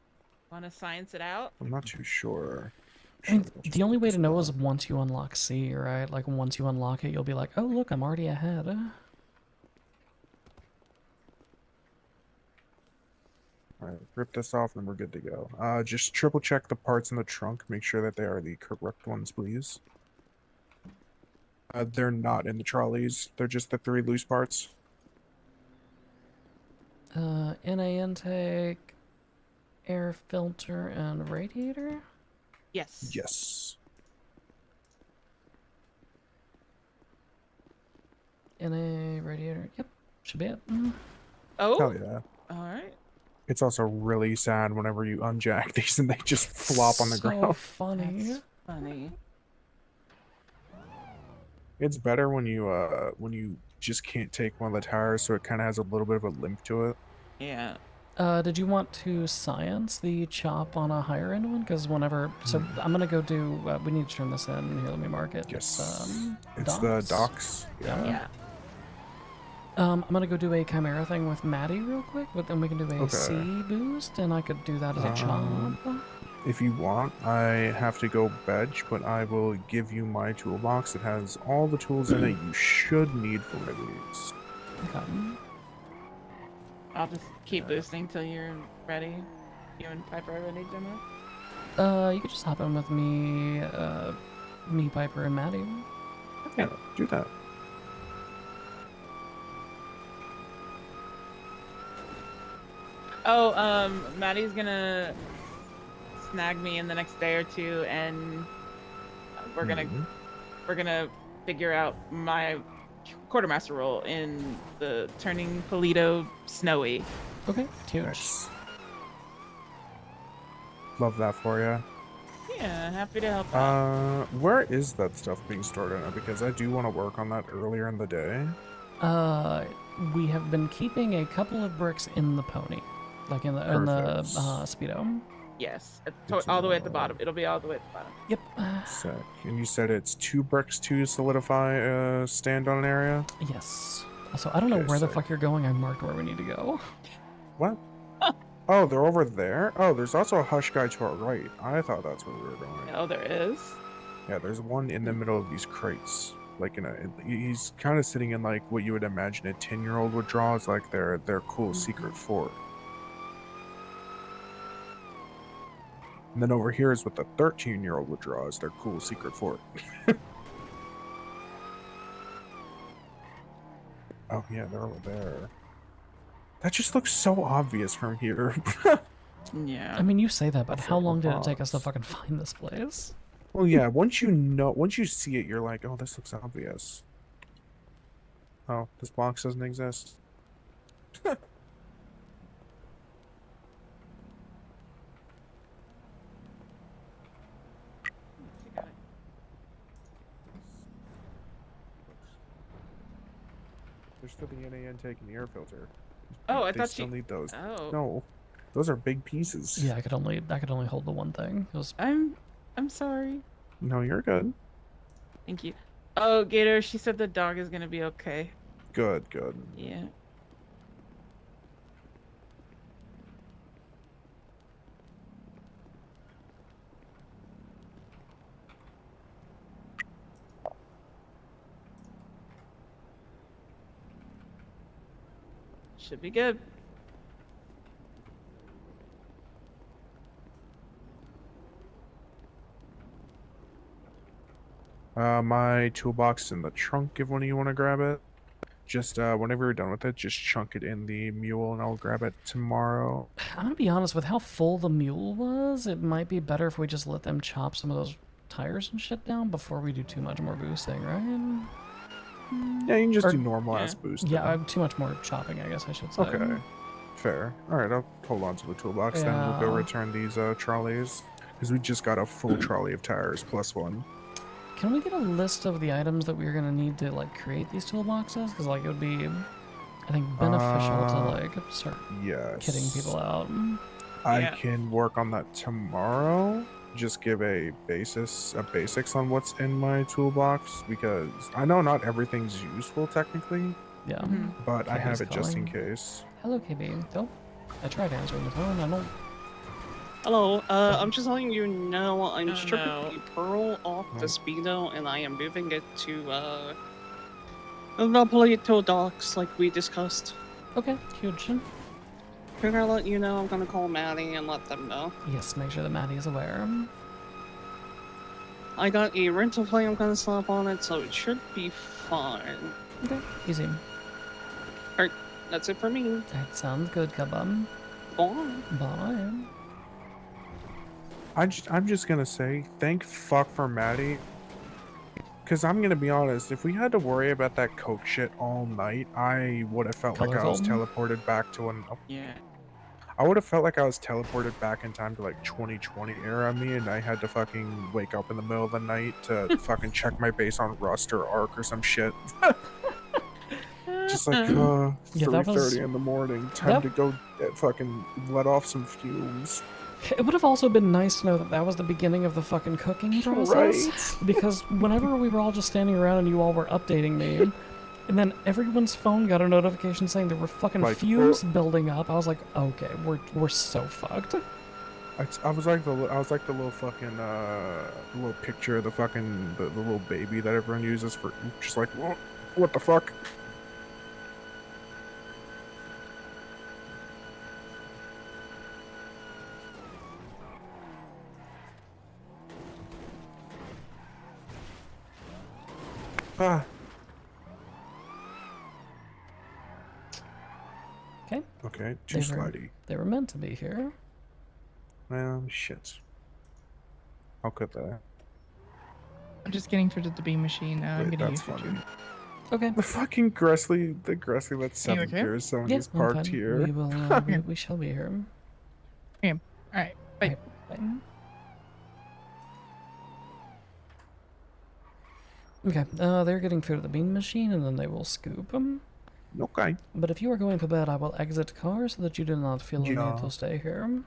D: Want to science it out?
F: I'm not too sure.
C: I mean, the only way to know is once you unlock C, right? Like, once you unlock it, you'll be like, oh, look, I'm already ahead.
F: Alright, rip this off and we're good to go. Just triple check the parts in the trunk. Make sure that they are the correct ones, please. They're not in the trolleys. They're just the 3 loose parts.
C: NA intake, air filter, and radiator?
D: Yes.
F: Yes.
C: NA, radiator, yep, should be it.
D: Oh?
F: Hell yeah.
D: Alright.
F: It's also really sad whenever you unjack these and they just flop on the
C: So
F: ground.
C: funny.
D: That's funny.
F: It's better when you just can't take one of the tires, so it kind of has a little bit of a limp to it.
D: Yeah.
C: Did you want to science the chop on a higher end one? Because whenever, so I'm gonna go do. We need to turn this in. Here, let me mark it.
F: Yes. It's
C: docks?
F: the docks.
D: Yeah.
C: I'm gonna go do a chimera thing with Maddie real quick, but then we can do a
F: Okay.
C: C boost, and I could do that as a chop.
F: If you want, I have to go bench, but I will give you my toolbox that has all the tools in it you should need for release.
C: Okay.
D: I'll just keep boosting till you're ready. You and Piper are ready, Gemma?
C: You could just hop in with me, me, Piper, and Maddie.
D: Okay.
F: Yeah, do that.
D: Oh, Maddie's gonna snag me in the next day or two, and we're gonna figure out my quartermaster role in the turning Polito snowy.
C: Okay, huge.
F: Nice. Love that for you.
D: Yeah, happy to help out.
F: Where is that stuff being stored in it? Because I do want to work on that earlier in the day.
C: We have been keeping a couple of bricks in the pony, like in the speedo.
D: Yes, all the way at the bottom. It'll be all the way at the bottom.
C: Yep.
F: Sick. And you said it's 2 bricks to solidify stand on an area?
C: Yes. Also, I don't know where the fuck you're going. I marked where we need to go.
F: What? Oh, they're over there? Oh, there's also a hush guy to our right. I thought that's where we were going.
D: Oh, there is?
F: Yeah, there's one in the middle of these crates. Like he's kind of sitting in like what you would imagine a 10-year-old would draw as like their cool secret fort. And then over here is what the 13-year-old would draw as their cool secret fort. Oh yeah, they're over there. That just looks so obvious from here.
D: Yeah.
C: I mean, you say that, but how long did it take us to fucking find this place?
F: Well, yeah, once you see it, you're like, oh, this looks obvious. Oh, this box doesn't exist. There's still the NA intake and the air filter.
D: Oh, I
F: they
D: thought
F: still
D: you
F: need those.
D: Oh.
F: No, those are big pieces.
C: Yeah, I could only hold the one thing. It was...
D: I'm sorry.
F: No, you're good.
D: Thank you. Oh, Gator, she said the dog is gonna be okay.
F: Good, good.
D: Yeah. Should be good.
F: My toolbox is in the trunk if one of you want to grab it. Just whenever you're done with it, just chunk it in the mule and I'll grab it tomorrow.
C: I'm gonna be honest, with how full the mule was, it might be better if we just let them chop some of those tires and shit down before we do too much more boosting, right?
F: Yeah, you can just
C: Or-
F: do normal ass boosting.
C: Yeah, too much more chopping, I guess I should say.
F: Okay. Fair. Alright, I'll hold on to the toolbox then. We'll go
C: Yeah.
F: return these trolleys. Because we just got a full trolley of tires plus 1.
C: Can we get a list of the items that we're gonna need to like create these toolboxes? Because like it would be, I think, beneficial to like start kitting people out.
F: I can work on that tomorrow. Just give a basics on what's in my toolbox because I know not everything's useful technically.
C: Yeah.
F: But I have
C: KB's
F: it just in
C: calling.
F: case.
C: Hello, KB. Don't. I tried answering the phone. I don't.
G: Hello, I'm just letting you know I'm stripping
D: no.
G: the pearl off the speedo and I am moving it to the Polito docks like we discussed.
C: Okay, huge.
G: Figure I'll let you know. I'm gonna call Maddie and let them know.
C: Yes, make sure that Maddie is aware.
G: I got a rental plane I'm gonna slap on it, so it should be fine.
C: Okay, easy.
G: Alright, that's it for me.
C: That sounds good, Kabam.
G: Bye.
C: Bye.
F: I'm just gonna say thank fuck for Maddie. Cause I'm gonna be honest, if we had to worry about that coke shit all night, I would have felt like I was
C: Colorful.
F: teleported back to an.
D: Yeah.
F: I would have felt like I was teleported back in time to like 2020 era me, and I had to fucking wake up in the middle of the night to fucking check my base on Rust or Arc or some shit. Just like
C: Yeah, that
F: 3:30
C: was-
F: in the morning, time
C: that-
F: to go fucking let off some fumes.
C: It would have also been nice to know that that was the beginning of the fucking cooking process.
F: Right.
C: Because whenever we were all just standing around and you all were updating me, and then everyone's phone got a notification saying there were fucking
F: Like,
C: fumes building up, I was like, okay, we're so fucked.
F: I was like the little fucking little picture of the fucking the little baby that everyone uses for just like what the fuck. Ah.
C: Okay.
F: Okay, too
C: They were-
F: slidey.
C: They were meant to be here.
F: Well, shit. I'll cut that.
R: I'm just getting through to the beam machine now. I'm
F: Wait,
R: getting
F: that's
R: used to
F: funny.
C: Okay.
F: The fucking Gressley that's 7
R: okay?
F: years, someone
C: Yeah,
F: just
C: I'm
F: parked
C: fine.
F: here.
C: We will. We shall be here.
R: Yeah. All right. Bye.
C: Bye. Okay. They're getting through to the beam machine, and then they will scoop them.
F: Okay.
C: But if you are going to bed, I will exit car so that you do not feel the
F: Yeah.
C: need to stay here.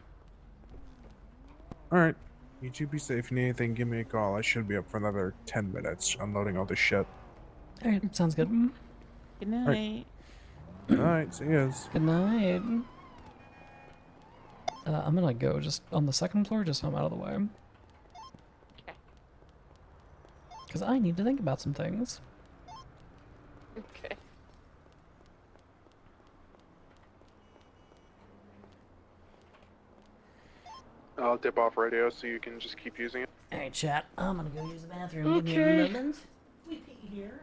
F: Alright. You two be safe. If you need anything, give me a call. I should be up for another 10 minutes unloading all this shit.
C: Alright, sounds good.
D: Good night.
F: Alright, see yous.
C: Good night. I'm gonna go just on the second floor, just so I'm out of the way. Because I need to think about some things.
U: Okay.
F: I'll dip off radio so you can just keep using it.
C: Alright, chat. I'm gonna go use the bathroom. Give me a moment. We pee here.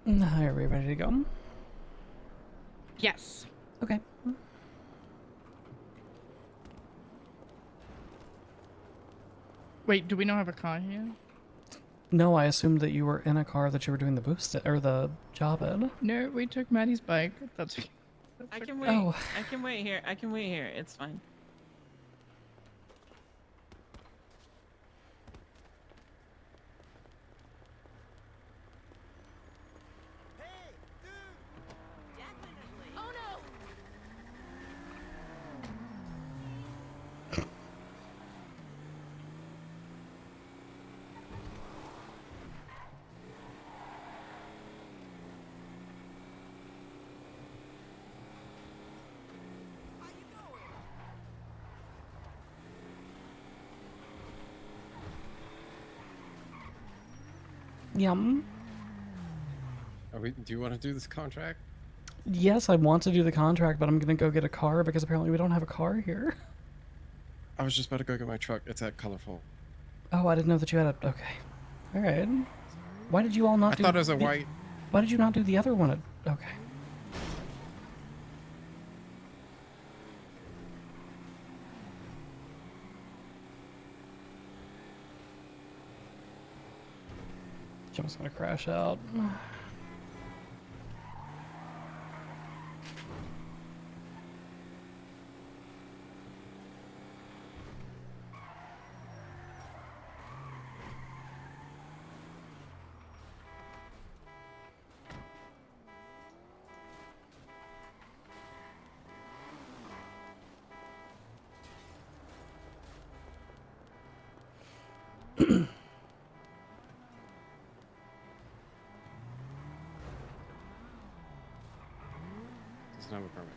C: Are we ready to go?
R: Yes.
C: Okay.
R: Wait, do we not have a car here?
C: No, I assumed that you were in a car that you were doing the boost or the job in.
R: No, we took Maddie's bike. That's.
D: I can wait.
C: Oh.
D: I can wait here. I can wait here. It's fine.
I: Oh no!
C: Yum.
P: Do you want to do this contract?
C: Yes, I want to do the contract, but I'm gonna go get a car because apparently we don't have a car here.
P: I was just about to go get my truck. It's at Colorful.
C: Oh, I didn't know that you had a. Okay. All right. Why did you all not
P: I
C: do?
P: thought it was a
C: the-
P: white.
C: Why did you not do the other one? Okay. Gemma's gonna crash out.
P: Doesn't have a permit.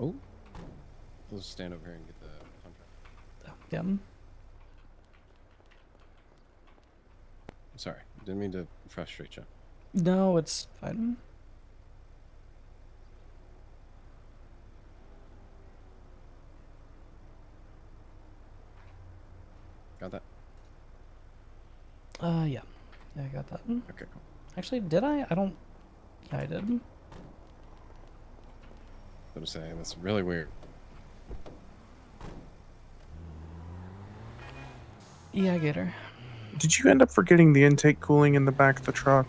P: Oh. Let's stand over here and get the contract.
C: Yum.
P: Sorry, didn't mean to frustrate you.
C: No, it's fine.
P: Got that?
C: Yeah. Yeah, I got that.
P: Okay, cool.
C: Actually, did I? I don't. Yeah, I did.
P: I'm saying that's really weird.
C: Yeah, I get her.
F: Did you end up forgetting the intake cooling in the back of the truck?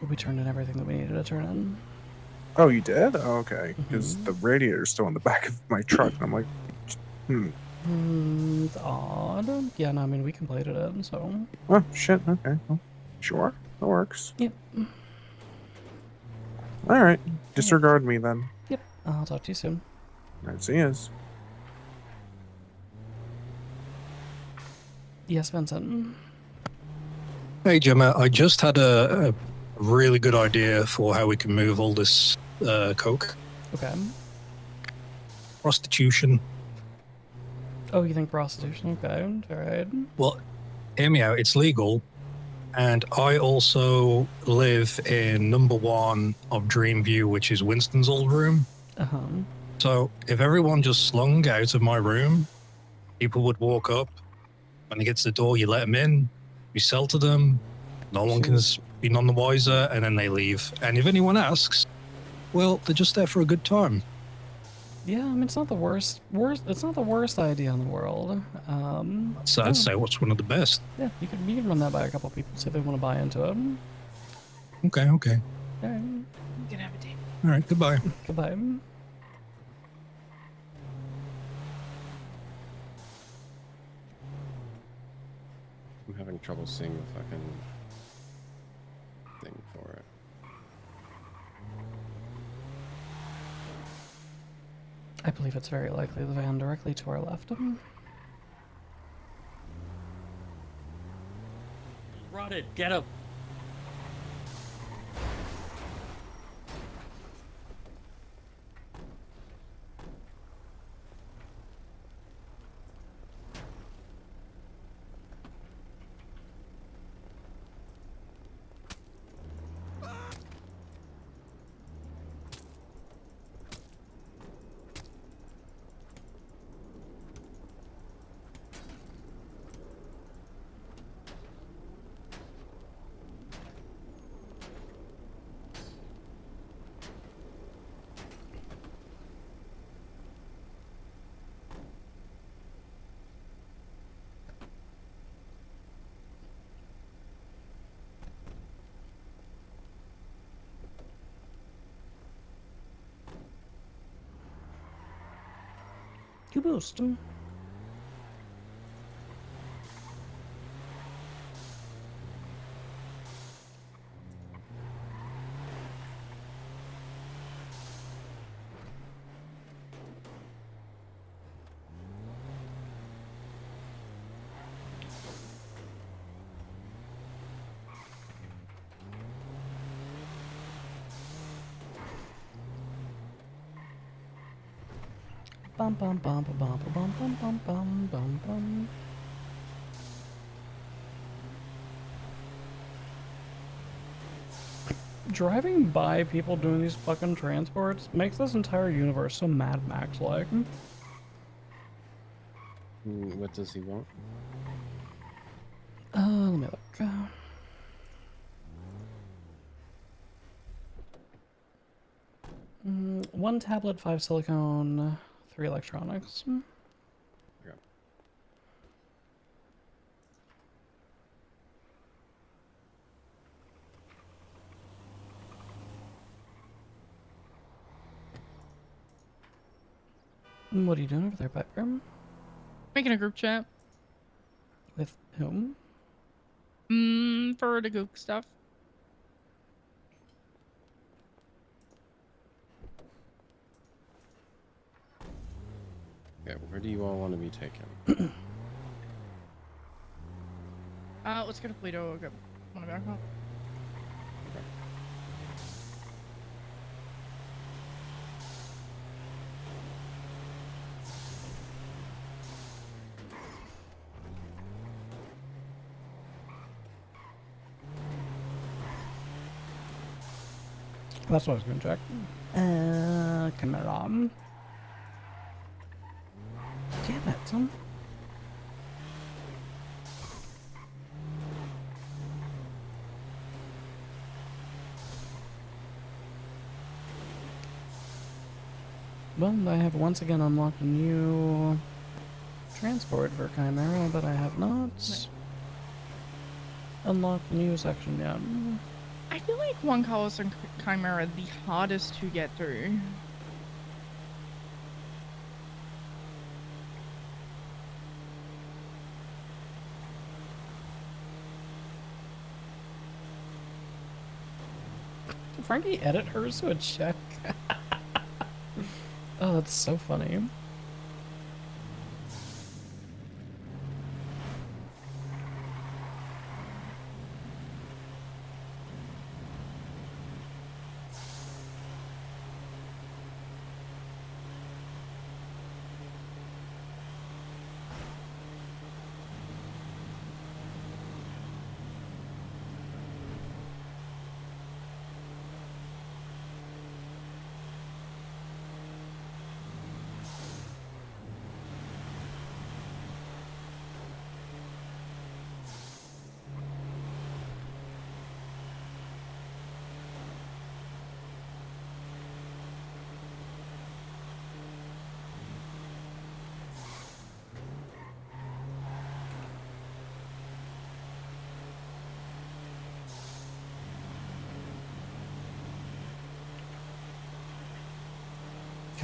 C: We turned in everything that we needed to turn in.
F: Oh, you did? Oh, okay. Because the radiator's still in the back of my truck. And I'm like,
C: It's odd. Yeah, no, I mean, we completed it, so.
F: Oh, shit. Okay. Well, sure. That works.
C: Yep.
F: All right. Disregard me then.
C: Yep. I'll talk to you soon.
F: All right, see yous.
C: Yes, Vincent.
N: Hey, Gemma, I just had a really good idea for how we can move all this coke.
C: Okay.
N: Prostitution.
C: Oh, you think prostitution? Okay, alright.
N: Well, hear me out. It's legal. And I also live in number 1 of Dreamview, which is Winston's old room.
C: Uh-huh.
N: So if everyone just slung out of my room, people would walk up. When they get to the door, you let them in. You sell to them. No one can be none the wiser, and then they leave. And if anyone asks, well, they're just there for a good time.
C: Yeah, I mean, it's not the worst. It's not the worst idea in the world.
N: So I'd say what's one of the best.
C: Yeah, you could run that by a couple people, see if they want to buy into it.
N: Okay.
C: All right.
I: You can have a date.
N: All right. Goodbye.
C: Goodbye.
P: I'm having trouble seeing the fucking thing for it.
C: I believe it's very likely the van directly to our left.
O: Run it. Get him.
C: You boost. Bum bum bum bum bum bum bum bum bum bum bum. Driving by people doing these fucking transports makes this entire universe so Mad Max-like.
P: What does he want?
C: Let me look. One tablet, 5 silicone, 3 electronics.
P: Yeah.
C: What are you doing over there, Piper?
R: Making a group chat.
C: With whom?
R: For the Gook stuff.
P: Okay, where do you all want to be taken?
R: Let's go to Polito. Okay. Wanna back up?
C: That's what I was going to check. Camera. Damn it, son. Well, I have once again unlocked a new transport for Chimera, but I have not unlocked the new section yet.
R: I feel like Juan Carlos and Chimera are the hardest to get through.
C: Did Frankie edit hers to a check? Oh, that's so funny.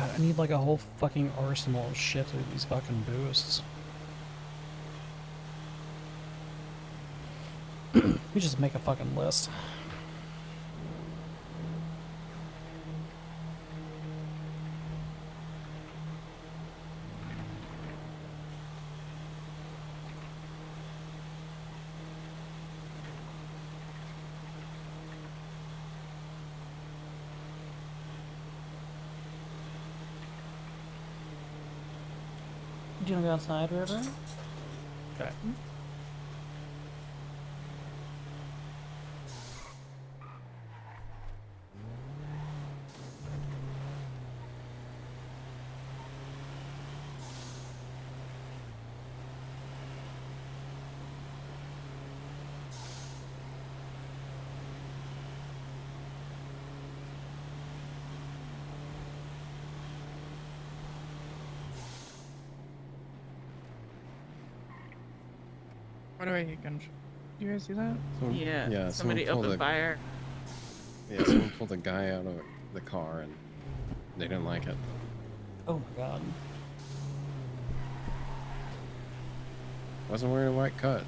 C: God, I need like a whole fucking arsenal of shit to these fucking boosts. We just make a fucking list. Do you wanna go outside, River? Okay.
D: What do I hear gunshot? Do you guys see that?
P: Yeah,
D: Somebody
P: someone pulled
D: opened
P: a-
D: fire.
P: Yeah, someone pulled a guy out of the car and they didn't like it.
C: Oh my god.
P: Wasn't wearing a white cut.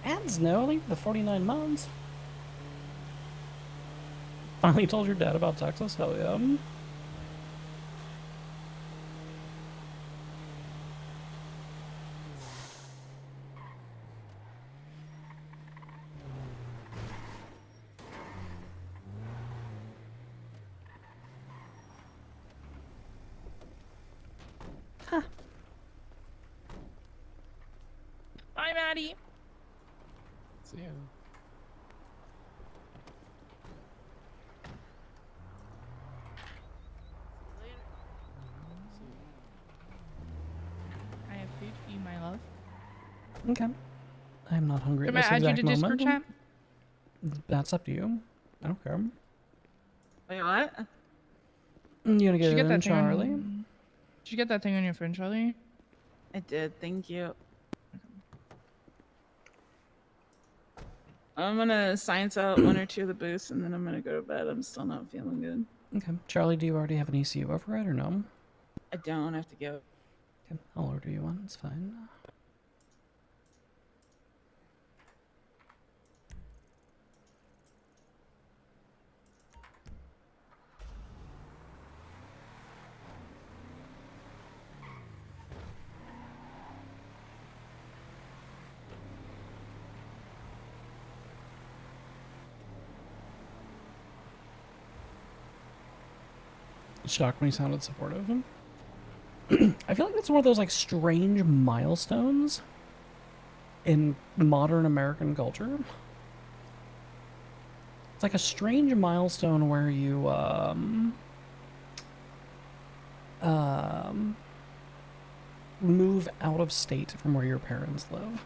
C: Ads no, only the 49 months. Finally told your dad about Texas? Hell yeah.
D: Bye, Maddie.
P: See ya.
R: I have food for you, my love.
C: Okay. I am not hungry
R: Can
C: at
R: I
C: this
R: add you
C: exact
R: to Discord
C: moment.
R: chat?
C: That's up to you. I don't care.
D: Wait, what?
C: You gonna
R: Did you
C: get
R: get
C: in,
R: that thing
C: Charlie?
R: on? Did you get that thing on your phone, Charlie?
D: I did. Thank you. I'm gonna science out one or two of the boosts, and then I'm gonna go to bed. I'm still not feeling good.
C: Okay. Charlie, do you already have an ECU override or no?
D: I don't have to go.
C: Okay, I'll order you one. It's fine. Shocked when he sounded supportive. I feel like that's one of those like strange milestones in modern American culture. It's like a strange milestone where you move out of state from where your parents live.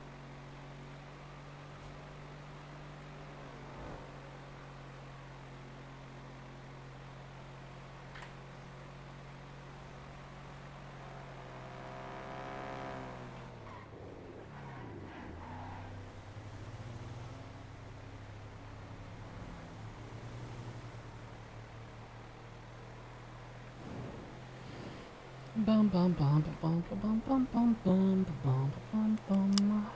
C: Bum bum bum bum bum bum bum bum bum bum bum bum.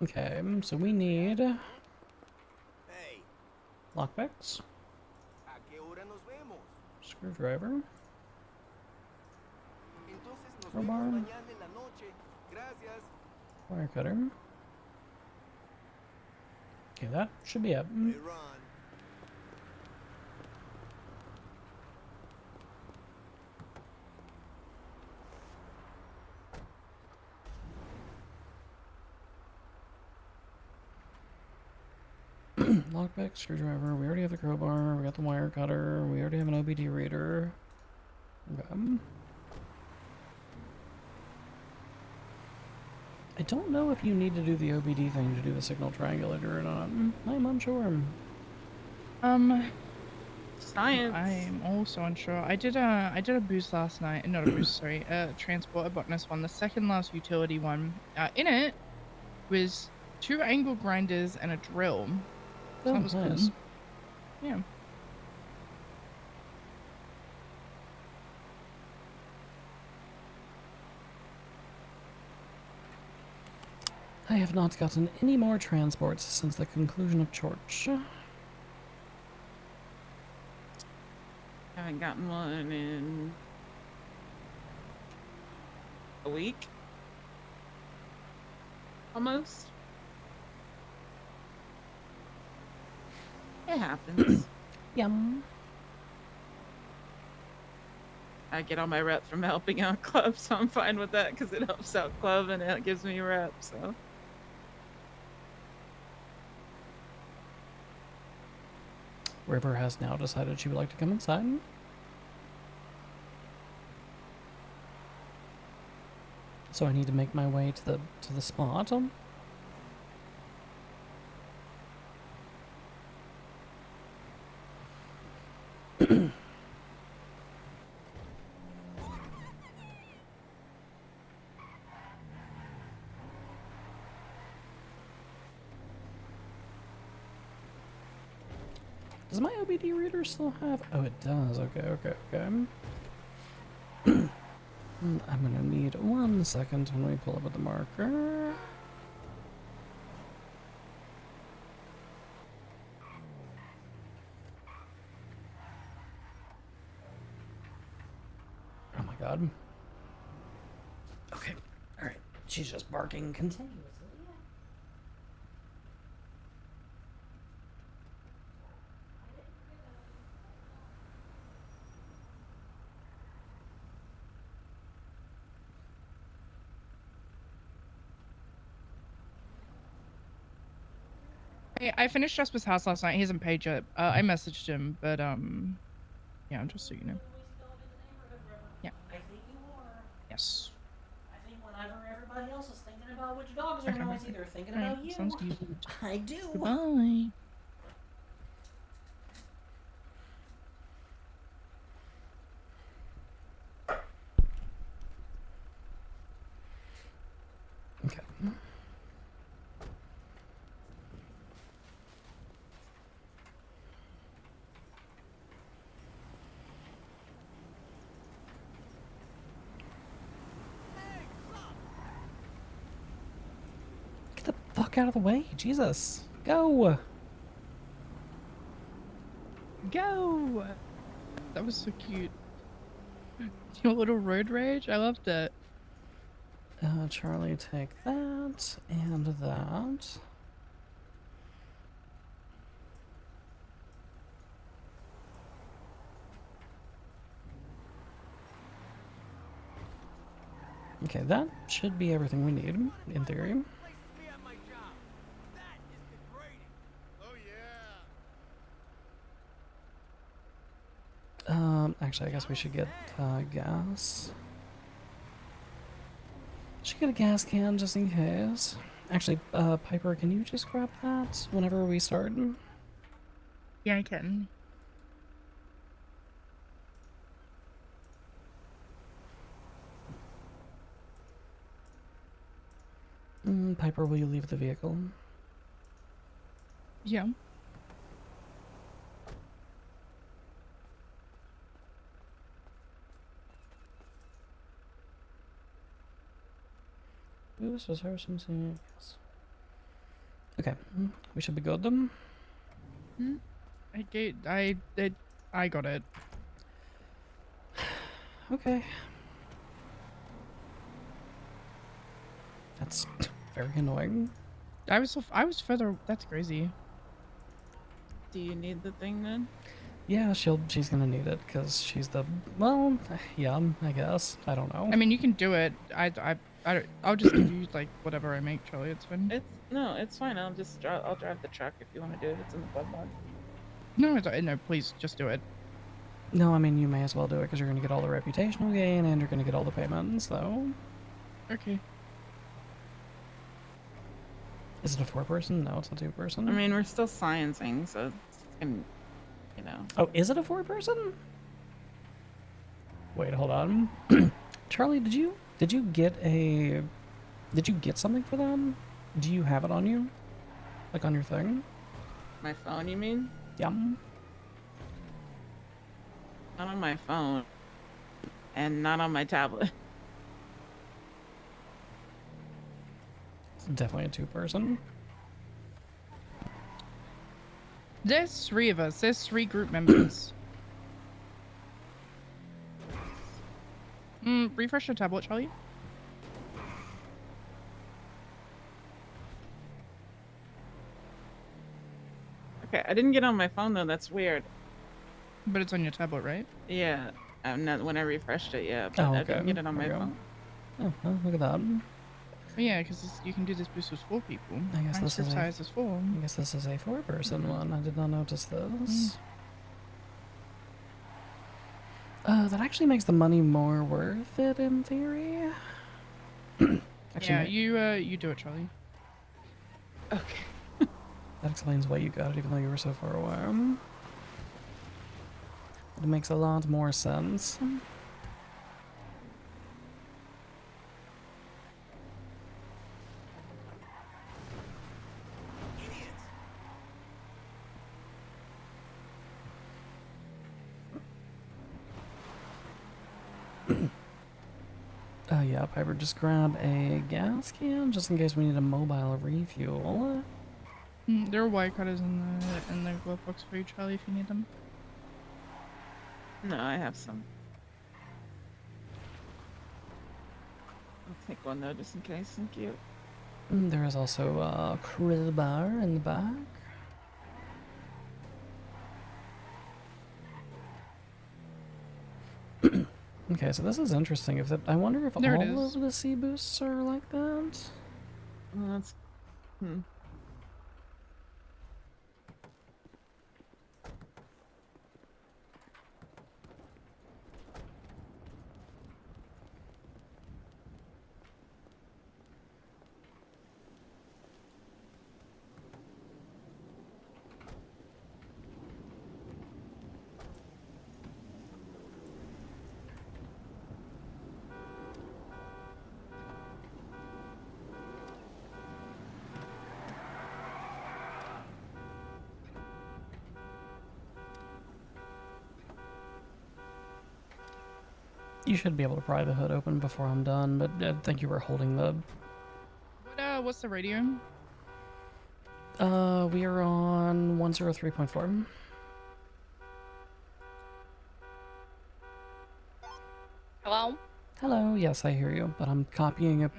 C: Okay, so we need lockpicks, screwdriver, crowbar, wire cutter. Okay, that should be it. Lockpick, screwdriver, we already have the crowbar, we got the wire cutter, we already have an OBD reader. Okay. I don't know if you need to do the OBD thing to do the signal triangulator or not. I'm unsure.
D: Science.
R: I'm also unsure. I did a boost last night. Not a boost, sorry. A transporter botanist one, the second last utility one. In it was 2 angle grinders and a drill. So
C: Oh,
R: that was
C: nice.
R: cool. Yeah.
C: I have not gotten any more transports since the conclusion of church.
D: Haven't gotten one in a week. Almost. It happens.
C: Yum.
D: I get all my reps from helping out club, so I'm fine with that because it helps out club and it gives me reps. So
C: River has now decided she would like to come inside. So I need to make my way to the spot. Does my OBD reader still have? Oh, it does. Okay. I'm gonna need 1 second when we pull up with the marker. Oh my god. Okay, alright. She's just barking continuously.
R: Hey, I finished Jasper's house last night. He hasn't paid yet. I messaged him, but yeah, just so you know. Yeah.
C: I think you are.
R: Yes.
C: I think whenever everybody else is thinking about which dogs are
R: Okay.
C: noisy, they're thinking
R: Alright,
C: about you.
R: sounds good.
C: I do.
R: Goodbye.
C: Okay. Get the fuck out of the way, Jesus. Go.
R: Go! That was so cute. Your little road rage? I loved it.
C: Charlie, take that and that. Okay, that should be everything we need, in theory. Actually, I guess we should get gas. Should get a gas can just in case. Actually, Piper, can you just grab that whenever we start?
R: Yeah, I can.
C: Piper, will you leave the vehicle?
R: Yeah.
C: Boost, reserve some yes. Okay, we should be good.
R: I got it.
C: Okay. That's very annoying.
R: I was further. That's crazy.
D: Do you need the thing then?
C: Yeah, she's gonna need it because she's the yeah, I guess. I don't know.
R: I mean, you can do it. I'll just give you like whatever I make, Charlie. It's fine.
D: It's fine. I'll drive the truck if you want to do it. It's in the club mod.
R: No, no, please just do it.
C: No, I mean you may as well do it because you're gonna get all the reputational gain and you're gonna get all the payments. So.
R: Okay.
C: Is it a 4-person? No, it's a 2-person.
D: I mean, we're still sciencing, so it's gonna, you know.
C: Oh, is it a 4-person? Wait, hold on. Charlie, did you get something for them? Do you have it on you? Like on your thing?
D: My phone, you mean?
C: Yeah.
D: Not on my phone. And not on my tablet.
C: It's definitely a 2-person.
R: There's 3 of us. There's 3 group members. Refresh your tablet, Charlie.
D: Okay, I didn't get on my phone though. That's weird.
R: But it's on your tablet, right?
D: Yeah. Not when I refreshed it. Yeah, but
C: Oh,
D: I
C: okay.
D: didn't get it on my
C: There you go.
D: phone.
C: Oh, well, look at that.
R: Yeah, because you can do this boost with 4 people.
C: I guess
R: My
C: this
R: ship
C: is
R: size is 4.
C: I guess this is a 4-person one. I did not notice this. That actually makes the money more worth it in theory.
R: Yeah, you do it, Charlie.
D: Okay.
C: That explains why you got it, even though you were so far away. It makes a lot more sense. Yeah, Piper, just grab a gas can, just in case we need a mobile refuel.
R: There are wire cutters in the glove box for you, Charlie, if you need them.
D: No, I have some. I'll take one though, just in case. Thank you.
C: There is also a crowbar in the back. Okay, so this is interesting. I wonder if
R: There it
C: all
R: is.
C: of the sea boosts are like that.
D: Well, that's.
C: You should be able to pry the hood open before I'm done, but thank you for holding the...
R: What's the radio?
C: We are on 103.4.
U: Hello?
C: Hello, yes, I hear you, but I'm copying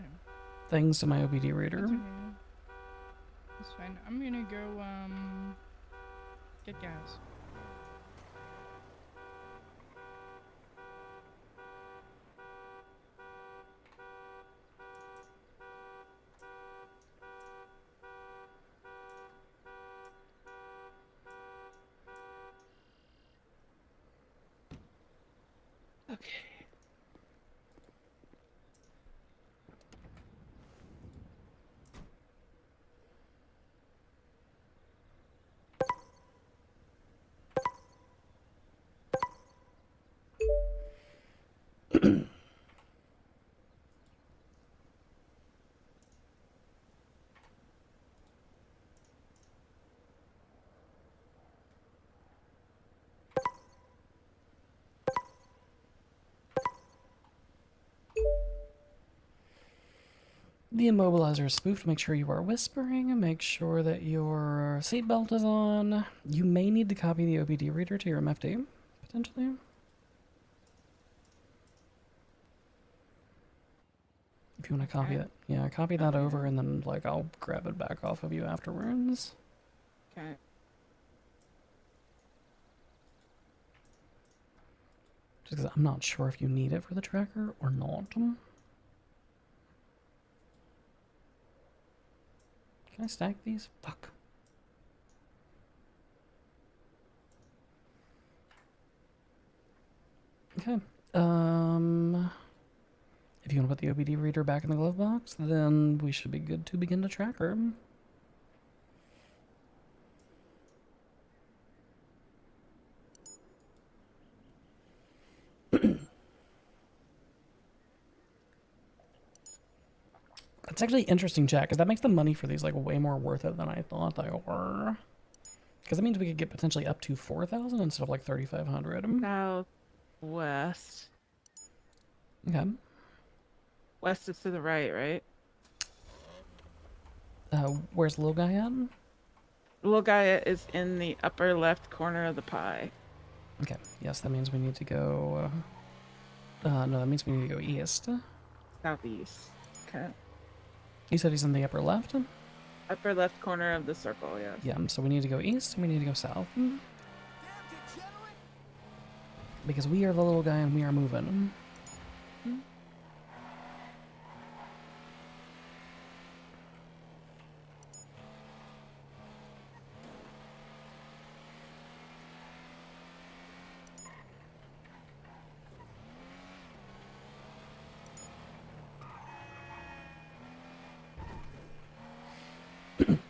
C: things to my OBD reader.
R: That's okay. That's fine. I'm gonna go, get gas.
D: Okay.
C: The immobilizer is spoofed. Make sure you are whispering. Make sure that your seatbelt is on. You may need to copy the OBD reader to your MFD, potentially. If you want to copy it. Yeah, copy that over, and then, like, I'll grab it back off of you afterwards.
D: Okay.
C: Just because I'm not sure if you need it for the tracker or not. Can I stack these? Fuck. Okay. If you want to put the OBD reader back in the glove box, then we should be good to begin to track her. That's actually interesting, chat, because that makes the money for these like way more worth it than I thought they were. Because that means we could get potentially up to 4,000 instead of like 3,500.
D: Southwest.
C: Okay.
D: West is to the right?
C: Where's the little guy at?
D: The little guy is in the upper left corner of the pie.
C: Okay. Yes, that means we need to go. No, that means we need to go east.
D: Southeast. Okay.
C: You said he's in the upper left?
D: Upper left corner of the circle, yeah.
C: Yeah, so we need to go east and we need to go south. Because we are the little guy and we are moving.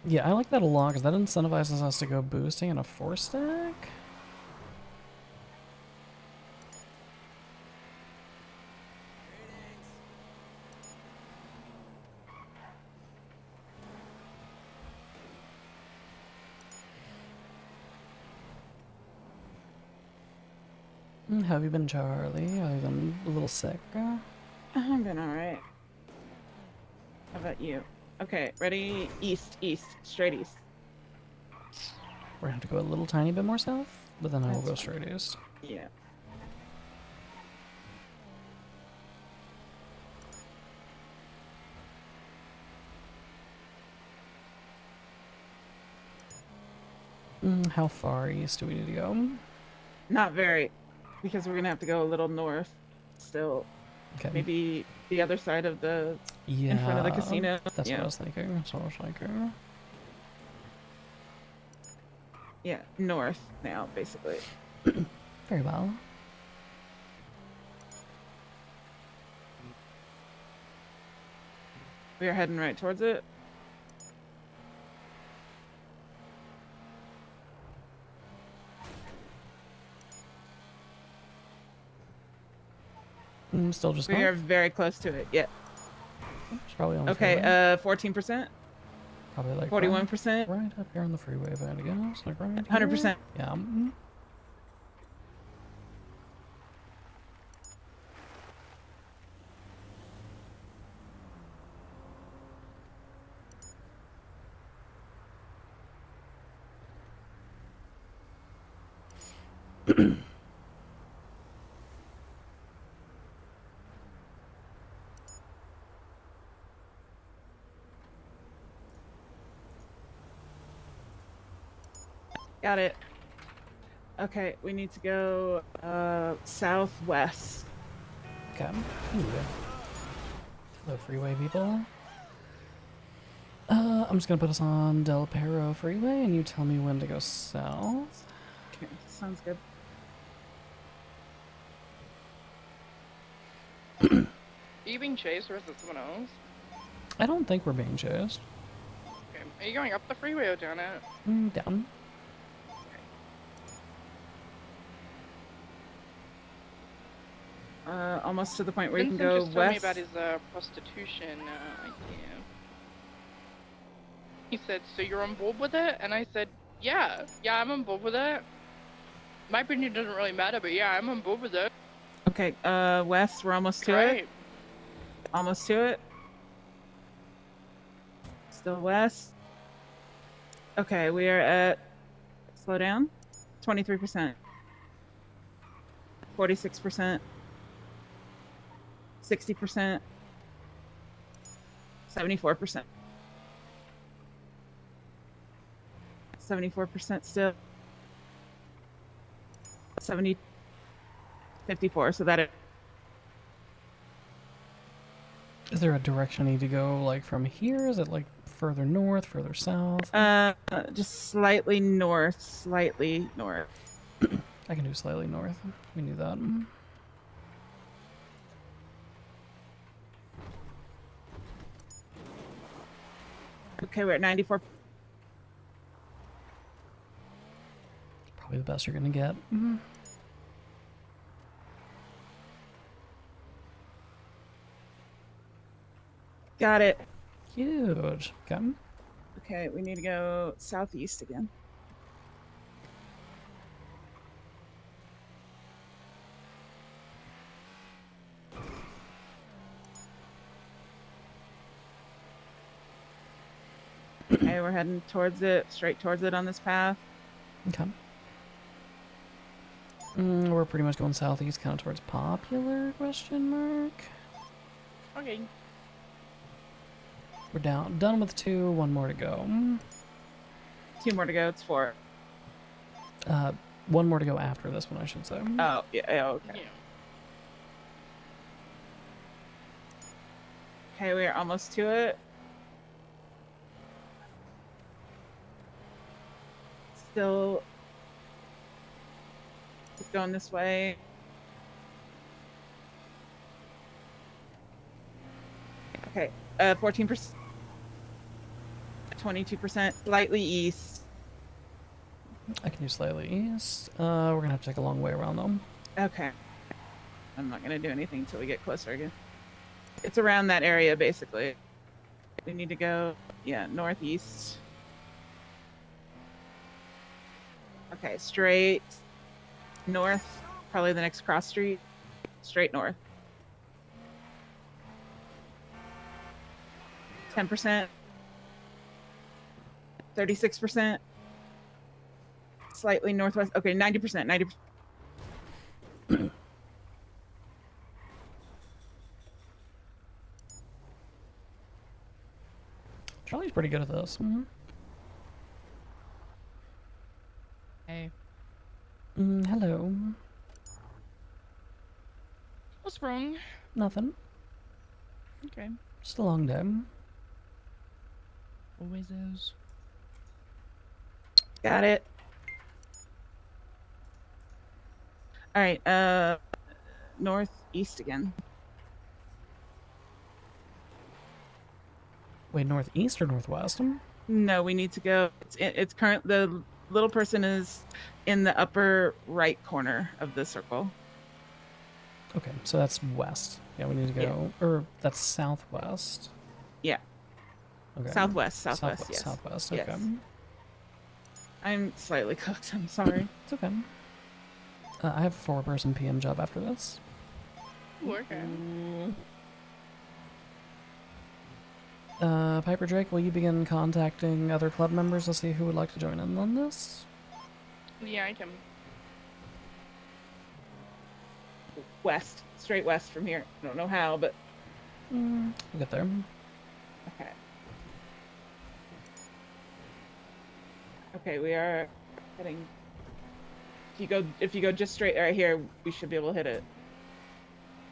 C: Yeah, I like that a lot because that incentivizes us to go boosting in a 4-stack. How have you been, Charlie? Other than a little sick?
D: I've been alright. How about you? Okay, ready? East, straight east.
C: We're gonna have to go a little tiny bit more south, but then I will
D: That's
C: go
D: fine.
C: straight east.
D: Yeah.
C: How far east do we need to go?
D: Not very, because we're gonna have to go a little north still.
C: Okay.
D: Maybe the other side of the
C: Yeah,
D: in front of the casino.
C: That's
D: yeah.
C: what I was thinking. That's what I was thinking.
D: Yeah, north now, basically.
C: Very well.
D: We are heading right towards it.
C: Still just
D: We
C: north?
D: are very close to it. Yeah.
C: It's probably on the
D: Okay,
C: freeway.
D: 14%.
C: Probably like
D: 41%.
C: Right up here on the freeway, if I had to guess. Like right
D: 100%.
C: here. Yeah.
D: Got it. Okay, we need to go southwest.
C: Okay. Hello, freeway people. I'm just gonna put us on Del Perro Freeway, and you tell me when to go south.
D: Okay, sounds good.
M: Are you being chased or is it someone else?
C: I don't think we're being chased.
M: Okay. Are you going up the freeway or down it?
C: Down.
D: Almost to the point where you
M: Vincent
D: can go
M: just told me
D: west.
M: about his prostitution idea. He said, "So you're on board with it?" And I said, "Yeah, I'm on board with it. My opinion doesn't really matter, but yeah, I'm on board with it."
D: Okay, west. We're almost to
M: Great.
D: it. Almost to it. Still west. Okay, we are at, slow down, 23%, 46%, 60%, 74%. 74% still. 70, 54, so that
C: Is there a direction I need to go, like, from here? Is it, like, further north, further south?
D: just slightly north, slightly north.
C: I can do slightly north. We knew that.
D: Okay, we're at 94.
C: Probably the best you're gonna get.
D: Got it.
C: Huge. Okay.
D: Okay, we need to go southeast again. Okay, we're heading towards it, straight towards it on this path.
C: Okay. We're pretty much going southeast, kind of towards Popular, question mark?
R: Okay.
C: We're done with 2, 1 more to go.
D: 2 more to go, it's 4.
C: 1 more to go after this one, I should say.
D: Oh, yeah, okay. Okay, we are almost to it. Still keep going this way. Okay, 14%, 22%, slightly east.
C: I can do slightly east. We're gonna have to take a long way around them.
D: Okay. I'm not gonna do anything until we get closer again. It's around that area, basically. We need to go, yeah, northeast. Okay, straight north, probably the next cross street. Straight north. 10%. 36%. Slightly northwest. Okay, 90%. 90%.
C: Charlie's pretty good at this.
R: Hey.
C: Hello.
R: What's wrong?
C: Nothing.
R: Okay.
C: Just a long day.
R: Always is.
D: Got it. All right, northeast again.
C: Wait, northeast or northwest?
D: No, we need to go. It's current. The little person is in the upper right corner of the circle.
C: Okay, so that's west. Yeah, we need to go. Or that's southwest.
D: Yeah.
C: Okay.
D: Southwest. Yes.
C: Southwest. Okay.
D: Yes. I'm slightly cooked. I'm sorry.
C: It's okay. I have a 4-person PM job after this.
R: Okay.
C: Piper Drake, will you begin contacting other club members to see who would like to join in on this?
R: Yeah, I can.
D: West. Straight west from here. I don't know how, but...
C: We'll get there.
D: Okay. Okay, we are heading... If you go just straight right here, we should be able to hit it.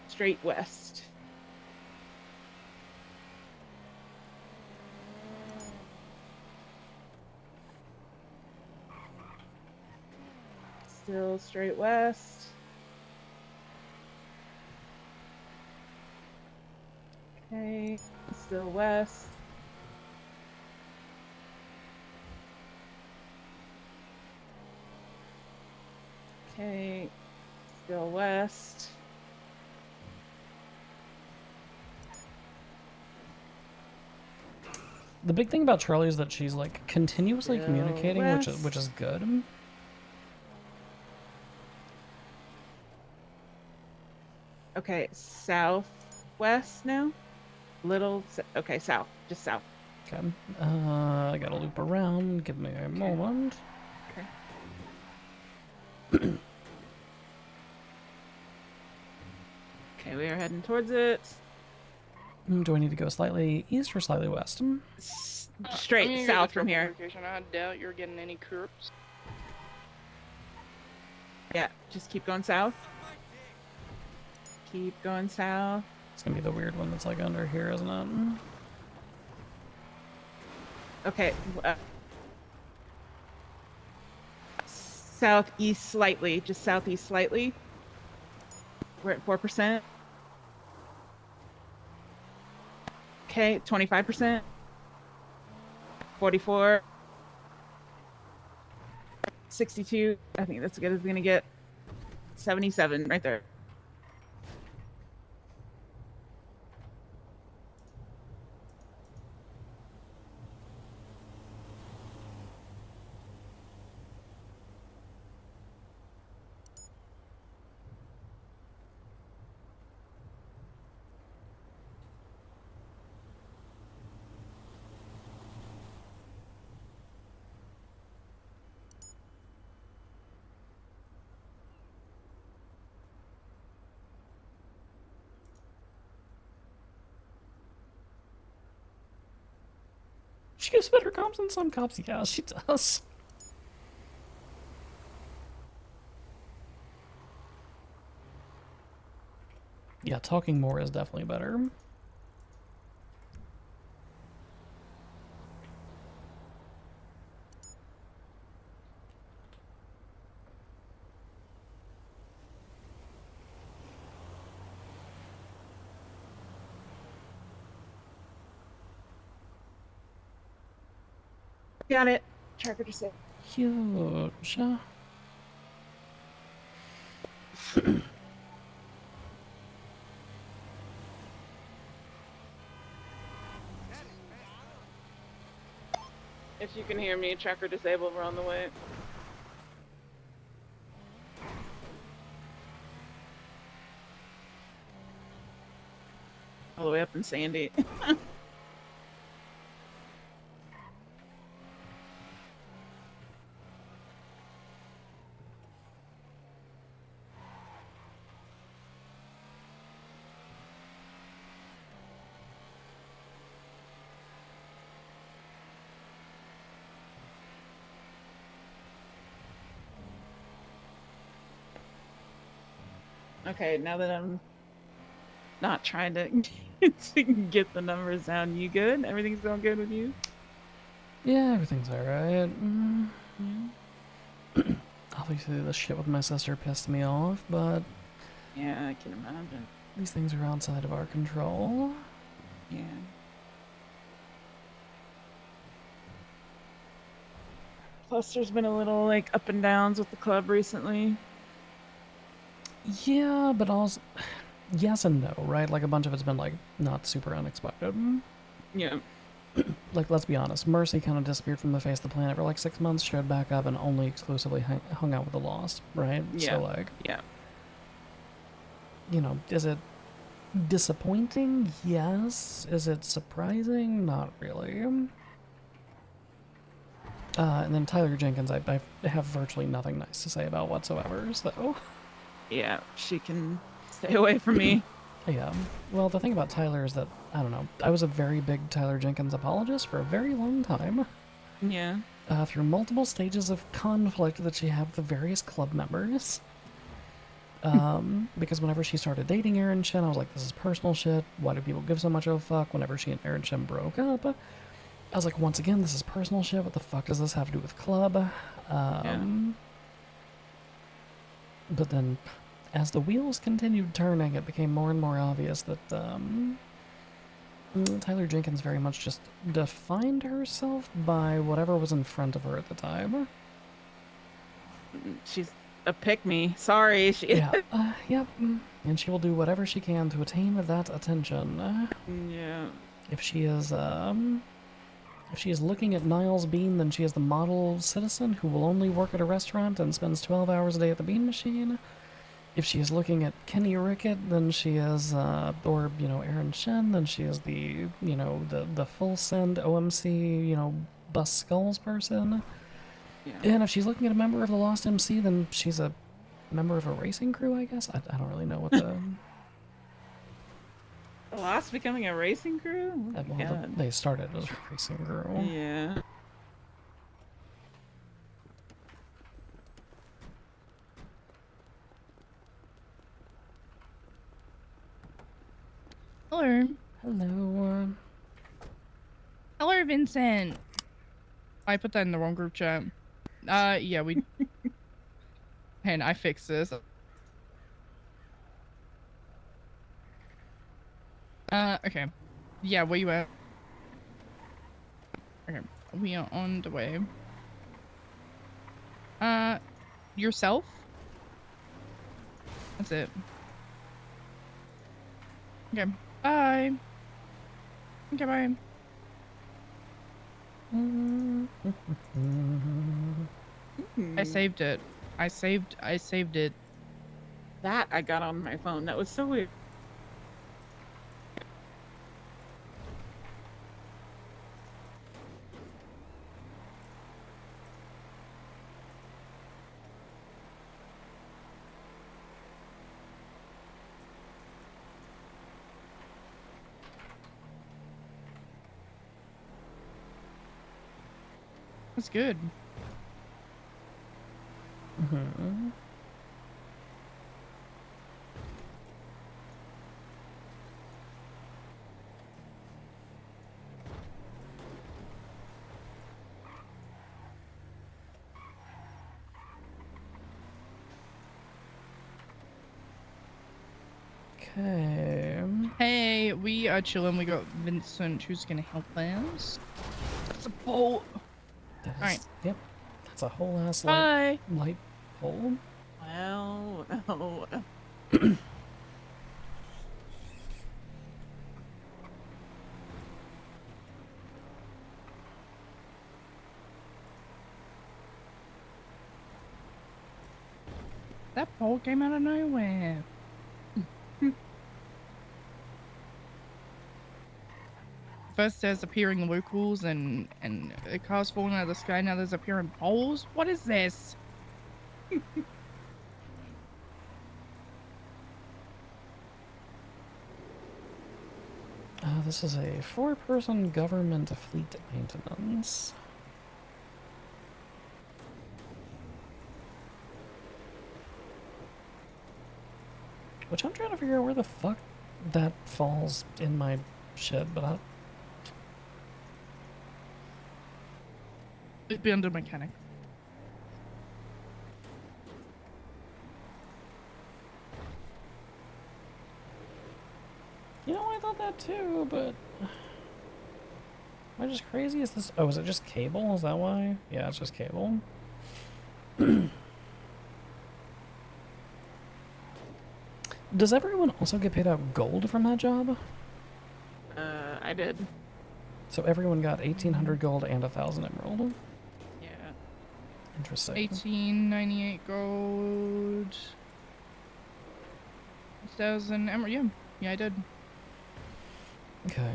D: Straight west. Still straight west. Okay, still west. Okay, still west.
C: The big thing about Charlie is that she's like continuously communicating, which is good.
D: Okay, southwest now. Okay, south, just south.
C: Okay. I gotta loop around. Give me a moment.
D: Okay. Okay, we are heading towards it.
C: Do I need to go slightly east or slightly west?
D: Straight
M: I'm gonna
D: south
M: go
D: from
M: to
D: here.
M: location. I doubt you're getting any curps.
D: Yeah, just keep going south. Keep going south.
C: It's gonna be the weird one that's like under here, isn't it?
D: Okay. Southeast slightly, just southeast slightly. We're at 4%. Okay, 25%. 44. 62. I think that's as good as we're gonna get. 77 right there.
C: She gives better comps than some cops. Yeah, she does. Yeah, talking more is definitely better.
D: Got it. Tracker to say.
C: Huge.
D: If you can hear me, tracker disabled, we're on the way. All the way up in Sandy. Okay, now that I'm not trying to get the numbers down, you good? Everything's going good with you?
C: Yeah, everything's alright. Obviously, the shit with my sister pissed me off, but
D: Yeah, I can imagine.
C: these things are outside of our control.
D: Yeah. Plus, there's been a little like up and downs with the club recently.
C: Yeah, but also, yes and no, right? Like a bunch of it's been like not super unexpected.
D: Yeah.
C: Like, let's be honest, Mercy kind of disappeared from the face of the planet for like 6 months, showed back up, and only exclusively hung out with the Lost, right?
D: Yeah.
C: So, like,
D: Yeah.
C: you know, is it disappointing? Yes. Is it surprising? Not really. And then Tyler Jenkins, I have virtually nothing nice to say about whatsoever, so.
D: Yeah, she can stay away from me.
C: Yeah. Well, the thing about Tyler is that, I don't know, I was a very big Tyler Jenkins apologist for a very long time.
D: Yeah.
C: Through multiple stages of conflict that she had with the various club members. Because whenever she started dating Aaron Shin, I was like, this is personal shit. Why do people give so much of a fuck? Whenever she and Aaron Shin broke up, I was like, once again, this is personal shit. What the fuck does this have to do with club? But then, as the wheels continued turning, it became more and more obvious that Tyler Jenkins very much just defined herself by whatever was in front of her at the time.
D: She's a pick-me. Sorry. She...
C: Yeah. Yep. And she will do whatever she can to attain that attention.
D: Yeah.
C: If she is looking at Niles Bean, then she is the model citizen who will only work at a restaurant and spends 12 hours a day at the bean machine. if she is looking at Kenny Rickett, then she is, or, you know, Aaron Shen, then she is the, you know, the full send OMC, you know, bust skulls person.
D: Yeah.
C: And if she's looking at a member of the Lost MC, then she's a member of a racing crew, I guess? I don't really know what the...
D: The Lost becoming a racing crew? Oh my
C: well,
D: God.
C: they started as a racing crew.
D: Yeah.
R: Hello.
C: Hello.
R: Hello, Vincent. I put that in the wrong group chat. Yeah, we... And I fixed this. Okay. Yeah, where you at? Okay, we are on the way. Yourself? That's it. Okay, bye. Okay, bye. I saved it. I saved it.
D: That I got on my phone. That was so weird.
R: That's good.
C: Mm-hmm. Okay.
R: Hey, we are chilling. We got Vincent who's gonna help us. That's a bolt. Alright.
C: Yep. That's a whole ass
R: Bye.
C: light pole.
D: Well, oh.
R: That pole came out of nowhere. First there's appearing locals and cars falling out of the sky. Now there's appearing poles. What is this?
C: This is a 4-person government fleet maintenance. Which I'm trying to figure out where the fuck that falls in my shed, but I...
R: It'd be under mechanic.
C: You know, I thought that too, but... Am I just crazy? Is this... Oh, is it just cable? Is that why? Yeah, it's just cable. Does everyone also get paid out gold from that job?
D: I did.
C: So everyone got 1,800 gold and 1,000 emerald.
D: Yeah.
C: Interesting.
R: 1898 gold. 1,000 emerald. Yeah. Yeah, I did.
C: Okay.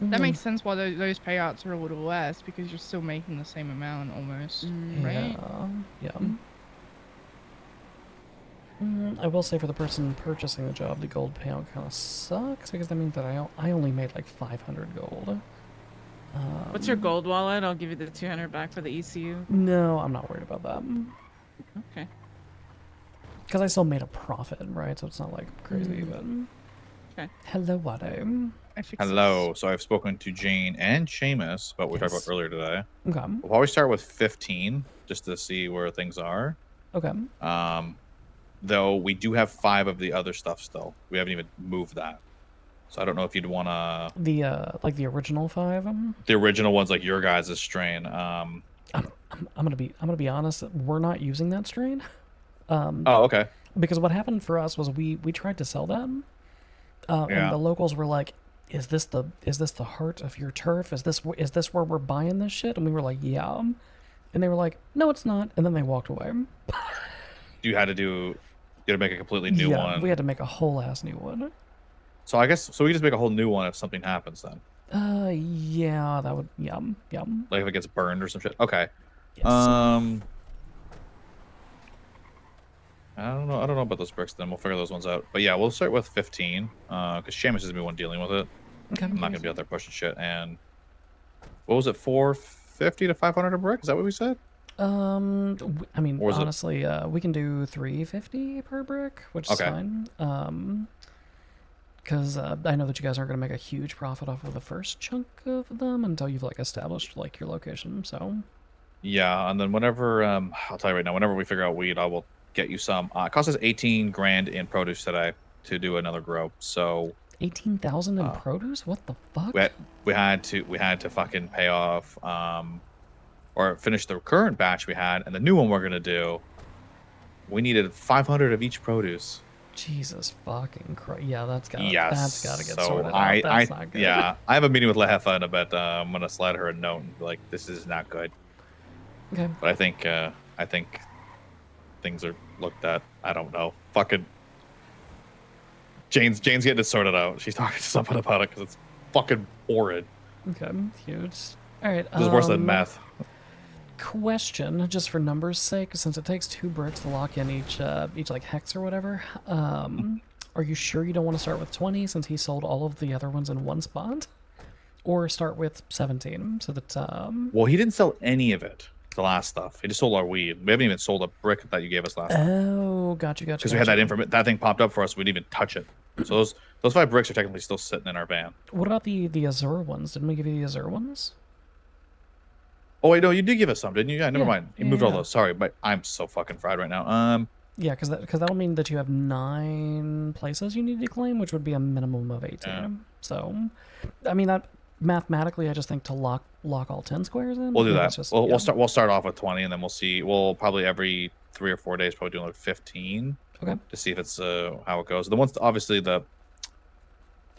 R: That makes sense why those payouts are a little less, because you're still making the same amount almost, right?
C: Yeah. I will say for the person purchasing the job, the gold payout kind of sucks, because that means that I only made like 500 gold.
D: What's your gold wallet? I'll give you the 200 back for the ECU.
C: No, I'm not worried about that.
D: Okay.
C: Because I still made a profit, right? So it's not like crazy, but...
D: Okay.
C: Hello, Wado.
L: Hello. So I've spoken to Jane and Seamus about what we talked about earlier today.
C: Okay.
L: We'll probably start with 15 just to see where things are.
C: Okay.
L: Though we do have 5 of the other stuff still. We haven't even moved that. So I don't know if you'd want to...
C: The, like the original 5?
L: The original ones, like your guys' strain.
C: I'm gonna be honest. We're not using that strain.
L: Oh, okay.
C: Because what happened for us was we tried to sell them, and the locals were like, "Is this the heart of your turf? Is this where we're buying this shit?" And we were like, "Yeah," and they were like, "No, it's not," and then they walked away.
L: You had to do You had to make a completely new
C: yeah,
L: one.
C: we had to make a whole ass new one.
L: So I guess we just make a whole new one if something happens then.
C: Yeah, that would yum.
L: Like if it gets burned or some shit. Okay.
C: Yes.
L: I don't know about those bricks. Then we'll figure those ones out. But yeah, we'll start with 15. Because Seamus is gonna be one dealing with it.
C: Okay.
L: I'm not gonna be out there pushing shit. And what was it? 450 to 500 a brick? Is that what we said?
C: I mean,
L: Or is it-
C: honestly, we can do 350 per brick, which is
L: Okay.
C: fine. Because I know that you guys aren't going to make a huge profit off of the first chunk of them until you've like established like your location. So
L: Yeah, and then whenever I'll tell you right now, whenever we figure out weed, I will get you some. It cost us 18 grand in produce today to do another grow. So
C: 18,000 in produce? What the fuck?
L: we had to fucking pay off or finish the current batch we had, and the new one we're gonna do. We needed 500 of each produce.
C: Jesus fucking Christ! Yeah, that's got
L: Yes.
C: that's got to get
L: so
C: sorted out. That's not good.
L: Yeah, I have a meeting with Lehefa in a bit. I'm gonna slide her a note and be like, "This is not good."
C: Okay.
L: But I think things are looked at. I don't know. Fucking Jane's getting it sorted out. She's talking to someone about it because it's fucking horrid.
C: Okay, huge. All right.
L: This is worse than meth.
C: Question, just for numbers' sake, since it takes 2 bricks to lock in each like hex or whatever. Are you sure you don't want to start with 20 since he sold all of the other ones in one spot, or start with 17 so that
L: Well, he didn't sell any of it. The last stuff. He just sold our weed. We haven't even sold a brick that you gave us last time.
C: Oh, gotcha.
L: Because we had that thing popped up for us. We didn't even touch it. So those 5 bricks are technically still sitting in our van.
C: What about the Azure ones? Didn't we give you the Azure ones?
L: Oh wait, no, you did give us some, didn't you? Yeah, never mind. You moved all
C: yeah.
L: those. Sorry, but I'm so fucking fried right now.
C: Yeah, because that'll mean that you have 9 places you need to claim, which would be a minimum of 18.
L: Yeah.
C: So, I mean that mathematically, I just think to lock all 10 squares in.
L: We'll do
C: I think
L: that.
C: it's just-
L: We'll
C: yeah.
L: start off with 20, and then we'll see. We'll probably every 3 or 4 days probably do like 15.
C: Okay.
L: To see if it's how it goes. The ones obviously the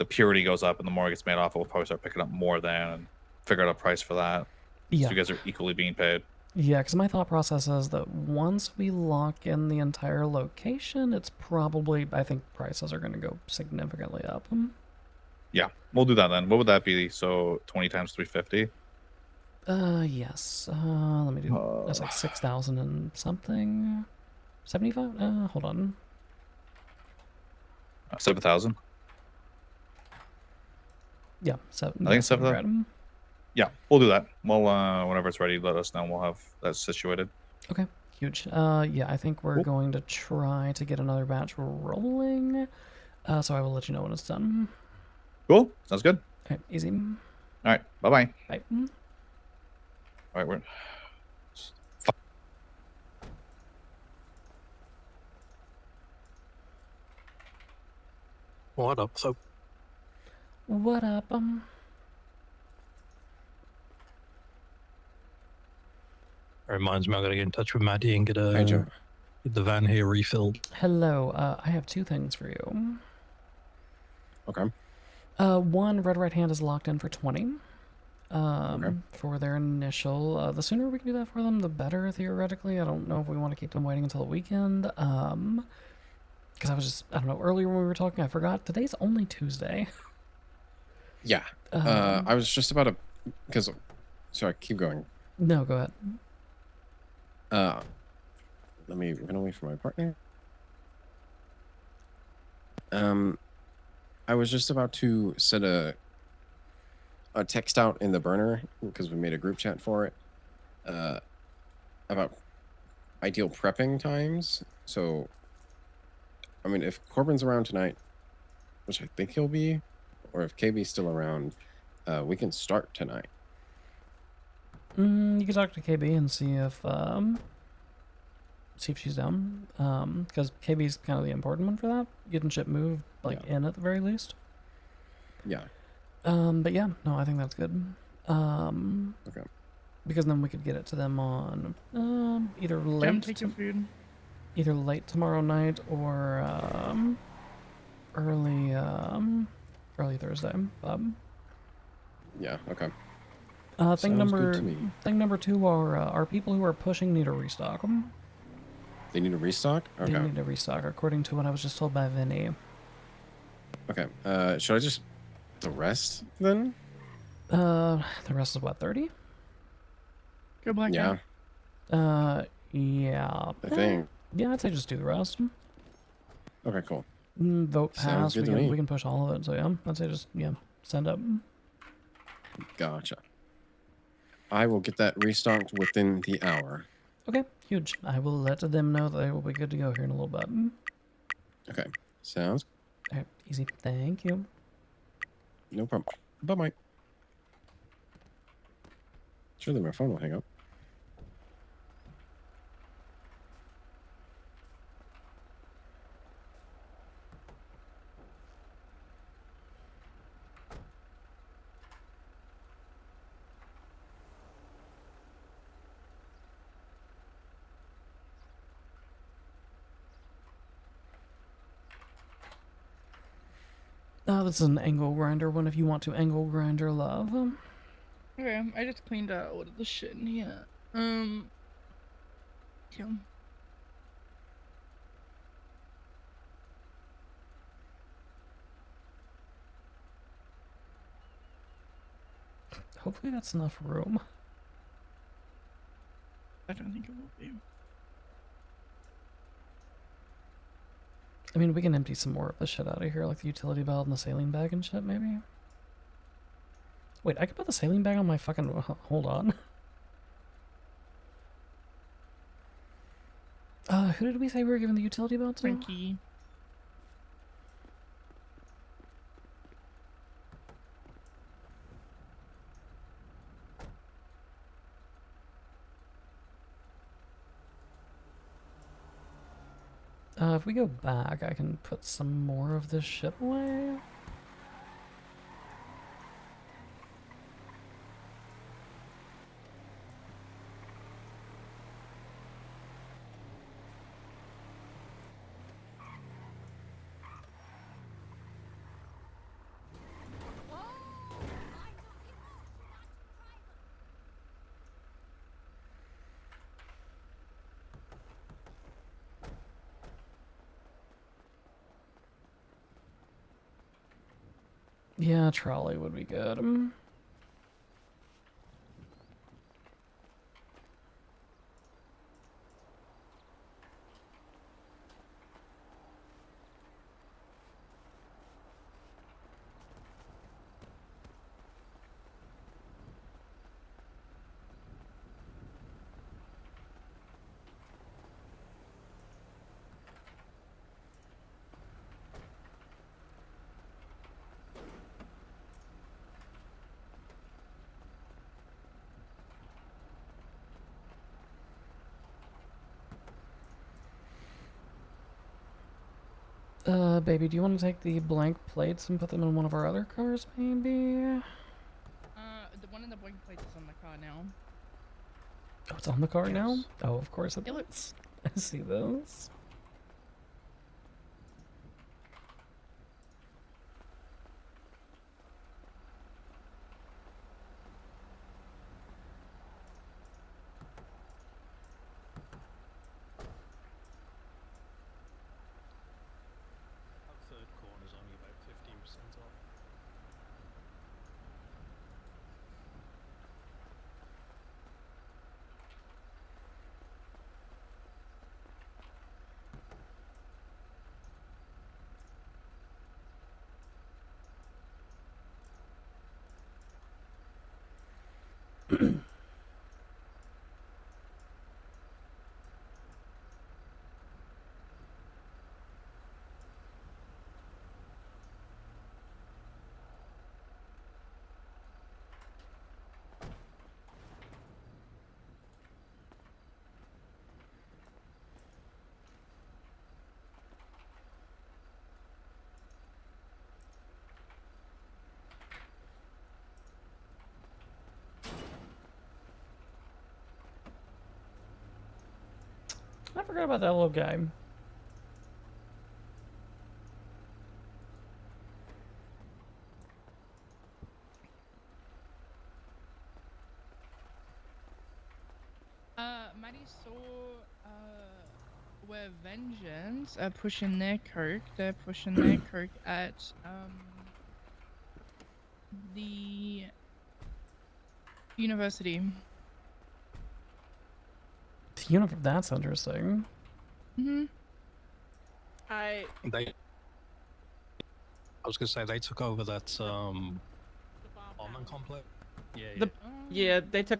L: purity goes up, and the more it gets made off, we'll probably start picking up more than and figure out a price for that.
C: Yeah.
L: So you guys are equally being paid.
C: Yeah, because my thought process is that once we lock in the entire location, it's probably, I think prices are going to go significantly up.
L: Yeah, we'll do that then. What would that be? So 20 times 350.
C: Yes. Let me do. That's like 6,000 and something. 75. Hold on.
L: 7,000.
C: Yeah,
L: I think it's 7,000. Yeah, we'll do that. Well, whenever it's ready, let us know. We'll have that situated.
C: Okay, huge. Yeah, I think we're going to try to get another batch rolling. So I will let you know when it's done.
L: Cool. Sounds good.
C: Okay, easy.
L: All right. Bye-bye.
C: Bye.
L: All right, we're...
N: What up, so?
C: What up,
N: Reminds me, I gotta get in touch with Maddie and get
P: Joe.
N: get the van here refilled.
C: Hello, I have 2 things for you.
P: Okay.
C: One, Red Right Hand is locked in for 20. For their initial. The sooner we can do that for them, the better, theoretically. I don't know if we want to keep them waiting until the weekend. Because I was just, I don't know, earlier when we were talking, I forgot, today's only Tuesday.
P: Yeah. I was just about to, because, sorry, keep going.
C: No, go ahead.
P: Let me run away from my partner. I was just about to set a text out in the burner because we made a group chat for it about ideal prepping times. So, I mean, if Corbin's around tonight, which I think he'll be, or if KB's still around, we can start tonight.
C: You can talk to KB and see if she's down. Because KB's kind of the important one for that. Getting shit moved, like, in at the very least.
P: Yeah.
C: But yeah, no, I think that's good.
P: Okay.
C: Because then we could get it to them on either
D: Gem,
C: late,
D: take your food.
C: either late tomorrow night or early Thursday.
P: Yeah. Okay.
C: Thing
P: Sounds good to me.
C: number 2 are people who are pushing need to restock them.
P: They need a restock? Okay.
C: They need a restock, according to what I was just told by Vinny.
P: Okay. Should I just the rest then?
C: The rest is what, 30?
R: Good luck.
P: Yeah.
C: Yeah.
P: I think.
C: Yeah, I'd say just do the rest.
P: Okay, cool.
C: Vote
P: Sounds
C: pass.
P: good
C: We
P: to
C: can
P: me.
C: we can push all of it. So yeah, I'd say just send up.
P: Gotcha. I will get that restocked within the hour.
C: Okay, huge. I will let them know that they will be good to go here in a little bit.
P: Okay. Sounds.
C: All right, easy. Thank you.
P: No problem. Bye-bye. Surely my phone will hang up.
C: This is an angle grinder one if you want to angle grinder love.
R: Okay, I just cleaned out all of the shit in here. Yeah.
C: Hopefully that's enough room.
R: I don't think it will be.
C: I mean, we can empty some more of the shit out of here, like the utility belt and the saline bag and shit, maybe? Wait, I could put the saline bag on my fucking... Hold on. Who did we say we were giving the utility belt to?
R: Frankie.
C: If we go back, I can put some more of this shit away. Yeah, trolley would be good. Baby, do you want to take the blank plates and put them in one of our other cars, maybe?
R: The one in the blank plate is on the car now.
C: Oh, it's on the car now?
R: Yes.
C: Oh, of course it
R: Yep.
C: is. I see those.
N: That third corner's only about 15% off.
C: I forgot about that little guy.
R: Maddie saw where Vengeance are pushing their coke, they're pushing their coke at the university.
C: That's interesting.
R: Mm-hmm.
D: I
N: was gonna say they took over that Almond complex. Yeah, yeah.
D: Yeah, they took.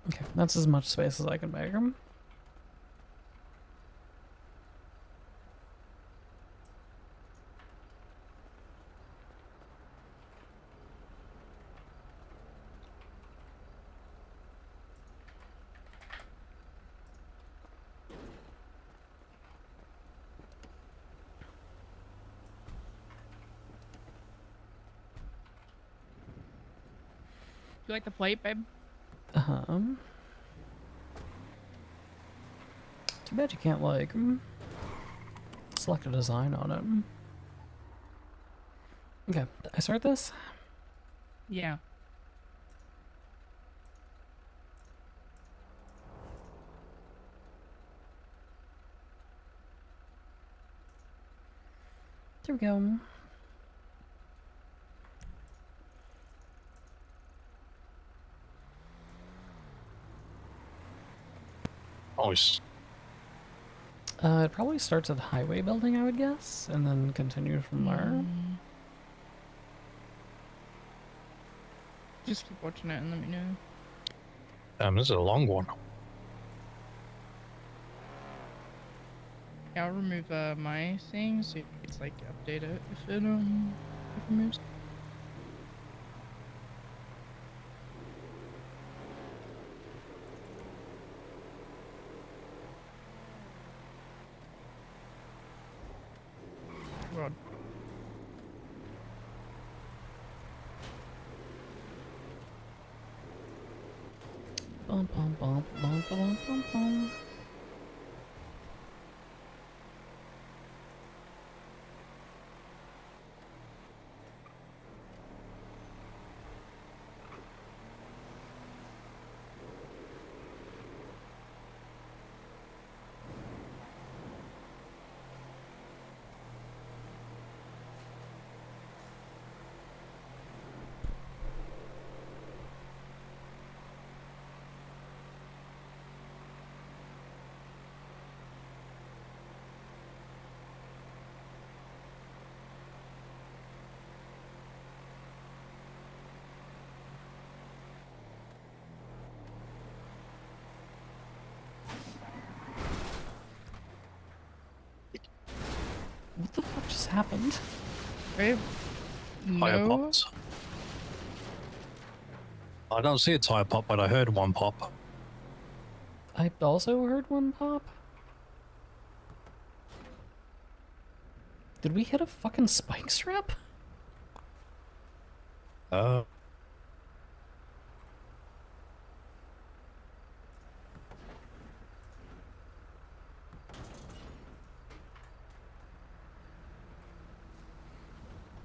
C: Okay, that's as much space as I can make them.
R: You like the plate, babe?
C: Too bad you can't, like, select a design on it. Okay, I start this?
R: Yeah.
C: There we go.
N: Nice.
C: It probably starts at the highway building, I would guess, and then continues from there.
R: Just keep watching it and let me know.
N: This is a long one.
R: Yeah, I'll remove my thing so it's like update it if it moves. God.
C: Bum bum bum bum bum bum bum. What the fuck just happened?
R: Babe,
N: Tire
R: no.
N: popped. I don't see a tire pop, but I heard one pop.
C: I also heard one pop. Did we hit a fucking spike strap?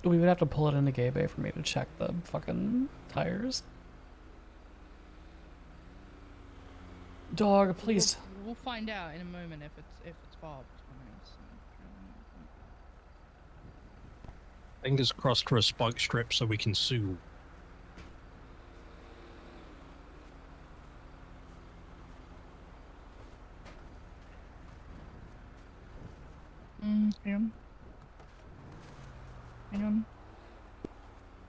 C: We would have to pull it into Gay Bay for me to check the fucking tires. Dog, please.
R: We'll find out in a moment if it's Bob.
N: Fingers crossed for a spike strip so we can sue.
R: Hang on. Hang on.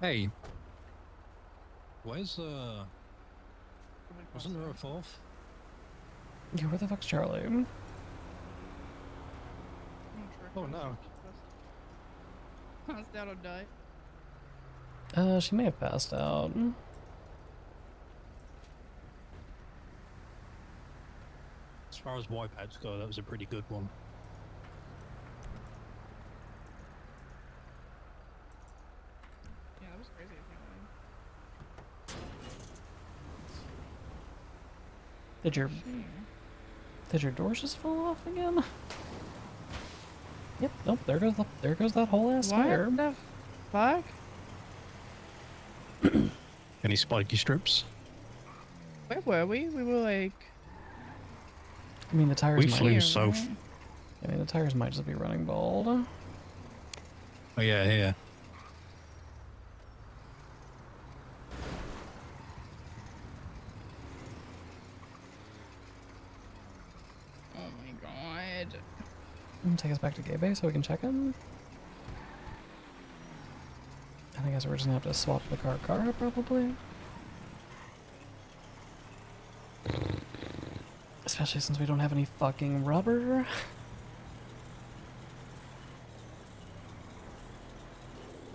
N: Hey. Where's wasn't there a fourth?
C: Yeah, where the fuck's Charlie?
N: Oh no.
R: Passed out or died.
C: She may have passed out.
N: As far as wipeouts go, that was a pretty good one.
R: Yeah, that was crazy.
C: Did your doors just fall off again? Yep. Nope. There goes that whole ass tire.
R: What the fuck?
N: Any spiky strips?
R: Where were we? We were like.
C: I mean, the tires
N: We
C: might.
N: flew so.
C: I mean, the tires might just be running bald.
N: Oh yeah, yeah.
R: Oh my god.
C: Take us back to Gay Bay so we can check in. And I guess we're just gonna have to swap the car probably. Especially since we don't have any fucking rubber.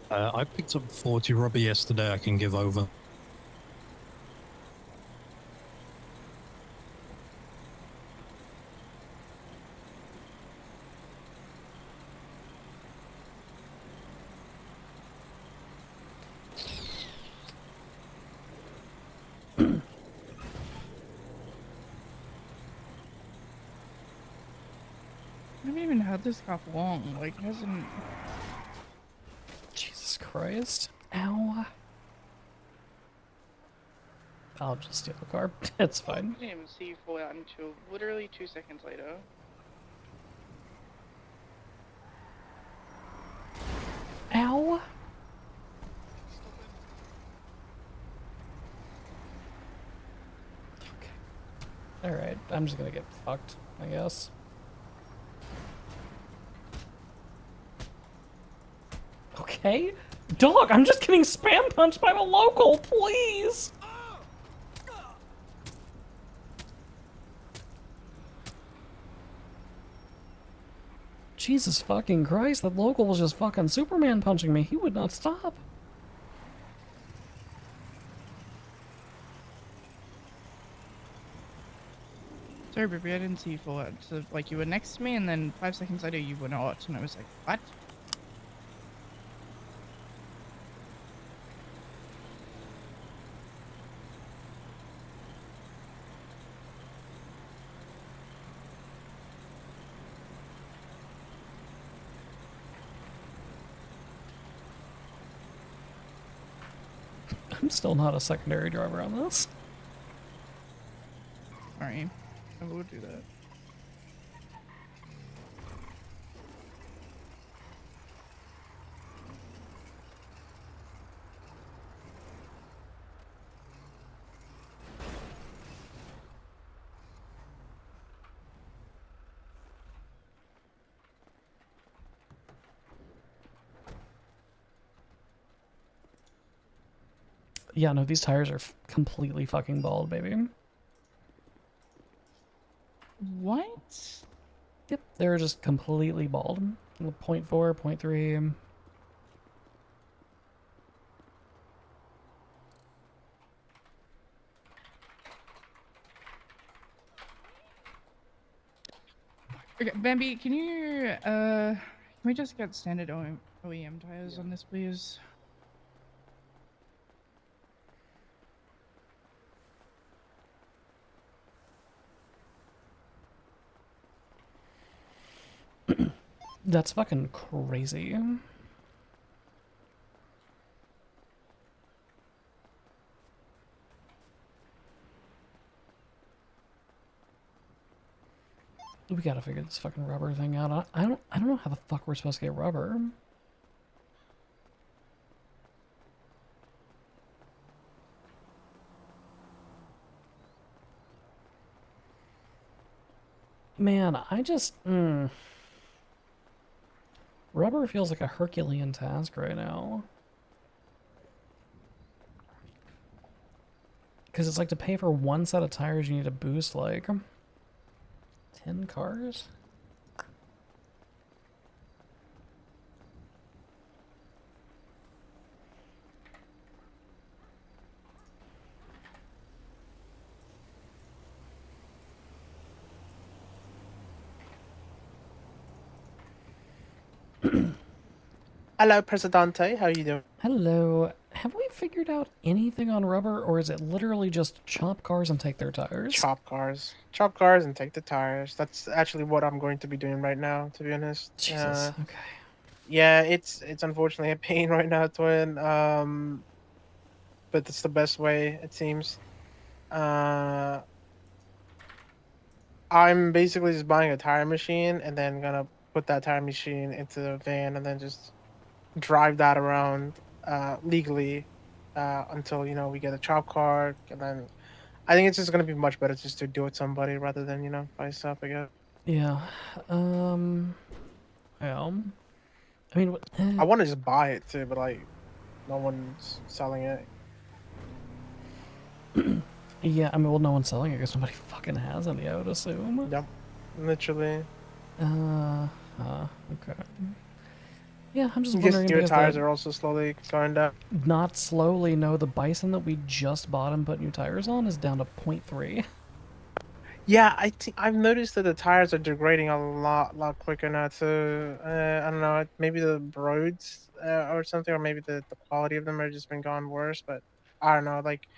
N: I picked up 40 rubber yesterday. I can give over.
R: I haven't even had this cop long. Like, hasn't.
C: Jesus Christ. Ow. I'll just steal the car. It's fine.
R: I didn't even see you fall out until literally 2 seconds later.
C: Ow. Okay. Alright, I'm just gonna get fucked, I guess. Okay? Dog, I'm just getting spam punched by the local, please! Jesus fucking Christ, that local was just fucking Superman punching me. He would not stop.
R: Sorry, baby, I didn't see you fall out. So, like, you were next to me, and then 5 seconds later, you were not. And I was like, what?
C: I'm still not a secondary driver on this.
R: Sorry. I will do that.
C: Yeah, no, these tires are completely fucking bald, baby.
R: What?
C: Yep, they're just completely bald. 0.4, 0.3.
R: Okay, Bambi, can you, can we just get standard OEM tires on this, please?
C: That's fucking crazy. We gotta figure this fucking rubber thing out. I don't know how the fuck we're supposed to get rubber. Man, I just rubber feels like a Herculean task right now. Because it's like to pay for one set of tires, you need to boost like 10 cars?
Q: Hello, Presidente. How you doing?
C: Hello. Have we figured out anything on rubber, or is it literally just chop cars and take their tires?
Q: Chop cars. Chop cars and take the tires. That's actually what I'm going to be doing right now, to be honest.
C: Jesus. Okay.
Q: Yeah, it's unfortunately a pain right now, Twin. But it's the best way, it seems. Uh, I'm basically just buying a tire machine and then gonna put that tire machine into the van and then just drive that around legally until we get a chop car, and then I think it's just gonna be much better just to do it somebody rather than by yourself, I guess.
C: Yeah. Well. I mean,
Q: I want to just buy it too, but like, no one's selling it.
C: Yeah, I mean, well, no one's selling it because nobody fucking has any, I would assume.
Q: Yep, literally.
C: Okay. Yeah, I'm just
Q: I guess
C: wondering
Q: your
C: because
Q: tires are also slowly going down.
C: Not slowly, no. The Bison that we just bought and put new tires on is down to 0.3.
Q: Yeah, I've noticed that the tires are degrading a lot quicker now too. I don't know, maybe the roads or something, or maybe the quality of them are just been gone worse. But I don't know, like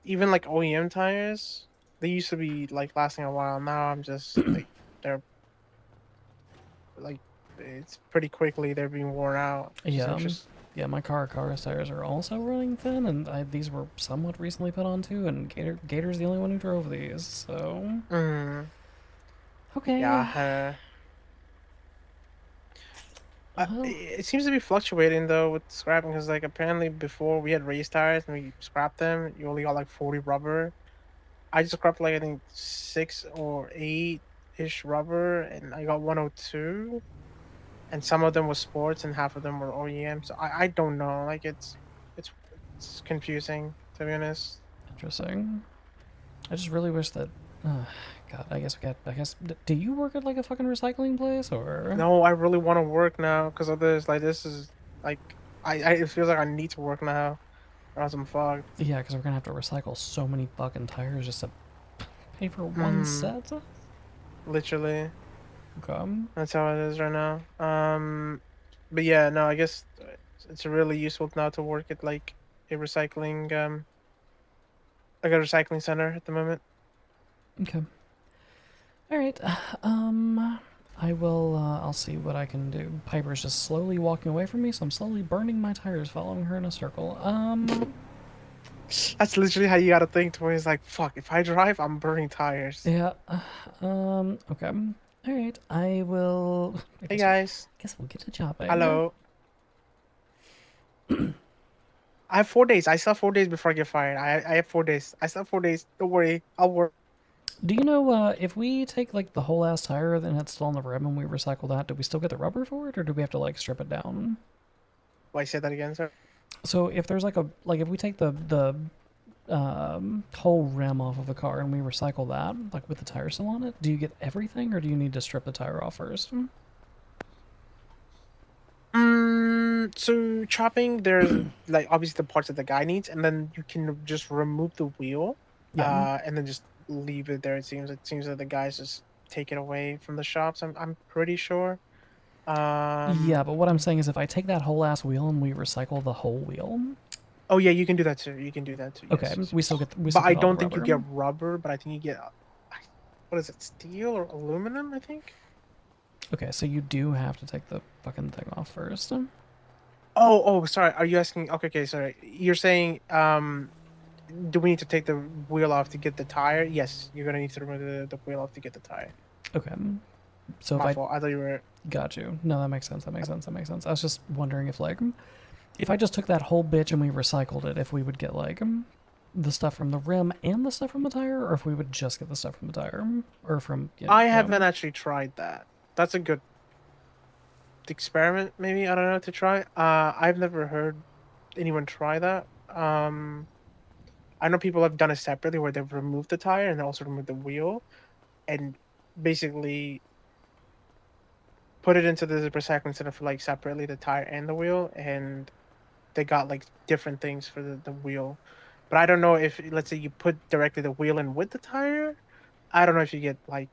Q: even like OEM tires, they used to be like lasting a while. Now I'm just like they're like it's pretty quickly they're being worn out. Which is
C: Yeah,
Q: interesting.
C: yeah, my Car's tires are also running thin, and these were somewhat recently put on too, and Gator's the only one who drove these, so... Okay.
Q: Yeah. It seems to be fluctuating though with scrapping, because like apparently before we had race tires and we scrapped them, you only got like 40 rubber. I just scrapped like I think 6 or 8 ish rubber, and I got 102. And some of them were sports and half of them were OEM. So I don't know. Like it's confusing, to be honest.
C: Interesting. I just really wish that... God, I guess do you work at like a fucking recycling place, or...?
Q: No, I really want to work now because of this. Like this is like I it feels like I need to work now, or else I'm fucked.
C: Yeah, because we're gonna have to recycle so many fucking tires just to pay for one set.
Q: Literally.
C: Okay.
Q: That's how it is right now. But yeah, no, I guess it's really useful now to work at like a recycling like a recycling center at the moment.
C: Okay. All right. I will. I'll see what I can do. Piper's just slowly walking away from me, so I'm slowly burning my tires, following her in a circle.
Q: That's literally how you gotta think. To where it's like, fuck. If I drive, I'm burning tires.
C: Yeah. Okay. All right. I will.
Q: Hey guys.
C: Guess we'll get to chopping.
Q: Hello. I have 4 days. I still have 4 days before I get fired. I have 4 days. I still have 4 days. Don't worry. I'll work.
C: Do you know if we take like the whole ass tire and it's still on the rim and we recycle that, do we still get the rubber for it, or do we have to like strip it down?
Q: Why say that again, sir?
C: So if there's like if we take the whole rim off of a car and we recycle that, like with the tire still on it, do you get everything, or do you need to strip the tire off first?
Q: So chopping, there's like obviously the parts that the guy needs, and then you can just remove the wheel, and then just leave it there. It seems that the guys just take it away from the shops. I'm pretty sure.
C: Yeah, but what I'm saying is if I take that whole ass wheel and we recycle the whole wheel.
Q: Oh yeah, you can do that too. You can do that too.
C: Okay,
Q: yes.
C: we still get.
Q: But I don't think you get rubber. But I think you get what is it, steel or aluminum? I think.
C: Okay, so you do have to take the fucking thing off first.
Q: Oh, sorry. Are you asking? Okay, sorry. You're saying, do we need to take the wheel off to get the tire? Yes, you're gonna need to remove the wheel off to get the tire.
C: Okay. So
Q: My
C: if
Q: fault. I thought you were.
C: Got you. No, that makes sense. That makes sense. I was just wondering if like, if I just took that whole bitch and we recycled it, if we would get like the stuff from the rim and the stuff from the tire, or if we would just get the stuff from the tire, or from.
Q: I haven't actually tried that. That's a good experiment, maybe. I don't know, to try. I've never heard anyone try that. I know people have done it separately where they've removed the tire and also removed the wheel, and basically put it into the recycling center for like separately the tire and the wheel, and they got like different things for the wheel. But I don't know if, let's say you put directly the wheel in with the tire, I don't know if you get like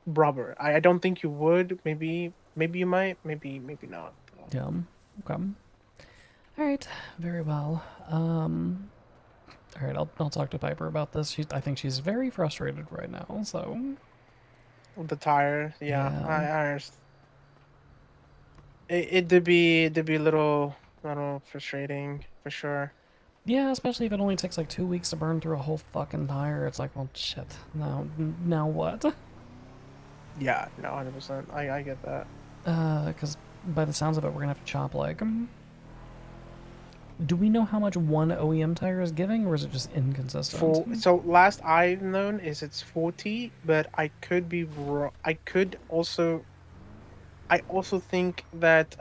Q: rubber. I don't think you would. Maybe maybe you might, maybe not.
C: Yeah. Okay. All right. Very well. All right. I'll talk to Piper about this. I think she's very frustrated right now. So.
Q: With the tire, yeah,
C: Yeah.
Q: I understand. It did be a little frustrating for sure.
C: Yeah, especially if it only takes like 2 weeks to burn through a whole fucking tire. It's like, well, shit. Now what?
Q: Yeah, no, 100%. I get that.
C: Because by the sounds of it, we're gonna have to chop like. Do we know how much one OEM tire is giving, or is it just inconsistent?
Q: So last I've known is it's 40, but I could be wrong. I also think that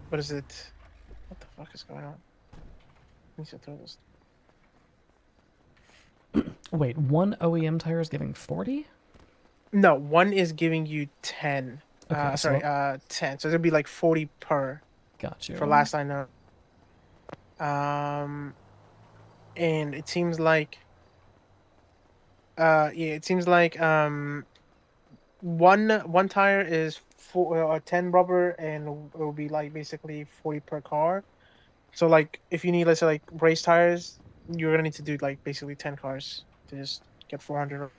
Q: what is it? What the fuck is going on? I need to throw this.
C: Wait, one OEM tire is giving 40?
Q: No, one is giving you 10.
C: Okay,
Q: Sorry,
C: so
Q: 10. So it'll be like 40 per.
C: Got you.
Q: For last I know. And it seems like yeah, it seems like one tire is 10 rubber, and it will be like basically 40 per car. So like if you need, let's say, like race tires, you're gonna need to do like basically 10 cars to just get 400.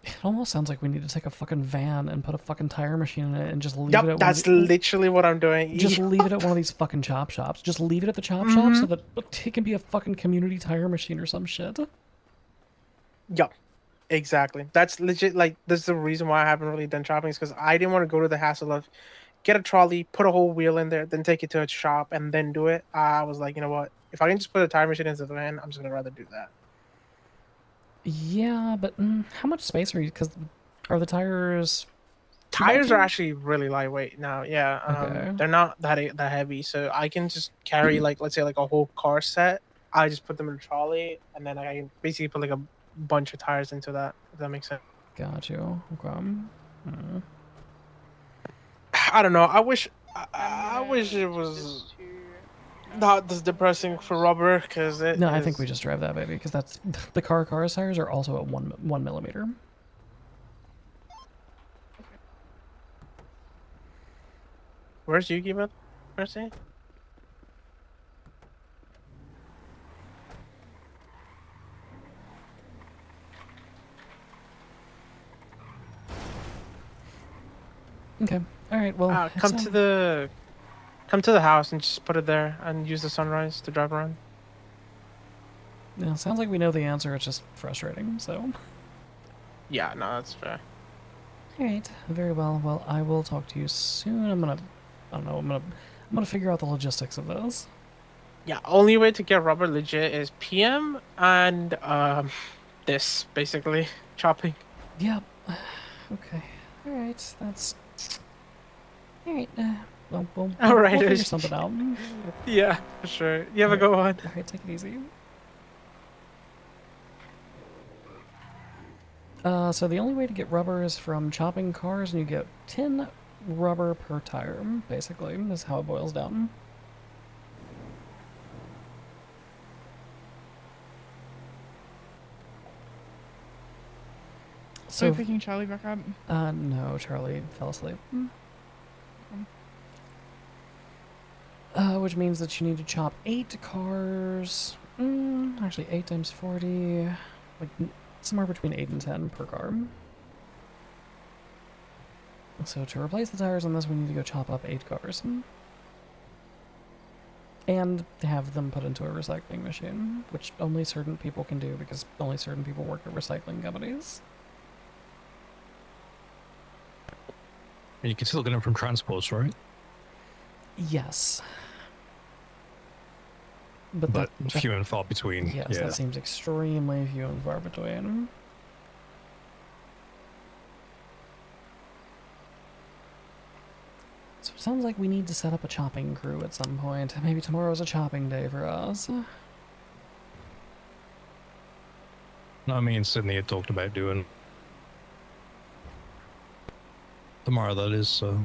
C: It almost sounds like we need to take a fucking van and put a fucking tire machine in it and just leave
Q: Yep,
C: it at
Q: that's
C: one of
Q: literally what I'm doing.
C: Just leave it at one of these fucking chop shops. Just leave it at the chop shop so
Q: Mhm.
C: that it can be a fucking community tire machine or some shit.
Q: Yep, exactly. That's legit. Like, this is the reason why I haven't really done shopping, is because I didn't want to go to the hassle of get a trolley, put a whole wheel in there, then take it to a shop and then do it. I was like, you know what? If I can just put a tire machine into the van, I'm just gonna rather do that.
C: Yeah, but how much space are you? Because are the tires?
Q: Tires are actually really lightweight now. Yeah,
C: Okay.
Q: they're not that heavy, so I can just carry, like, let's say like a whole car set. I just put them in a trolley, and then I can basically put like a bunch of tires into that. If that makes sense.
C: Got you. Okay.
Q: I don't know. I wish it was not this depressing for rubber, because it
C: No, I
Q: is.
C: think we just drive that baby because that's the car's tires are also at 1 millimeter.
Q: Where's Yugi, bud? Where's he?
C: Okay. All right. Well,
Q: Come to the house and just put it there and use the sunrise to drive around.
C: Yeah, sounds like we know the answer. It's just frustrating. So.
Q: Yeah, no, that's fair.
C: All right. Very well. Well, I will talk to you soon. I don't know. I'm gonna figure out the logistics of this.
Q: Yeah, only way to get rubber legit is PM and this basically chopping.
C: Yep. Okay. All right. That's. All right. Well,
Q: All right,
C: we'll figure
Q: it's-
C: something out.
Q: Yeah, for sure. You have a good one.
C: All right. Take it easy. So the only way to get rubber is from chopping cars, and you get 10 rubber per tire, basically, is how it boils down.
R: So we picking Charlie back up?
C: No, Charlie fell asleep. Which means that you need to chop 8 cars. Actually, 8 times 40, like somewhere between 8 and 10 per car. So to replace the tires on this, we need to go chop up 8 cars. And have them put into a recycling machine, which only certain people can do because only certain people work at recycling companies.
N: And you can still get them from transports, right?
C: Yes.
N: But
C: that-
N: few and far between.
C: Yes,
N: yeah.
C: that seems extremely few and far between. So it sounds like we need to set up a chopping crew at some point. Maybe tomorrow's a chopping day for us.
N: No, me and Sydney had talked about doing tomorrow, that is, so.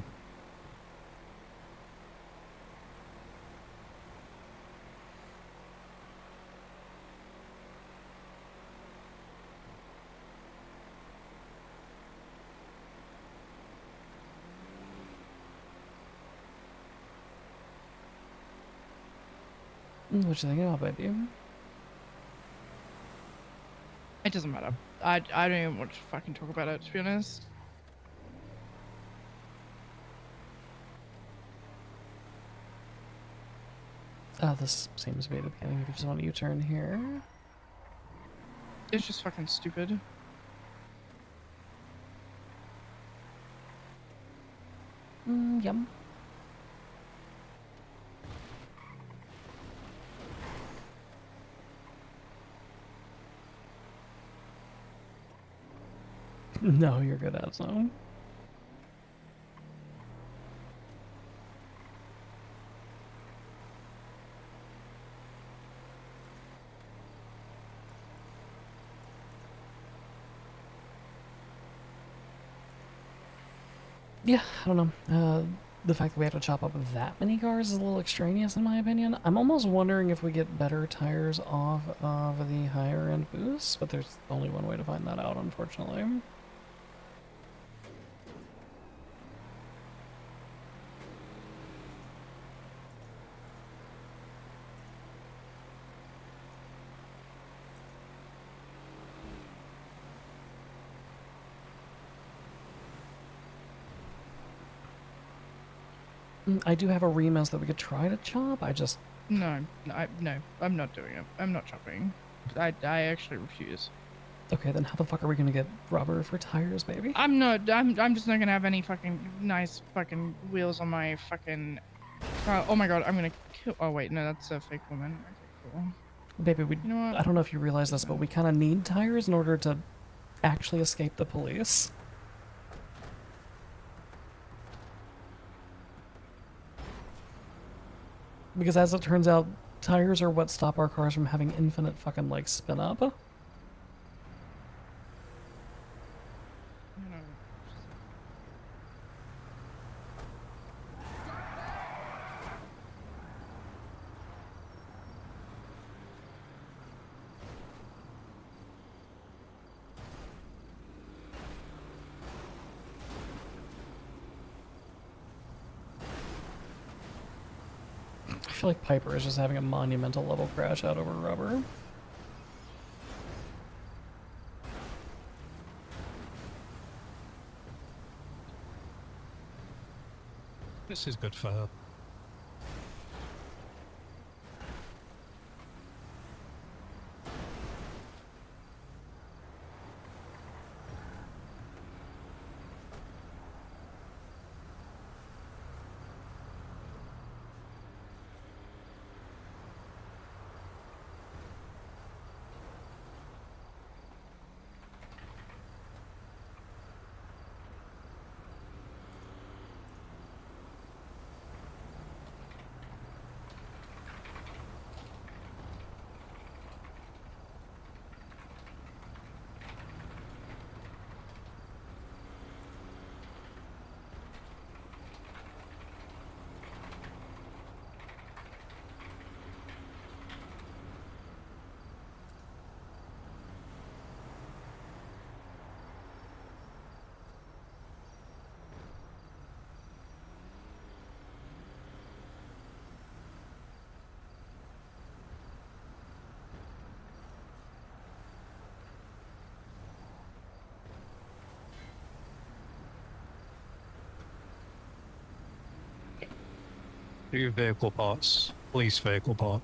C: What you think about, baby?
R: It doesn't matter. I don't even want to fucking talk about it, to be honest.
C: This seems to be the beginning. If you just want a U-turn here.
R: It's just fucking stupid.
C: Yum. No, you're good at so. Yeah, I don't know. The fact that we have to chop up that many cars is a little extraneous in my opinion. I'm almost wondering if we get better tires off of the higher end boosts, but there's only one way to find that out, unfortunately. I do have a remas that we could try to chop. I just
R: No, I'm not doing it. I'm not chopping. I actually refuse.
C: Okay, then how the fuck are we gonna get rubber for tires, baby?
R: I'm just not gonna have any fucking nice fucking wheels on my fucking car. Oh my god, I'm gonna kill. Oh wait, no, that's a fake woman. Okay, cool.
C: Baby,
R: You know what?
C: I don't know if you realize this, but we kind of need tires in order to actually escape the police. Because as it turns out, tires are what stop our cars from having infinite fucking, like, spin up. I feel like Piper is just having a monumental level crash out over rubber.
N: This is good for her. Do vehicle parts. Police vehicle part.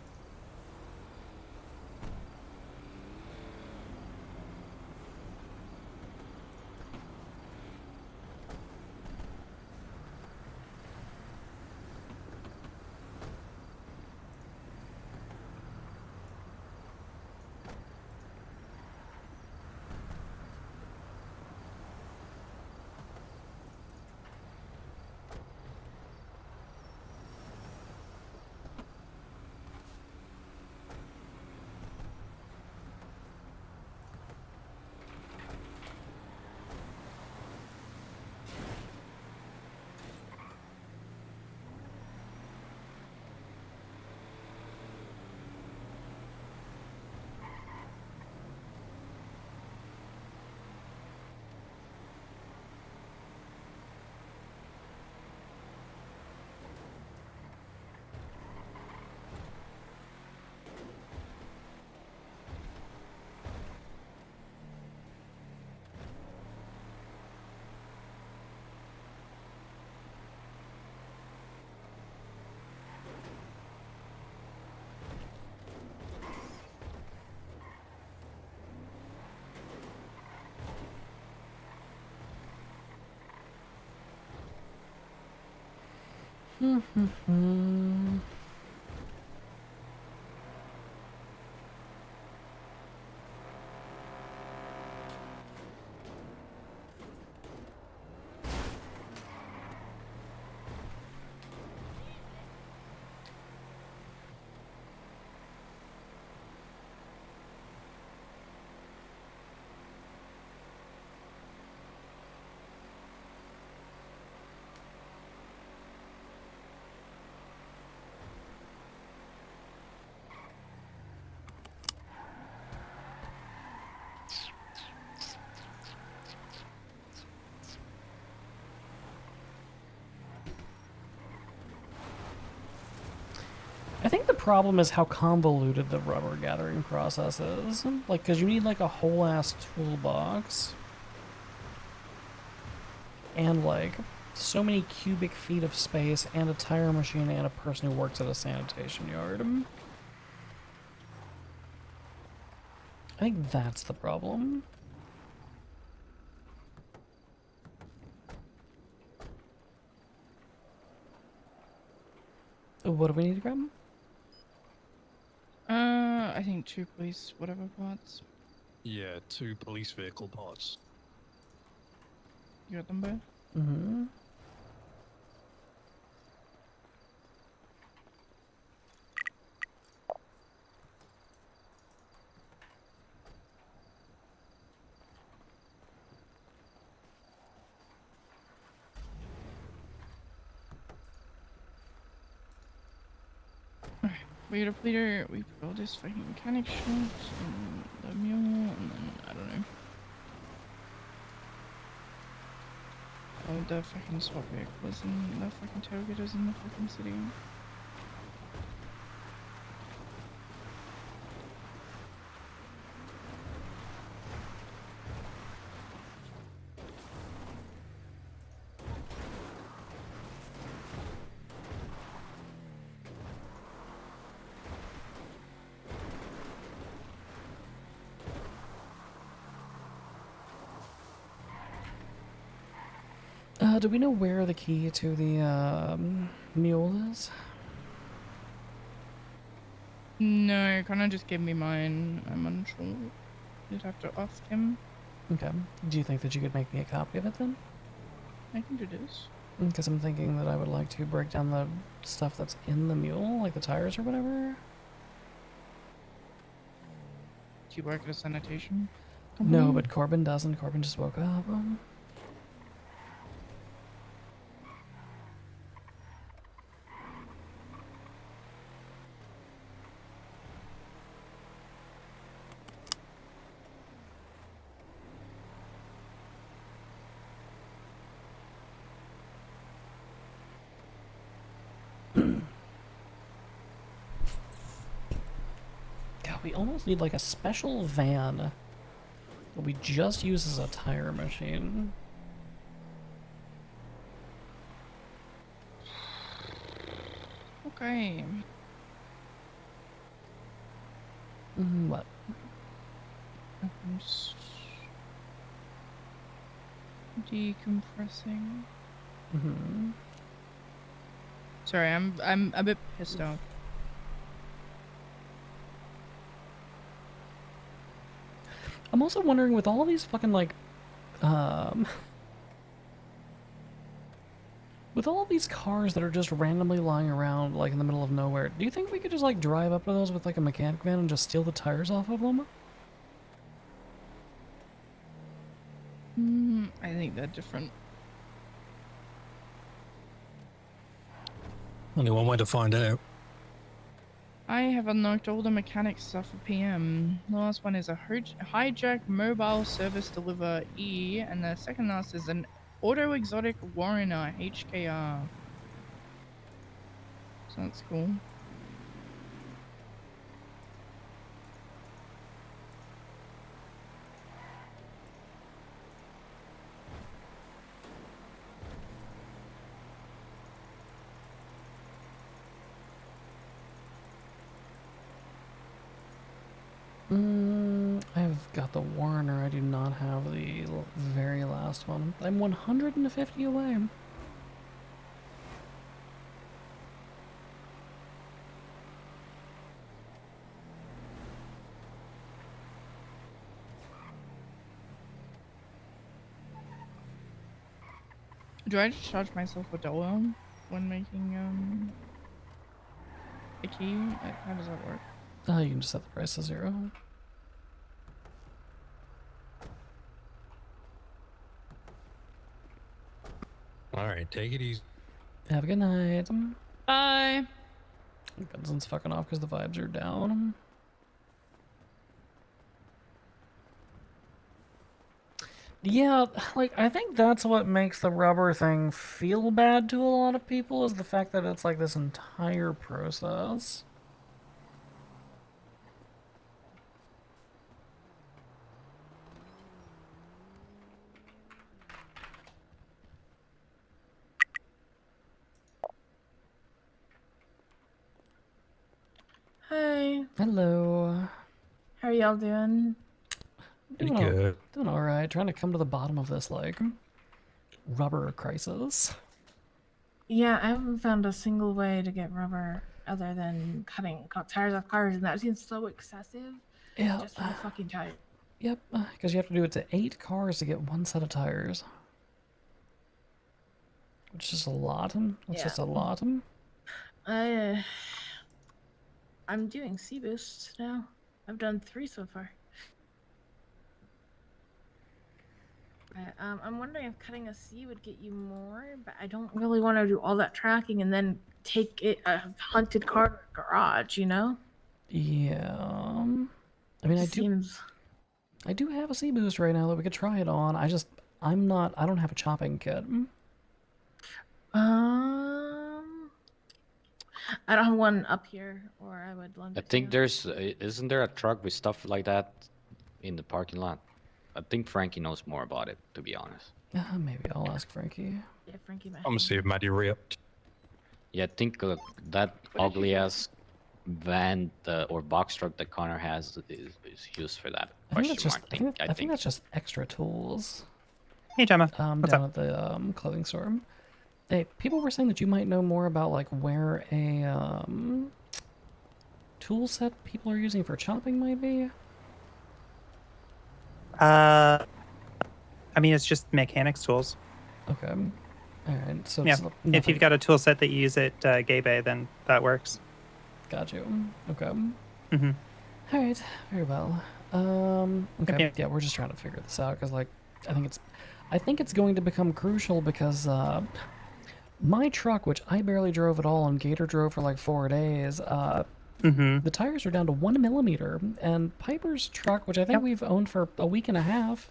C: I think the problem is how convoluted the rubber gathering process is. Like, because you need like a whole ass toolbox. And like so many cubic feet of space and a tire machine and a person who works at a sanitation yard. I think that's the problem. What do we need to grab?
R: I think 2 police whatever parts.
N: Yeah, 2 police vehicle parts.
R: You got them both?
C: Mm-hmm.
R: We got a pleader, we put all this fucking mechanic shit, and the mule, and then, I don't know. Oh, the fucking swap vehicles and the fucking tailgaters in the fucking city.
C: Do we know where the key to the mule is?
R: No, kinda just give me mine. I'm unsure. You'd have to ask him.
C: Okay. Do you think that you could make me a copy of it then?
R: I can do this.
C: Because I'm thinking that I would like to break down the stuff that's in the mule, like the tires or whatever.
R: Do you work at a sanitation
C: No,
R: company?
C: but Corbin doesn't. Corbin just woke up. God, we almost need like a special van that we just use as a tire machine.
R: Okay.
C: What?
R: I'm just decompressing.
C: Mm-hmm.
R: Sorry, I'm a bit pissed off.
C: I'm also wondering with all these fucking like, with all these cars that are just randomly lying around like in the middle of nowhere, do you think we could just like drive up to those with like a mechanic van and just steal the tires off of them?
R: I think they're different.
N: Only one way to find out.
R: I have unlocked all the mechanic stuff for PM. The last one is a hijack mobile service deliver E, and the second last is an auto exotic Warrener HKR. So that's cool.
C: I've got the Warner. I do not have the very last one. I'm 150 away.
R: Do I just charge myself with oil when making a key? How does that work?
C: You can just set the price to 0.
N: All right, take it easy.
C: Have a good night.
R: Bye.
C: Benson's fucking off because the vibes are down. Yeah, like, I think that's what makes the rubber thing feel bad to a lot of people, is the fact that it's like this entire process.
K: Hi.
C: Hello.
K: How are y'all doing?
C: Doing good. Doing alright. Trying to come to the bottom of this, like, rubber crisis.
K: Yeah, I haven't found a single way to get rubber other than cutting tires off cars, and that seems so excessive.
C: Yeah.
K: Just for the fucking tire.
C: Yep, because you have to do it to 8 cars to get 1 set of tires. Which is a lot. That's just a lot.
K: I'm doing C boosts now. I've done 3 so far. I'm wondering if cutting a C would get you more, but I don't really want to do all that tracking and then take it a hunted car to a garage, you know?
C: Yeah. I mean, I do have a C-Boost right now that we could try it on. I don't have a chopping kit.
K: I don't have one up here, or I would lend
O: I
K: it
O: think
K: to you.
O: there's isn't there a truck with stuff like that in the parking lot? I think Frankie knows more about it, to be honest.
C: Maybe I'll ask Frankie.
K: Yeah, Frankie might.
N: I'm gonna see if Maddie ripped.
O: Yeah, I think that ugly ass van or box truck that Connor has is used for that.
C: I think that's just extra tools.
A: Hey, Gemma. What's
C: down
A: up?
C: at the clothing store. Hey, people were saying that you might know more about like where a tool set people are using for chopping might be.
A: I mean, it's just mechanics tools.
C: Okay. All right. So
A: Yeah,
C: it's
A: if you've got a tool set that you use at Gay Bay, then that works.
C: Got you. Okay.
A: Mm-hmm.
C: All right. Very well. Okay.
A: Okay.
C: Yeah, we're just trying to figure this out because, like, I think it's going to become crucial because my truck, which I barely drove at all, and Gator drove for like 4 days. The tires are down to 1 millimeter, and Piper's truck, which I think we've owned for a week and a half,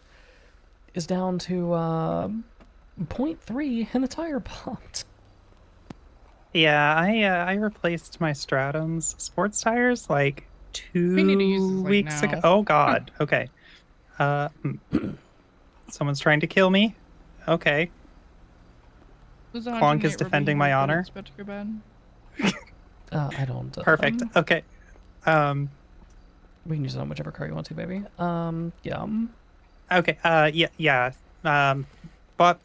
C: is down to 0.3, and the tire popped.
A: Yeah, I replaced my Stratum's sports tires like 2
R: We need to use this, like,
A: weeks ago.
R: now.
A: Oh God. Okay. Someone's trying to kill me. Okay.
R: Those
A: Clonk
R: 108
A: is defending my
R: rubber
A: honor.
R: bullets about to go bad.
C: I don't.
A: Perfect. Okay.
C: We can use it on whichever car you want to, baby. Yeah.
A: Okay. Yeah. Bought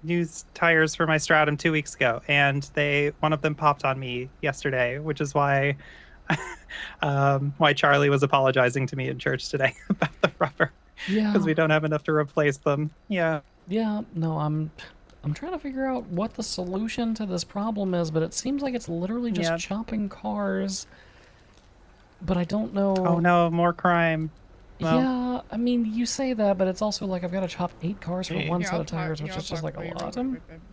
A: new tires for my Stratum 2 weeks ago, and one of them popped on me yesterday, which is why Charlie was apologizing to me in church today about the rubber.
C: Yeah.
A: Because we don't have enough to replace them. Yeah.
C: Yeah. No, I'm trying to figure out what the solution to this problem is, but it seems like it's literally just chopping cars. But I don't know.
A: Oh no, more crime. Well,
C: yeah, I mean, you say that, but it's also like I've got to chop 8 cars for 1 set of tires, which is just like a lot.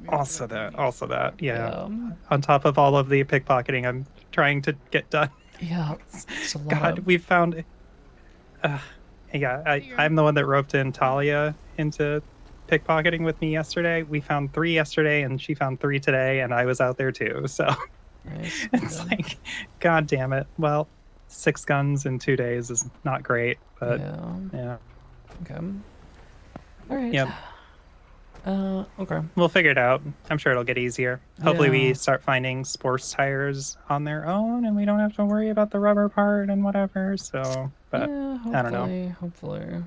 A: Also that. Yeah. On top of all of the pickpocketing I'm trying to get done.
C: Yeah. It's a lot.
A: God, we found. I'm the one that roped in Talia into pickpocketing with me yesterday. We found 3 yesterday, and she found 3 today, and I was out there too. So it's like, God damn it. Well, 6 guns in 2 days is not great, but yeah.
C: Okay. All right.
A: Yep.
C: Okay.
A: We'll figure it out. I'm sure it'll get easier. Hopefully we
C: Yeah.
A: start finding sports tires on their own, and we don't have to worry about the rubber part and whatever. So, but
C: Yeah,
A: I don't know.
C: Hopefully.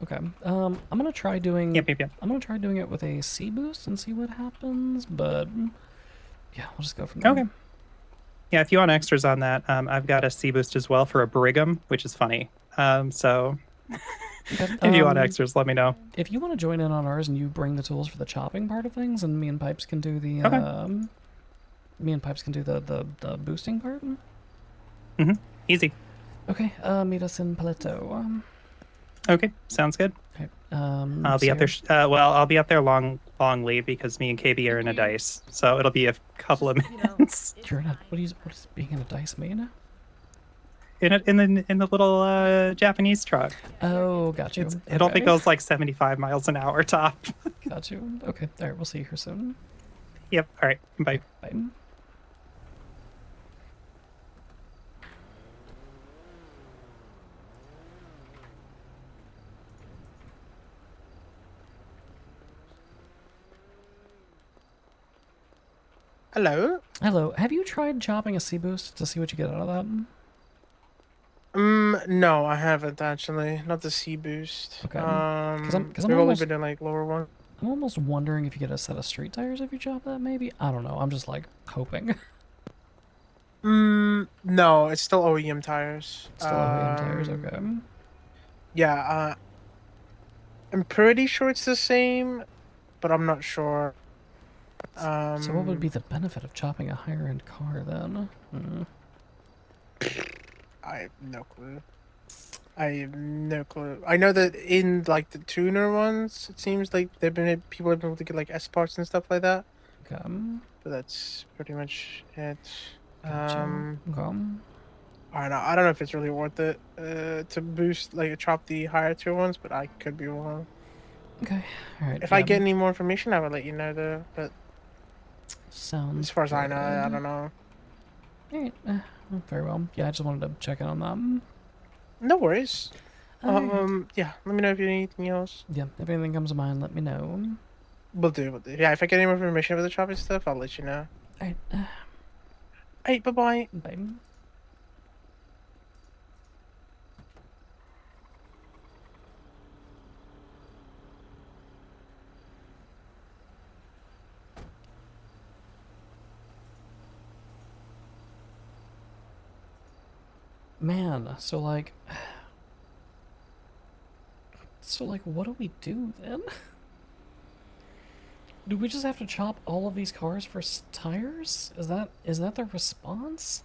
C: Okay. I'm gonna try doing.
A: Yep.
C: I'm gonna try doing it with a C boost and see what happens. But yeah, we'll just go from there.
A: Okay. Yeah, if you want extras on that, I've got a C boost as well for a Brigham, which is funny. So
C: Okay,
A: If you want extras, let me know.
C: If you want to join in on ours and you bring the tools for the chopping part of things, and me and Pipes can do the the boosting part.
A: Easy.
C: Okay, meet us in Paleto.
A: Okay, sounds good.
C: Okay,
A: I'll be up there. I'll be up there longly because me and KB are in a dice, so it'll be a couple of minutes.
C: You're in a, what is being in a dice mean?
A: In the little Japanese truck.
C: Oh, got you.
A: It only goes like 75 miles an hour top.
C: Got you. Okay, all right, we'll see you here soon.
A: Yep. All right. Bye.
C: Bye.
Q: Hello.
C: Hello. Have you tried chopping a C boost to see what you get out of that?
Q: No, I haven't actually. Not the C boost.
C: Okay. I'm
Q: we've only
C: almost-
Q: been doing like lower one.
C: I'm almost wondering if you get a set of street tires if you chop that. Maybe I don't know. I'm just like hoping.
Q: No, it's still OEM tires.
C: Still OEM tires. Okay.
Q: Yeah. I'm pretty sure it's the same, but I'm not sure.
C: So what would be the benefit of chopping a higher end car then?
Q: I have no clue. I know that in like the tuner ones, it seems like people have been able to get like S parts and stuff like that.
C: Okay.
Q: But that's pretty much it.
C: Gotcha.
Q: I don't know if it's really worth it to boost like chop the higher tier ones, but I could be wrong.
C: Okay. All right.
Q: If I get any more information, I will let you know though. But
C: sounds
Q: as far as I know, I
C: good.
Q: don't know.
C: Alright, very well. Yeah, I just wanted to check in on that.
Q: No worries.
C: Alright.
Q: Yeah, let me know if you need anything else.
C: Yeah, if anything comes to mind, let me know.
Q: Will do. Yeah, if I get any more information about the chopping stuff, I'll let you know.
C: Alright.
Q: Hey, bye-bye.
C: Bye. Man, so like, what do we do then? Do we just have to chop all of these cars for tires? Is that the response?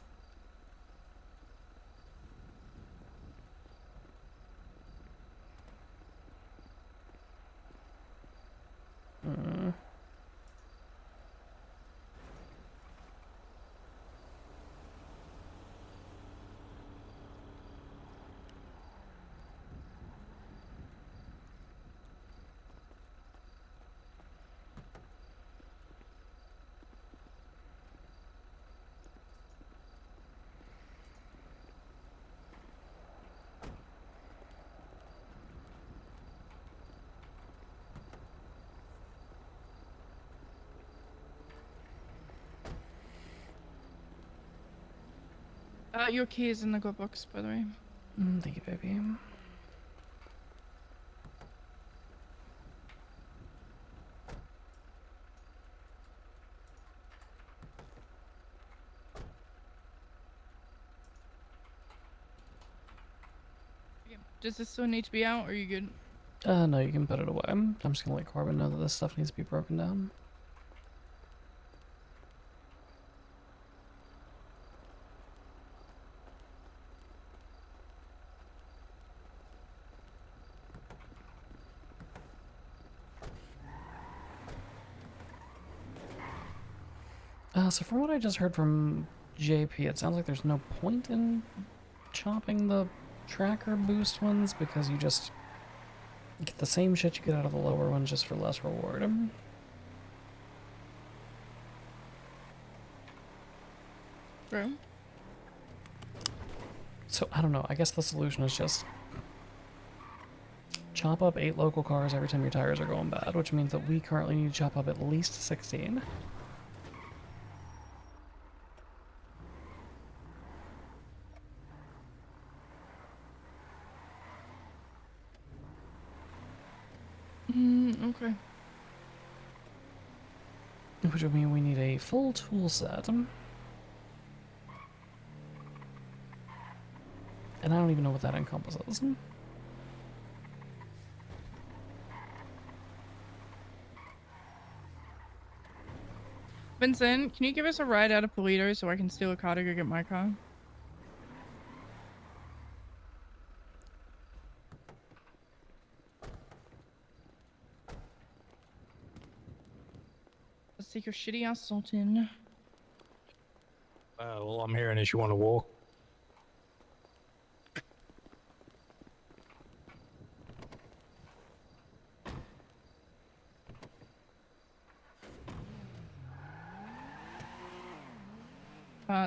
M: Your key is in the glove box, by the way.
C: Thank you, baby.
M: Does this still need to be out, or are you good?
C: No, you can put it away. I'm just gonna let Corbin know that this stuff needs to be broken down. So from what I just heard from JP, it sounds like there's no point in chopping the tracker boost ones because you just get the same shit you get out of the lower ones just for less reward.
M: Bro?
C: So I don't know, I guess the solution is just chop up 8 local cars every time your tires are going bad, which means that we currently need to chop up at least 16.
M: Okay.
C: Which would mean we need a full tool set. And I don't even know what that encompasses.
R: Vincent, can you give us a ride out of Polito so I can steal a car to go get my car? Let's take your shitty ass Sultan.
N: All I'm hearing is you want to walk.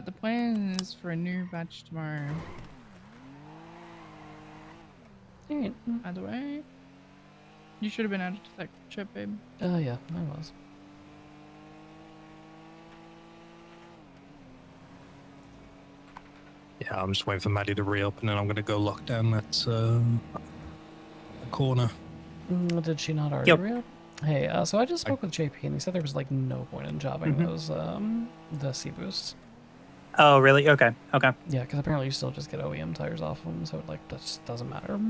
R: The plan is for a new batch tomorrow.
C: Alright.
R: By the way, you should have been added to that trip, babe.
C: Yeah, I was.
N: Yeah, I'm just waiting for Maddie to re-up, and then I'm gonna go lock down that corner.
C: Did she not already re-up? Hey, so I just spoke with JP, and he said there was like no point in jobbing those the C boosts.
A: Oh, really? Okay. Okay.
C: Yeah, because apparently you still just get OEM tires off them, so like that just doesn't matter.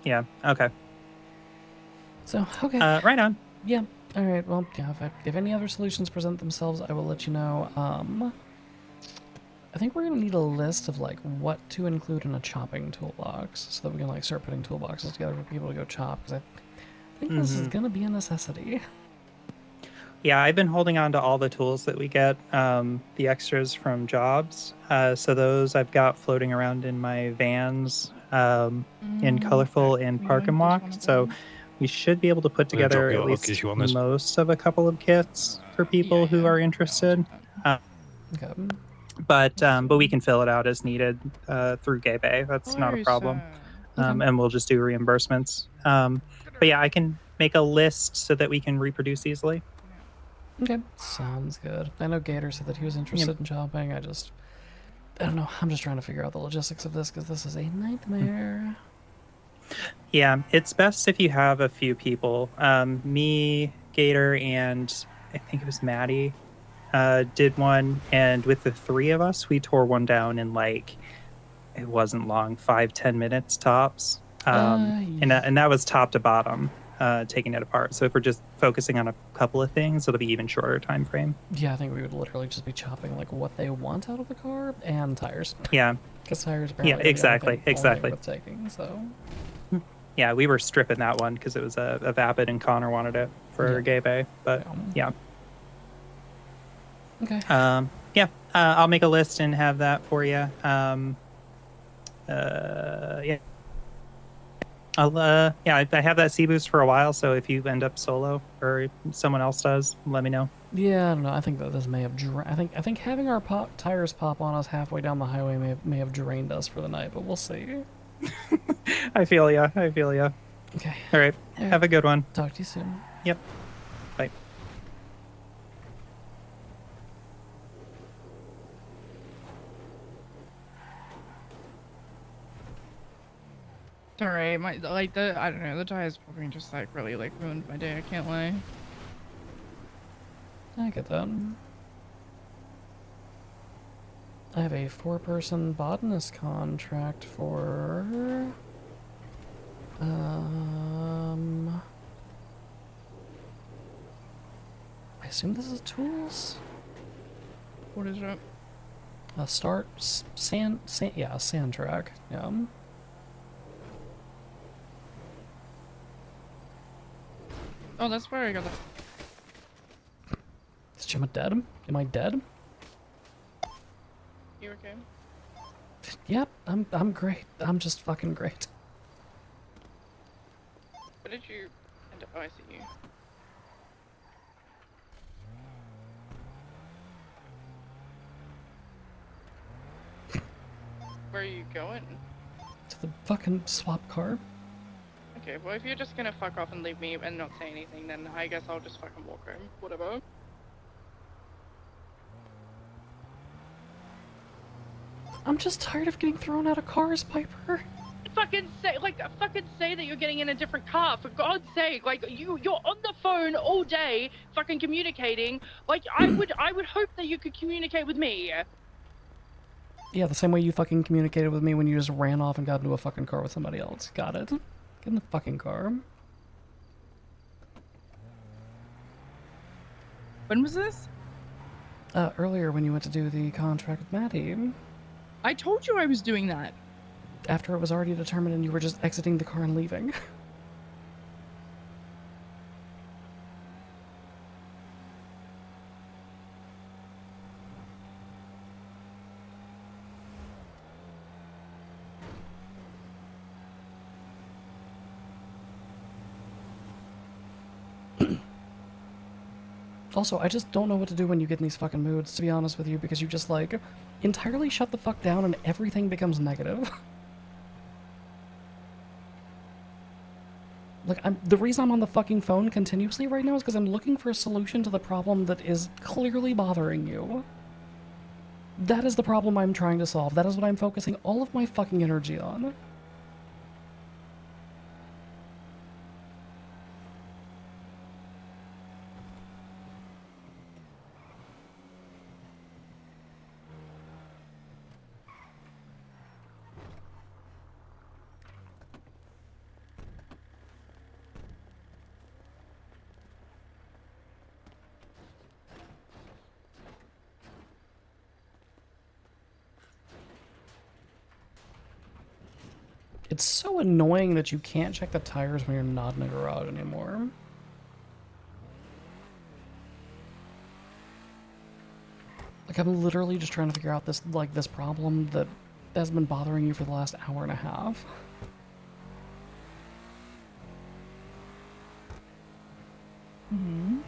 A: Yeah. Okay.
C: So okay.
A: Right on.
C: Yeah. All right. Well, yeah. If any other solutions present themselves, I will let you know. I think we're gonna need a list of like what to include in a chopping toolbox, so that we can like start putting toolboxes together for people to go chop. Because I think this is gonna be a necessity.
A: Yeah, I've been holding on to all the tools that we get, the extras from jobs. So those I've got floating around in my vans, in Colorful and Park and Walk. So we should be able to put together at least most of a couple of kits for people who are interested.
C: Okay.
A: But we can fill it out as needed through Gay Bay. That's not a problem. And we'll just do reimbursements. But yeah, I can make a list so that we can reproduce easily.
C: Okay, sounds good. I know Gator said that he was interested in chopping. I don't know. I'm just trying to figure out the logistics of this because this is a nightmare.
A: Yeah, it's best if you have a few people. Me, Gator, and I think it was Maddie did one. And with the three of us, we tore one down in like, it wasn't long, 5-10 minutes tops. And that was top to bottom. Taking it apart. So if we're just focusing on a couple of things, it'll be even shorter time frame.
C: Yeah, I think we would literally just be chopping like what they want out of the car and tires.
A: Yeah.
C: Because tires.
A: Yeah, exactly.
C: Worth taking, so.
A: Yeah, we were stripping that one because it was a Vapid and Connor wanted it for Gay Bay. But yeah.
C: Okay.
A: Yeah. I'll make a list and have that for you. Yeah. I have that C-Boost for a while, so if you end up solo or if someone else does, let me know.
C: Yeah, I don't know. I think that this may have I think having our tires pop on us halfway down the highway may have drained us for the night, but we'll see.
A: I feel ya.
C: Okay.
A: All right. Have a good one.
C: Talk to you soon.
A: Yep. Bye.
R: It's alright, I don't know, the tires popping just like really like ruined my day, I can't lie.
C: I get that. I have a 4-person botanist contract for I assume this is tools?
R: What is it?
C: A sand track. Yeah.
R: Oh, that's where I got the...
C: Is Gemma dead? Am I dead?
R: You okay?
C: Yep, I'm great. I'm just fucking great.
R: What did you end up... Oh, I see you. Where are you going?
C: To the fucking swap car.
R: Okay, well if you're just gonna fuck off and leave me and not say anything, then I guess I'll just fucking walk home. Whatever.
C: I'm just tired of getting thrown out of cars, Piper.
R: Fucking say that you're getting in a different car, for God's sake. Like you're on the phone all day fucking communicating. Like I would hope that you could communicate with me.
C: Yeah, the same way you fucking communicated with me when you just ran off and got into a fucking car with somebody else. Got it. Get in the fucking car.
R: When was this?
C: Earlier when you went to do the contract with Maddie.
R: I told you I was doing that.
C: After it was already determined and you were just exiting the car and leaving. Also, I just don't know what to do when you get in these fucking moods, to be honest with you, because you just, like, entirely shut the fuck down and everything becomes negative. Like, the reason I'm on the fucking phone continuously right now is because I'm looking for a solution to the problem that is clearly bothering you. That is the problem I'm trying to solve. That is what I'm focusing all of my fucking energy on. It's so annoying that you can't check the tires when you're not in a garage anymore. Like, I'm literally just trying to figure out this, like, this problem that has been bothering you for the last hour and a half.
R: Mm-hmm.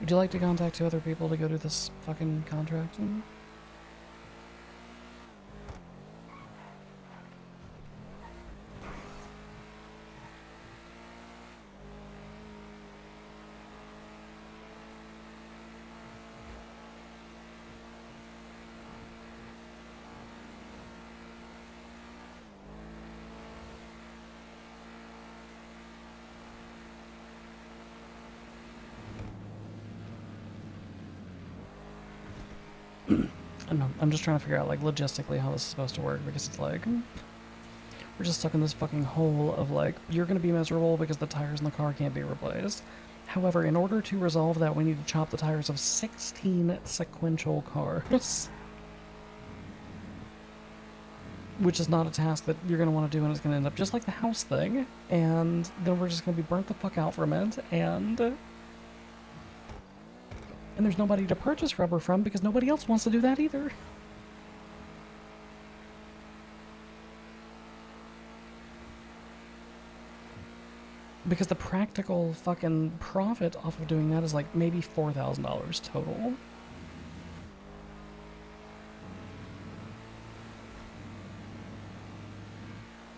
C: Would you like to contact 2 other people to go do this fucking contract? I'm just trying to figure out, like, logistically how this is supposed to work, because it's like, we're just stuck in this fucking hole of, like, you're gonna be miserable because the tires in the car can't be replaced. However, in order to resolve that, we need to chop the tires of 16 sequential cars. Which is not a task that you're gonna want to do, and it's gonna end up just like the house thing, and then we're just gonna be burnt the fuck out from it, and there's nobody to purchase rubber from because nobody else wants to do that either. Because the practical fucking profit off of doing that is like maybe $4,000 total.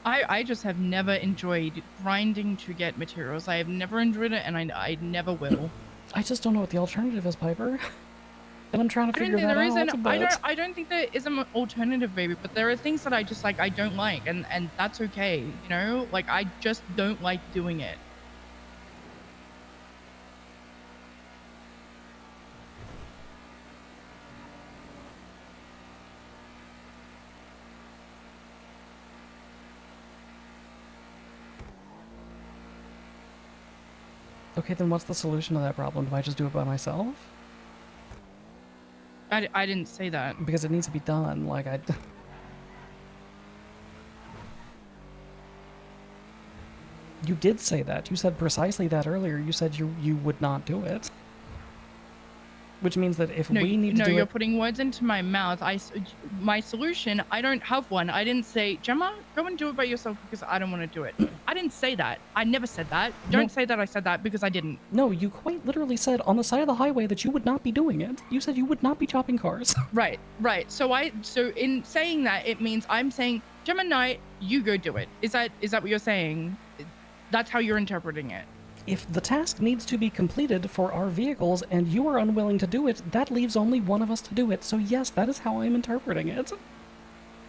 R: I just have never enjoyed grinding to get materials. I have never enjoyed it, and I never will.
C: I just don't know what the alternative is, Piper. And I'm trying to figure that out.
R: I don't think there is an alternative, baby, but there are things that I just, like, I don't like, and that's okay, you know? Like, I just don't like doing it.
C: Okay, then what's the solution to that problem? Do I just do it by myself?
R: I didn't say that.
C: Because it needs to be done, like, You did say that. You said precisely that earlier. You said you would not do it. Which means that if we need to do it...
R: No, you're putting words into my mouth. My solution, I don't have one. I didn't say, Gemma, go and do it by yourself because I don't want to do it. I didn't say that. I never said that. Don't say that I said that because I didn't.
C: No, you quite literally said on the side of the highway that you would not be doing it. You said you would not be chopping cars.
R: Right. So in saying that, it means I'm saying, Gemma Knight, you go do it. Is that what you're saying? That's how you're interpreting it.
C: If the task needs to be completed for our vehicles and you are unwilling to do it, that leaves only one of us to do it. So yes, that is how I'm interpreting it.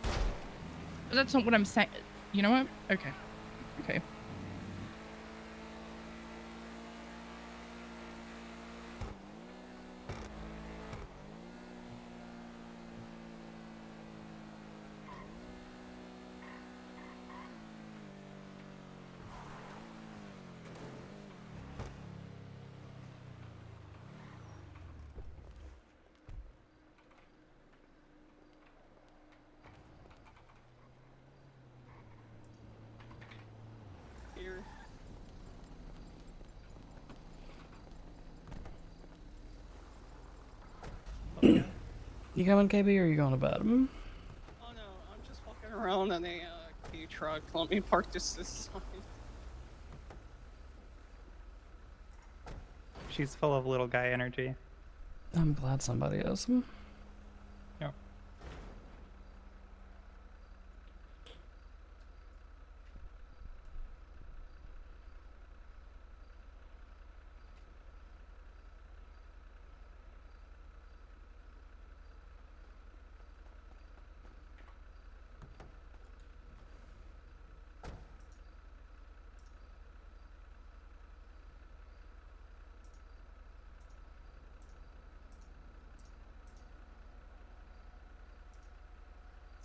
R: But that's not what I'm saying. You know what? Okay.
C: You coming, KB, or are you going to bed?
G: Oh no, I'm just walking around in a K truck. Let me park this side.
A: She's full of little guy energy.
C: I'm glad somebody is.
A: Yep.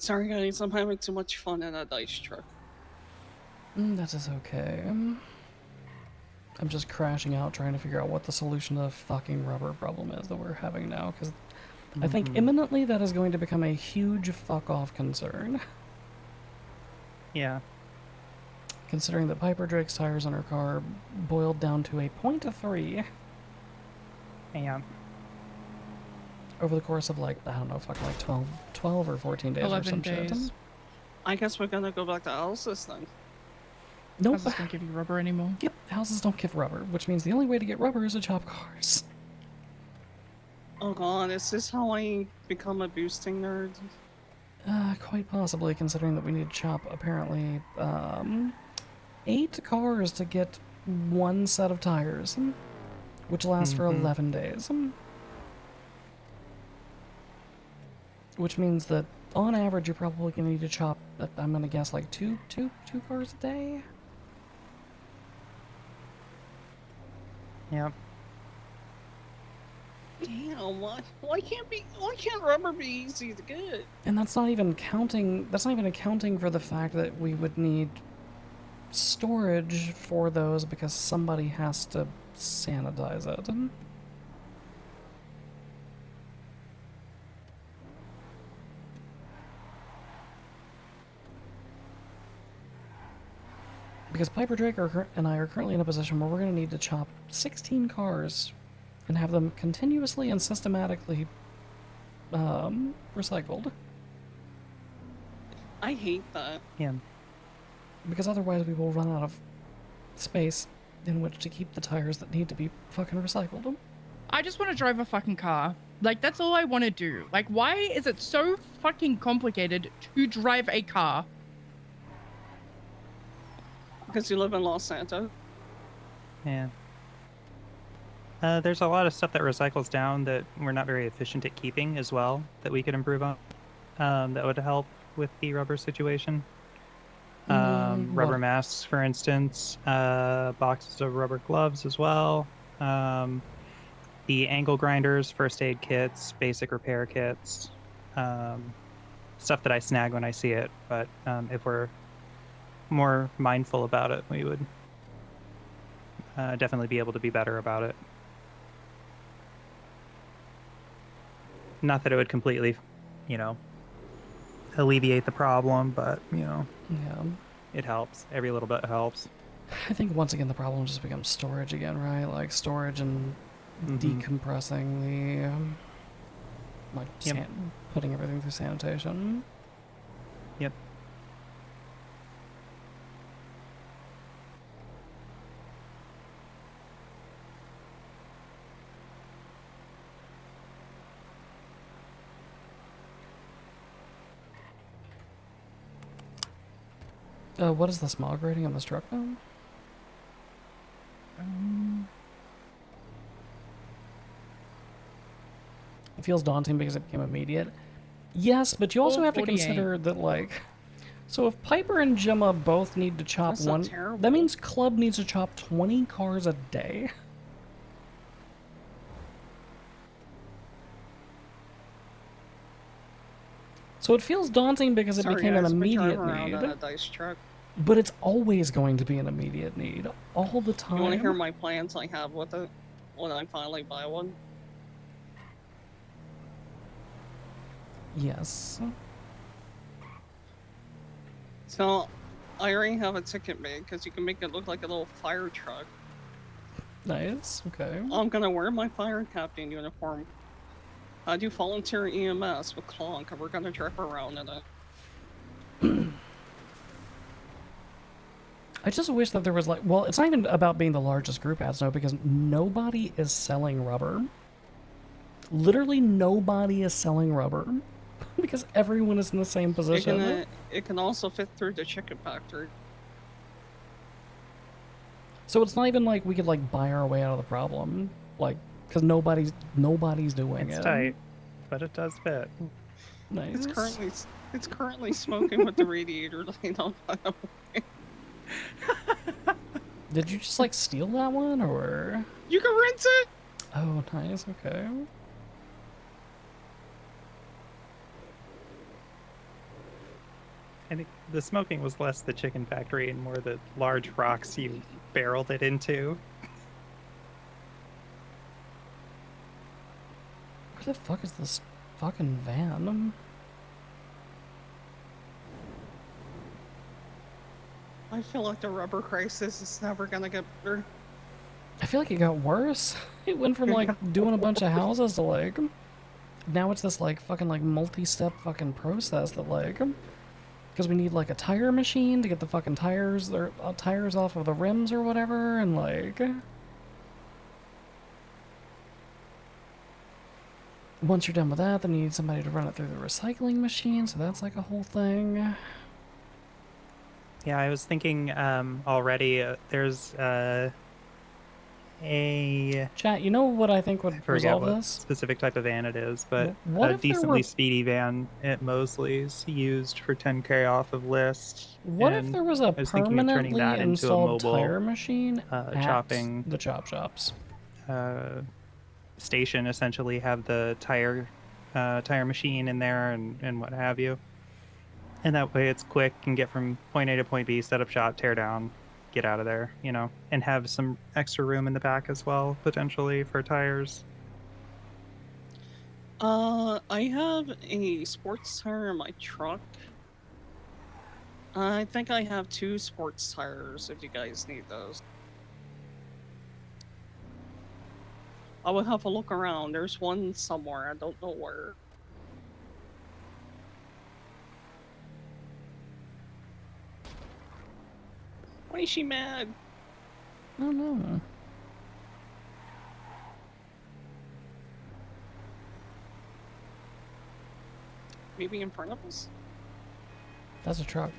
G: Sorry guys, I'm having too much fun in a dice truck.
C: That is okay. I'm just crashing out trying to figure out what the solution to the fucking rubber problem is that we're having now, because I think imminently that is going to become a huge fuck-off concern.
A: Yeah.
C: Considering that Piper Drake's tires on her car boiled down to a 0.3.
A: Yeah.
C: Over the course of, like, I don't know, fucking like 12 or 14 days
M: 11
C: or some
M: days.
C: shit.
G: I guess we're gonna go back to houses then.
C: Nope.
M: Houses don't give you rubber anymore.
C: Yep, houses don't give rubber, which means the only way to get rubber is to chop cars.
G: Oh god, is this how I become a boosting nerd?
C: Quite possibly, considering that we need to chop, apparently, 8 cars to get 1 set of tires, which lasts for 11 days. Which means that, on average, you're probably going to need to chop, I'm going to guess, like two cars a day?
A: Yep.
G: Damn, why can't rubber be easy to get?
C: And that's not even accounting for the fact that we would need storage for those because somebody has to sanitize it. Because Piper Drake and I are currently in a position where we're going to need to chop 16 cars and have them continuously and systematically recycled.
G: I hate that.
A: Yeah.
C: Because otherwise we will run out of space in which to keep the tires that need to be fucking recycled.
M: I just want to drive a fucking car. Like, that's all I want to do. Like, why is it so fucking complicated to drive a car?
G: Because you live in Los Santos.
A: Yeah. There's a lot of stuff that recycles down that we're not very efficient at keeping as well that we could improve on. That would help with the rubber situation. Rubber masks, for instance. Boxes of rubber gloves as well. The angle grinders, first aid kits, basic repair kits. Stuff that I snag when I see it. But if we're more mindful about it, we would definitely be able to be better about it. Not that it would completely, alleviate the problem, but,
C: yeah,
A: it helps. Every little bit helps.
C: I think once again the problem just becomes storage again, right? Like storage and decompressing the, putting everything through sanitation.
A: Yep.
C: What is the smog rating on this truck now? It feels daunting because it became immediate. Yes, but you also have to
M: 48.
C: consider that, like... So if Piper and Gemma both need to chop
G: That's not
C: one...
G: terrible.
C: That means Club needs to chop 20 cars a day. So it feels daunting because it
G: Sorry,
C: became
G: guys,
C: an
G: I've been
C: immediate
G: driving around
C: need.
G: in a dice truck.
C: But it's always going to be an immediate need. All the time.
G: You want to hear my plans I have with it when I finally buy one?
C: Yes.
G: So, I already have a ticket made because you can make it look like a little fire truck.
C: Nice, okay.
G: I'm gonna wear my fire captain uniform. I do volunteer EMS with Clonk, and we're gonna drive around in it.
C: I just wish that there was like, well, it's not even about being the largest group at Snow because nobody is selling rubber. Literally nobody is selling rubber because everyone is in the same position.
G: It can also fit through the chicken factory.
C: So it's not even like we could like buy our way out of the problem, like because nobody's doing it.
A: It's tight, but it does fit.
C: Nice.
G: It's currently smoking with the radiator light on. By the way.
C: Did you just like steal that one or?
G: You can rent it.
C: Oh, nice. Okay.
A: I think the smoking was less the chicken factory and more the large rocks you barreled it into.
C: Where the fuck is this fucking van?
G: I feel like the rubber crisis is never gonna get better.
C: I feel like it got worse. It went from like doing a bunch of houses to like now it's this like fucking like multi-step fucking process that like because we need like a tire machine to get the fucking tires or tires off of the rims or whatever and like once you're done with that then you need somebody to run it through the recycling machine, so that's like a whole thing.
A: Yeah, I was thinking already there's a
C: chat, you know what I think would
A: I forget
C: resolve
A: what
C: this?
A: specific type of van it is, but
C: What
A: a
C: if there
A: decently
C: were-
A: speedy van at Mosley's used for 10K off of list.
C: What if
A: and
C: there was a
A: I was thinking of turning
C: permanently
A: that into a
C: installed
A: mobile
C: tire machine at
A: chopping
C: the chop shops?
A: Station, essentially have the tire machine in there and what have you. And that way it's quick, can get from point A to point B, set up shop, tear down, get out of there, you know, and have some extra room in the back as well, potentially, for tires.
G: I have a sports tire in my truck. I think I have 2 sports tires if you guys need those. I will have a look around. There's one somewhere, I don't know where. Why is she mad?
C: I don't know.
G: Maybe in front of us?
C: That's a truck.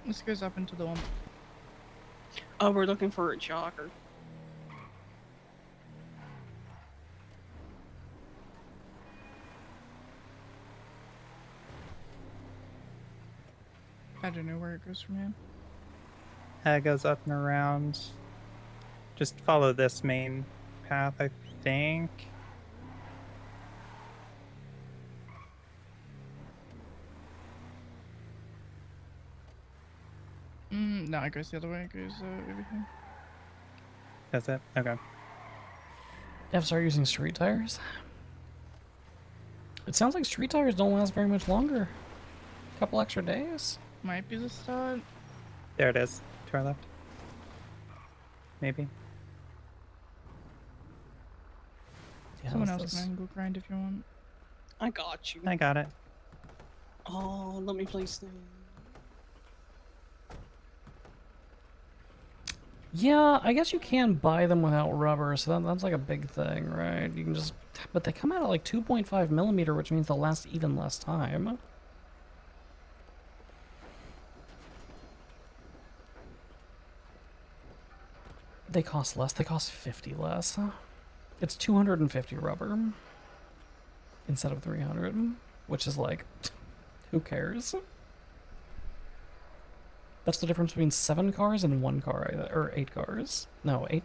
R: This goes up into the one.
G: Oh, we're looking for a jogger.
R: I don't know where it goes from here.
A: It goes up and around. Just follow this main path, I think.
R: No, it goes the other way. It goes over here.
A: That's it? Okay.
C: You have to start using street tires? It sounds like street tires don't last very much longer. A couple extra days.
R: Might be the start.
A: There it is. To our left. Maybe.
R: Someone else can go grind if you want.
G: I got you.
A: I got it.
G: Oh, let me place the...
C: Yeah, I guess you can buy them without rubber, so that's like a big thing, right? You can just... But they come out at like 2.5 millimeter, which means they'll last even less time. They cost less. They cost 50 less. It's 250 rubber instead of 300, which is like, who cares? That's the difference between 7 cars and 1 car, or 8 cars. No, 8.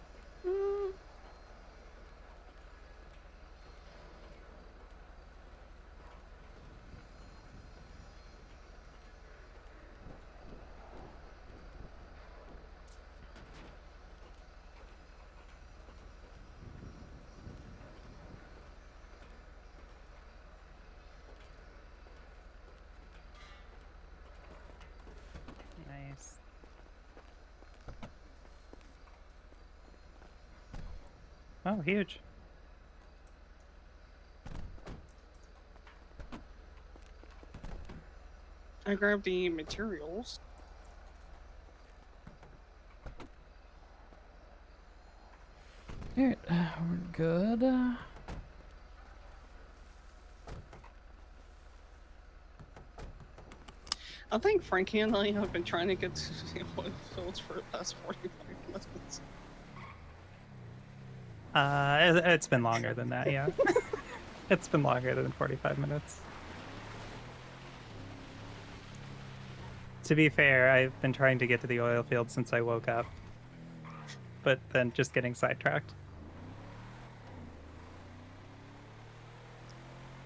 A: Nice. Oh, huge.
G: I grabbed the materials.
C: Alright, we're good.
G: I think Frankie and I have been trying to get to the oil fields for the past 45 minutes.
A: It's been longer than that, yeah. It's been longer than 45 minutes. To be fair, I've been trying to get to the oil field since I woke up, but then just getting sidetracked.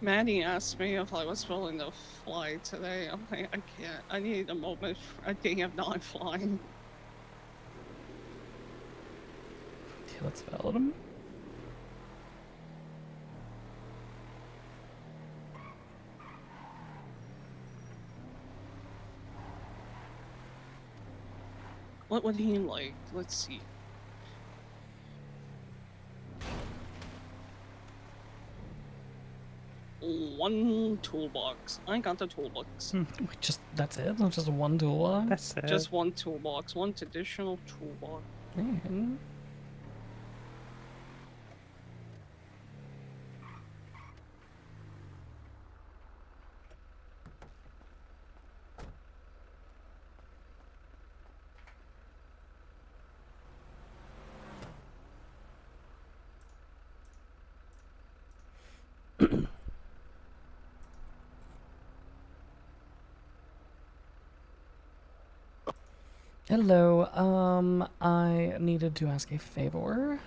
G: Maddie asked me if I was willing to fly today. I'm like, I can't. I need a moment for a day of not flying.
C: Okay, let's valid him.
G: What would he like? Let's see. One toolbox. I got the toolbox.
C: Just that's it. Not just one toolbox.
A: That's it.
G: Just one toolbox. One additional toolbox.
C: Man. Hello, I needed to ask a favor.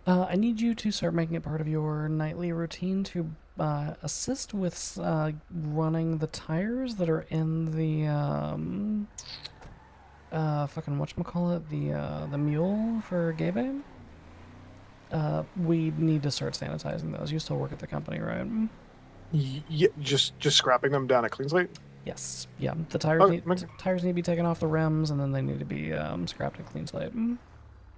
C: I need you to start making it part of your nightly routine to assist with running the tires that are in the fucking whatchamacallit, the mule for Gabe. We need to start sanitizing those. You still work at the company, right?
Q: Yeah, just scrapping them down at Clean Slate.
C: Yes. Yeah. The tires tires need to be taken off the rims, and then they need to be scrapped and Clean Slate.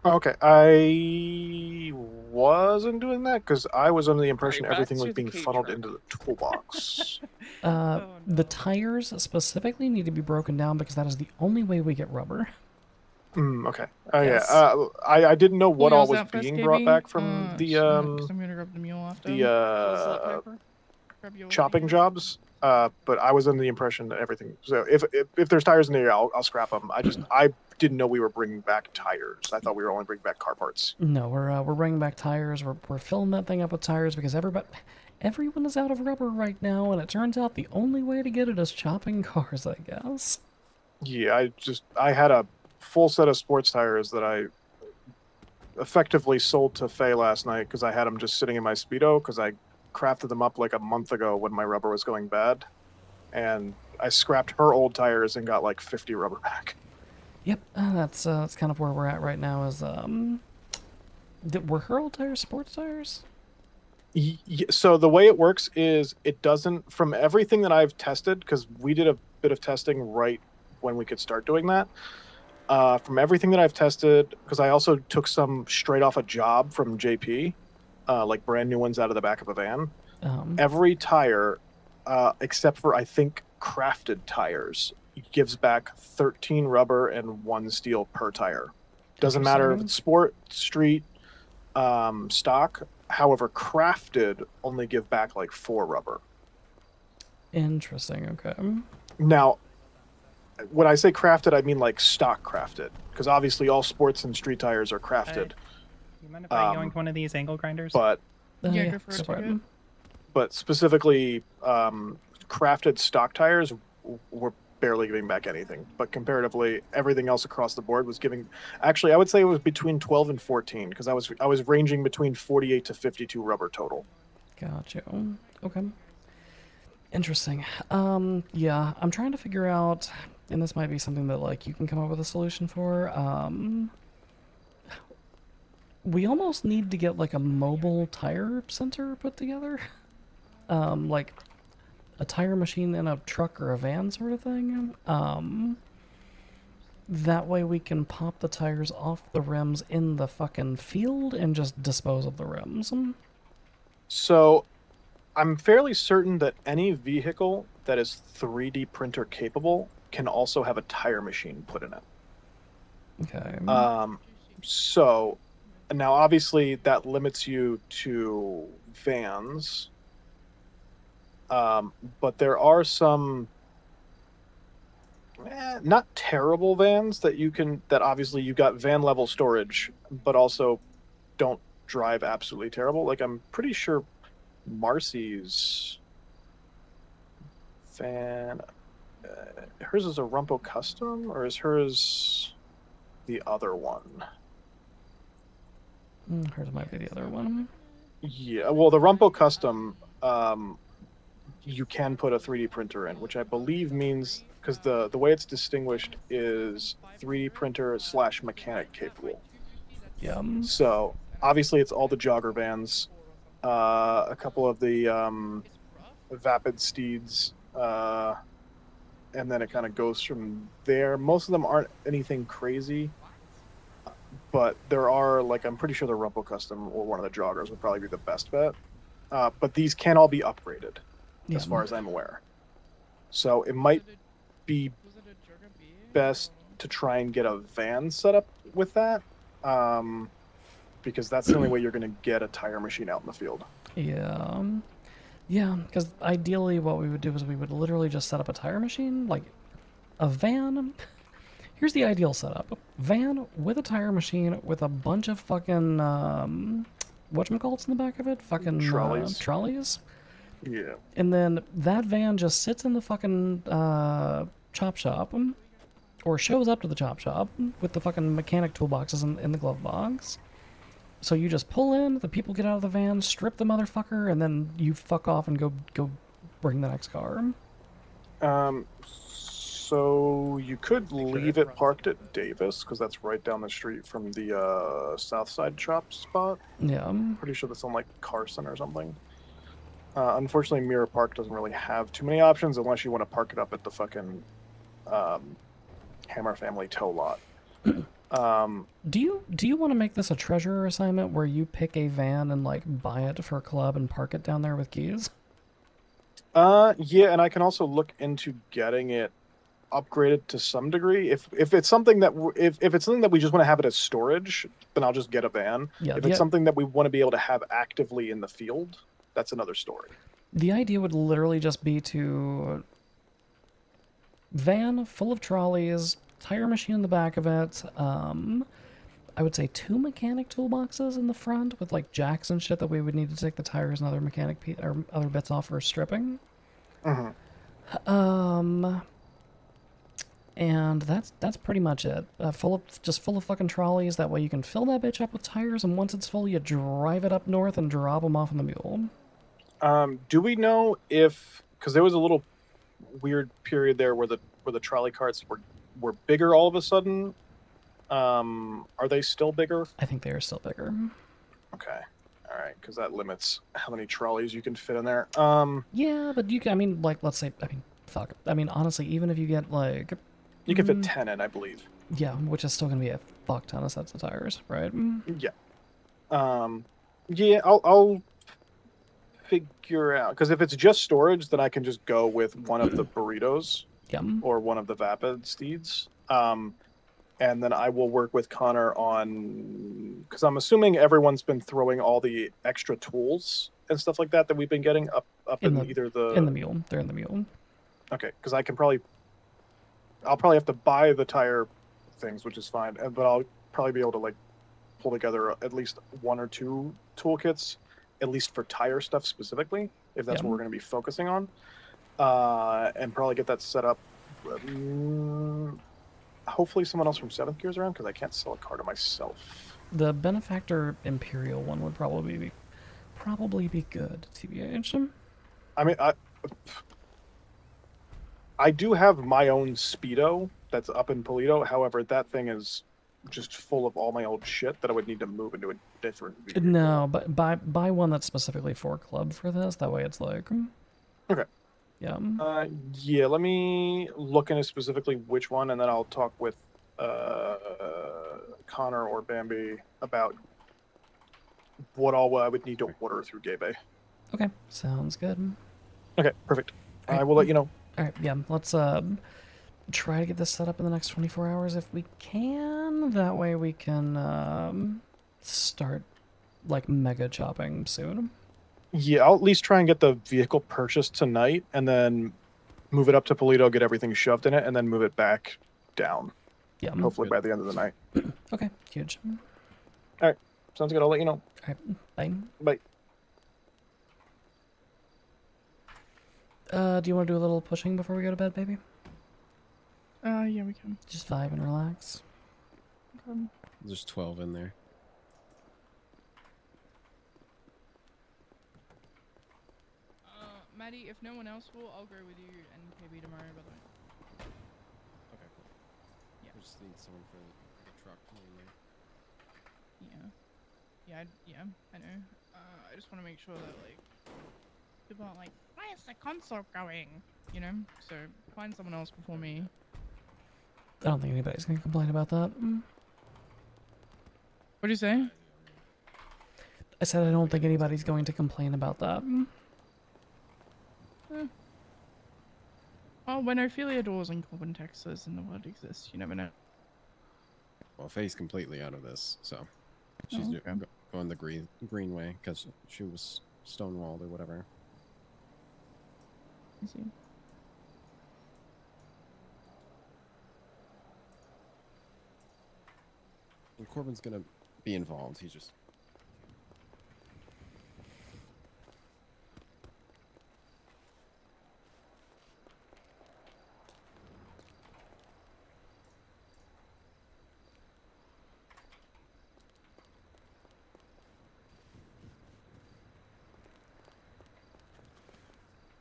Q: Okay, I wasn't doing that because I was under the impression everything was being funneled into the toolbox.
C: The tires specifically need to be broken down because that is the only way we get rubber.
Q: Okay.
C: Yes.
Q: Yeah. I didn't know what all
R: Julio's
Q: was
R: out first,
Q: being brought
R: KB.
Q: back from the
R: I'm gonna grab the mule after. Grab your
Q: chopping jobs. But I was under the impression that everything. So if there's tires in there, I'll scrap them. I didn't know we were bringing back tires. I thought we were only bringing back car parts.
C: No, we're bringing back tires. We're filling that thing up with tires because everyone is out of rubber right now, and it turns out the only way to get it is chopping cars, I guess.
Q: Yeah, I had a full set of sports tires that I effectively sold to Faye last night because I had them just sitting in my Speedo because I crafted them up like a month ago when my rubber was going bad, and I scrapped her old tires and got like 50 rubber back.
C: Yep, that's kind of where we're at right now. Is were her old tires sports tires?
Q: So the way it works is it doesn't, from everything that I've tested, because we did a bit of testing right when we could start doing that. From everything that I've tested, because I also took some straight off a job from JP, like brand new ones out of the back of a van. Every tire, except for I think crafted tires, gives back 13 rubber and 1 steel per tire. Doesn't matter if it's sport, street, stock. However, crafted only give back like 4 rubber.
C: Interesting. Okay.
Q: Now, when I say crafted, I mean like stock crafted, because obviously all sports and street tires are crafted.
A: You mind if I yoink one of these angle grinders?
Q: But
C: yeah,
Q: but specifically, crafted stock tires were barely giving back anything. But comparatively, everything else across the board was giving. Actually, I would say it was between 12 and 14 because I was ranging between 48 to 52 rubber total.
C: Gotcha. Okay. Interesting. Yeah, I'm trying to figure out, and this might be something that like you can come up with a solution for. We almost need to get like a mobile tire center put together. Like a tire machine in a truck or a van sort of thing. That way we can pop the tires off the rims in the fucking field and just dispose of the rims.
J: So, I'm fairly certain that any vehicle that is 3D printer capable can also have a tire machine put in it.
C: Okay.
J: So, now obviously that limits you to vans. But there are some not terrible vans that obviously you got van level storage, but also don't drive absolutely terrible. Like I'm pretty sure Marcy's van, hers is a Rumpo Custom, or is hers the other one?
C: Hers might be the other one.
J: Yeah, well, the Rumpo Custom, you can put a 3D printer in, which I believe means, because the way it's distinguished is 3D printer / mechanic capable.
C: Yeah.
J: So obviously it's all the jogger vans, a couple of the vapid steeds, and then it kind of goes from there. Most of them aren't anything crazy, but there are, like, I'm pretty sure the Rumpo Custom or one of the joggers would probably be the best bet. But these can all be upgraded, as far as I'm aware. So it might be best to try and get a van set up with that, because that's the only way you're going to get a tire machine out in the field.
C: Yeah. Yeah, because ideally what we would do is we would literally just set up a tire machine, like a van. Here's the ideal setup. Van with a tire machine with a bunch of fucking, whatchamacallits in the back of it? Fucking
J: trolleys.
C: Trolleys.
J: Yeah.
C: And then that van just sits in the fucking chop shop, or shows up to the chop shop with the fucking mechanic toolboxes in the glove box. So you just pull in, the people get out of the van, strip the motherfucker, and then you fuck off and go bring the next car.
J: So you could leave it parked at Davis, because that's right down the street from the South Side Chop spot.
C: Yeah.
J: I'm pretty sure that's on like Carson or something. Unfortunately, Mirror Park doesn't really have too many options unless you want to park it up at the fucking Hammer Family tow lot.
C: Do you want to make this a treasure assignment where you pick a van and like buy it for a club and park it down there with keys?
J: Yeah, and I can also look into getting it upgraded to some degree. If it's something that if it's something that we just want to have it as storage, then I'll just get a van.
C: Yeah,
J: if it's something that we want to be able to have actively in the field, that's another story.
C: The idea would literally just be to van full of trolleys, tire machine in the back of it. I would say 2 mechanic toolboxes in the front with like jacks and shit that we would need to take the tires and other mechanic or other bits off for stripping. And that's pretty much it. Full of fucking trolleys. That way you can fill that bitch up with tires, and once it's full, you drive it up north and drop them off on the mule.
J: Do we know if, because there was a little weird period there where the trolley carts were bigger all of a sudden? Are they still bigger?
C: I think they are still bigger.
J: Okay. All right, because that limits how many trolleys you can fit in there.
C: Yeah, but you can, I mean, like, let's say, fuck. I mean, honestly, even if you get, like...
J: You can fit 10 in, I believe.
C: Yeah, which is still going to be a fuck ton of sets of tires, right?
J: Yeah. Yeah, I'll figure out, because if it's just storage, then I can just go with one of the burritos. Or one of the vapid steeds. And then I will work with Connor on, because I'm assuming everyone's been throwing all the extra tools and stuff like that we've been getting up in either the...
C: In the mule. They're in the mule.
J: Okay, because I'll probably have to buy the tire things, which is fine, but I'll probably be able to like pull together at least 1 or 2 toolkits, at least for tire stuff specifically, if that's what we're going to be focusing on, and probably get that set up. Hopefully someone else from 7th Gear's around, because I can't sell a car to myself.
C: The Benefactor Imperial one would probably be good, TBH.
J: I mean, I do have my own Speedo that's up in Polito. However, that thing is just full of all my old shit that I would need to move into a different vehicle.
C: No, but buy one that's specifically for club for this. That way it's like...
J: Okay.
C: Yeah.
J: Yeah, let me look into specifically which one, and then I'll talk with Connor or Bambi about what all I would need to order through Gabe.
C: Okay, sounds good.
J: Okay, perfect. I will let you know.
C: All right, yeah, let's try to get this set up in the next 24 hours if we can. That way we can start like mega chopping soon.
J: Yeah, I'll at least try and get the vehicle purchased tonight, and then move it up to Polito, get everything shoved in it, and then move it back down.
C: Yeah.
J: Hopefully by the end of the night.
C: Okay, huge.
J: All right, sounds good. I'll let you know.
C: All right, bye.
J: Bye.
C: Do you want to do a little pushing before we go to bed, baby?
M: Yeah, we can.
C: Just vibe and relax.
P: There's 12 in there.
M: Maddie, if no one else will, I'll go with you and KB tomorrow, by the way.
P: Okay, cool.
M: Yeah.
P: We just need someone for the truck mainly.
M: Yeah, I know. I just want to make sure that, like, people aren't like, why is the console going? You know? So, find someone else before me.
C: I don't think anybody's going to complain about that.
M: What do you say?
C: I said I don't think anybody's going to complain about that.
M: Well, when Ophelia doors in Corbin, Texas, and the world exists, you never know.
P: Well, Faye's completely out of this, so she's
M: Oh, okay.
P: going the green way because she was stonewalled or whatever.
M: I see.
P: And Corbin's gonna be involved. He's just.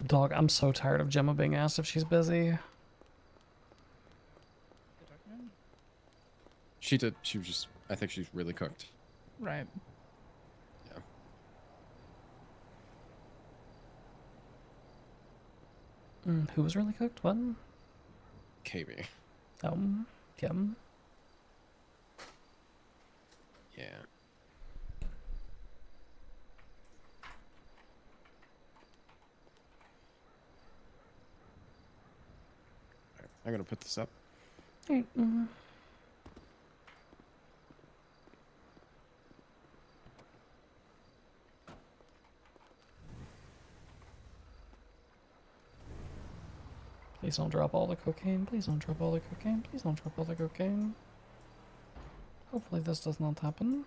C: Dog, I'm so tired of Gemma being asked if she's busy.
P: She did. She was just. I think she's really cooked.
M: Right.
P: Yeah.
C: Who was really cooked? What?
P: KB.
C: Kim.
P: Yeah. Alright, I'm gonna put this up.
C: Alright, Please don't drop all the cocaine. Please don't drop all the cocaine. Please don't drop all the cocaine. Hopefully this does not happen.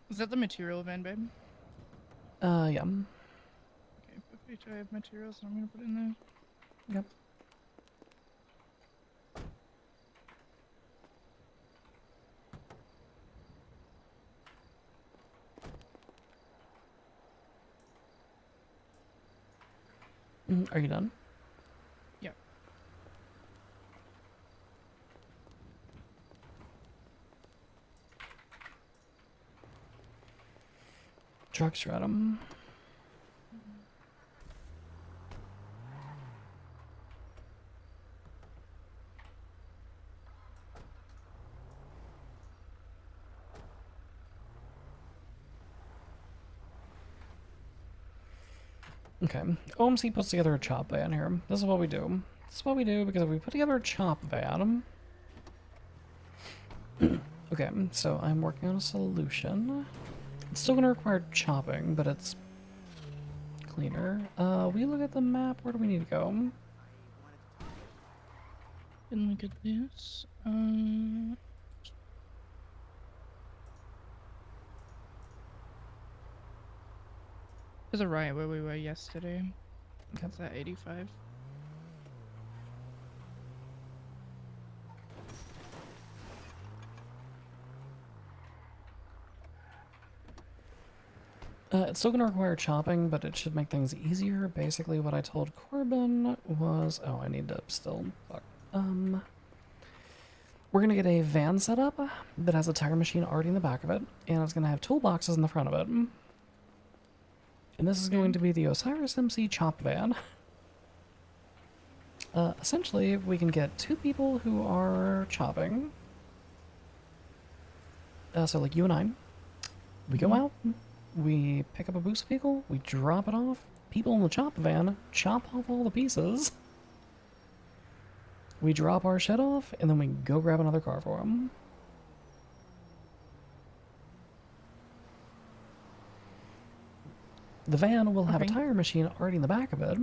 M: Is that the material van, babe?
C: Yeah.
M: Okay, perfect. I have materials that I'm gonna put in there.
C: Yep. Are you done?
M: Yep.
C: Truck stratum. Okay, OMC puts together a chop van here. This is what we do. This is what we do because if we put together a chop van... Okay, so I'm working on a solution. It's still going to require chopping, but it's cleaner. We look at the map. Where do we need to go?
M: And look at this. There's a right where we were yesterday. That's at 85.
C: It's still going to require chopping, but it should make things easier. Basically, what I told Corbin was... Oh, I need to still... Fuck. We're going to get a van set up that has a tire machine already in the back of it, and it's going to have toolboxes in the front of it. And this is going to be the Osiris MC chop van. Essentially, we can get 2 people who are chopping. So like you and I. We go out, we pick up a boost vehicle, we drop it off. People in the chop van chop off all the pieces. We drop our shit off, and then we go grab another car for them. The van will have a tire machine already in the back of it.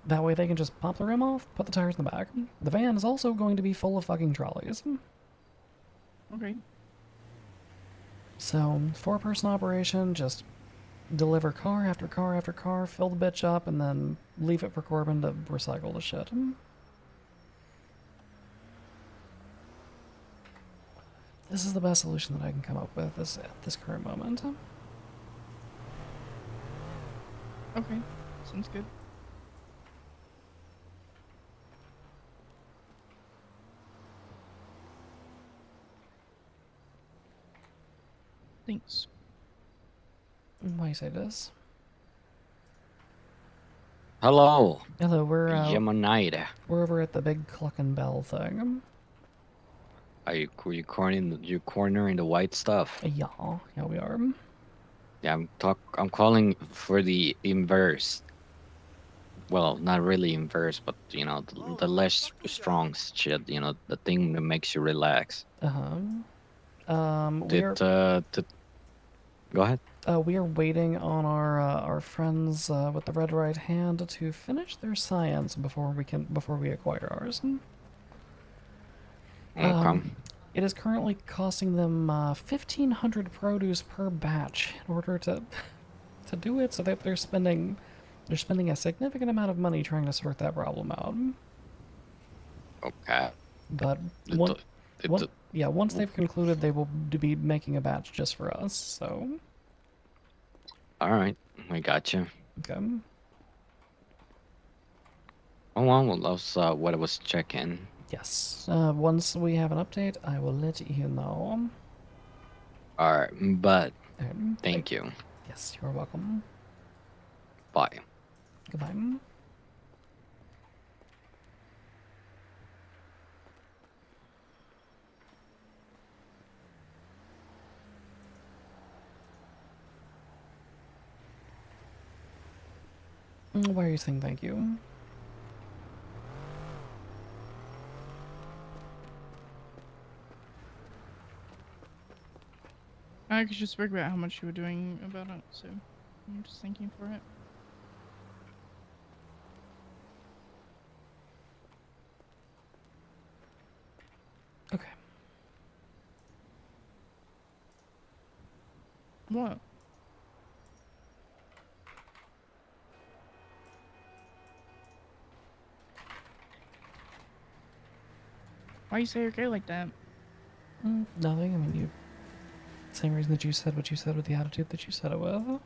C: That way they can just pop the rim off, put the tires in the back. The van is also going to be full of fucking trolleys.
M: Okay.
C: So, 4-person operation, just deliver car after car after car, fill the bitch up, and then leave it for Corbin to recycle the shit. This is the best solution that I can come up with at this current moment.
M: Okay, sounds good. Thanks.
C: Why you say this?
O: Hello.
C: Hello, we're
O: Gemma.
C: we're over at the big Cluckin' Bell thing.
O: Are you cornering the white stuff?
C: Yeah, we are.
O: Yeah, I'm calling for the inverse. Well, not really inverse, but you know, the less strong shit. You know, the thing that makes you relax. Go ahead.
C: We are waiting on our friends with the red right hand to finish their science before we acquire ours.
O: Okay.
C: It is currently costing them 1,500 produce per batch in order to do it, so that they're spending a significant amount of money trying to sort that problem out.
O: Okay.
C: But once they've concluded, they will be making a batch just for us. So.
O: All right, I got you.
C: Okay.
O: Oh well, that's what I was checking.
C: Yes. Once we have an update, I will let you know.
O: All right, but thank you.
C: Yes, you're welcome.
O: Bye.
C: Goodbye. Why are you saying thank you?
M: I could just speak about how much you were doing about it, so I'm just thanking for it.
C: Okay.
M: What? Why you say okay like that?
C: Nothing. I mean, you. Same reason that you said what you said with the attitude that you said it with.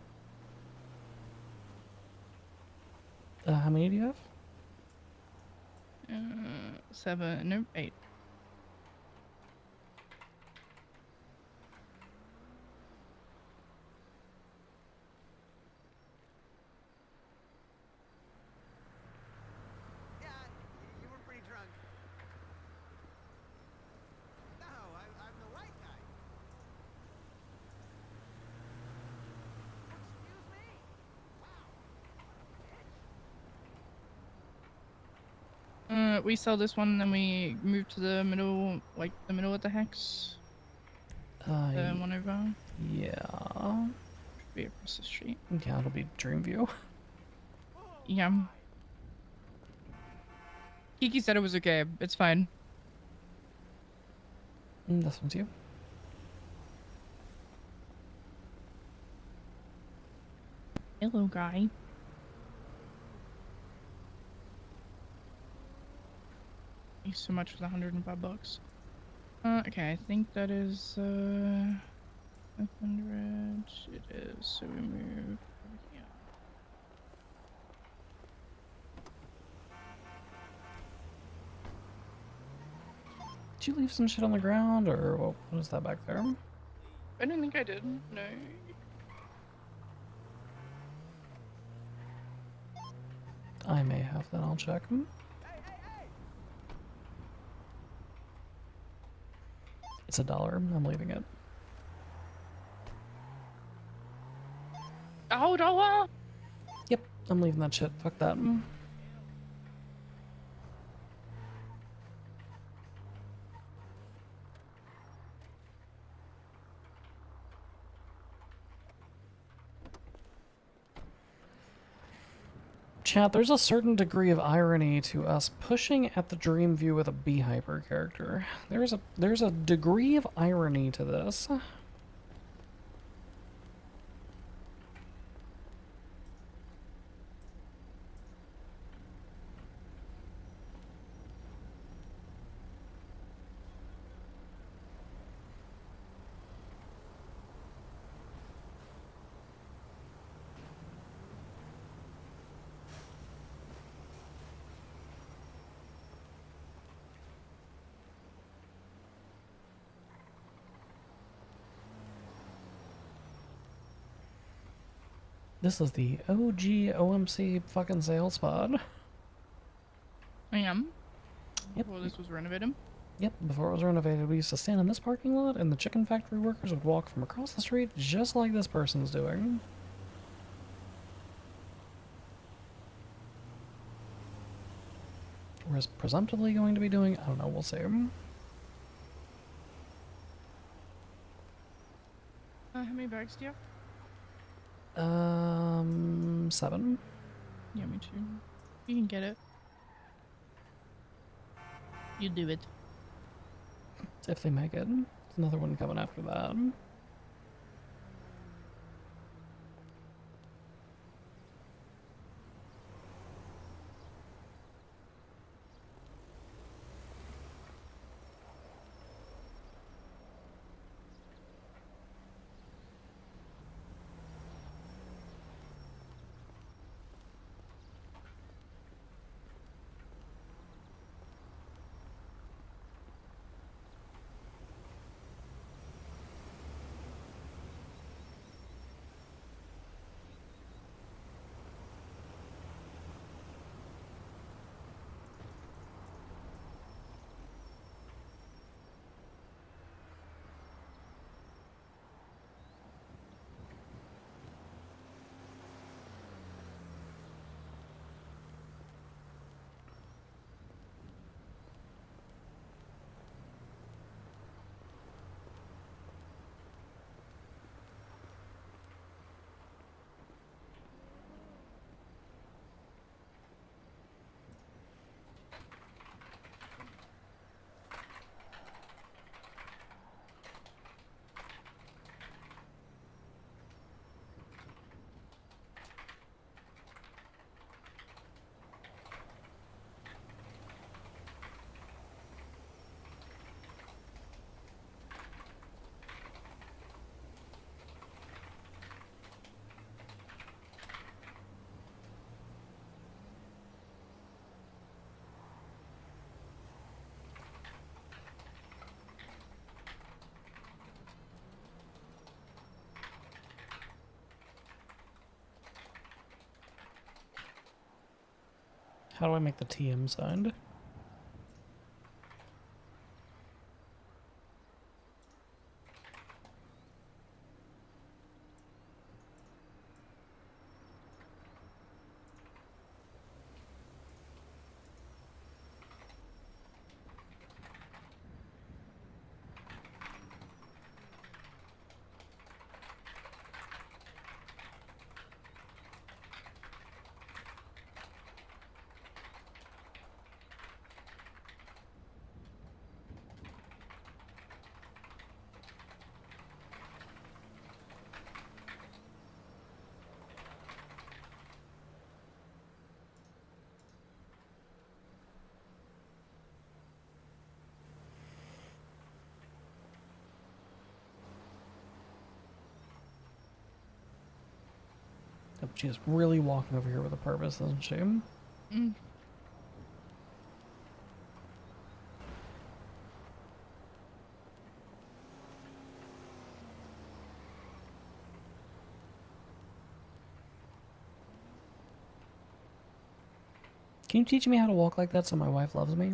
C: How many do you have?
M: 7, nope, 8. We sell this one and then we move to the middle, like the middle of the hex. The one over.
C: Yeah.
M: Be across the street.
C: Yeah, it'll be Dreamview.
M: Yeah. Kiki said it was okay. It's fine.
C: This one's you.
M: Hello, guy. Thanks so much for the $105. Okay, I think that is 500. It is. So we move over here.
C: Did you leave some shit on the ground, or what is that back there?
M: I don't think I did. No.
C: I may have, then I'll check. It's $1. I'm leaving it.
M: Oh, dollar!
C: Yep, I'm leaving that shit. Fuck that. Chat, there's a certain degree of irony to us pushing at the dream view with a B-hyper character. There's a degree of irony to this. This is the OG OMC fucking sales spot.
M: I am.
C: Yep.
M: Before this was renovated.
C: Yep, before it was renovated, we used to stand in this parking lot, and the chicken factory workers would walk from across the street just like this person's doing. Or is presumptively going to be doing, I don't know, we'll see.
M: How many bags do you have?
C: 7.
M: Yeah, me too. You can get it. You do it.
C: If they make it. There's another one coming after that. How do I make the TM sound? She is really walking over here with a purpose, isn't she?
R: Mm.
C: Can you teach me how to walk like that so my wife loves me?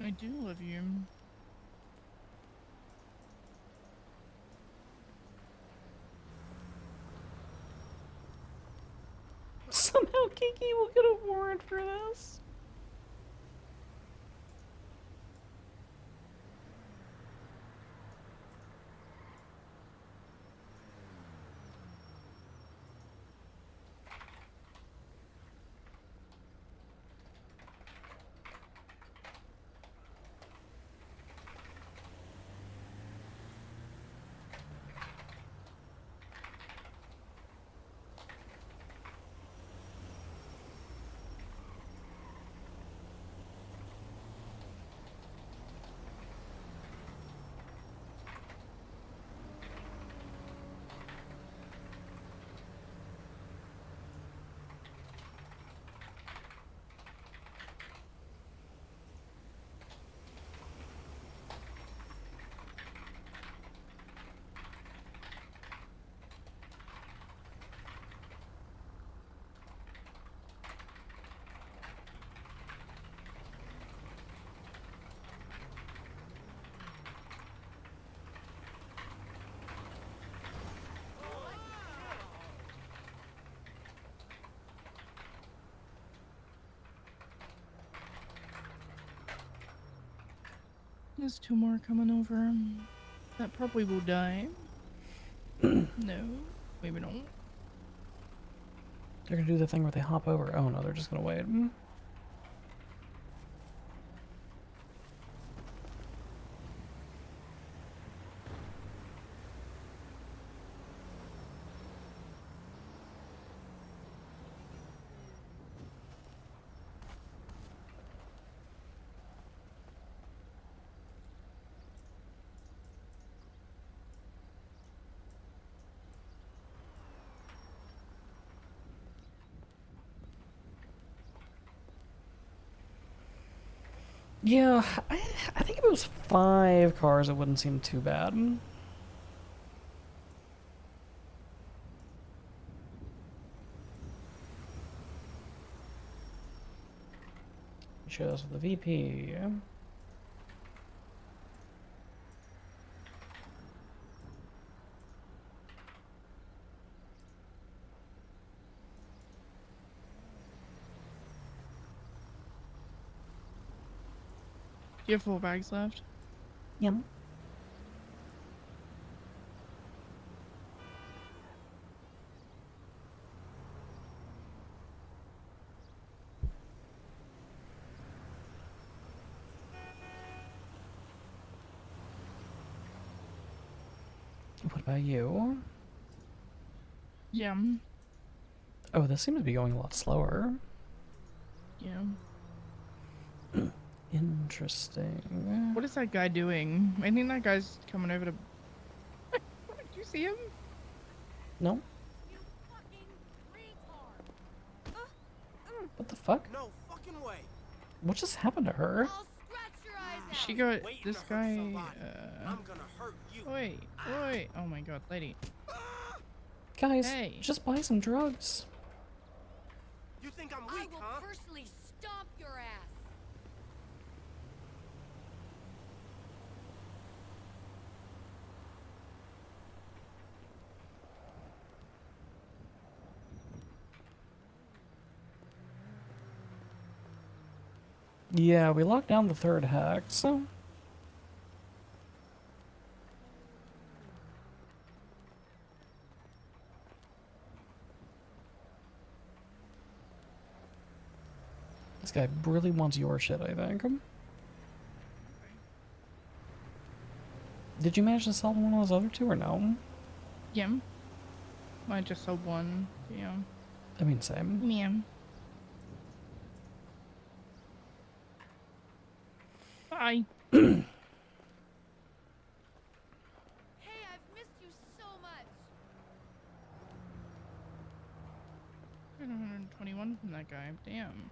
R: I do love you.
C: Somehow Kiki will get a warrant for this.
R: There's 2 more coming over. That probably will die. No, maybe not.
C: They're gonna do the thing where they hop over. Oh no, they're just gonna wait. Yeah, I think if it was 5 cars, it wouldn't seem too bad. Share this with the VP.
R: Do you have 4 bags left?
C: Yep. What about you?
R: Yeah.
C: Oh, this seems to be going a lot slower.
R: Yeah.
C: Interesting.
R: What is that guy doing? I think that guy's coming over to... Did you see him?
C: No. What the fuck?
T: No fucking way.
C: What just happened to her?
R: She got this guy.
T: I'm gonna hurt you.
R: Wait, wait. Oh my god, lady.
C: Guys,
R: Hey.
C: just buy some drugs.
T: You think I'm weak, huh?
V: Personally stomp your ass.
C: Yeah, we locked down the 3rd hex. This guy really wants your shit, I think. Did you manage to sell one of those other 2 or no?
R: Yeah. I just sold one. Yeah.
C: I mean, same.
R: Yeah. Bye.
V: Hey, I've missed
M: 21 from that guy. Damn.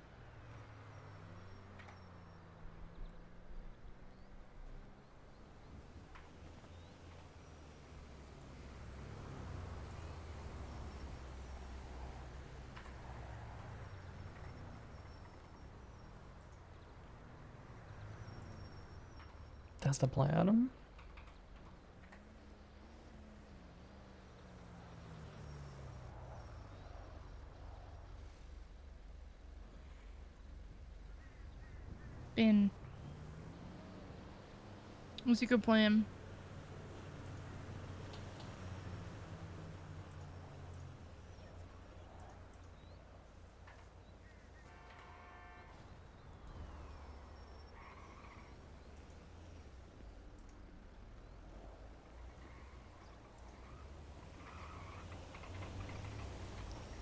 C: That's the plan.
M: Ben. What's a good plan?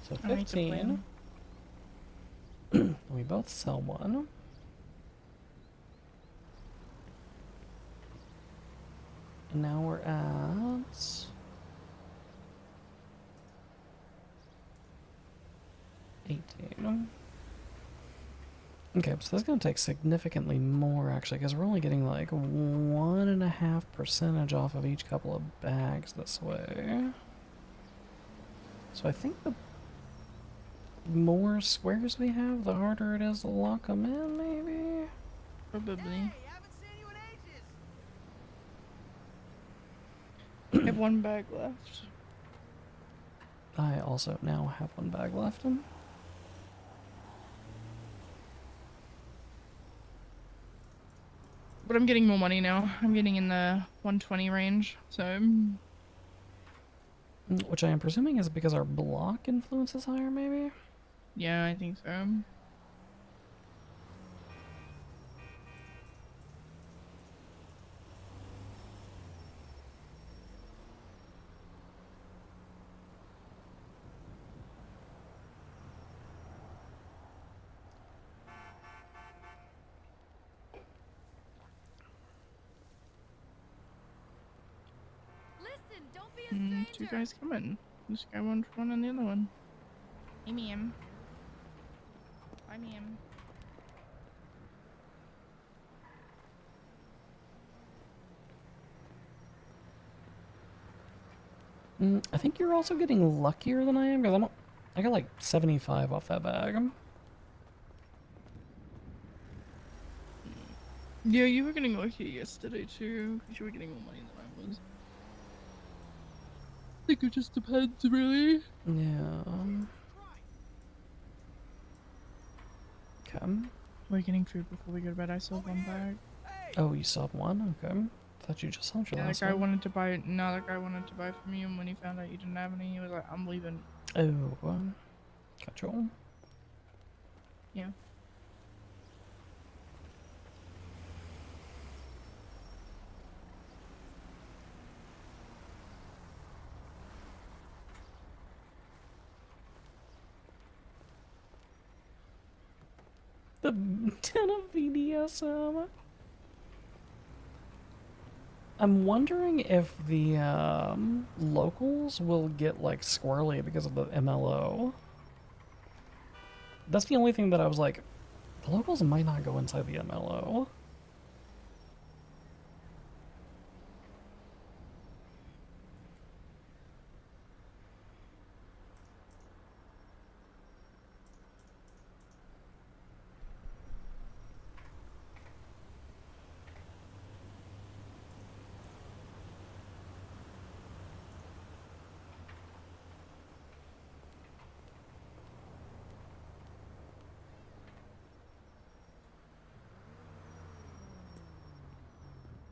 C: So
M: I like the
C: 15. We both sell one. And now we're at 18. Okay, so that's gonna take significantly more actually, because we're only getting like 1.5% off of each couple of bags this way. So I think the more squares we have, the harder it is to lock them in, maybe?
M: Probably. I have one bag left.
C: I also now have one bag left.
M: But I'm getting more money now. I'm getting in the 120 range, so...
C: Which I am presuming is because our block influence is higher, maybe?
M: Yeah, I think so.
V: Listen, don't be a
M: Two guys coming. This guy wants one and the other one. Hey, ma'am. Hi, ma'am.
C: I think you're also getting luckier than I am, because I got like 75 off that bag.
M: Yeah, you were getting lucky yesterday too, because you were getting more money than I was. I think it just depends, really.
C: Yeah. Okay.
M: We're getting food before we go to bed. I still have one bag.
C: Oh, you still have one? Okay. Thought you just sold your
M: Yeah, that
C: last
M: guy
C: one.
M: wanted to buy. No, that guy wanted to buy from you, and when he found out you didn't have any, he was like, "I'm leaving."
C: Oh, gotcha.
M: Yeah.
C: The 10 of VDSM. I'm wondering if the locals will get like squirrely because of the MLO. That's the only thing that I was like, the locals might not go inside the MLO.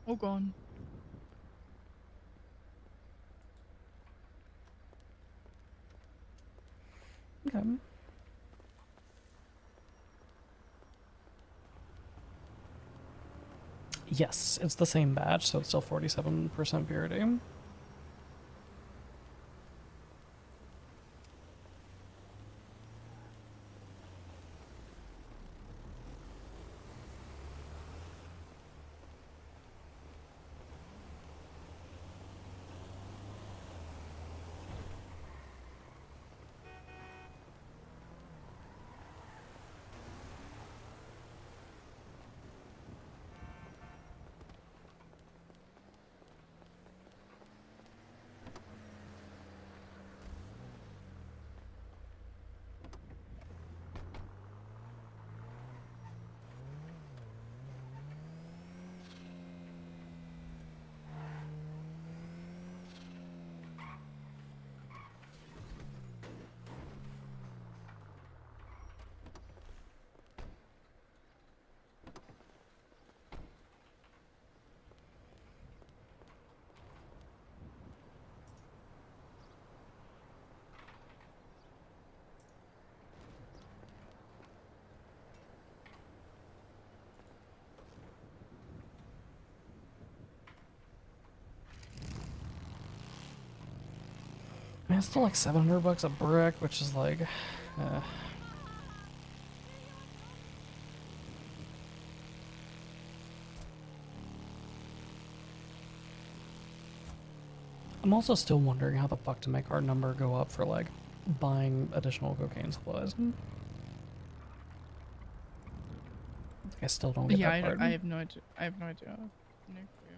M: Oh, gone.
C: Okay. Yes, it's the same batch, so it's still 47% purity. it's still like $700 a brick, which is like, I'm also still wondering how the fuck to make our number go up for like buying additional cocaine supplies. I still don't get
M: Yeah,
C: that part.
M: I have no idea. I have no idea. No clue.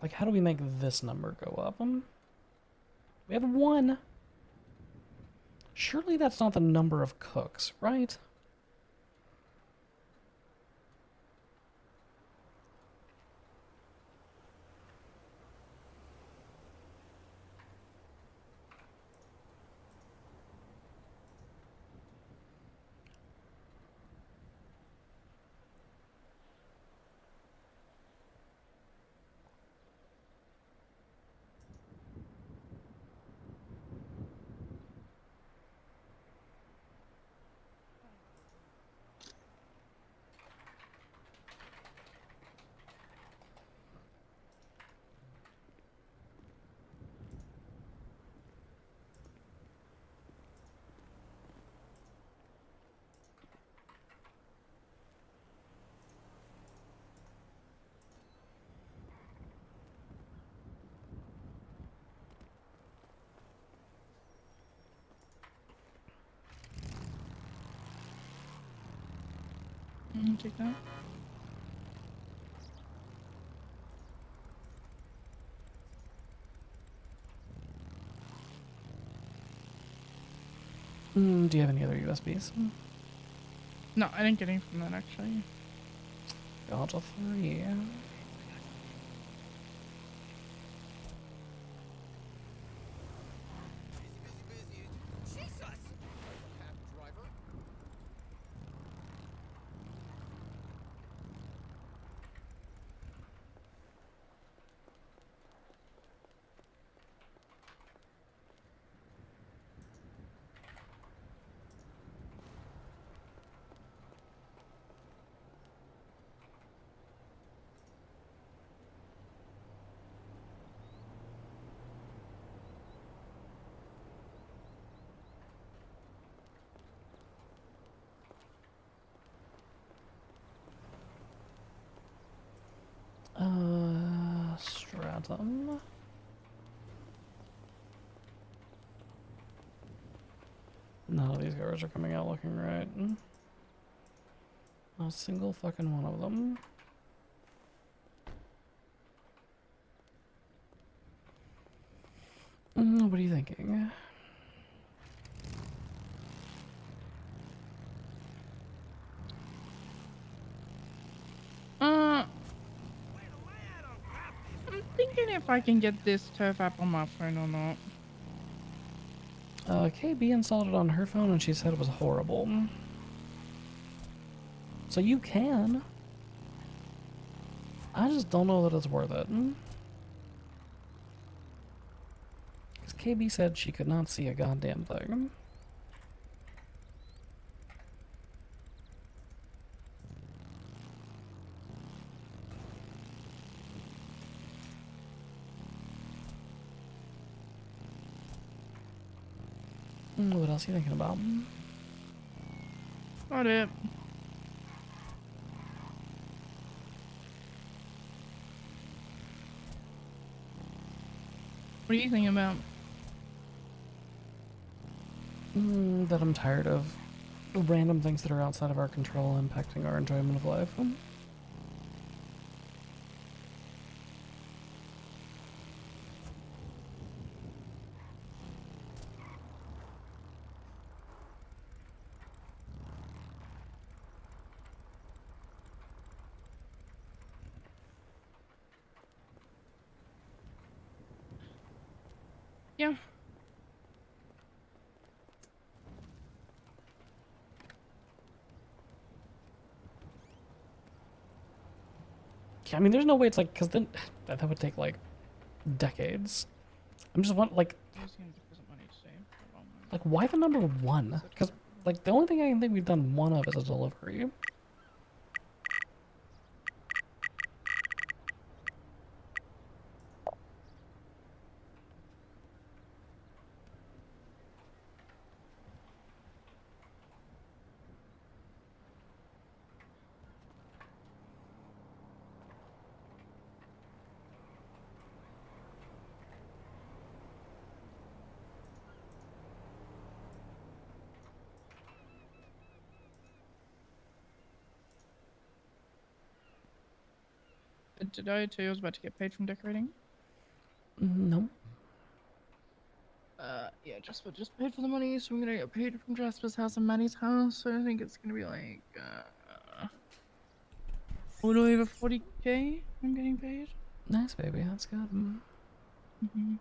C: Like, how do we make this number go up? We have 1. Surely that's not the number of cooks, right?
M: Take that.
C: Do you have any other USBs?
M: No, I didn't get any from that actually.
C: Got a 3. Stratum. None of these cars are coming out looking right. Not a single fucking one of them. What are you thinking?
M: I'm thinking if I can get this turf app on my phone or not.
C: KB installed it on her phone and she said it was horrible. So you can. I just don't know that it's worth it. Because KB said she could not see a goddamn thing. What else are you thinking about?
M: Got it. What are you thinking about?
C: That I'm tired of random things that are outside of our control impacting our enjoyment of life.
M: Yeah.
C: Yeah, I mean, there's no way it's like, because then that would take like decades. I'm just like why the number 1? Because like the only thing I can think we've done one of is a delivery.
R: Did I tell you I was about to get paid from decorating?
C: No.
R: Yeah, Jasper just paid for the money, so I'm gonna get paid from Jasper's house and Maddie's house. So I think it's gonna be like a little over 40k. I'm getting paid.
C: Nice, baby. That's good.
R: Mm-hmm.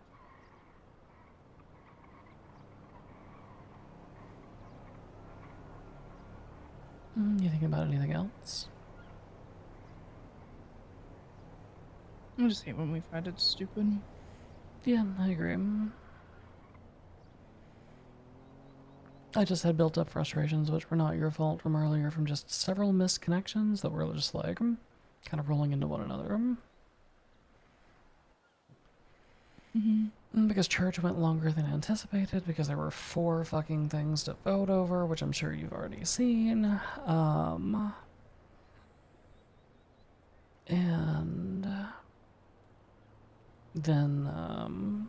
C: You thinking about anything else?
R: I just hate when we fight. It's stupid.
C: Yeah, I agree. I just had built up frustrations, which were not your fault from earlier, from just several missed connections that were just like kind of rolling into one another. Because church went longer than anticipated, because there were 4 fucking things to vote over, which I'm sure you've already seen. And then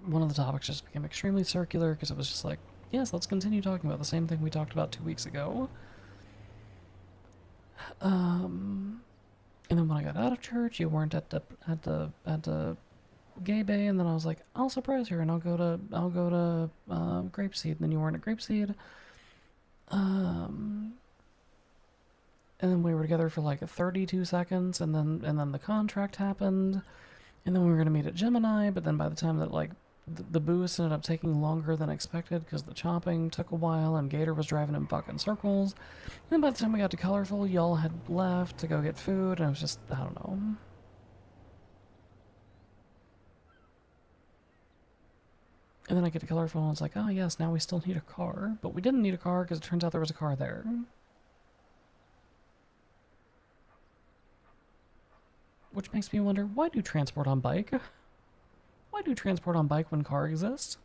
C: one of the topics just became extremely circular, because it was just like, yes, let's continue talking about the same thing we talked about 2 weeks ago. And then when I got out of church, you weren't at the gay bay, and then I was like, I'll surprise her and I'll go to Grapeseed, and then you weren't at Grapeseed. And then we were together for like 32 seconds, and then the contract happened, and then we were gonna meet at Gemini, but then by the time that like the boost ended up taking longer than expected because the chopping took a while and Gator was driving in fucking circles. And then by the time we got to Colorful, y'all had left to go get food, and it was just, I don't know. And then I get to Colorful and it's like, oh yes, now we still need a car. But we didn't need a car because it turns out there was a car there. Which makes me wonder, why do transport on bike? Why do transport on bike when car exists?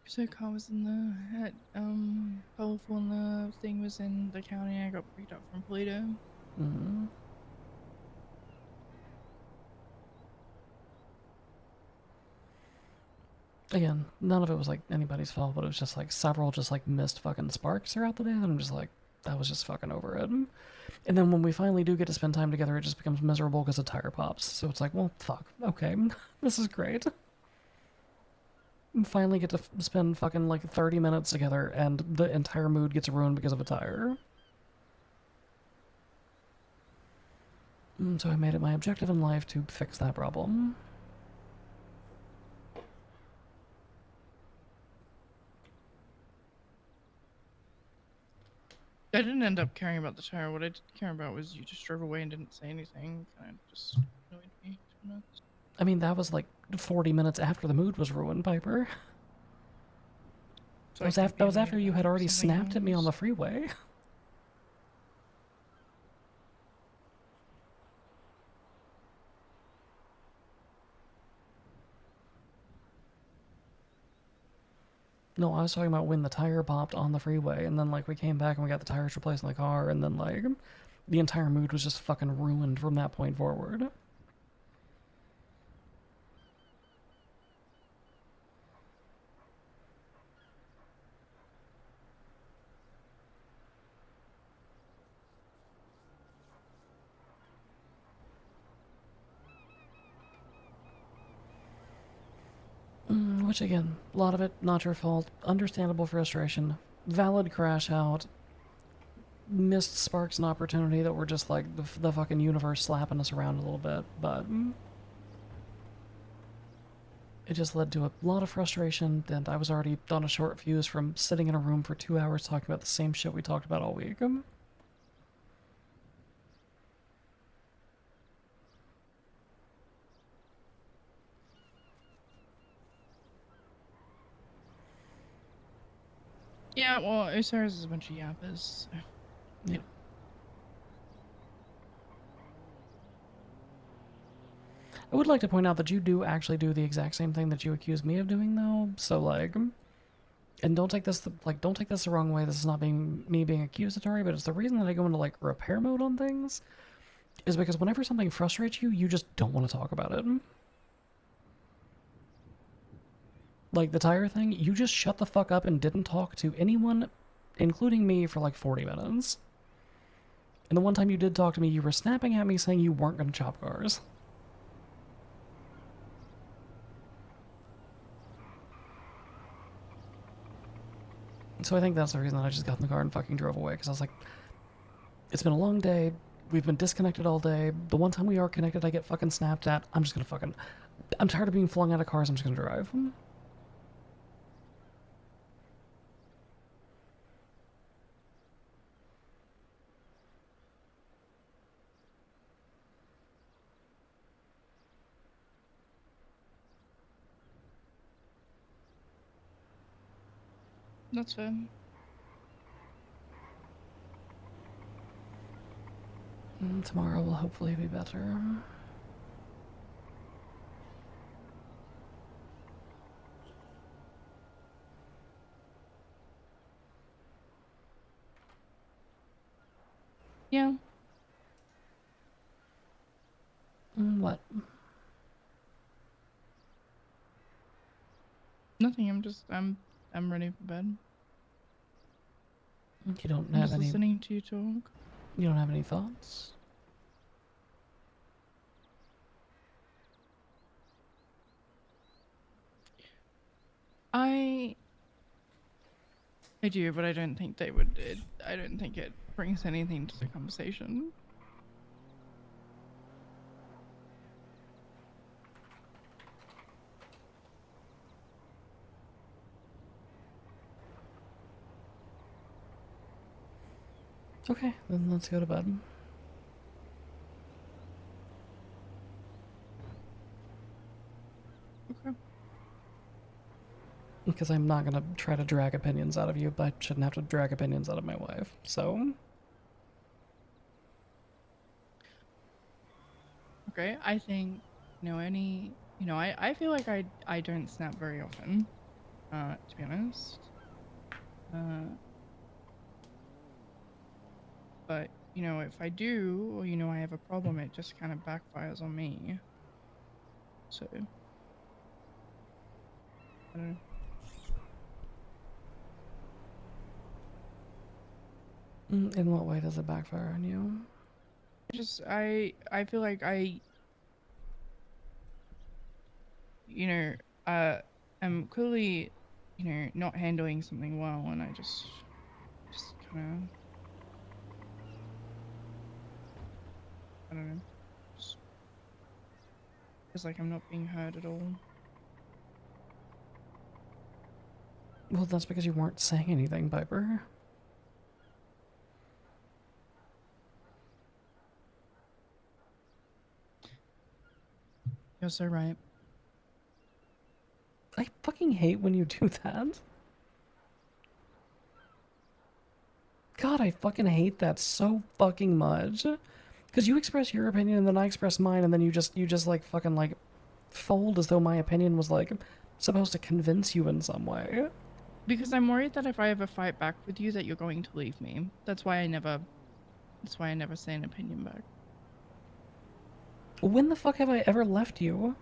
R: So car was in the Colorful, and the thing was in the county. I got picked up from Polito.
C: Mm-hmm. Again, none of it was like anybody's fault, but it was just like several just like missed fucking sparks throughout the day, and I'm just like, I was just fucking over it. And then when we finally do get to spend time together, it just becomes miserable because of tire pops. So it's like, well, fuck, okay, this is great. Finally get to spend fucking like 30 minutes together, and the entire mood gets ruined because of a tire. So I made it my objective in life to fix that problem.
R: I didn't end up caring about the tire. What I did care about was you just drove away and didn't say anything. Kind of just annoyed me, to be honest.
C: I mean, that was like 40 minutes after the mood was ruined, Piper.
R: So
C: that was after you had already snapped at me on the freeway. No, I was talking about when the tire popped on the freeway, and then like we came back and we got the tires replaced in the car, and then like the entire mood was just fucking ruined from that point forward. Which again, a lot of it not your fault, understandable frustration, valid crash out, missed sparks and opportunity that were just like the fucking universe slapping us around a little bit, but it just led to a lot of frustration, and I was already on a short fuse from sitting in a room for 2 hours talking about the same shit we talked about all week.
R: Yeah, well, Osiris is a bunch of yappers. So.
C: Yeah. I would like to point out that you do actually do the exact same thing that you accuse me of doing, though. So like, and don't take this the wrong way. This is not me being accusatory, but it's the reason that I go into like repair mode on things is because whenever something frustrates you, you just don't want to talk about it. Like the tire thing, you just shut the fuck up and didn't talk to anyone, including me, for like 40 minutes. And the one time you did talk to me, you were snapping at me saying you weren't going to chop cars. So I think that's the reason that I just got in the car and fucking drove away, because I was like, it's been a long day, we've been disconnected all day, the one time we are connected I get fucking snapped at, I'm just gonna fucking... I'm tired of being flung out of cars, I'm just gonna drive.
R: That's fair.
C: Tomorrow will hopefully be better.
R: Yeah.
C: What?
R: Nothing. I'm ready for bed.
C: You don't
R: I'm
C: have
R: just
C: any...
R: listening to you talk.
C: You don't have any thoughts?
R: I do, but I don't think they would. I don't think it brings anything to the conversation.
C: Okay, then let's go to bed.
R: Okay.
C: Because I'm not gonna try to drag opinions out of you, but I shouldn't have to drag opinions out of my wife, so...
R: Okay, I think, I feel like I don't snap very often, to be honest. But, if I do, or, I have a problem, it just kind of backfires on me. So, I don't know.
C: In what way does it backfire on you?
R: I feel like I'm clearly, not handling something well, and I just kind of, I don't know, just feels like I'm not being heard at all.
C: Well, that's because you weren't saying anything, Piper.
R: You're so right.
C: I fucking hate when you do that. God, I fucking hate that so fucking much. Because you express your opinion and then I express mine and then you just like fucking like fold as though my opinion was like supposed to convince you in some way.
R: Because I'm worried that if I ever fight back with you that you're going to leave me. That's why I never say an opinion back.
C: When the fuck have I ever left you?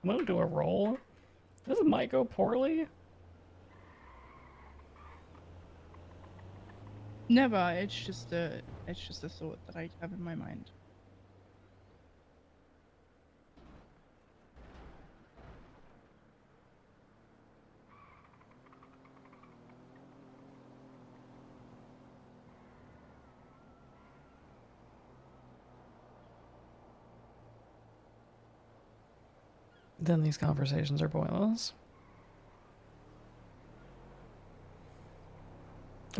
C: I'm gonna do a roll. This might go poorly.
R: Never. It's just a thought that I have in my mind.
C: Then these conversations are pointless.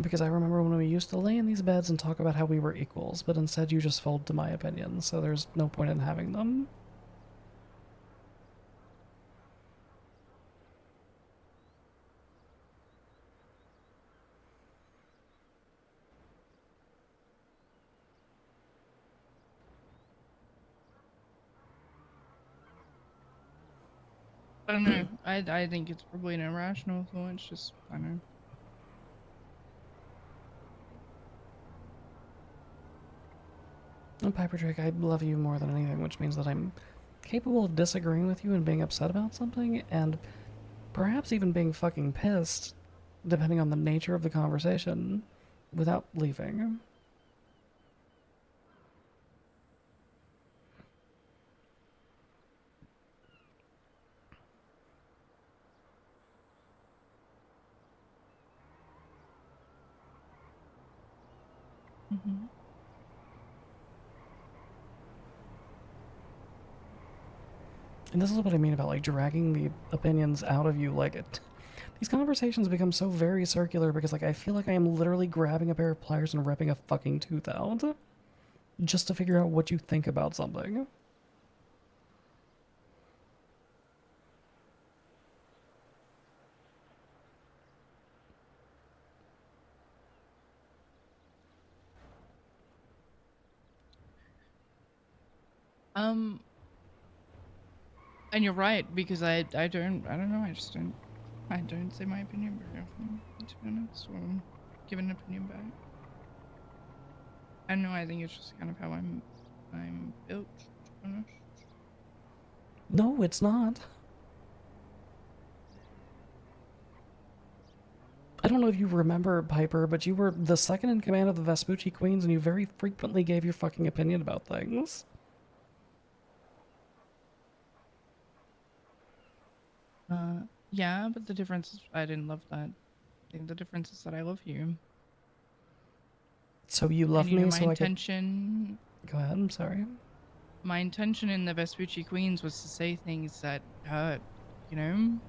C: Because I remember when we used to lay in these beds and talk about how we were equals, but instead you just fold to my opinion, so there's no point in having them.
R: I don't know. I think it's probably an irrational thought. It's just, I don't know.
C: And Piper Drake, I love you more than anything, which means that I'm capable of disagreeing with you and being upset about something, and perhaps even being fucking pissed, depending on the nature of the conversation, without leaving.
R: Mm-hmm.
C: And this is what I mean about, like, dragging the opinions out of you. Like, these conversations become so very circular because, like, I feel like I am literally grabbing a pair of pliers and ripping a fucking tooth out just to figure out what you think about something.
R: And you're right, because I don't know, I don't say my opinion very often, to be honest, or give an opinion back. I don't know, I think it's just kind of how I'm built, to be honest.
C: No, it's not. I don't know if you remember, Piper, but you were the second in command of the Vespucci Queens, and you very frequently gave your fucking opinion about things.
R: Yeah, but the difference is I didn't love that. I think the difference is that I love you.
C: So you love
R: and, you
C: me,
R: know, my
C: so
R: intention...
C: Go ahead, I'm sorry.
R: My intention in the Vespucci Queens was to say things that hurt, you know?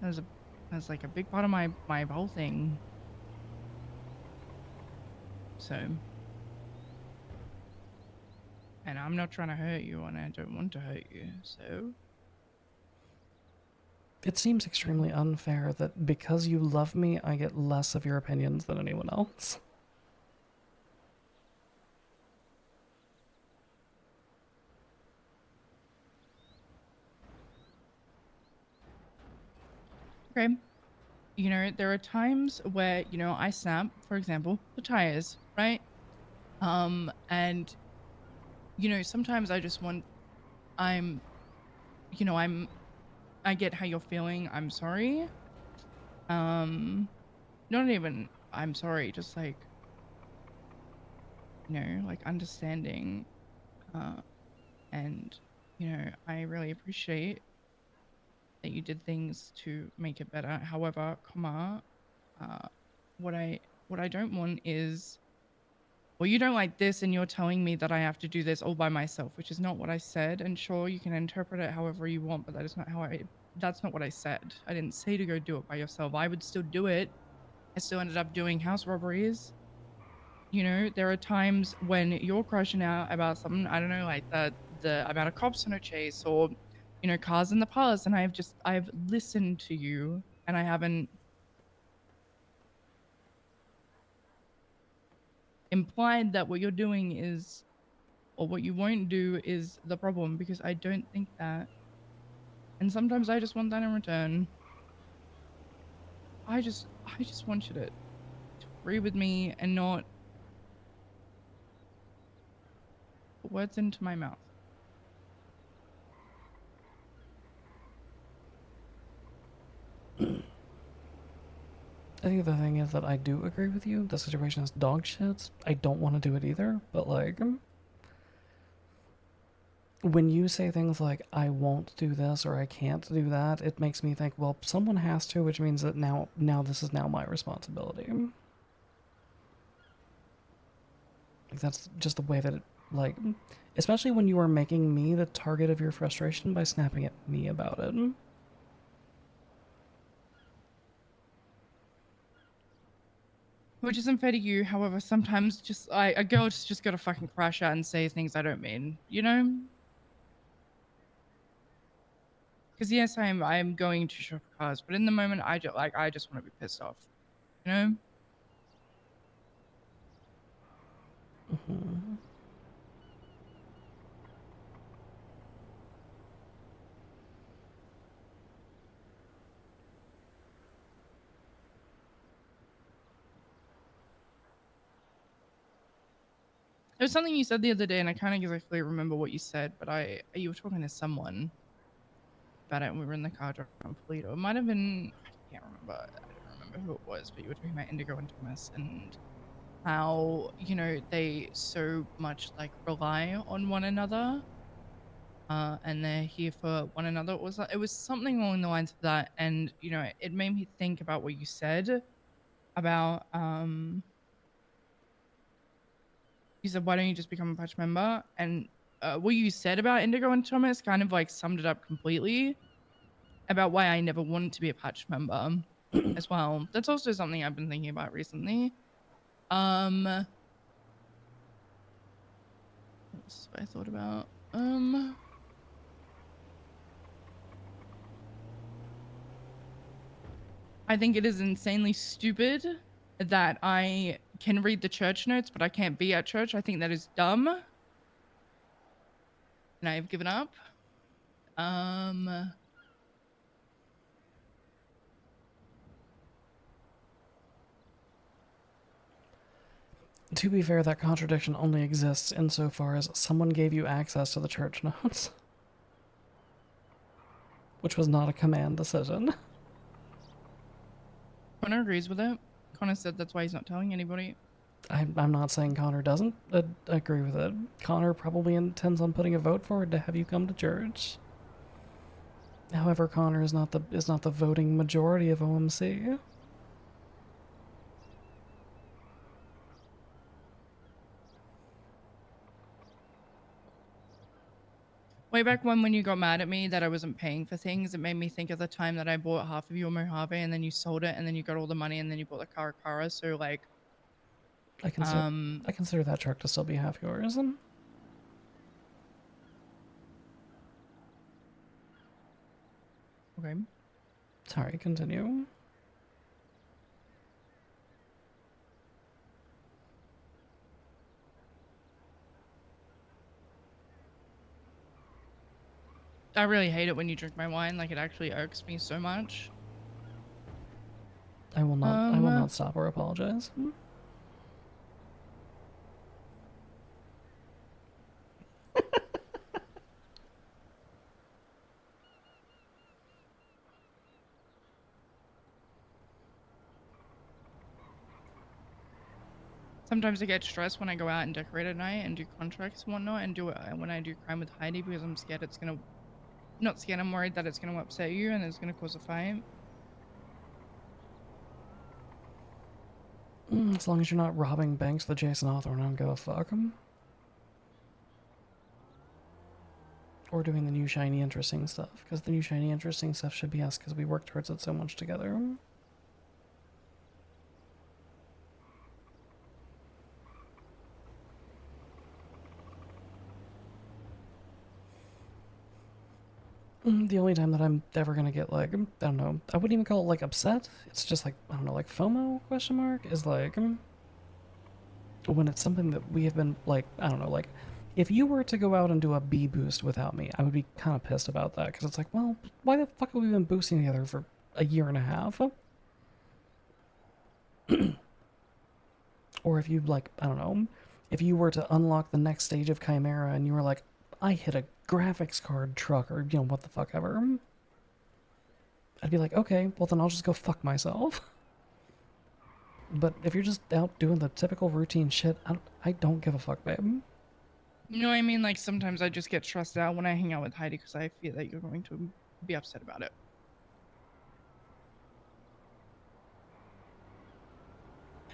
R: That's like a big part of my whole thing. So... And I'm not trying to hurt you, and I don't want to hurt you, so...
C: It seems extremely unfair that because you love me, I get less of your opinions than anyone else.
R: Okay. You know, there are times where, you know, I snap, for example, the tires, right? And, you know, sometimes I just want... You know, I get how you're feeling. I'm sorry. Not even I'm sorry, just like, you know, like understanding. And, you know, I really appreciate that you did things to make it better. However, what I don't want is, well, you don't like this and you're telling me that I have to do this all by myself, which is not what I said. And sure, you can interpret it however you want, but that is not that's not what I said. I didn't say to go do it by yourself. I would still do it. I still ended up doing house robberies. You know, there are times when you're crushing out about something, I don't know, like the amount of cops on a chase, or, you know, cars in the past, and I've listened to you, and I haven't implied that what you're doing is, or what you won't do is the problem, because I don't think that. And sometimes I just want that in return. I just want you to agree with me and not put words into my mouth.
C: I think the thing is that I do agree with you. The situation is dog shit. I don't want to do it either, but like... when you say things like, I won't do this or I can't do that, it makes me think, well, someone has to, which means that now this is now my responsibility. Like, that's just the way that it, like, especially when you are making me the target of your frustration by snapping at me about it.
R: Which isn't fair to you, however, sometimes just a girl's just gotta fucking crash out and say things I don't mean, you know? Because yes, I'm going to shop cars, but in the moment I just want to be pissed off, you know?
C: Mm-hmm.
R: There was something you said the other day, and I can't exactly remember what you said, but you were talking to someone about it, and we were in the car driving on Polito. It might have been, I can't remember. I don't remember who it was, but you were talking about Indigo and Thomas and how, you know, they so much like rely on one another, and they're here for one another. It was something along the lines of that, and you know, it made me think about what you said about you said, why don't you just become a patch member? And what you said about Indigo and Thomas kind of like summed it up completely about why I never wanted to be a patch member as well. That's also something I've been thinking about recently. What else have I thought about? I think it is insanely stupid that I can read the church notes, but I can't be at church. I think that is dumb. And I have given up.
C: To be fair, that contradiction only exists insofar as someone gave you access to the church notes. Which was not a command decision.
R: Connor agrees with it. Connor said that's why he's not telling anybody.
C: I'm not saying Connor doesn't agree with it. Connor probably intends on putting a vote forward to have you come to church. However, Connor is not the voting majority of OMC.
R: Way back when you got mad at me that I wasn't paying for things, it made me think of the time that I bought half of your Mojave and then you sold it and then you got all the money and then you bought the Caracara. So like,
C: I consider that truck to still be half yours.
R: Okay.
C: Sorry, continue.
R: I really hate it when you drink my wine. Like, it actually irks me so much.
C: I will not stop or apologize.
R: Sometimes I get stressed when I go out and decorate at night and do contracts and whatnot and do it when I do crime with Heidi because I'm scared it's gonna... Not scared, I'm worried that it's gonna upset you and it's gonna cause a fight.
C: As long as you're not robbing banks with Jason Hawthorne, I don't give a fuck. Or doing the new shiny interesting stuff, because the new shiny interesting stuff should be us because we work towards it so much together. The only time that I'm ever gonna get like, I don't know, I wouldn't even call it like upset. It's just like, I don't know, like FOMO question mark is like, when it's something that we have been like, I don't know, like if you were to go out and do a B boost without me, I would be kind of pissed about that because it's like, well, why the fuck have we been boosting together for a year and a half? Or if you like, I don't know, if you were to unlock the next stage of Chimera and you were like, I hit a graphics card truck or, you know, what the fuck ever, I'd be like, okay, well then I'll just go fuck myself. But if you're just out doing the typical routine shit, I don't give a fuck, babe.
R: You know what I mean? Like, sometimes I just get stressed out when I hang out with Heidi because I feel that you're going to be upset about it.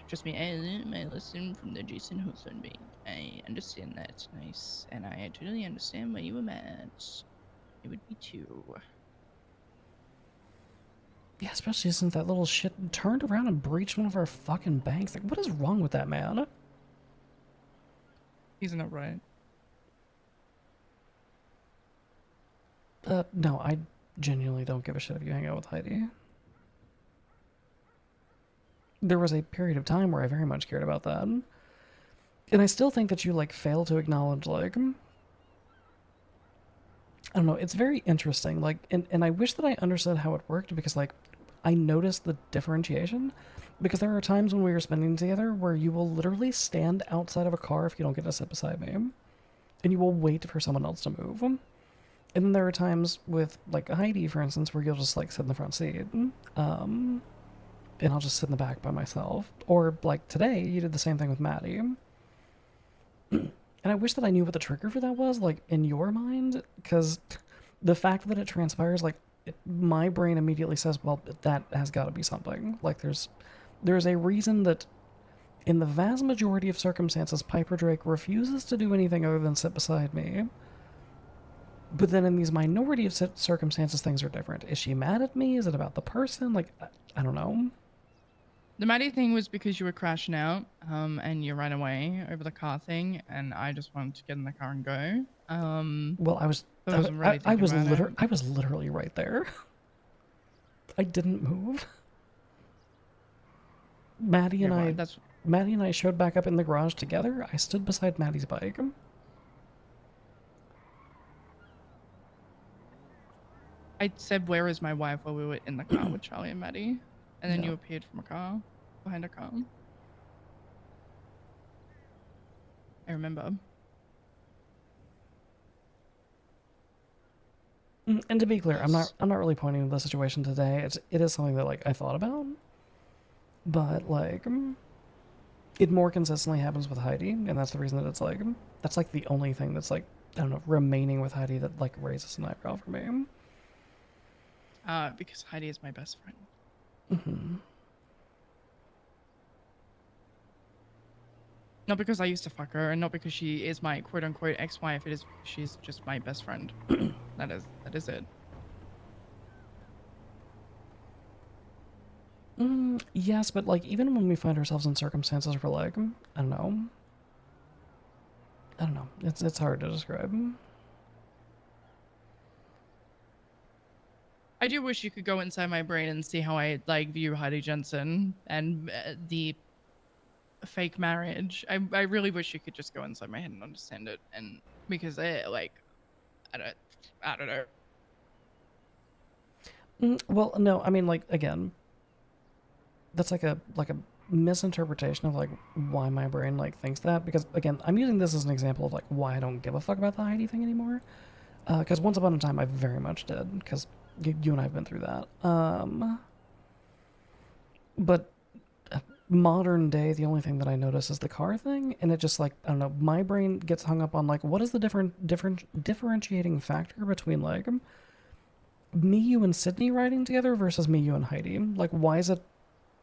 R: Trust me, I learned my lesson from the Jason Hawthorne bank. I understand that. Nice. And I totally understand why you were mad. It would be too.
C: Yeah, especially since that little shit turned around and breached one of our fucking banks. Like, what is wrong with that man?
R: He's not right.
C: No, I genuinely don't give a shit if you hang out with Heidi. There was a period of time where I very much cared about that. And I still think that you, like, fail to acknowledge, like... I don't know, it's very interesting, like, and I wish that I understood how it worked, because, like, I noticed the differentiation, Because there are times when we are spending together where you will literally stand outside of a car if you don't get to sit beside me. And you will wait for someone else to move. And then there are times with, like, Heidi, for instance, where you'll just, like, sit in the front seat. And I'll just sit in the back by myself. Or, like, today, you did the same thing with Maddie. And I wish that I knew what the trigger for that was, like, in your mind. Because the fact that it transpires, like, my brain immediately says, well, that has got to be something. Like, there's a reason that in the vast majority of circumstances, Piper Drake refuses to do anything other than sit beside me. But then in these minority of circumstances, things are different. Is she mad at me? Is it about the person? Like, I don't know.
R: The Maddie thing was because you were crashing out, and you ran away over the car thing, and I just wanted to get in the car and go.
C: Well, I was literally right there. I didn't move. Maddie and I showed back up in the garage together. I stood beside Maddie's bike.
R: I said, "Where is my wife?" while we were in the car with Charlie and Maddie, and then
C: Yeah.
R: you appeared from a car behind a car. I remember.
C: And to be clear, I'm not really pointing to the situation today. It is something that, like, I thought about, but, like, it more consistently happens with Heidi, and that's the reason that it's like that's like the only thing that's, like, I don't know, remaining with Heidi that, like, raises an eyebrow for me.
R: Because Heidi is my best friend.
C: Mm-hmm.
R: Not because I used to fuck her, and not because she is my quote-unquote ex-wife. She's just my best friend. That is it.
C: Yes, but, like, even when we find ourselves in circumstances where, like, I don't know. It's hard to describe.
R: I do wish you could go inside my brain and see how I, like, view Heidi Jensen and the fake marriage. I really wish you could just go inside my head and understand it, and because like, I don't know.
C: Well, no, I mean, like, again, that's like a misinterpretation of, like, why my brain, like, thinks that, because, again, I'm using this as an example of, like, why I don't give a fuck about the Heidi thing anymore, because once upon a time I very much did, because you and I have been through that, but modern day, the only thing that I notice is the car thing, and it just, like, I don't know, my brain gets hung up on, like, what is the differentiating factor between, like, me, you, and Sydney riding together versus me, you, and Heidi? Like, why is it,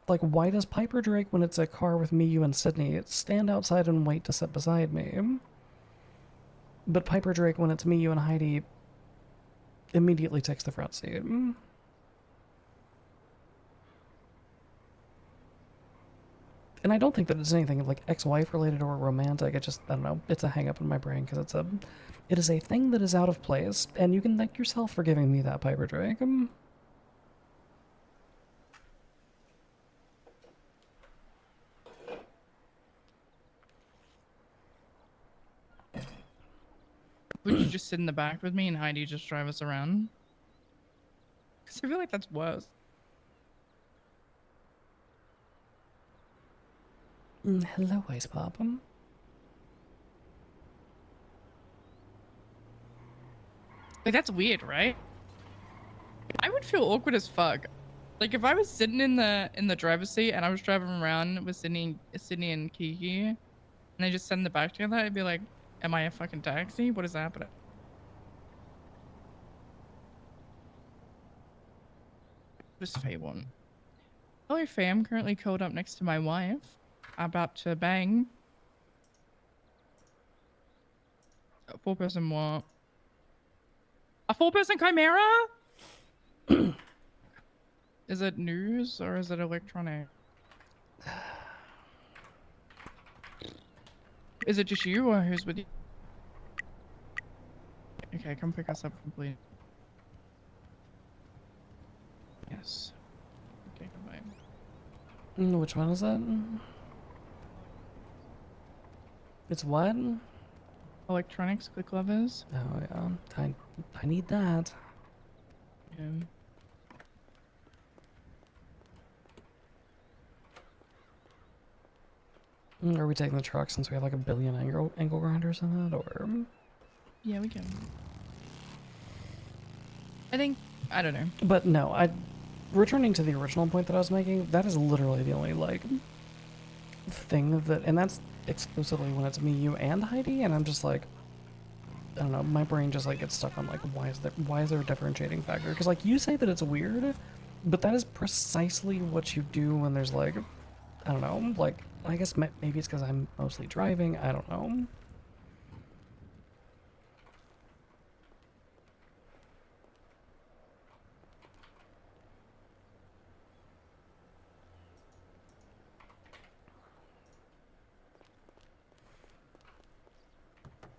C: like, why does Piper Drake, when it's a car with me, you, and Sydney, stand outside and wait to sit beside me? But Piper Drake, when it's me, you, and Heidi, immediately takes the front seat. And I don't think that it's anything, like, ex-wife related or romantic. It just, I don't know, it's a hang-up in my brain, because it is a thing that is out of place, and you can thank yourself for giving me that, Piper Drake.
R: Would you just sit in the back with me and Heidi just drive us around? Because I feel like that's worse.
C: Hello, Ice Pop.
R: Like, that's weird, right? I would feel awkward as fuck. Like, if I was sitting in the driver's seat and I was driving around with Sydney and Kiki, and I just sat in the back together, I'd be like, am I a fucking taxi? What is happening? Just Faye one. Hello, Faye. I'm currently curled up next to my wife, about to bang. A 4-person what? A 4-person chimera? Is it news or is it electronic? Is it just you or who's with you? Okay, come pick us up, complete. Yes. Okay, goodbye.
C: Which one is that? It's what?
R: Electronics, click levers.
C: Oh, yeah. I need that.
R: Yeah.
C: Are we taking the truck since we have like a billion angle grinders in that, or?
R: Yeah, we can. I think, I don't know.
C: But no, returning to the original point that I was making, that is literally the only, like, thing that, and that's exclusively when it's me, you, and Heidi, and I'm just like, I don't know, my brain just, like, gets stuck on, like, why is there a differentiating factor? Because, like, you say that it's weird, but that is precisely what you do when there's, like, I don't know, like, I guess maybe it's because I'm mostly driving, I don't know.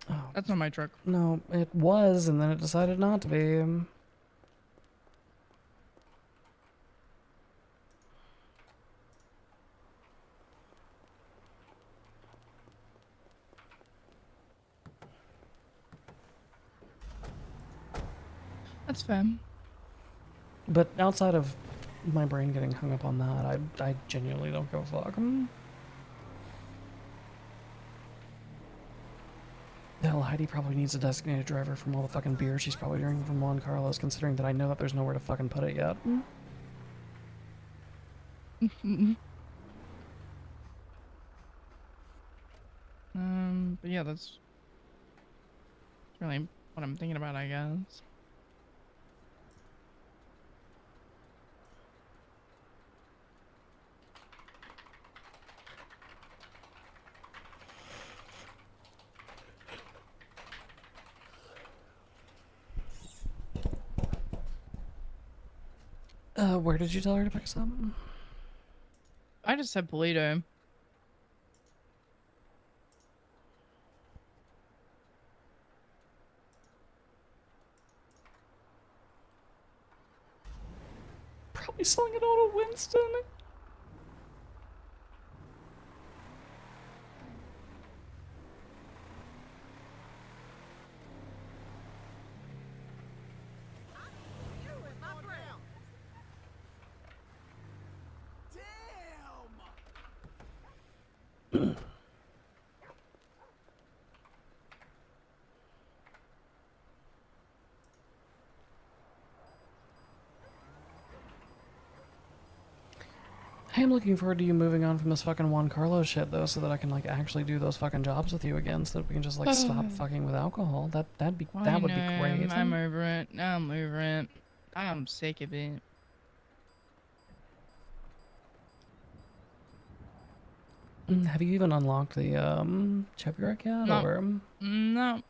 C: Oh,
R: that's not my truck.
C: No, it was, and then it decided not to be.
R: That's fair.
C: But outside of my brain getting hung up on that, I genuinely don't give a fuck. Hell, Heidi probably needs a designated driver from all the fucking beer she's probably drinking from Juan Carlos, considering that I know that there's nowhere to fucking put it yet.
R: But yeah, that's really what I'm thinking about, I guess.
C: Where did you tell her to pick us up?
R: I just said Polito.
C: Probably selling it all to Winston. I am looking forward to you moving on from this fucking Juan Carlos shit, though, so that I can, like, actually do those fucking jobs with you again, so that we can just, like, stop fucking with alcohol. That would be great.
R: I'm over it. I'm over it. I'm sick of it.
C: Have you even unlocked the, Chevrolet yet,
R: No.
C: or?
R: No.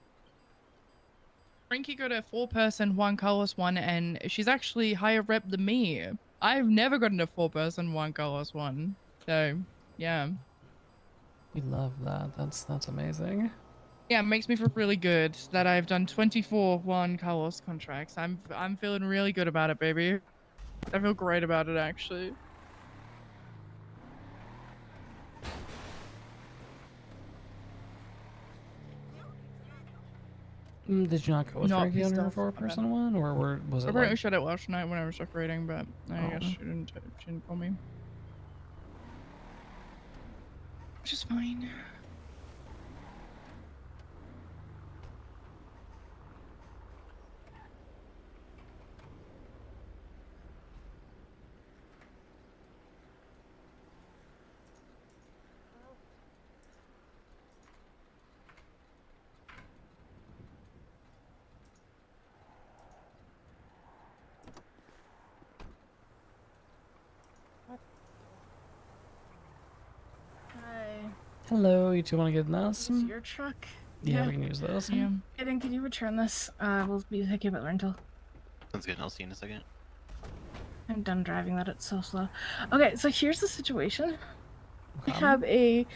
R: Frankie got a 4-person Juan Carlos one, and she's actually higher rep than me. I've never gotten a 4-person Juan Carlos one. So, yeah.
C: We love that. That's amazing.
R: Yeah, it makes me feel really good that I've done 24 Juan Carlos contracts. I'm feeling really good about it, baby. I feel great about it, actually.
C: Did you not go with
R: Not
C: Frankie on
R: pissed
C: her
R: off.
C: 4-person one, or was it
R: Apparently
C: like?
R: shut it last night when I was decorating, but I guess
C: Oh.
R: she didn't call me. Which is fine.
K: Hi.
C: Hello, you two want to get in this?
K: Is this your truck?
C: Yeah, we can use those.
R: Yeah.
K: Aiden, can you return this? We'll be taking it at rental.
B: Sounds good. I'll see you in a second.
K: I'm done driving that. It's so slow. Okay, so here's the situation. We have a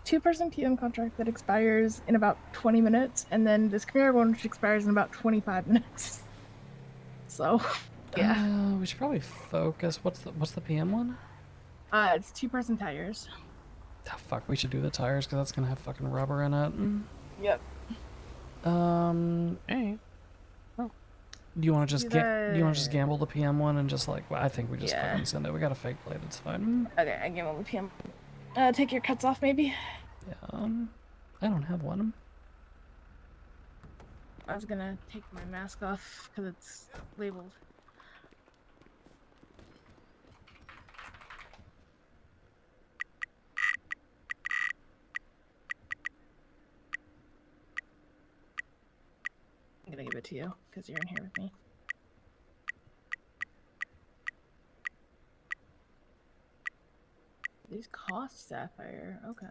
K: 2-person PM contract that expires in about 20 minutes, and then this Camaro one which expires in about 25 minutes. So, yeah.
C: We should probably focus. What's the PM one?
K: It's 2-person tires.
C: Oh, fuck, we should do the tires because that's gonna have fucking rubber in it.
K: Yep.
C: Hey. Do you want to just
K: Do
C: do you want to just
K: the-
C: gamble the PM one and just like? Well, I think we just
K: Yeah.
C: fucking send it. We got a fake plate. It's fine.
K: Okay, I give him the PM. Take your cuts off, maybe.
C: Yeah, I don't have one.
K: I was gonna take my mask off because it's labeled. I'm gonna give it to you because you're in here with me. These cost Sapphire. Okay.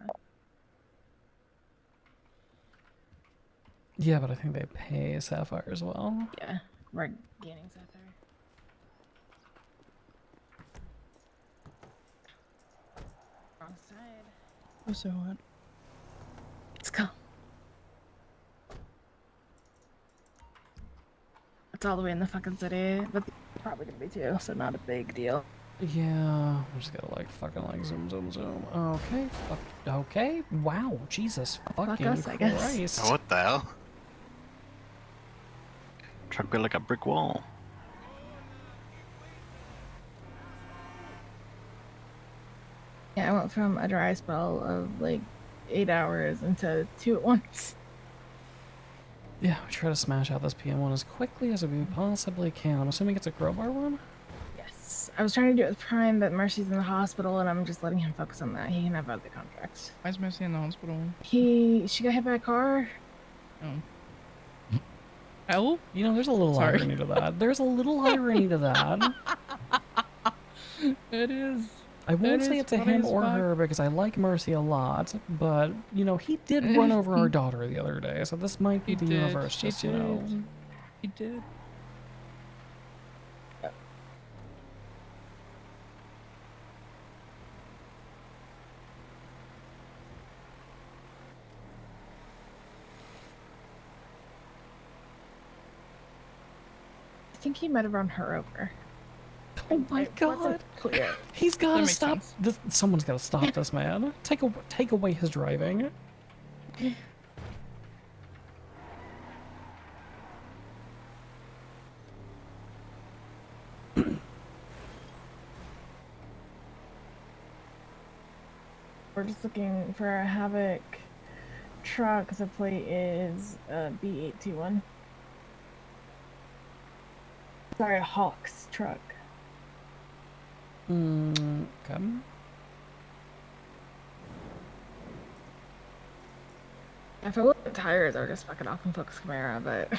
C: Yeah, but I think they pay Sapphire as well.
K: Yeah, we're gaining Sapphire. Wrong side.
R: Also what?
K: Let's go. It's all the way in the fucking city, but probably gonna be too, so not a big deal.
C: Yeah, we just gotta like fucking like zoom, zoom, zoom. Okay, okay. Wow, Jesus fucking
K: us, I guess.
C: Christ.
B: Oh, what the hell? Truck built like a brick wall.
K: Yeah, I went from a dry spell of like 8 hours into 2 at once.
C: Yeah, we try to smash out this PM one as quickly as we possibly can. I'm assuming it's a crowbar one?
K: Yes. I was trying to do it with Prime, but Mercy's in the hospital, and I'm just letting him focus on that. He can have other contracts.
R: Why is Mercy in the hospital?
K: She got hit by a car.
R: Oh. Help?
C: You know, there's a little
R: Sorry.
C: irony to that. There's a little irony to that.
R: It is.
C: I won't
R: It
C: say
R: is
C: it to
R: funny
C: him
R: as
C: or
R: fuck.
C: her because I like Mercy a lot, but, you know, he did run over our daughter the other day, so this might be the universe, just, you know.
R: He did.
K: I think he might have run her over.
C: Oh my
K: It
C: god.
K: wasn't clear.
C: He's gotta
K: makes
C: stop. Someone's gotta stop this man. Take away his driving.
K: We're just looking for a Havoc truck. The plate is B821. Sorry, a Hawks truck.
C: Okay.
K: If I look at tires, I would just fuck it off and focus Camara, but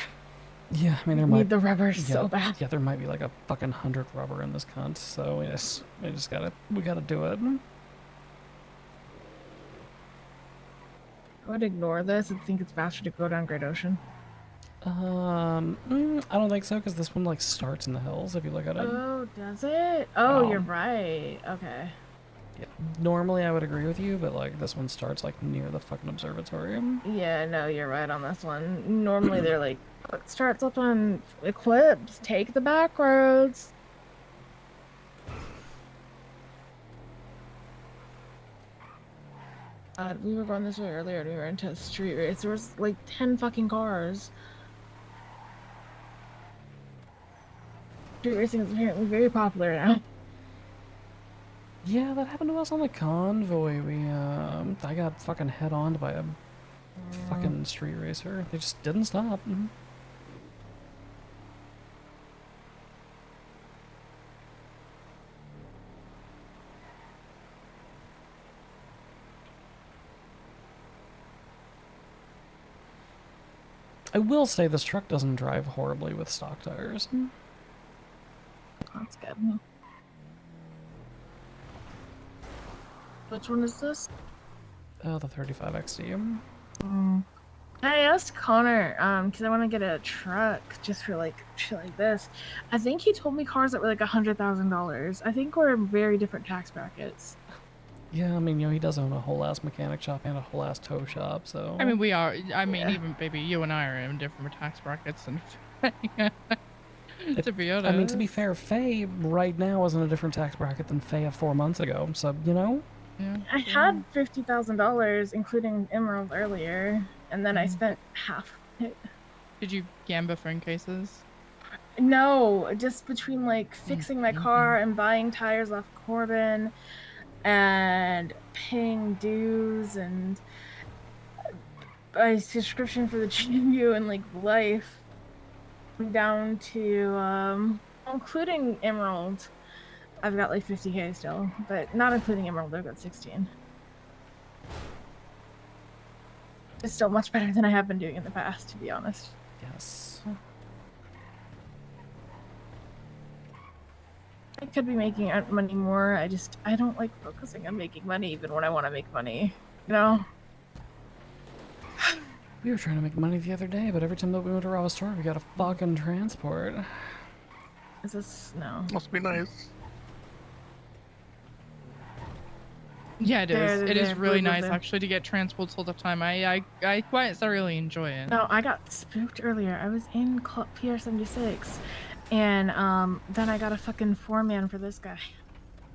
C: Yeah, I mean, there
K: Need
C: might
K: the rubber so bad.
C: Yeah, there might be like a fucking 100 rubber in this cunt, so yes, we gotta do it.
K: I would ignore this and think it's faster to go down Great Ocean.
C: I don't think so, because this one like starts in the hills if you look at it.
K: Oh, does it? Oh, you're right. Okay.
C: Yeah. Normally I would agree with you, but like this one starts like near the fucking observatory.
K: Yeah, no, you're right on this one. Normally they're like, it starts up on Eclipse, take the back roads. We were going this way earlier and we were into a street race. There was like 10 fucking cars. Street racing is apparently very popular now.
C: Yeah, that happened to us on the convoy. I got fucking head-on by a fucking street racer. They just didn't stop. I will say this truck doesn't drive horribly with stock tires.
K: That's good. Which one is this?
C: Oh, the 35 XD.
K: I asked Connor, because I want to get a truck just for like shit like this. I think he told me cars that were like $100,000. I think we're in very different tax brackets.
C: Yeah, I mean, you know, he does own a whole ass mechanic shop and a whole ass tow shop, so.
R: I mean, we are. I mean,
K: Yeah.
R: even baby, you and I are in different tax brackets, and to be honest.
C: I mean, to be fair, Faye right now is in a different tax bracket than Faye of 4 months ago, so, you know?
R: Yeah,
K: I had $50,000, including Emerald earlier, and then I spent half of it.
R: Did you gamba phone cases?
K: No, just between like fixing my car and buying tires off Corbin, and paying dues and a subscription for the GMU and like life, down to including Emerald, I've got like 50k still, but not including Emerald, I've got 16. It's still much better than I have been doing in the past, to be honest.
C: Yes.
K: I could be making money more. I don't like focusing on making money even when I want to make money, you know?
C: We were trying to make money the other day, but every time that we went to rob a store, we got a fucking transport.
K: Is this no?
B: Must be nice.
R: Yeah, it is. It is really nice
K: there.
R: actually to get transports all the time. I quite thoroughly enjoy it.
K: No, I got spooked earlier. I was in PR76, and then I got a fucking 4-man for this guy.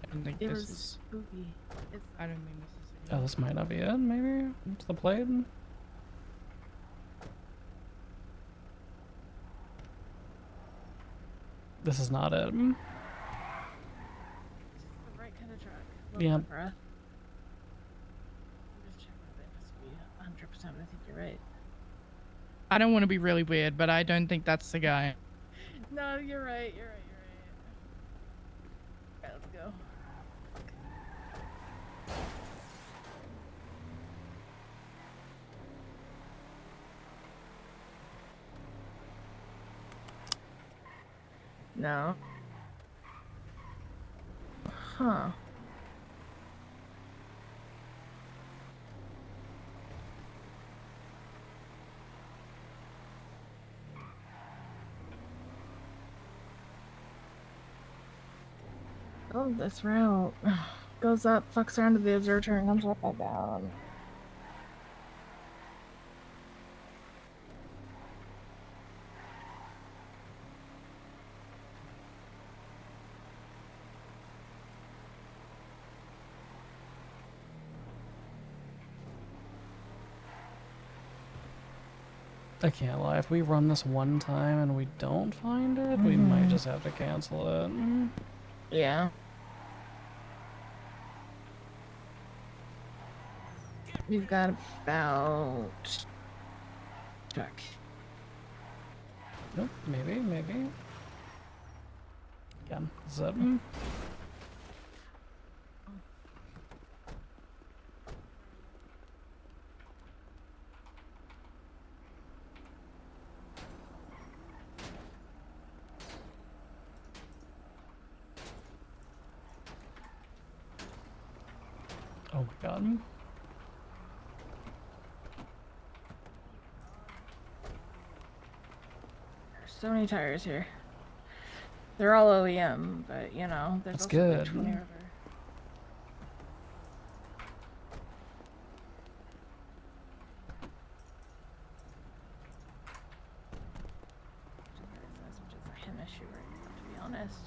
R: I don't think
K: It
R: this
K: was
R: is.
K: spooky.
R: I don't think this is.
C: Oh, this might not be it, maybe? It's the plate? This is not it.
K: This is the right kind of truck.
C: Yeah.
K: I'm just checking that it must be 100%, I think you're right.
R: I don't want to be really weird, but I don't think that's the guy.
K: No, you're right, you're right. Alright, let's go. No. Huh. Oh, this route goes up, fucks around to the observer, and comes right back down.
C: I can't lie, if we run this one time and we don't find it, we might just have to cancel it.
K: Yeah. We've got about... Check.
C: Nope, maybe. Yeah, is that... Oh my god.
K: There's so many tires here. They're all OEM, but you know, there's
C: That's
K: also
C: good.
K: like 20 over. Which is a him issue right now, to be honest.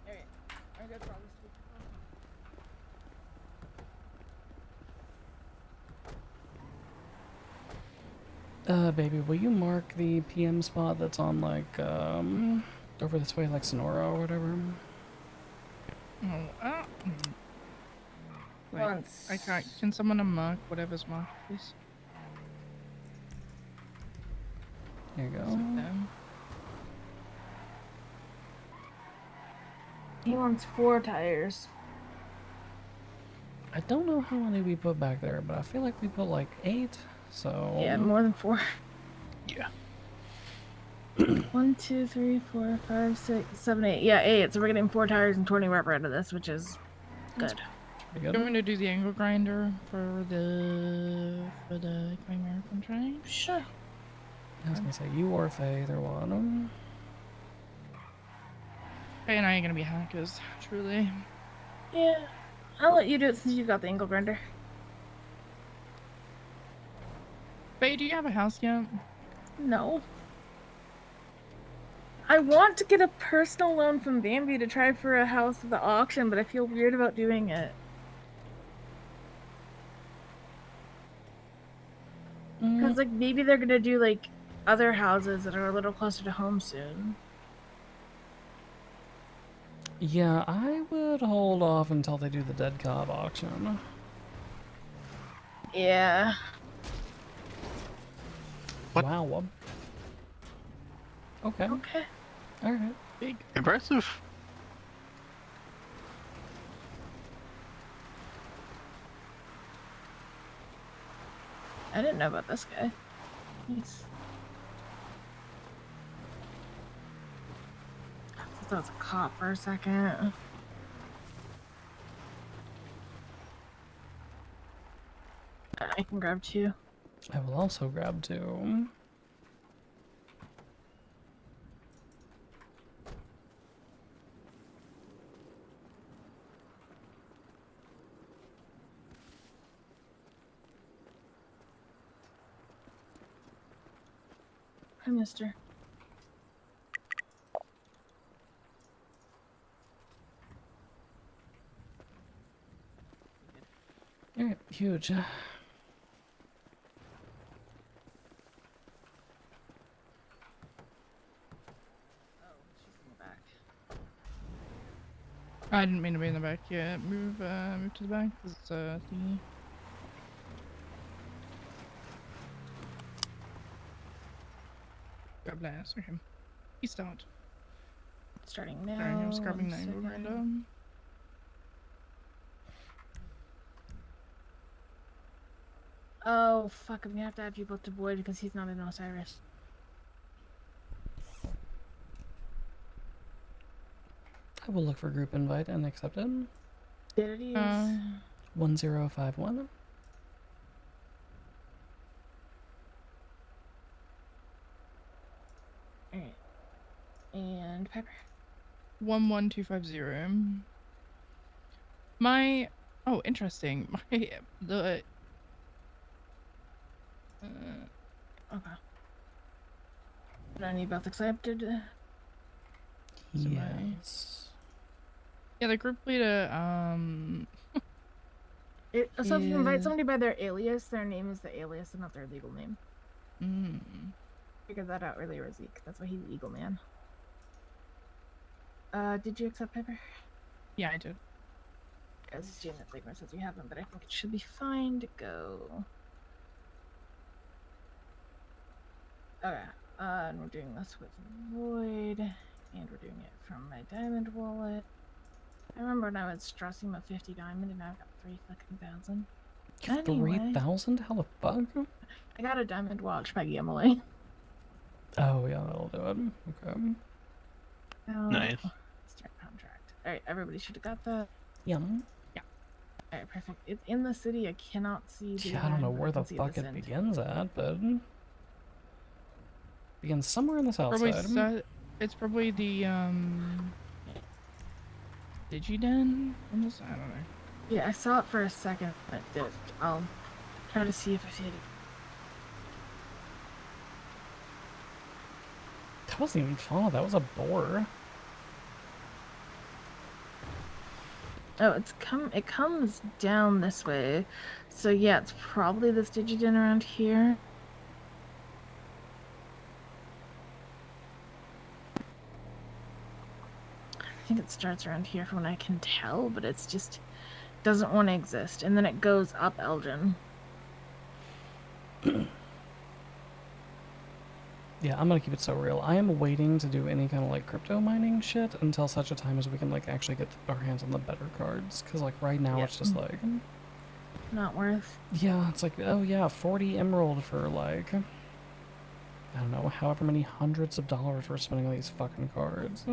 K: Alright, I got problems with
C: Baby, will you mark the PM spot that's on, like, over this way, like Sonora or whatever?
R: Oh, wait,
K: Once.
R: I can't. Can someone mark whatever's marked, please?
C: Here you go.
K: He wants 4 tires.
C: I don't know how many we put back there, but I feel like we put like 8, so...
K: Yeah, more than 4.
C: Yeah.
K: 1, 2, 3, 4, 5, 6, 7, 8. Yeah, 8. So we're getting 4 tires and 20 rubber out of this, which is good.
R: Do you want me to do the angle grinder for the Chimerican train?
K: Sure.
C: I was gonna say, you or Faye, either one.
R: Faye and I are gonna be hackers, truly.
K: Yeah. I'll let you do it since you've got the angle grinder.
R: Faye, do you have a house yet?
K: No. I want to get a personal loan from Bambi to try for a house at the auction, but I feel weird about doing it. Because, like, maybe they're gonna do, like, other houses that are a little closer to home soon.
C: Yeah, I would hold off until they do the dead cob auction.
K: Yeah.
B: What?
C: Wow. Okay.
K: Okay.
C: All right.
B: Big. Impressive.
K: I didn't know about this guy. Nice. I thought that was a cop for a second. I can grab 2.
C: I will also grab 2.
K: Hi, mister.
C: All right, huge.
K: Oh, she's in the back.
R: I didn't mean to be in the back. Yeah, move to the back. Cause it's thingy. God bless. Okay. You start.
K: Starting now.
R: Sorry, I'm scrubbing
K: 1
R: that
K: second.
R: random.
K: Oh, fuck. I'm gonna have to add people to Void because he's not in Osiris.
C: I will look for group invite and accept it.
K: There it is.
C: 1051.
K: Alright. And Pepper.
R: 11250. My interesting. My the
K: Okay. And I need both accepted.
C: Yes.
R: Yeah, the group leader
K: So if you invite
R: Yeah.
K: somebody by their alias, their name is the alias and not their legal name. Figured that out earlier, Zeke. That's why he's Eagle Man. Did you accept Pepper?
R: Yeah, I did.
K: I was just doing that Ligma says you haven't, but I think it should be fine to go. Okay. And we're doing this with Void, and we're doing it from my diamond wallet. I remember when I was stressing my 50 diamond, and I've got 3,000. Anyway,
C: 3,000? How the fuck?
K: I got a diamond watch by Emily.
C: Oh yeah, that'll do it. Okay.
B: Nice.
K: Start contract. Alright, everybody should have got that.
C: Yum.
K: Yeah. Alright, perfect. It's in the city. I cannot see the
C: Yeah, I don't know
K: end, but
C: where
K: I
C: the
K: can see
C: fuck
K: this
C: it
K: end.
C: begins at, but begins somewhere on the south
R: Probably
C: side.
R: it's probably the Digiden on this. I don't know.
K: Yeah, I saw it for a second, but it did. I'll try to see if I see it.
C: That wasn't even fun. That was a boar.
K: Oh, it comes down this way. So yeah, it's probably this Digiden around here. I think it starts around here from what I can tell, but it's just doesn't want to exist. And then it goes up Elgin.
C: Yeah, I'm gonna keep it so real. I am waiting to do any kind of like crypto mining shit until such a time as we can like actually get our hands on the better cards. Cause like right now it's just like
K: not worth.
C: Yeah, it's like, oh yeah, 40 emerald for like I don't know, however many hundreds of dollars we're spending on these fucking cards.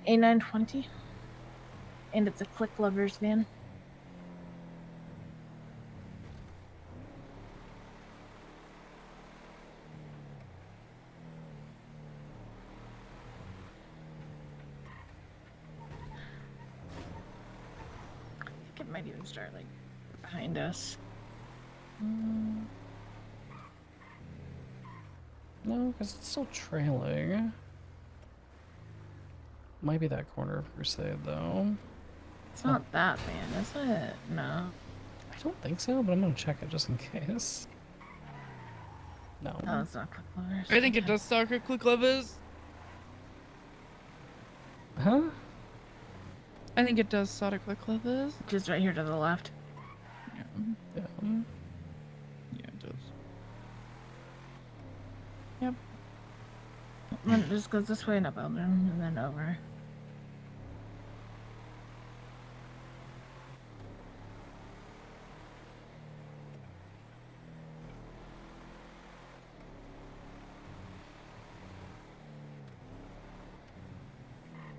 K: A920. And it's a Click Lovers van. I think it might even start like behind us.
C: No, because it's still trailing. Might be that corner of Crusade though.
K: It's not that van, is it? No.
C: I I don't think so, but I'm gonna check it just in case. No.
K: Oh, it's not click levers.
R: I think it does start at click levers.
C: Huh?
R: I think it does start at click levers.
K: Just right here to the left.
R: Yeah.
C: Yeah.
R: Yeah, it does. Yep.
K: Then it just goes this way in a building and then over.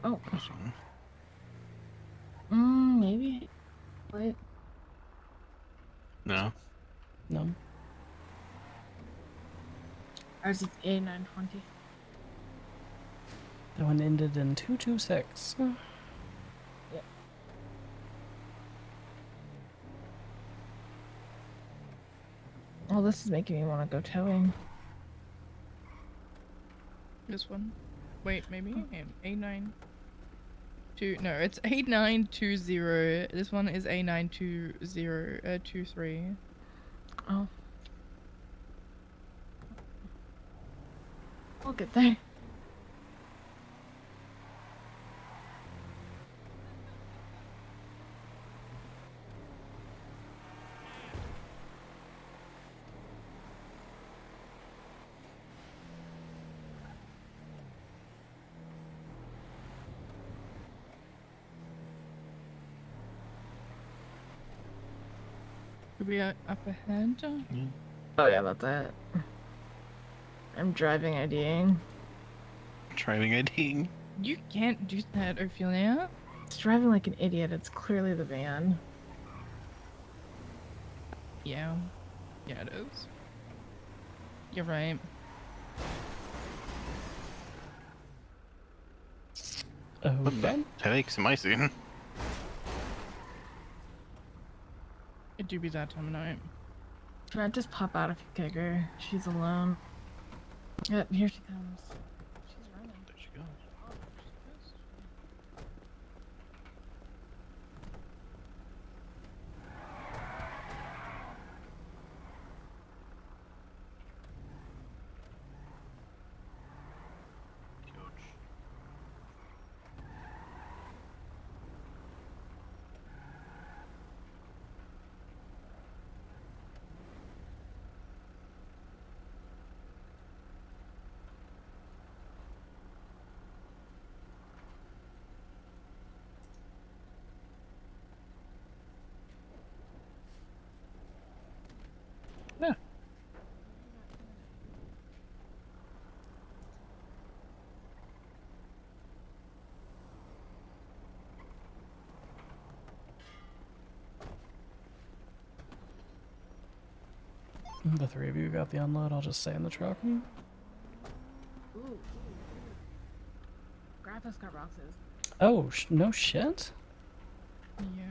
K: Oh. Maybe. Wait.
B: No.
C: No.
K: Ours is A920.
C: That one ended in 226.
K: Yep. Oh, this is making me want to go towing.
R: This one. Wait, maybe? A9. No, it's A920. This one is A92023.
K: Oh. We'll get there.
R: Could we up ahead?
K: Oh yeah, that's it. I'm driving IDing.
B: Driving IDing.
R: You can't do that, Ophelia.
K: It's driving like an idiot. It's clearly the van.
R: Yeah. Yeah, it is. You're right.
C: Okay.
B: Headaches in my scene.
R: It do be that time of night.
K: Should I just pop out if you kick her? She's alone. Yep, here she comes. She's running.
B: There she goes. Yeah.
C: The three of you got the unload. I'll just stay in the truck.
K: Ooh. Graphics card boxes.
C: Oh, no shit.
R: Yeah.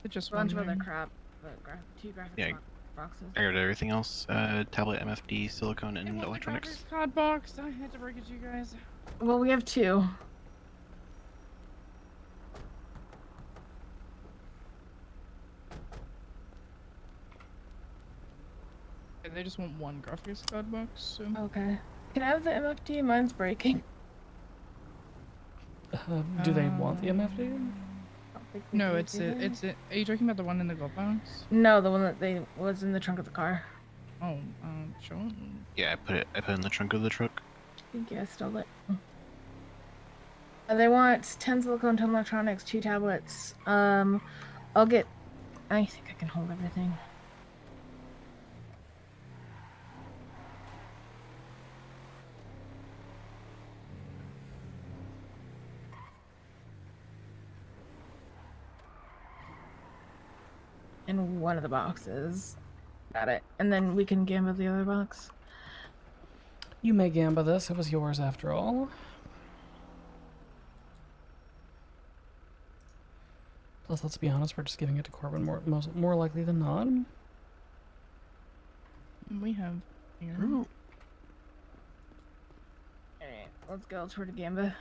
R: It just
K: A bunch of other
R: wondering.
K: crap, but two graphics
B: Yeah.
K: boxes.
B: I got everything else. Tablet, MFD, silicone,
R: It
B: and
R: was
B: electronics.
R: The graphics card box. I had to break it to you guys.
K: Well, we have two.
R: They just want one graphics card box. So.
K: Okay. Can I have the MFD? Mine's breaking.
C: Do they want the MFD?
R: No, it's it. Are you talking about the one in the glove box?
K: No, the one that was in the trunk of the car.
R: Oh, sure.
B: Yeah, I put it in the trunk of the truck.
K: I think I stole it. They want 10 silicone, 10 electronics, 2 tablets. I'll get. I think I can hold everything. In one of the boxes. Got it. And then we can gamble the other box.
C: You may gamba this. It was yours after all. Plus, let's be honest, we're just giving it to Corbin more likely than not.
R: We have. Here.
B: Ooh.
K: Alright, let's go toward the gamba.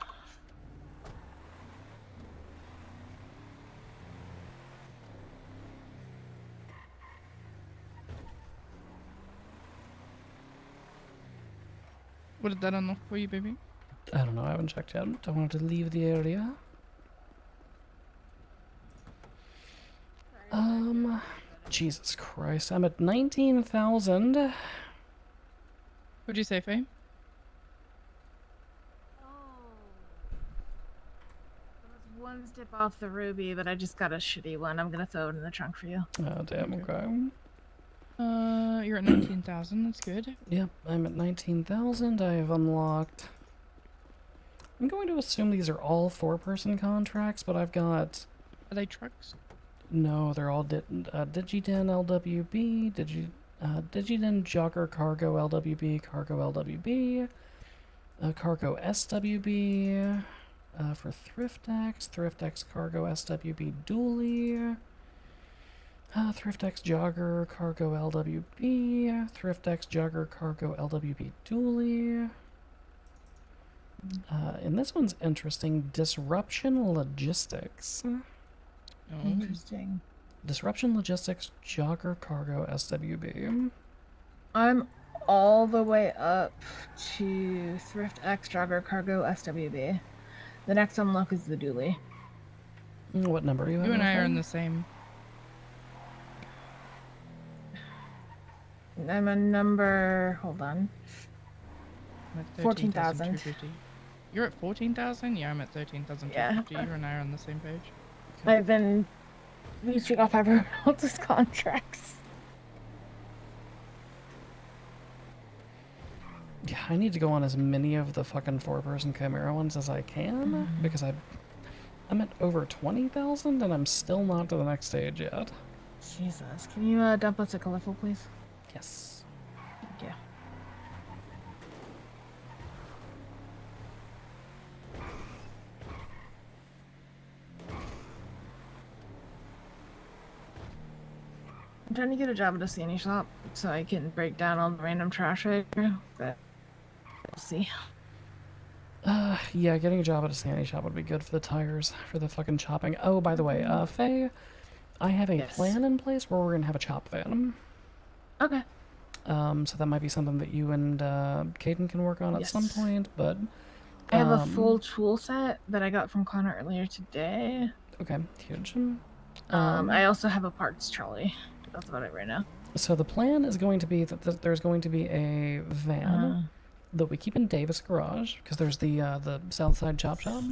M: What did that unlock for you, baby?
C: I don't know. I haven't checked yet. Don't want to leave the area. Jesus Christ. I'm at 19,000.
M: What'd you say, Faye?
K: One step off the ruby, but I just got a shitty one. I'm gonna throw it in the trunk for you.
C: Oh, damn, okay.
M: You're at 19,000. That's good.
C: Yep, I'm at 19,000. I have unlocked... I'm going to assume these are all 4-person contracts, but I've got...
M: Are they trucks?
C: No, they're all Digiden LWB, Digiden Jogger Cargo LWB, Cargo LWB, Cargo SWB, for ThriftX Cargo SWB Dually, ThriftX Jogger Cargo LWB, ThriftX Jogger Cargo LWB Dually. And this one's interesting, Disruption Logistics.
K: Interesting.
C: Disruption Logistics Jogger Cargo SWB.
K: I'm all the way up to ThriftX Jogger Cargo SWB. The next unlock is the dually.
C: What number are you at?
M: You and I are in the same.
K: I'm a number. Hold on. 14,000.
M: You're at 14,000? Yeah, I'm at 13,250.
K: Yeah.
M: You and I are on the same page.
K: I've been reaching off everyone else's contracts.
C: Yeah, I need to go on as many of the fucking 4-person Chimera ones as I can, because I'm at over 20,000 and I'm still not to the next stage yet.
K: Jesus. Can you dump us a colorful, please?
C: Yes.
K: Thank you. I'm trying to get a job at a Sandy shop so I can break down all the random trash right here, but we'll see.
C: Yeah, getting a job at a Sandy shop would be good for the tires, for the fucking chopping. Oh, by the way, Faye, I have a plan in place where we're gonna have a chop van.
K: Okay.
C: So that might be something that you and Caden can work on at some point, but...
K: I have a full tool set that I got from Connor earlier today.
C: Okay, huge.
K: I also have a parts trolley. That's about it right now.
C: So the plan is going to be that there's going to be a van that we keep in Davis Garage, because there's the Southside Chop Shop.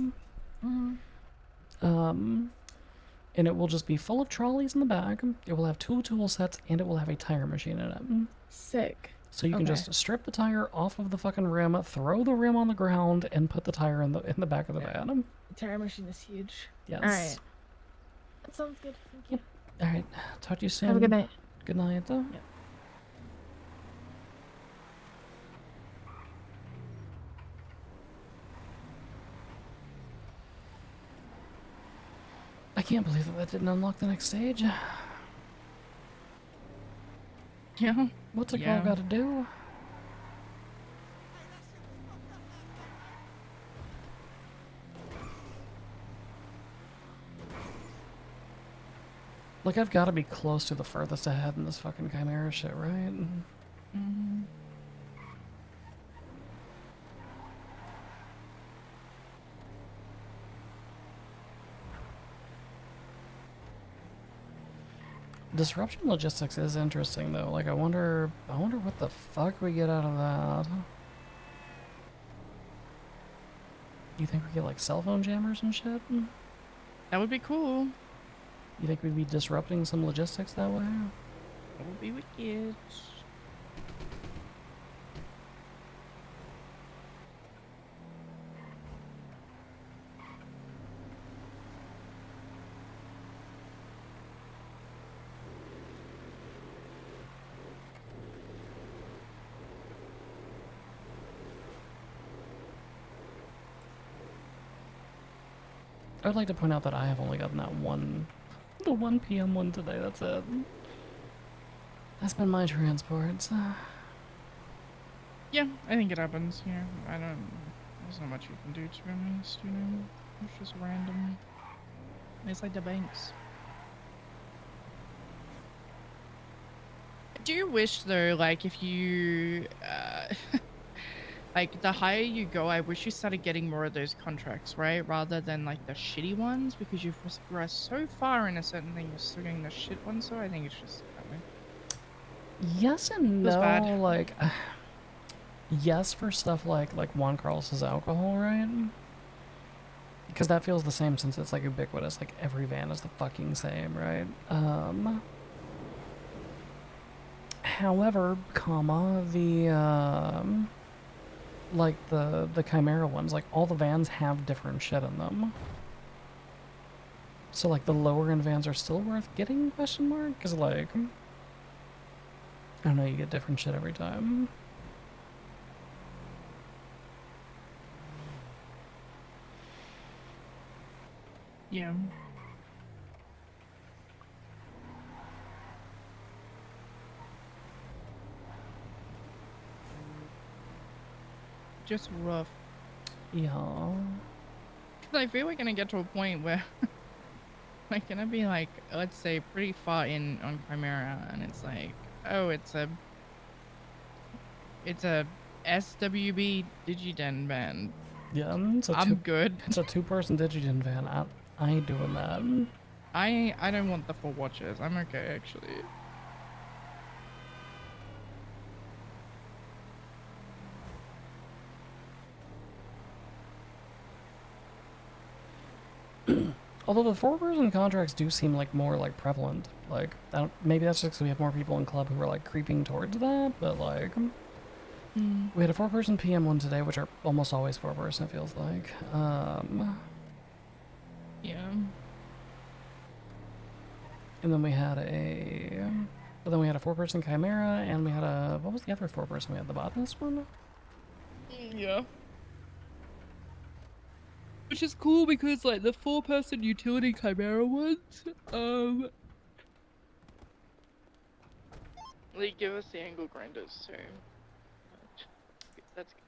C: And it will just be full of trolleys in the back. It will have 2 tool sets, and it will have a tire machine in it.
K: Sick.
C: So you can just strip the tire off of the fucking rim, throw the rim on the ground, and put the tire in the back of the van.
K: The tire machine is huge.
C: Yes.
K: Alright. That sounds good. Thank you.
C: Alright, talk to you soon.
K: Have a good night.
C: Good night.
K: Yep.
C: I can't believe that didn't unlock the next stage.
M: Yeah.
C: What's a girl got to do? Like, I've got to be close to the furthest ahead in this fucking Chimera shit, right?
M: Mm-hmm.
C: Disruption Logistics is interesting, though. Like, I wonder what the fuck we get out of that. You think we get, like, cell phone jammers and shit?
M: That would be cool.
C: You think we'd be disrupting some logistics that way?
M: That would be wicked.
C: I'd like to point out that I have only gotten that the 1 p.m. one today, that's it. That's been my transports.
M: Yeah, I think it happens, you know. There's not much you can do, to be honest, you know. It's just random. It's like the banks. Do you wish, though, like, if you,
R: Like, the higher you go, I wish you started getting more of those contracts, right? Rather than, like, the shitty ones, because you've progressed so far in a certain thing, you're still getting the shit ones, so I think it's just that way.
C: Yes and
R: Feels
C: no,
R: bad.
C: like, yes for stuff like Juan Carlos's alcohol, right? Because that feels the same since it's, like, ubiquitous, like, every van is the fucking same, right? However, like, the Chimera ones, like, all the vans have different shit in them. So, like, the lower end vans are still worth getting, question mark? Because, like, I don't know, you get different shit every time.
R: Yeah. Just rough.
C: Yeah.
R: Because I feel we're gonna get to a point where we're gonna be like, let's say, pretty far in on Chimera, and it's like, oh, it's a SWB Digiden band.
C: Yeah,
R: I'm good.
C: It's a two-person Digigen van. I ain't doing that.
R: I don't want the 4 watches. I'm okay, actually.
C: Although the 4-person contracts do seem like more like prevalent. Like, maybe that's just because we have more people in club who are like creeping towards that, but like, we had a 4-person PM one today, which are almost always 4-person. It feels like.
R: Yeah.
C: And then we had a 4-person Chimera, and we had a, what was the other 4-person? We had the botanist one.
R: Yeah. Which is cool because, like, the 4-person utility Chimera ones, they give us the angle grinders, so that's good.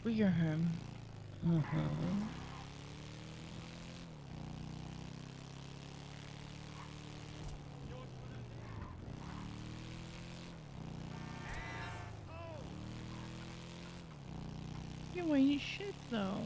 R: We are home. You ain't shit though.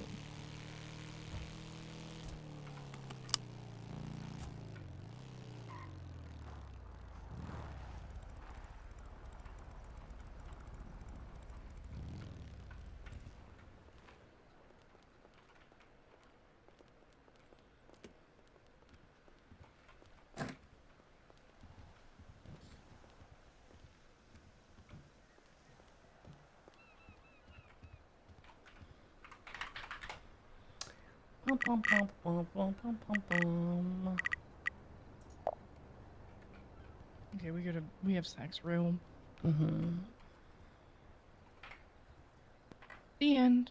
R: Okay, we have sex room. The end.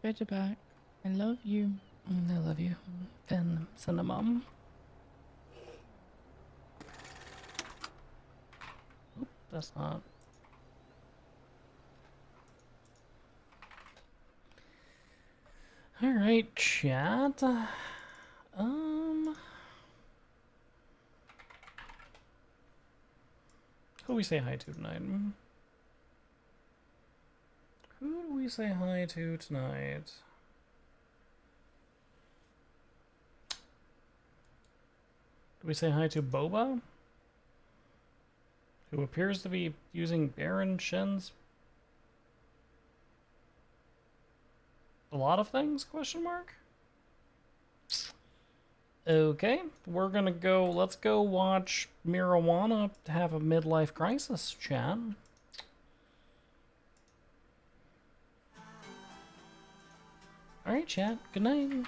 R: Better back. I love you.
C: I love you. And Cinnamon. Oop, that's not. Alright, chat. Who do we say hi to tonight? Who do we say hi to tonight? Do we say hi to Boba? who appears to be using Baron Shen's a lot of things, question mark? Okay, we're gonna go, let's go watch Marijuana have a midlife crisis, chat. Alright, chat, good night.